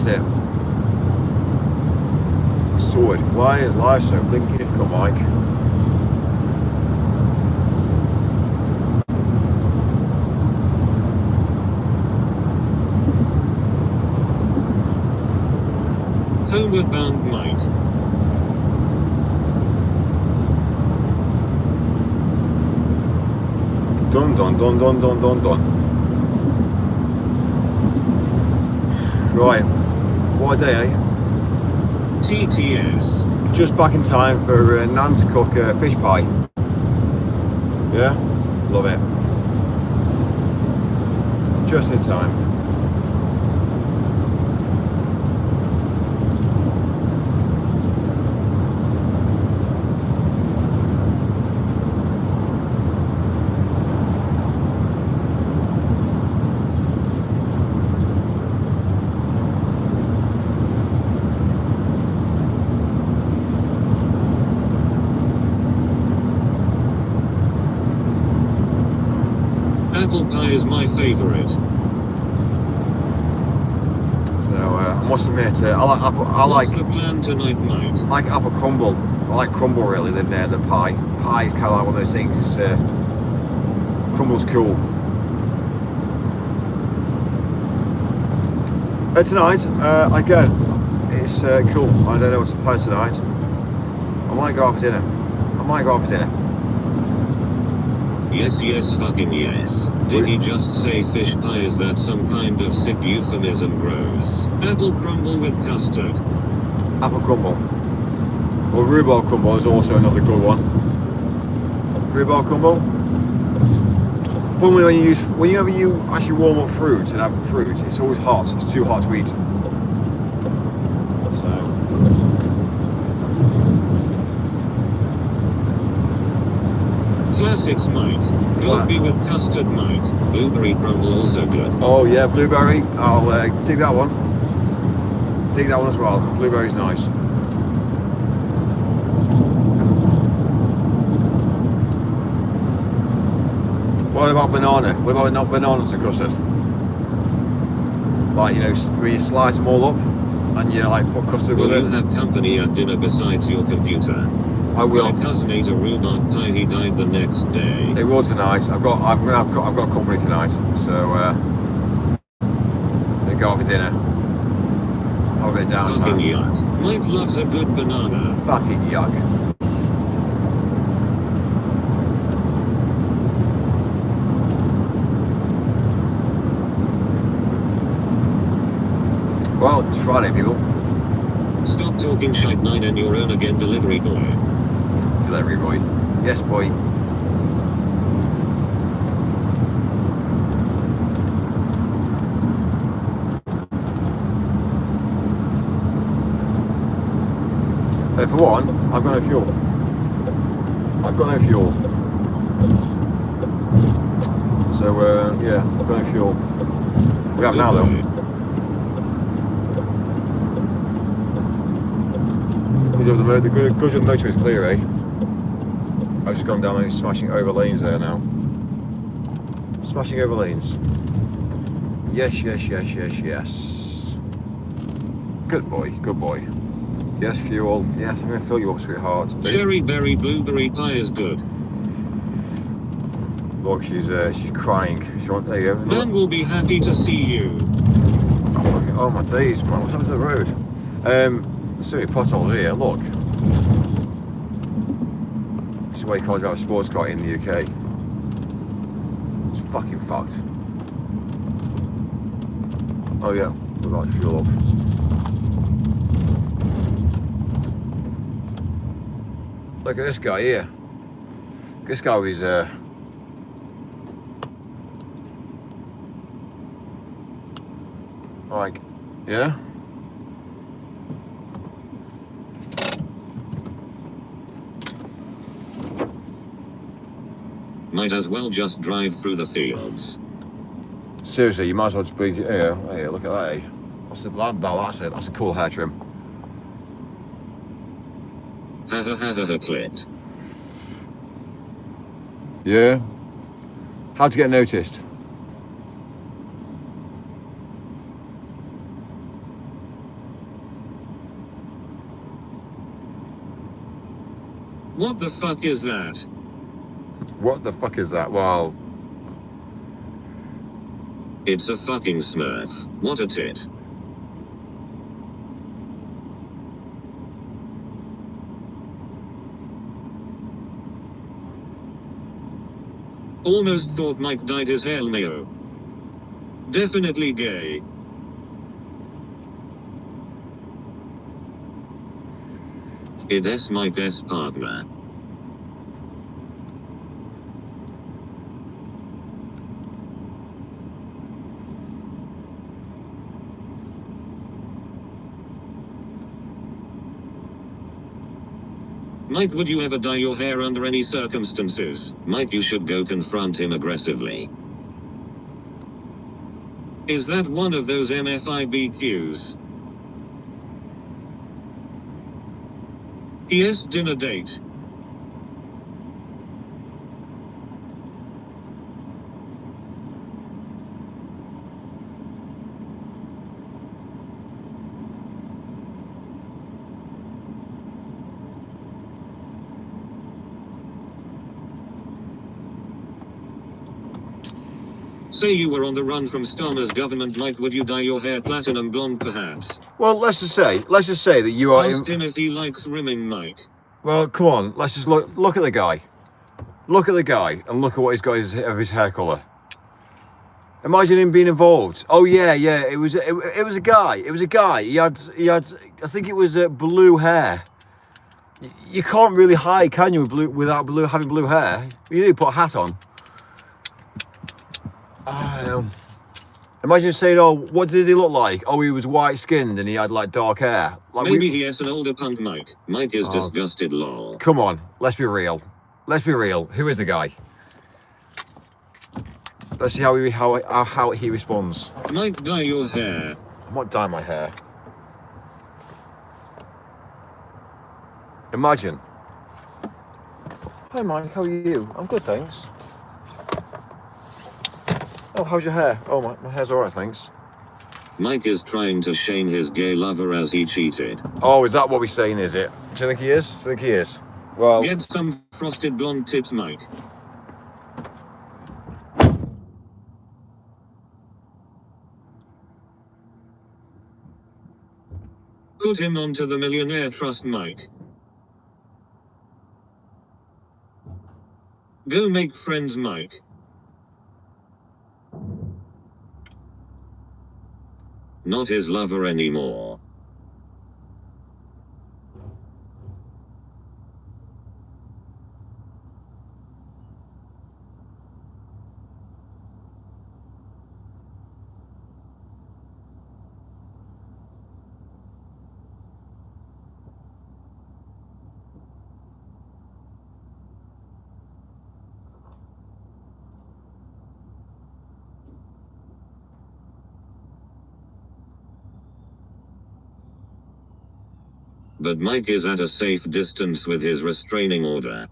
A: That's it. Sorted. Why is life so blinking difficult, Mike?
B: Homeward bound Mike.
A: Done. Right. What a day, eh?
B: TTS.
A: Just back in time for Nan to cook fish pie. Yeah? Love it. Just in time.
B: Apple pie is my favorite.
A: So I must admit, I like apple.
B: What's the plan tonight, Mike?
A: I like apple crumble. I like crumble really than pie. Pie is kind of like one of those things. It's crumble's cool. Tonight, again, it's cool. I don't know what to plan tonight. I might go out for dinner.
B: Yes, fucking yes. Did he just say fish pie? Is that some kind of sick euphemism? Gross. Apple crumble with custard.
A: Apple crumble. Well, rhubarb crumble is also another good one. Rhubarb crumble. Probably whenever you actually warm up fruit and have fruit, it's always hot. It's too hot to eat. So.
B: Classics, Mike. Coffee with custard, Mike. Blueberry crumble also good.
A: Oh yeah, blueberry. I'll dig that one. Dig that one as well. Blueberry's nice. What about banana? What about not bananas and custard? Like, you know, where you slice them all up and you like put custard with it.
B: Will you have company at dinner besides your computer?
A: I will.
B: My cousin ate a rhubarb pie. He died the next day.
A: It will tonight. I've got company tonight, so we go out for dinner. Have a bit of
B: Fucking
A: downtime.
B: yuck. Mike loves a good banana.
A: Fucking yuck. Well, it's Friday, people.
B: Stop talking shite, 9 and you're on again, delivery boy.
A: Delivery boy. Yes, boy. For one, I've got no fuel. So, yeah, I've got no fuel. We have now, though. The good of the motor is clear, eh? I've just gone down and smashing over lanes there now. Smashing over lanes. Yes. Good boy. Yes, fuel. Yes, I'm going to fill you up, sweetheart.
B: Cherry berry blueberry pie is good.
A: Look, she's crying. There you go.
B: Man will be happy to see you.
A: Oh my days, man, what's happened to the road? There's so many potholes here, look. This is why you can't drive a sports car in the UK. It's fucking fucked. Oh yeah, we've got to fuel up. Look at this guy here. This guy was like, yeah?
B: Might as well just drive through the fields.
A: Seriously, you might as well just be, yeah, look at that, eh? What's the, that's a cool hair trim.
B: Clit.
A: Yeah? How to get noticed?
B: What the fuck is that?
A: What the fuck is that? Well,
B: It's a fucking smurf. What a tit. Almost thought Mike dyed his hair mayo. Definitely gay. It's Mike S partner. Mike, would you ever dye your hair under any circumstances? Mike, you should go confront him aggressively. Is that one of those MFIBQs? Yes, dinner date. Say you were on the run from Starmer's government, Mike, would you dye your hair platinum blonde perhaps?
A: well, let's just say that you are.
B: Ask him if he likes rimming, Mike.
A: Well, come on, let's just look at the guy. Look at the guy and look at what he's got of his hair colour. Imagine him being involved. Oh yeah, it was a guy. It was a guy. He had I think it was blue hair. You can't really hide, can you, without having blue hair? You do put a hat on. I don't know. Imagine saying, oh, what did he look like? Oh, he was white skinned and he had like dark hair. Like
B: Maybe he has an older punk Mike. Mike is disgusted, lol.
A: Come on, let's be real. Let's be real. Who is the guy? Let's see how he responds.
B: Mike, dye your hair.
A: I might dye my hair. Imagine. Hi Mike, how are you? I'm good, thanks. Oh, how's your hair? Oh, my hair's alright, thanks.
B: Mike is trying to shame his gay lover as he cheated.
A: Oh, is that what we're saying, is it? Do you think he is? Do you think he is? Well...
B: Get some frosted blonde tips, Mike. Put him onto the Millionaire Trust, Mike. Go make friends, Mike. Not his lover anymore. But Mike is at a safe distance with his restraining order.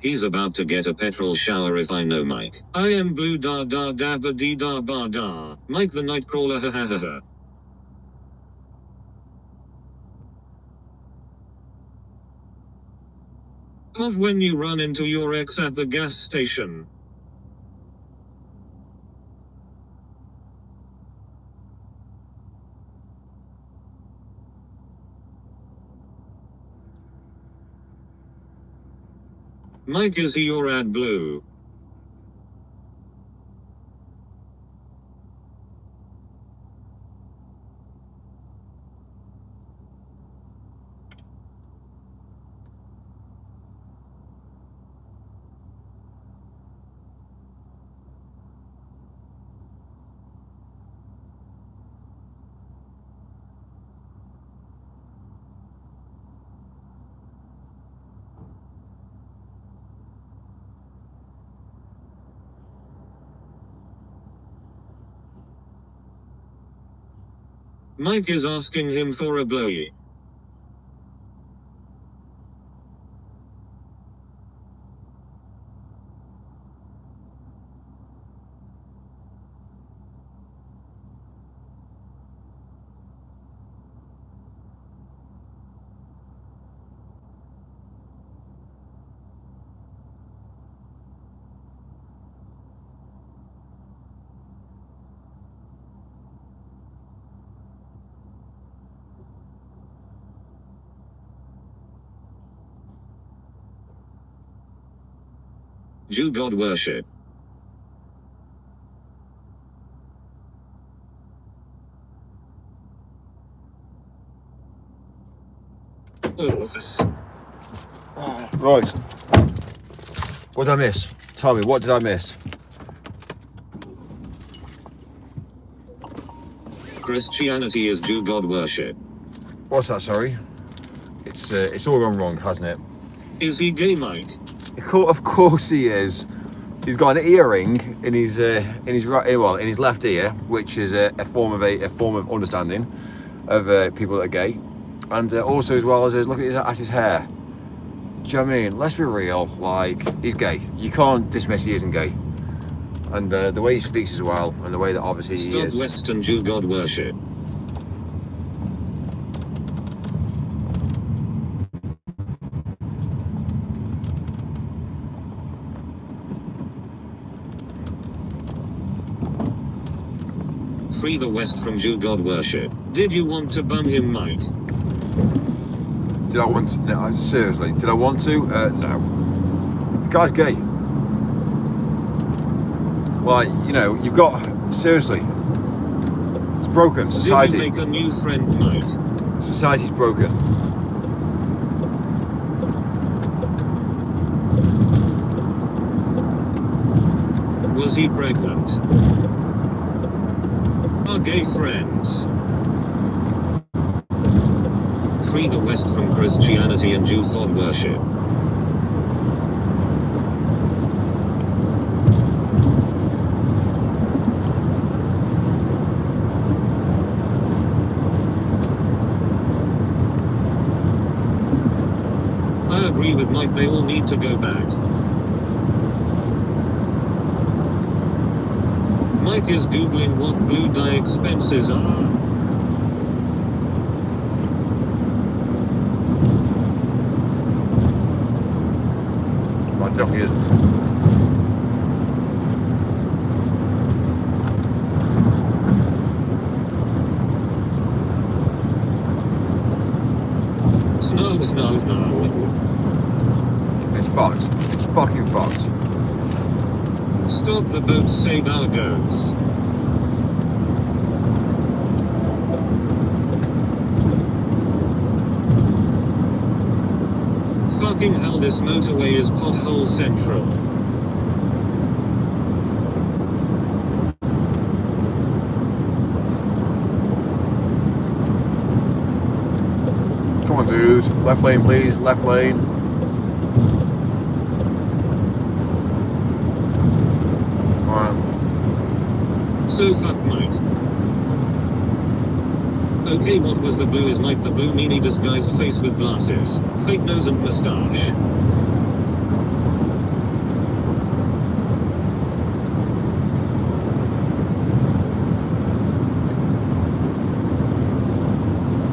B: He's about to get a petrol shower if I know Mike. I am blue da da da ba dee da ba da. Mike the Nightcrawler ha ha ha ha. Of when you run into your ex at the gas station. Mike, is he your ad blue? Mike is asking him for a blowy. Jew God worship. Office.
A: Right. What did I miss? Tell me, what did I miss?
B: Christianity is Jew God worship.
A: What's that, sorry? It's all gone wrong, hasn't it?
B: Is he gay, Mike?
A: Of course he is. He's got an earring in his right ear, well, in his left ear, which is a form of understanding of people that are gay, and also as well as look at his hair. Do you know what I mean? Let's be real. Like, he's gay. You can't dismiss he isn't gay. And the way he speaks as well, and the way that obviously he
B: Stop
A: is.
B: Western Jew God worship. Free the West from Jew God worship. Did you want to bum him, Mike?
A: Did I want to? No, seriously. Did I want to? No. The guy's gay. Like, you know, you've got, seriously. It's broken. Society.
B: Did you make a new friend, Mike?
A: Society's broken.
B: Was he pregnant? Are gay friends? Free the West from Christianity and Jew God worship. I agree with Mike, they all need to go back. Mike is googling what blue dye expenses are.
A: Right, definitely is.
B: Snow.
A: It's fucked. It's fucking fucked.
B: Stop the boat, save our goats. Fucking hell, this motorway is pothole central.
A: Come on, dude. Left lane, please. Left lane. Alright.
B: So fuck Mike. Okay, what was the blue? Is Mike the blue meanie disguised face with glasses, fake nose and moustache?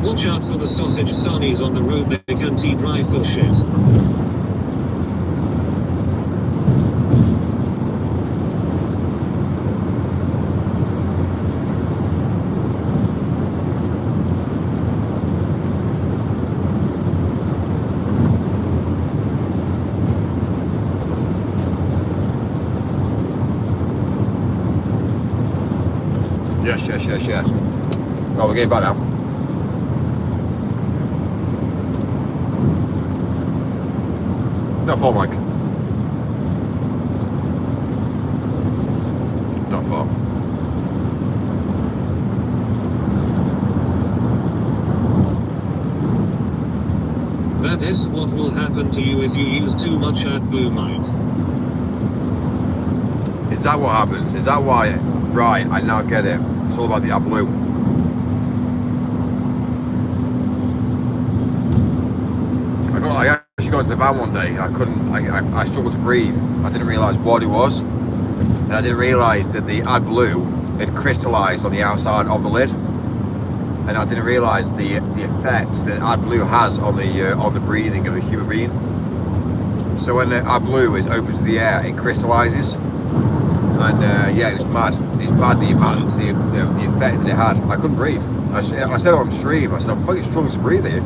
B: Watch out for the sausage sarnies on the road, they can dry for shit.
A: Yes. Oh, we're getting back now. Not far, Mike. Not far.
B: That is what will happen to you if you use too much AdBlue, Mike.
A: Is that what happens? Is that why? Right, I now get it. It's all about the AdBlue. van one day. I struggled to breathe. I didn't realise what it was, and I didn't realise that the AdBlue had crystallised on the outside of the lid, and I didn't realise the effect that AdBlue has on the breathing of a human being. So when the AdBlue is open to the air, it crystallises, and yeah, it was mad. It's mad the effect that it had. I couldn't breathe. I said on stream, I said I'm fucking struggling to breathe here.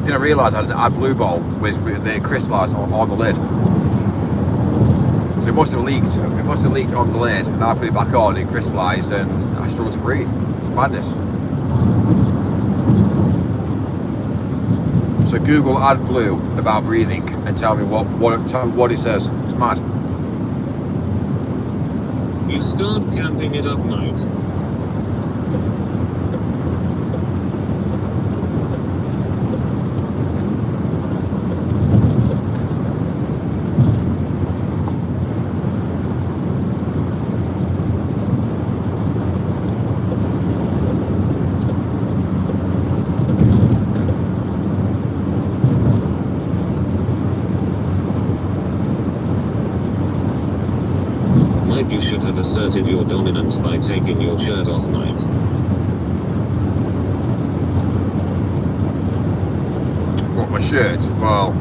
A: Didn't realise that the AdBlue bottle was they crystallised on the lid. So it must have leaked. It must have leaked on the lid, and I put it back on. It crystallised, and I struggled to breathe. It's madness. So Google AdBlue about breathing and tell me what it says. It's mad.
B: You start camping it up, Mike. You should have asserted your dominance by taking your shirt off, Mike.
A: What, my shirt? Well,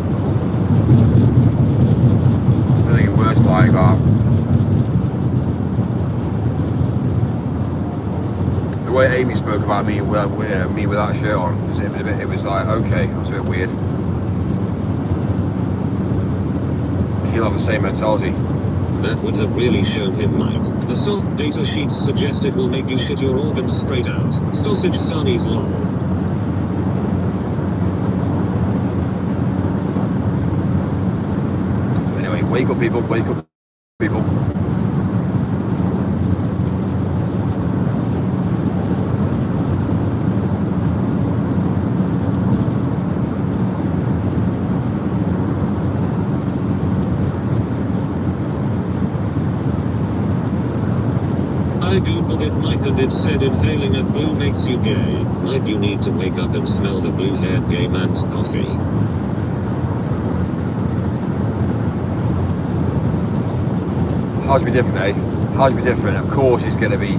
A: I think it works like that. The way Amy spoke about me without a shirt on, it was like, okay, that was a bit weird. He'll have the same mentality.
B: That would have really shown him, Mike. The soft data sheets suggest it will make you shit your organs straight out. Sausage Sonny's law.
A: Anyway, wake up people, wake up people.
B: I googled it, Mike, and it said inhaling AdBlue makes you gay. Mike, you need to wake up and smell the blue-haired gay man's coffee.
A: How's it be different, eh? How's it be different? Of course it's gonna be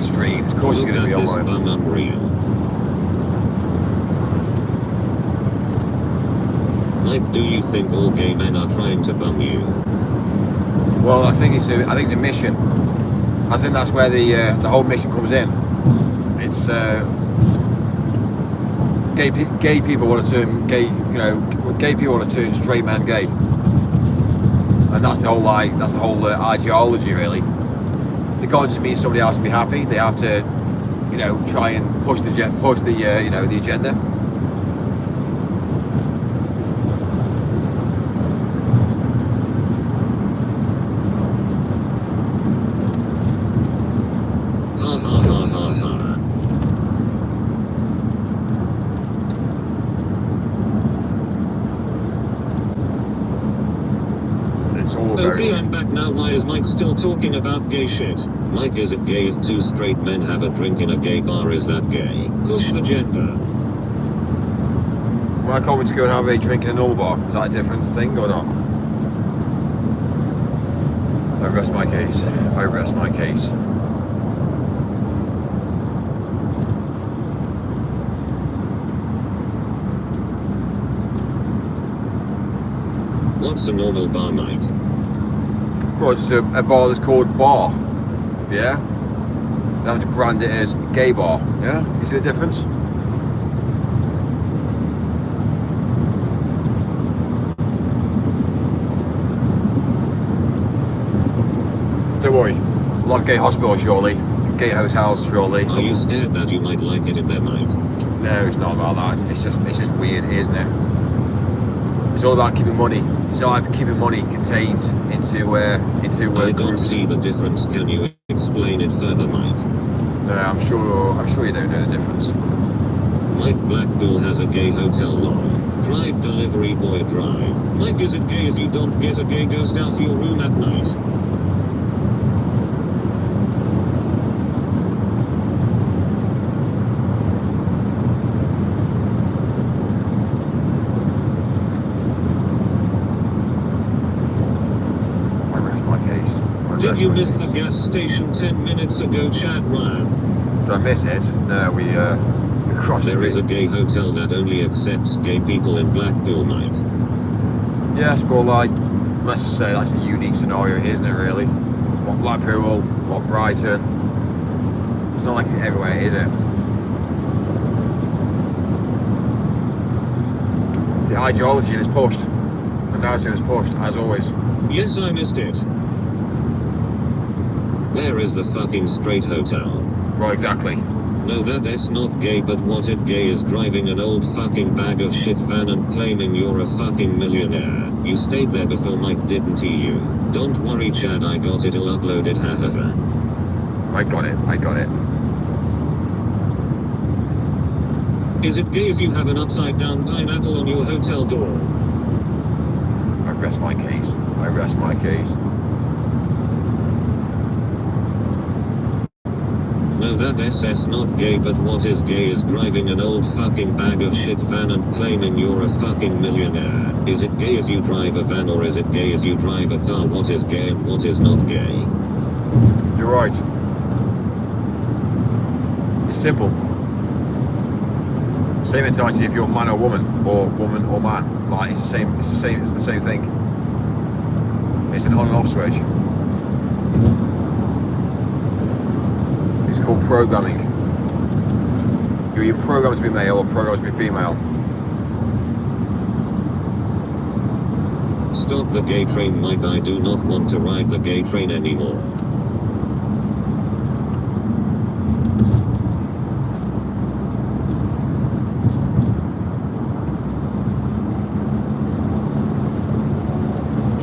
A: streamed. Of course it's gonna be online.
B: Bum unreal. Mike, do you think all gay men are trying to bum you?
A: Well, I think it's a mission. I think that's where the whole mission comes in. It's gay people want to turn gay, gay people want to turn straight men gay, and that's the whole ideology really. They can't just meet somebody else and be happy. They have to, try and push the agenda.
B: Okay, I'm back now. Why is Mike still talking about gay shit? Mike, is it gay if two straight men have a drink in a gay bar? Is that gay? Push the gender.
A: Why can't we just go and have a drink in a normal bar? Is that a different thing or not? I rest my case. I rest my case.
B: What's a normal bar, Mike?
A: Well, just a bar that's called bar. Yeah? They have to brand it as gay bar. Yeah? You see the difference? Don't worry. A lot of gay hospitals, surely. Gay hotels, surely.
B: Are you scared that you might like it in there, Mike?
A: No, it's not about that. It's just weird, isn't it? It's all about keeping money. It's all about keeping money contained into
B: I don't
A: groups.
B: see the difference. Can you explain it further, Mike?
A: No, I'm sure you don't know the difference.
B: Mike, Blackpool has a gay hotel law. Drive delivery boy drive. Mike, is it gay if you don't get a gay ghost out of your room at night? Did you
A: what it
B: miss the
A: is.
B: gas station 10 minutes ago, Chad Ryan?
A: Did I miss it? No, we crossed
B: There
A: it.
B: is a gay hotel that only accepts gay people in Blackpool, Mike.
A: Yes, but like, let's just say that's a unique scenario, isn't it really? What Blackpool, what Brighton. It's not like it's everywhere, is it? The ideology is pushed. The narrative is pushed, as always.
B: Yes, I missed it. Where is the fucking straight hotel?
A: Right, exactly.
B: No, that's not gay, but what if gay is driving an old fucking bag of shit van and claiming you're a fucking millionaire? You stayed there before, Mike, didn't you? Don't worry, Chad, I got it all uploaded, hahaha.
A: I got it.
B: Is it gay if you have an upside down pineapple on your hotel door?
A: I rest my case.
B: No, that's not gay, but what is gay is driving an old fucking bag of shit van and claiming you're a fucking millionaire. Is it gay if you drive a van, or is it gay if you drive a car? What is gay and what is not gay?
A: You're right. It's simple. Same entirety if you're man or woman or man. Like it's the same thing. It's an on and off switch. It's called programming. You're either programmed to be male or programmed to be female.
B: Stop the gay train, Mike. I do not want to ride the gay train anymore.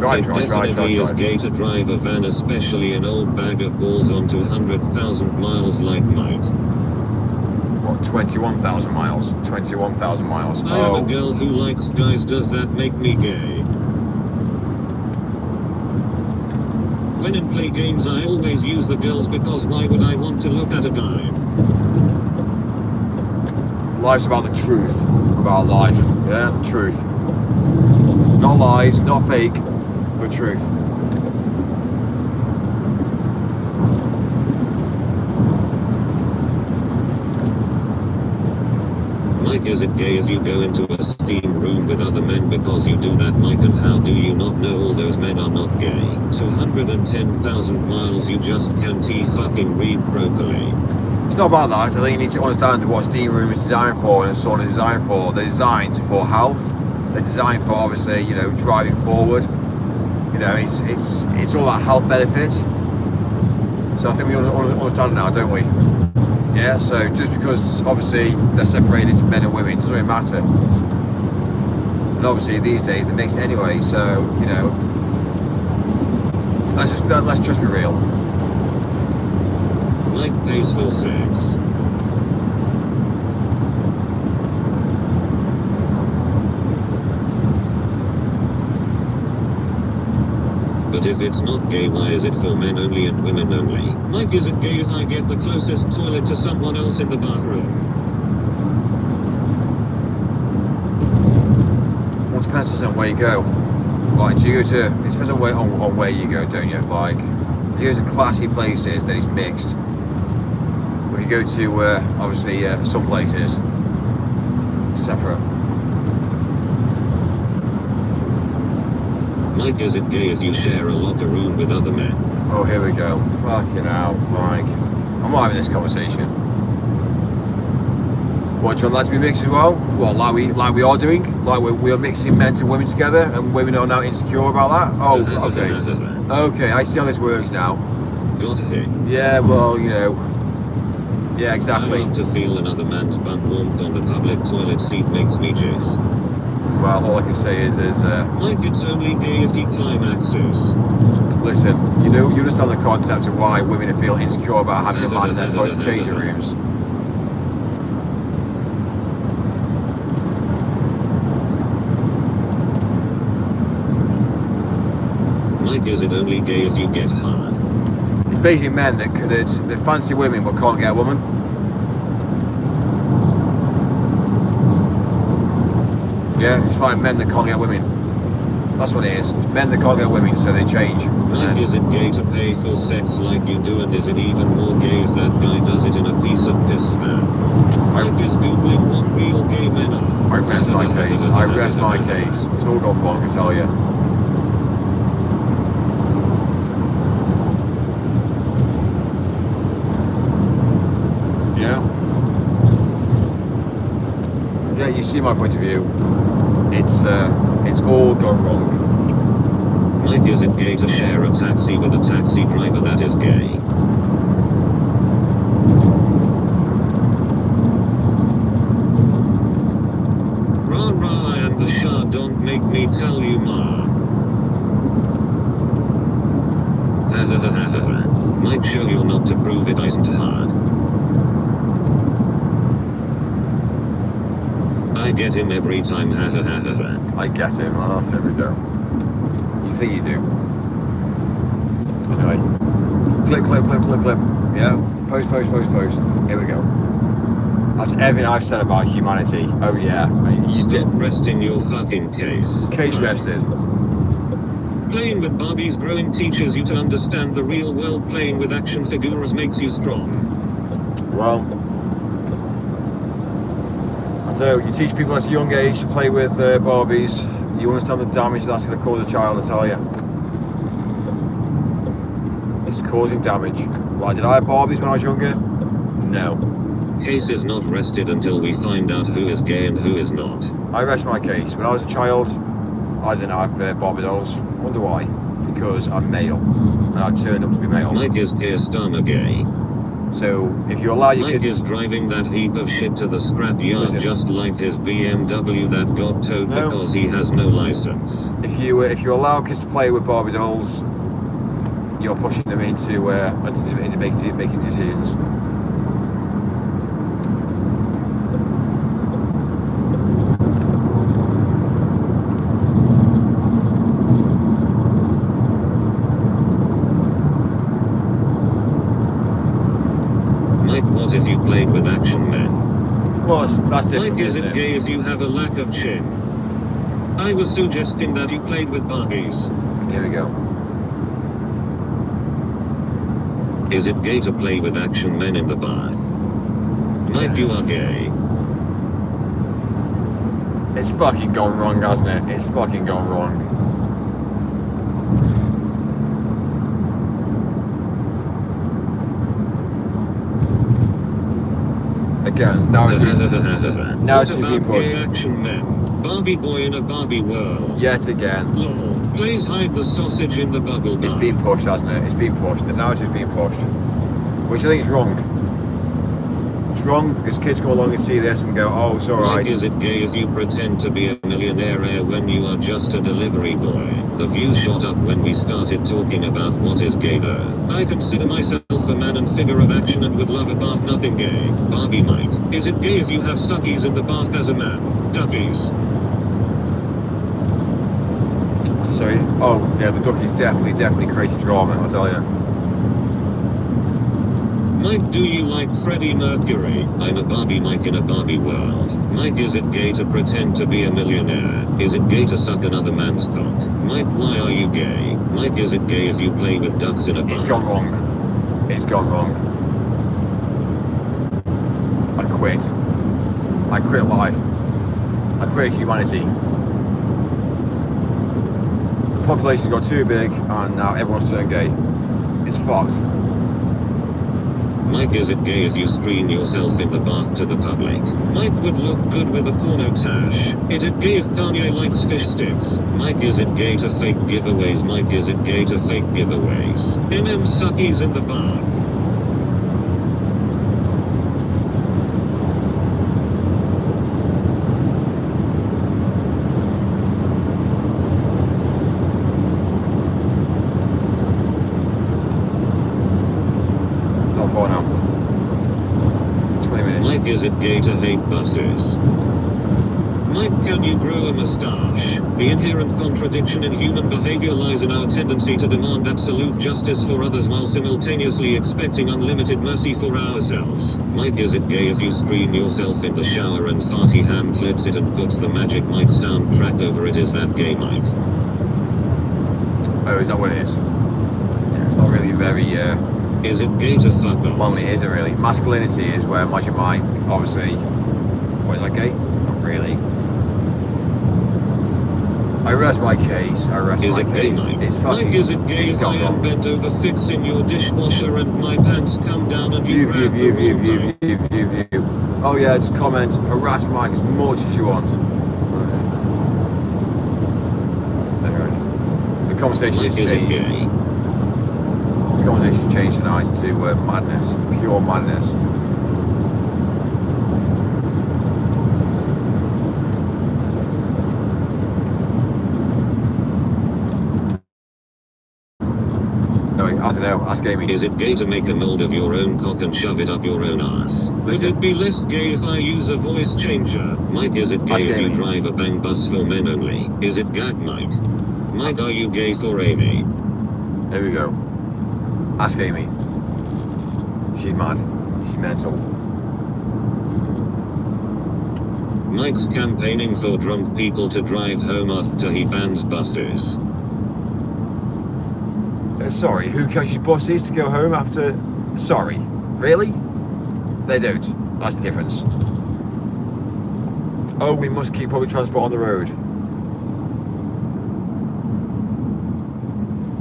B: It definitely is gay to drive a van, especially an old bag of balls, onto 100,000 miles like Mike.
A: What, 21,000 miles? 21,000 miles.
B: I am a girl who likes guys. Does that make me gay? When in play games, I always use the girls, because why would I want to look at a guy?
A: Life's about the truth about life. Yeah, the truth. Not lies, not fake, but truth.
B: Mike, is it gay if you go into a steam room with other men because you do that, Mike? And how do you not know all those men are not gay? 210,000 miles, you just can't fucking read properly.
A: It's not about that. I think you need to understand what a steam room is designed for and so on is designed for. They're designed for health. They're designed for, obviously, you know, driving forward. You know, it's all about health benefits. So I think we understand now, don't we? Yeah. So just because obviously they're separated to men and women doesn't really matter. And obviously these days they're mixed anyway. So you know, let's just be real.
B: Mike pays for sex. But if it's not gay, why is it for men only and women only? Mike, is it gay if I get the closest toilet to someone else in the bathroom?
A: Well, it depends on where you go. Like, do you go to? It depends on where you go, don't you? Like, if you go to classy places, then it's mixed. When you go to obviously some places, separate.
B: Mike, is it gay if you share a locker room with other men?
A: Oh, here we go. Fucking hell, Mike. I'm not having this conversation. What, do you want that to be mixed as well? What, like we are doing? Like we're mixing men to women together and women are now insecure about that? Oh, okay. Okay, I see how this works now.
B: Got it.
A: Yeah, well, you know. Yeah, exactly.
B: I love to feel another man's bum warmth on the public toilet seat, makes me jizz.
A: Well, all I can say is
B: Mike, it's only gay if he climaxes.
A: listen, you understand the concept of why women feel insecure about having a man in their toilet changing rooms.
B: Mike, is it only gay if you get hard?
A: It's basically men that fancy women but can't get a woman. Yeah, it's like men that can't get women. That's what it is. It's men that can't get women, so they change.
B: Mike, is it gay to pay for sex like you do, and is it even more gay if that guy does it in a piece of piss van? Mike is googling what real gay men are.
A: I rest my case. I rest my case. It's all gone wrong, I tell you. Yeah. Yeah, you see my point of view. It's all gone wrong.
B: Mike, is it gay to share a taxi with a taxi driver that is gay? Rah rah, I am the Shah, don't make me tell you ma. Ha ha ha ha ha ha. Mike, show you're not to prove it isn't hard. I get him every time, ha ha ha ha ha.
A: I get him. Oh, there we go. You think you do. Anyway. Clip, clip, clip, clip, clip. Yeah. Post, post, post, post. Here we go. That's everything I've said about humanity. Oh yeah. You
B: Stop resting your fucking case.
A: Case rested.
B: Playing with Barbies growing teaches you to understand the real world. Playing with action figures makes you strong.
A: Well, so you teach people at a young age to play with Barbies. You understand the damage that's going to cause a child, I tell you. It's causing damage. Why, did I have Barbies when I was younger? No.
B: Case is not rested until we find out who is gay and who is not.
A: I rest my case. When I was a child, I didn't have Barbie dolls. Wonder why? Because I'm male. And I turned up to be male.
B: Mike is Keir gay.
A: So, if you allow your
B: Mike
A: kids...
B: is driving that heap of shit to the scrap yard
A: Listen.
B: just like his BMW that got towed
A: No.
B: because he has no license.
A: If you allow kids to play with Barbie dolls, you're pushing them into making decisions.
B: Mike, what if you played with action men?
A: Well, that's different,
B: Mike, is
A: isn't
B: it gay if you have a lack of chin? I was suggesting that you played with Barbies.
A: Here we go.
B: Is it gay to play with action men in the bath? Mike, you are gay.
A: It's fucking gone wrong, hasn't it? It's fucking gone wrong. Again, now it's now it's being pushed.
B: Gay action men. Barbie boy in a Barbie world.
A: Yet again.
B: Lol. Please hide the sausage in the bubble bath.
A: It's been pushed, hasn't it? It's been pushed. The narrative's been pushed. Which I think is wrong. It's wrong because kids go along and see this and go, oh, it's alright.
B: Mike, is it gay if you pretend to be a millionaire when you are just a delivery boy? The views shot up when we started talking about what is gay there. I consider myself a man and figure of action and would love a bath, nothing gay. Barbie Mike, is it gay if you have suckies in the bath as a man? Duckies.
A: Sorry. Oh, yeah, the duckies definitely created drama, I'll tell you.
B: Mike, do you like Freddie Mercury? I'm a Barbie Mike in a Barbie world. Mike, is it gay to pretend to be a millionaire? Is it gay to suck another man's cock? Mike, why are you gay? Mike, is it gay if you play with ducks in a bath?
A: It's gone wrong. It's gone wrong. I quit. I quit life. I quit humanity. The population's got too big and now everyone's turned gay. It's fucked.
B: Mike, is it gay if you screen yourself in the bath to the public? Mike would look good with a porno tash. Is it gay if Kanye likes fish sticks? Mike, is it gay to fake giveaways? Mike, is it gay to fake giveaways? MM suckies in the bath.
A: Not far now. 20 minutes.
B: Mike, is it gay to hate buses? Mike, can you grow a mustache? The inherent contradiction in human behavior lies in our tendency to demand absolute justice for others while simultaneously expecting unlimited mercy for ourselves. Mike, is it gay if you screen yourself in the shower and Farty hand clips it and puts the Magic Mike soundtrack over it? Is that gay, Mike?
A: Oh, is that what it is? Yeah, it's not really very.
B: Is it gay to fuck off?
A: Well, it isn't really. Masculinity is where Magic Mike, obviously. What is that gay? Not really. I rest my case. I rest my case. It's fucking.
B: Mike, is it gay
A: it's
B: if I
A: gone
B: am
A: wrong.
B: bent over fixing your dishwasher and my pants come down and you grab the
A: View. Oh yeah, just comment. Harass Mike as much as you want. Anyway, the conversation has
B: Mike, is it
A: changed.
B: gay?
A: The conversation changed tonight to madness, pure madness. No, I don't know. Ask Amy.
B: Is it gay to make a mold of your own cock and shove it up your own ass? Would
A: Listen.
B: it be less gay if I use a voice changer? Mike, is it gay
A: Ask
B: if you
A: Amy.
B: drive a bang bus for men only? Is it gag, Mike? Mike, are you gay for Amy?
A: There we go. Ask Amy. She's mad. She's mental.
B: Mike's campaigning for drunk people to drive home after he bans buses.
A: Sorry, who catches buses to go home after? Sorry, really? They don't. That's the difference. Oh, we must keep public transport on the road.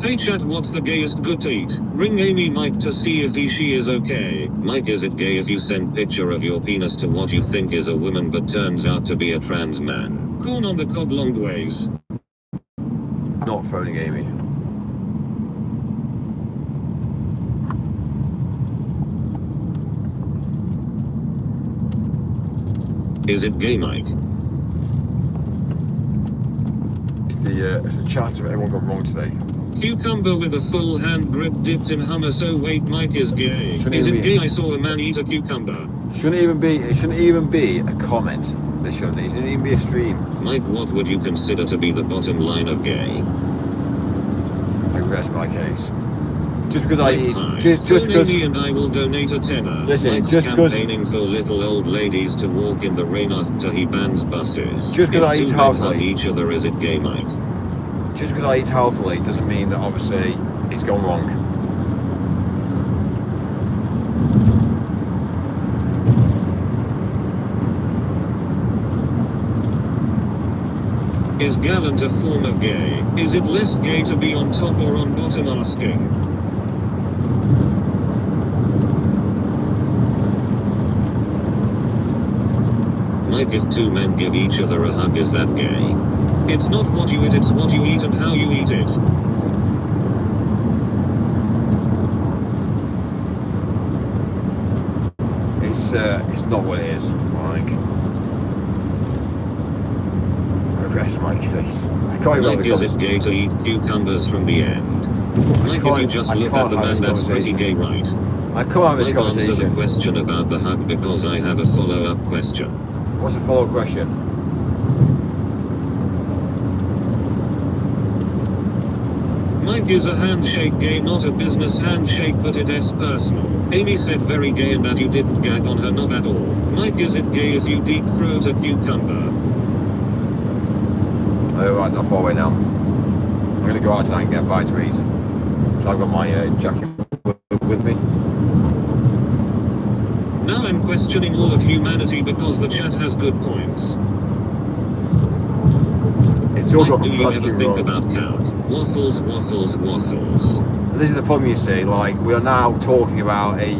B: Hey chat, what's the gayest good to eat? Ring Amy Mike to see if she is okay. Mike, is it gay if you send picture of your penis to what you think is a woman but turns out to be a trans man? Corn on the cob long ways.
A: Not phoning Amy.
B: Is it gay, Mike?
A: It's the chance of everyone gone wrong today.
B: Cucumber with a full hand grip dipped in hummus. Oh wait, Mike is gay.
A: Shouldn't
B: Is
A: even
B: it
A: be-
B: gay I saw a man eat a cucumber?
A: It shouldn't even be a comment. There shouldn't. It shouldn't even be a stream.
B: Mike, what would you consider to be the bottom line of gay?
A: I rest my case. Just because I eat,
B: Hi.
A: just
B: Phone
A: because.
B: Amy and I will donate a tenner.
A: Listen,
B: Mike's
A: just 'cause-
B: campaigning for little old ladies to walk in the rain after he bans buses.
A: Just 'cause
B: If
A: I eat
B: two men
A: healthily.
B: hug each other, is it gay, Mike?
A: Just because I eat healthily doesn't mean that obviously it's gone wrong.
B: Is gallant a form of gay? Is it less gay to be on top or on bottom? Asking. Mike, if two men give each other a hug, is that gay? It's not what you eat, it's what you eat and how you eat it.
A: It's not what it is. Like, I rest my case. I can't even
B: Mike,
A: have the
B: is it
A: conversation.
B: gay to eat cucumbers from the end? Mike, if you
A: can't-
B: just
A: I
B: look
A: can't
B: at the
A: have
B: man,
A: this
B: that's pretty
A: conversation.
B: gay, right?
A: I can't have this
B: Mike, answer the
A: conversation.
B: question about the hug because I have a follow-up question.
A: What's the follow-up question?
B: Mike, is a handshake gay? Not a business handshake, but it is personal. Amy said very gay and that you didn't gag on her knob at all. Mike, is it gay if you deep throat a cucumber?
A: Oh, right, not far away now. I'm going to go out tonight and get a bite to eat. So I've got my jacket with me.
B: Now I'm questioning all of humanity because the chat has good points.
A: It's all
B: Mike,
A: got
B: do you ever
A: fucking
B: think
A: wrong.
B: about cow? Waffles, waffles, waffles.
A: This is the problem, you see. Like, we are now talking about a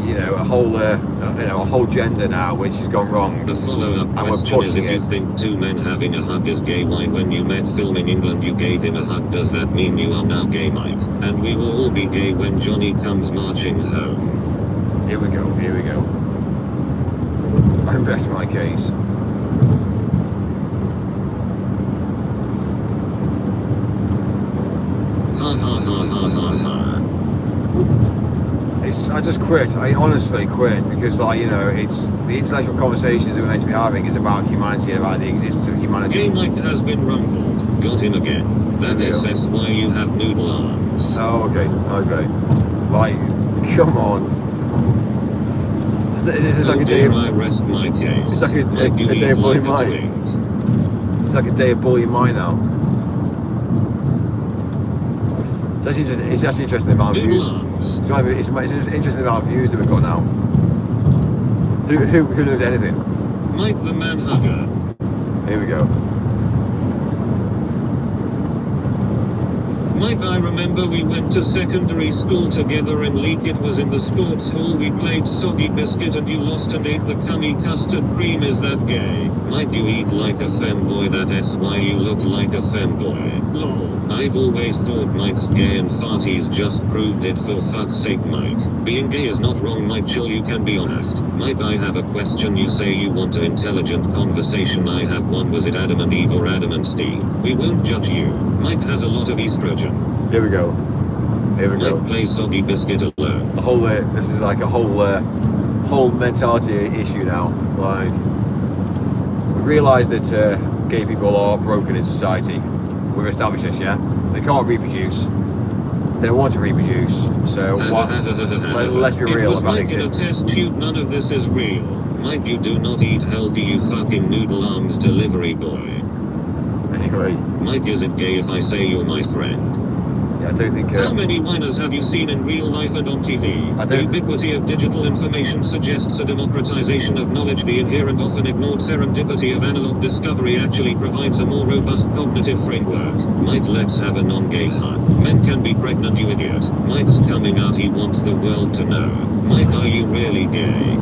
A: whole gender now, which has gone wrong.
B: The follow-up
A: And we're
B: question is,
A: pushing
B: if you
A: it.
B: think two men having a hug is gay, why when you met filming England you gave him a hug? Does that mean you are now gay, Mike? And we will all be gay when Johnny comes marching home.
A: Here we go. Here we go. I rest my case.
B: Ha ha ha ha ha ha.
A: I just quit. I honestly quit because, like, it's the intellectual conversations that we're meant to be having is about humanity and about the existence of humanity.
B: Gay Mike has been rumbled. Got him again. That
A: Yeah.
B: is why you have noodle arms.
A: Oh, okay. Like, come on. Is this like
B: Oh
A: a day
B: dear,
A: of,
B: I rest my case.
A: It's like a
B: Mike, you
A: day
B: eat
A: of bullying
B: like a
A: Mike.
B: twink.
A: It's like a day of bullying mine now. It's actually interesting the amount of views.
B: Doodle-arms.
A: It's interesting the amount of views that we've got now. Who knows anything?
B: Mike the man hugger.
A: Here we go.
B: Mike, I remember we went to secondary school together in Leek. It was in the sports hall. We played soggy biscuit and you lost and ate the cummy custard cream. Is that gay? Mike, you eat like a femboy. That's why you look like a femboy. Lol. I've always thought Mike's gay and farties just proved it. For fuck's sake, Mike. Being gay is not wrong, Mike. Chill, you can be honest. Mike, I have a question. You say you want an intelligent conversation. I have one. Was it Adam and Eve or Adam and Steve? We won't judge you. Mike has a lot of estrogen.
A: Here we go. Here we go.
B: Mike plays soggy biscuit alone.
A: A whole this is like a whole mentality issue now. Like we realise that gay people are broken in society. We've established this, yeah. They can't reproduce. They don't want to reproduce. So let's be real about
B: Mike in a
A: existence.
B: test tube. None of this is real. Mike, you do not eat healthy. You fucking noodle arms delivery boy.
A: Anyway,
B: Mike, is it gay if I say you're my friend?
A: yeah, I do think.
B: How many whiners have you seen in real life and on TV? The ubiquity of digital information suggests a democratization of knowledge. The inherent, often ignored serendipity of analog discovery actually provides a more robust cognitive framework. Mike, let's have a non-gay hug. Men can be pregnant, you idiot. Mike's coming out, he wants the world to know. Mike, are you really gay?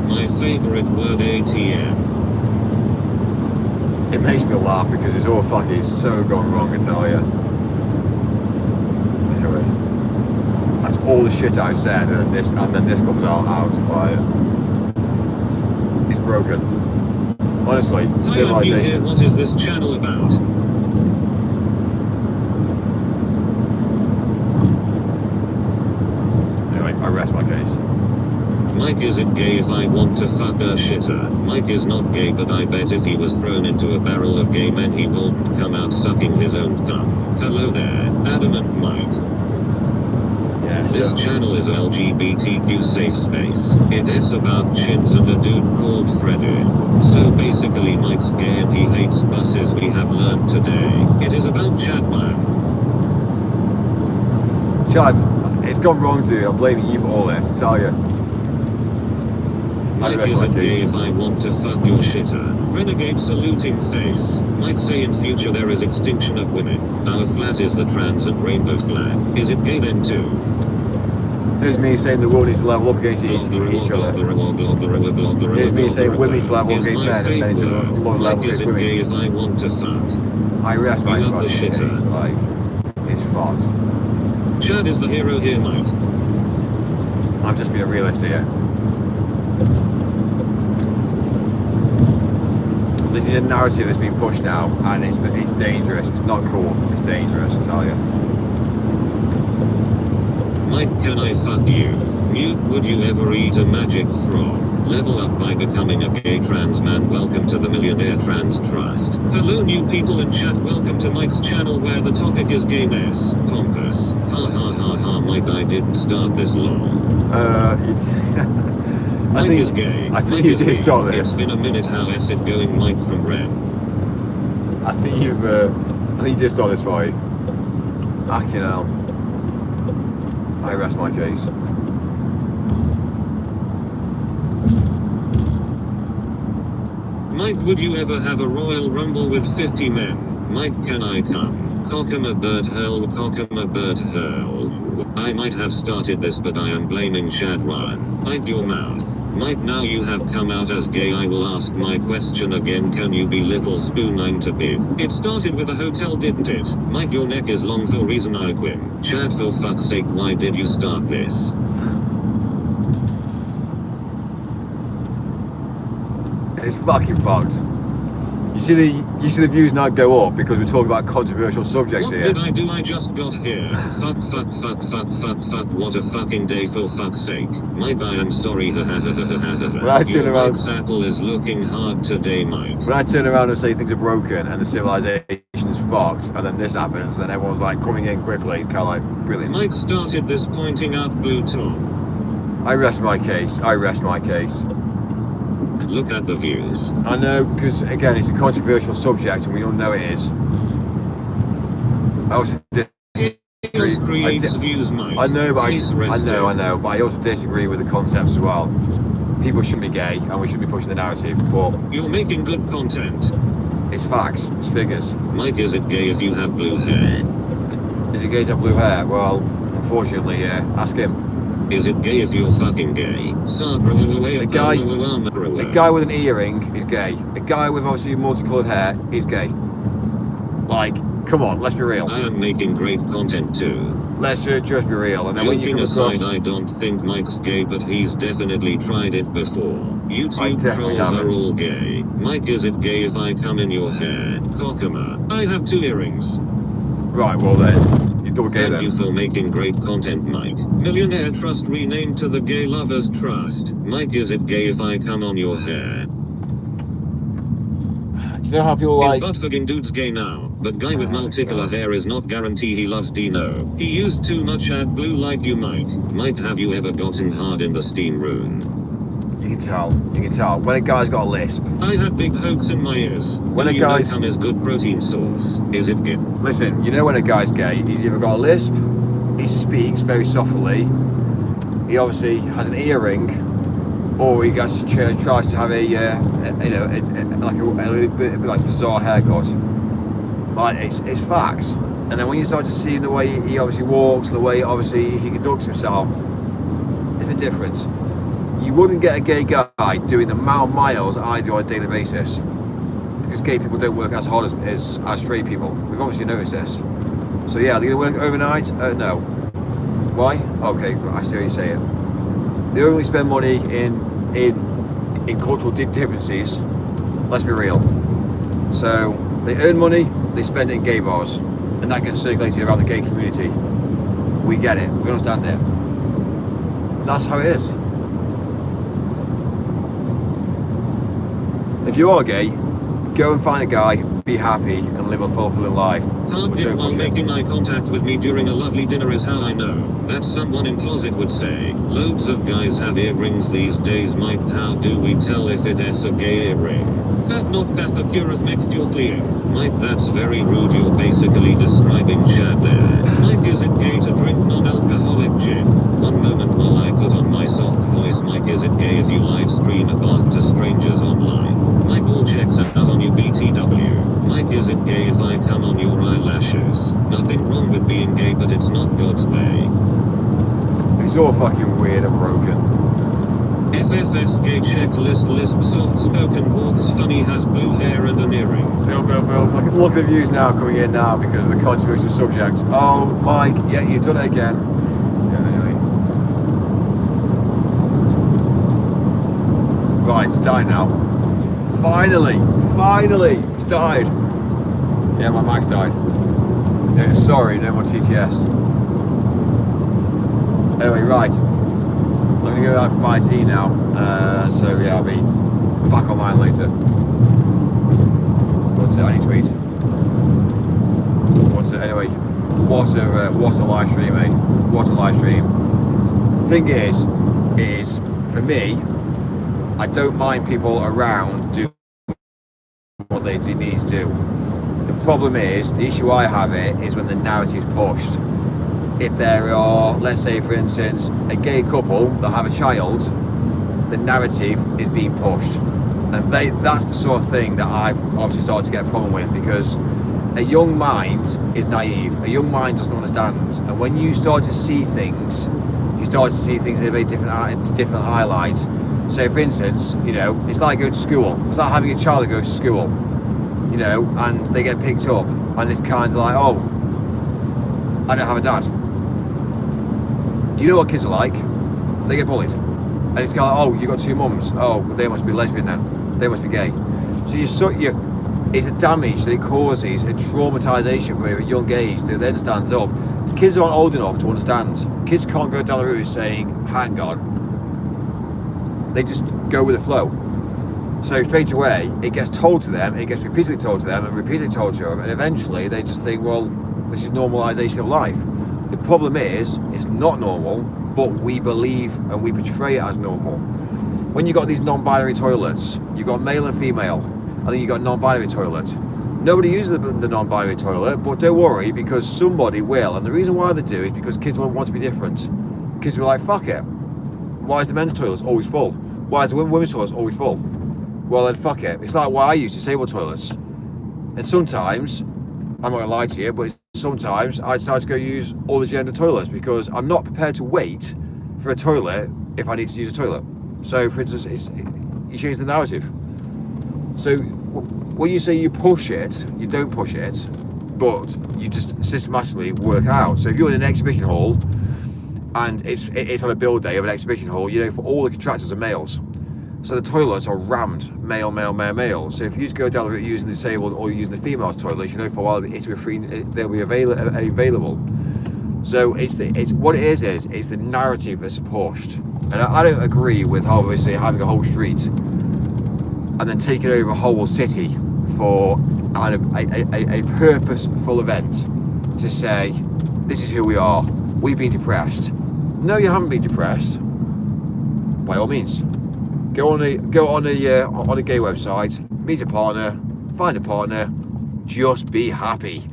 B: My favorite word, ATM.
A: It makes me laugh because it's all fucking so gone wrong, I tell you. Anyway, that's all the shit I've said, and then this comes out like it's broken. Honestly, civilization.
B: What is this channel about?
A: Anyway, I rest my case.
B: Mike, is it gay if I want to fuck a shitter? Mike is not gay, but I bet if he was thrown into a barrel of gay men, he won't come out sucking his own thumb. Hello there, Adam and Mike.
A: Yeah,
B: This channel is LGBTQ safe space. It is about chins and a dude called Freddy. So basically Mike's gay and he hates buses, we have learned today. It is about Chad, man.
A: Chad, it's gone wrong, dude. I'm blaming you for all this, I tell you.
B: Mike, is it gay if I want to fuck your shitter? Renegade saluting face. Mike, say in future there is extinction of women. Our flat is the trans and rainbow flag. Is it gay then too?
A: Here's me saying the world needs to level up against each other. Here's me saying women need to level up against men and men need to level against women.
B: Is it gay if I want to fuck?
A: I rest my fucking case, like, it's fucked.
B: Chad is the hero here, Mike.
A: I'm just being a realist here. This is a narrative that's been pushed now, and it's dangerous. It's not cool. It's dangerous, I tell you.
B: Mike, can I fuck you? Mute, would you ever eat a magic frog? Level up by becoming a gay trans man. Welcome to the Millionaire Trans Trust. Hello new people in chat, welcome to Mike's channel where the topic is gayness. Pompous. Ha ha ha ha, Mike, I didn't start this long. Mike is gay.
A: I think you did start this.
B: It's been a minute, how is it going, Mike from Red?
A: I think you did start this fight. Fucking hell. I rest my case.
B: Mike, would you ever have a Royal Rumble with 50 men? Mike, can I come? Cock'em a bird hurl, cock'em a bird hurl. I might have started this, but I am blaming Chad Ryan. Hide your mouth. Mike, now you have come out as gay, I will ask my question again. Can you be little spoon? I'm to big. It started with a hotel, didn't it? Mike, your neck is long for reason I quit. Chad, for fuck's sake, why did you start this?
A: It's fucking fucked. You see the views now go up because we're talking about controversial subjects here.
B: What did I do? I just got here. Fuck, what a fucking day, for fuck's sake. Mike, I am sorry, ha ha ha ha ha ha.
A: When I turn around,
B: Mike's apple is looking hard today, Mike.
A: When I turn around and say things are broken and the civilization's fucked, and then this happens, then everyone's like coming in quickly, it's kind of like, brilliant.
B: Mike started this pointing out Blue Tom.
A: I rest my case, I rest my case.
B: Look at the views.
A: I know, because again, it's a controversial subject and we all know it is. I also disagree.
B: Chaos creates views, Mike.
A: I know, but
B: Case
A: I
B: rested.
A: know, but I also disagree with the concepts as well. People shouldn't be gay, and we shouldn't be pushing the narrative, but
B: You're making good content.
A: it's facts, it's figures.
B: Mike, is it gay if you have blue hair?
A: Is it gay to have blue hair? Well, unfortunately, yeah, ask him.
B: Is it gay if you're fucking gay?
A: A guy with an earring is gay. A guy with obviously multicoloured hair is gay. Like, come on, let's be real.
B: I am making great content too.
A: Let's just be real. And then when you
B: Joking
A: come
B: aside,
A: across,
B: I don't think Mike's gay, but he's definitely tried it before.
A: I
B: YouTube
A: definitely
B: trolls are
A: haven't.
B: all gay. Mike, is it gay if I come in your hair? Cockama. I have 2 earrings.
A: right, well then, you're double gay
B: Thank you
A: then.
B: for making great content, Mike. Millionaire Trust renamed to the Gay Lovers Trust. Mike, is it gay if I come on your hair?
A: Do you know how people
B: His
A: like?
B: butt fucking dude's gay now, but guy with multicolor hair is not guarantee he loves Dino. He used too much ad blue like you, Mike. Mike, have you ever gotten hard in the steam room?
A: You can tell. When a guy's got a lisp.
B: I had big hooks in my ears.
A: When a
B: You know
A: guy's-
B: come is good protein source. Is it gay?
A: Listen, you know when a guy's gay, he's either got a lisp, he speaks very softly, he obviously has an earring, or he tries to have a little bit like bizarre haircut. Like it's facts. And then when you start to see the way he obviously walks, the way obviously he conducts himself, it's a bit different. You wouldn't get a gay guy doing the amount of miles I do on a daily basis, because gay people don't work as hard as straight people. We've obviously noticed this. So yeah, they're gonna work overnight? No. Why? Okay, I see what you're saying. They only spend money in cultural differences. Let's be real. So they earn money, they spend it in gay bars, and that gets circulated around the gay community. We get it. We understand it. That's how it is. If you are gay, go and find a guy, be happy, and live a fulfilling life.
B: Hard
A: But
B: dick
A: don't
B: while
A: push it.
B: making eye contact with me during a lovely dinner is how I know that someone in closet would say. Loads of guys have earrings these days, Mike. How do we tell if it's a gay earring? Fath not fath a cureth mixed you're fleeing. Mike, that's very rude. You're basically describing Chad there. Mike, is it gay to drink non-alcoholic gin? One moment while I put on my soft voice. Mike, is it gay if you live stream a bath to strangers online? Mike, all checks out on you BTW. Mike, is it gay if I come on your eyelashes? Nothing wrong with being gay, but it's not God's way.
A: It's all fucking weird and broken.
B: FFS gay checklist lisp soft spoken walks funny has blue hair and an earring.
A: Bill. Look at the views now coming in now because of the controversial subject. Oh, Mike, yeah, you've done it again. Yeah, anyway. Right, it's died now. Finally, it's died. Yeah, my mic's died. Yeah, sorry, no more TTS. Anyway, right. I'm gonna go out for my tea now. So yeah, I'll be back online later. What's it? I need to eat. What's it? Anyway, what a live stream, eh? What a live stream. Thing is for me, I don't mind people around doing what they need to do. The problem is, the issue I have is when the narrative's pushed. If there are, let's say for instance, a gay couple that have a child, the narrative is being pushed. And that's the sort of thing that I've obviously started to get a problem with, because a young mind is naive. A young mind doesn't understand. And when you start to see things, you start to see things in a very different eye light. So for instance, you know, it's like going to school. It's like having a child that goes to school, you know, and they get picked up, and it's kind of like, oh, I don't have a dad. You know what kids are like? They get bullied. And it's kind of like, oh, you got 2 mums. Oh, well, they must be lesbian then. They must be gay. So it's a damage that it causes, a traumatization for a young age that then stands up. The kids aren't old enough to understand. The kids can't go down the route saying, hang on. They just go with the flow. So straight away, it gets told to them, it gets repeatedly told to them, and repeatedly told to them, and eventually they just think, well, this is normalization of life. The problem is, it's not normal, but we believe and we portray it as normal. When you've got these non-binary toilets, you've got male and female, and then you've got non-binary toilet. Nobody uses the non-binary toilet, but don't worry, because somebody will. And the reason why they do is because kids want to be different. Kids will be like, fuck it. Why is the men's toilet always full? Why is the women's toilet always full? Well then, fuck it. It's like why I use disabled toilets. And sometimes, I'm not gonna lie to you, but sometimes I decide to go use all the gender toilets because I'm not prepared to wait for a toilet if I need to use a toilet. So, for instance, you change the narrative. So, when you say you push it, you don't push it, but you just systematically work out. So, if you're in an exhibition hall and it's on a build day of an exhibition hall, you know, for all the contractors are males. So the toilets are rammed male, male, male, male. So if you just go down the route using the disabled or using the females toilets, you know for a while they'll be available. So it's what it is it's the narrative that's pushed. And I don't agree with obviously having a whole street and then taking over a whole city for a purposeful event to say this is who we are. We've been depressed. No, you haven't been depressed. By all means. Go on a gay website, meet a partner, find a partner, just be happy.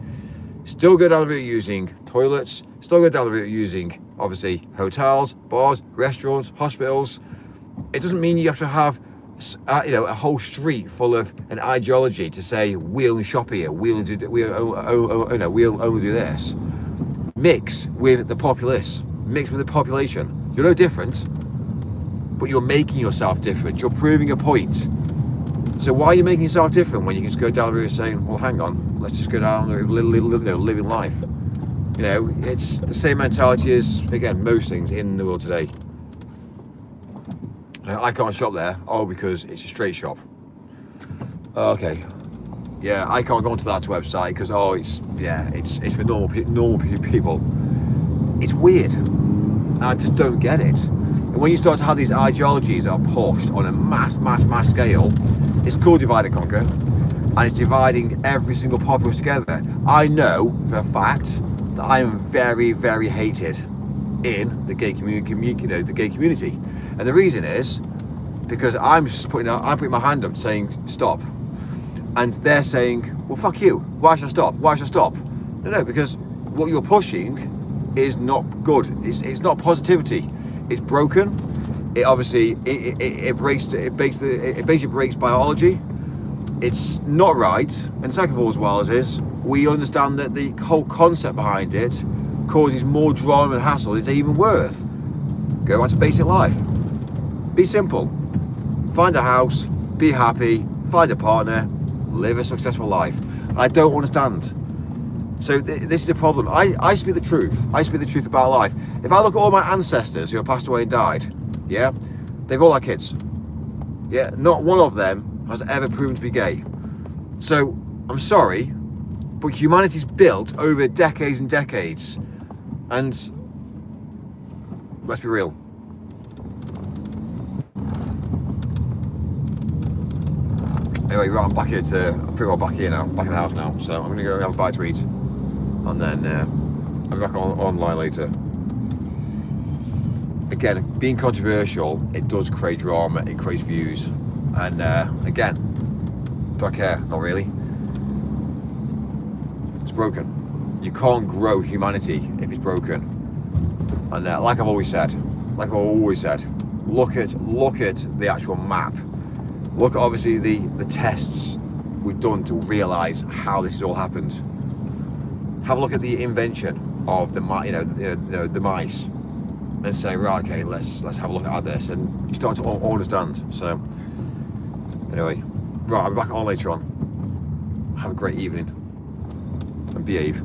A: Still go down the route using toilets, still go down the route using obviously hotels, bars, restaurants, hospitals. It doesn't mean you have to have a whole street full of an ideology to say we'll only shop here, we'll only do this. Mix with the populace, mix with the population. You're no different. But you're making yourself different. You're proving a point. So why are you making yourself different when you can just go down the route saying, well, hang on, let's just go down the route of living life. You know, it's the same mentality as, again, most things in the world today. I can't shop there, because it's a straight shop. Okay. Yeah, I can't go onto that website because, it's for normal people. It's weird. I just don't get it. And when you start to have these ideologies that are pushed on a mass scale, it's called divide and conquer, and it's dividing every single populace together. I know for a fact that I am very, very hated in the gay community, and the reason is because I'm putting my hand up saying stop, and they're saying, well, fuck you. Why should I stop? Why should I stop? No, because what you're pushing is not good. It's not positivity. It's broken. It obviously it basically breaks biology. It's not right. And second of all, as well as is, we understand that the whole concept behind it causes more drama and hassle. It's even worth. Go back to basic life. Be simple. Find a house. Be happy. Find a partner. Live a successful life. I don't understand. So this is a problem. I speak the truth. I speak the truth about life. If I look at all my ancestors who have passed away and died, yeah, they've all had kids. Yeah, not one of them has ever proven to be gay. So I'm sorry, but humanity's built over decades and decades, and let's be real. Anyway, right, I'm back here pretty well back here now, back in the house now. So I'm gonna go have a bite to eat, and then I'll be back online later. Again, being controversial, it does create drama, it creates views, and again, do I care? Not really. It's broken. You can't grow humanity if it's broken. And like I've always said, look at the actual map. Look at obviously the tests we've done to realise how this has all happened. Have a look at the invention of the mice, and say, right, okay, let's have a look at this, and you start to understand. So anyway, right, I'll be back on later on. Have a great evening and behave.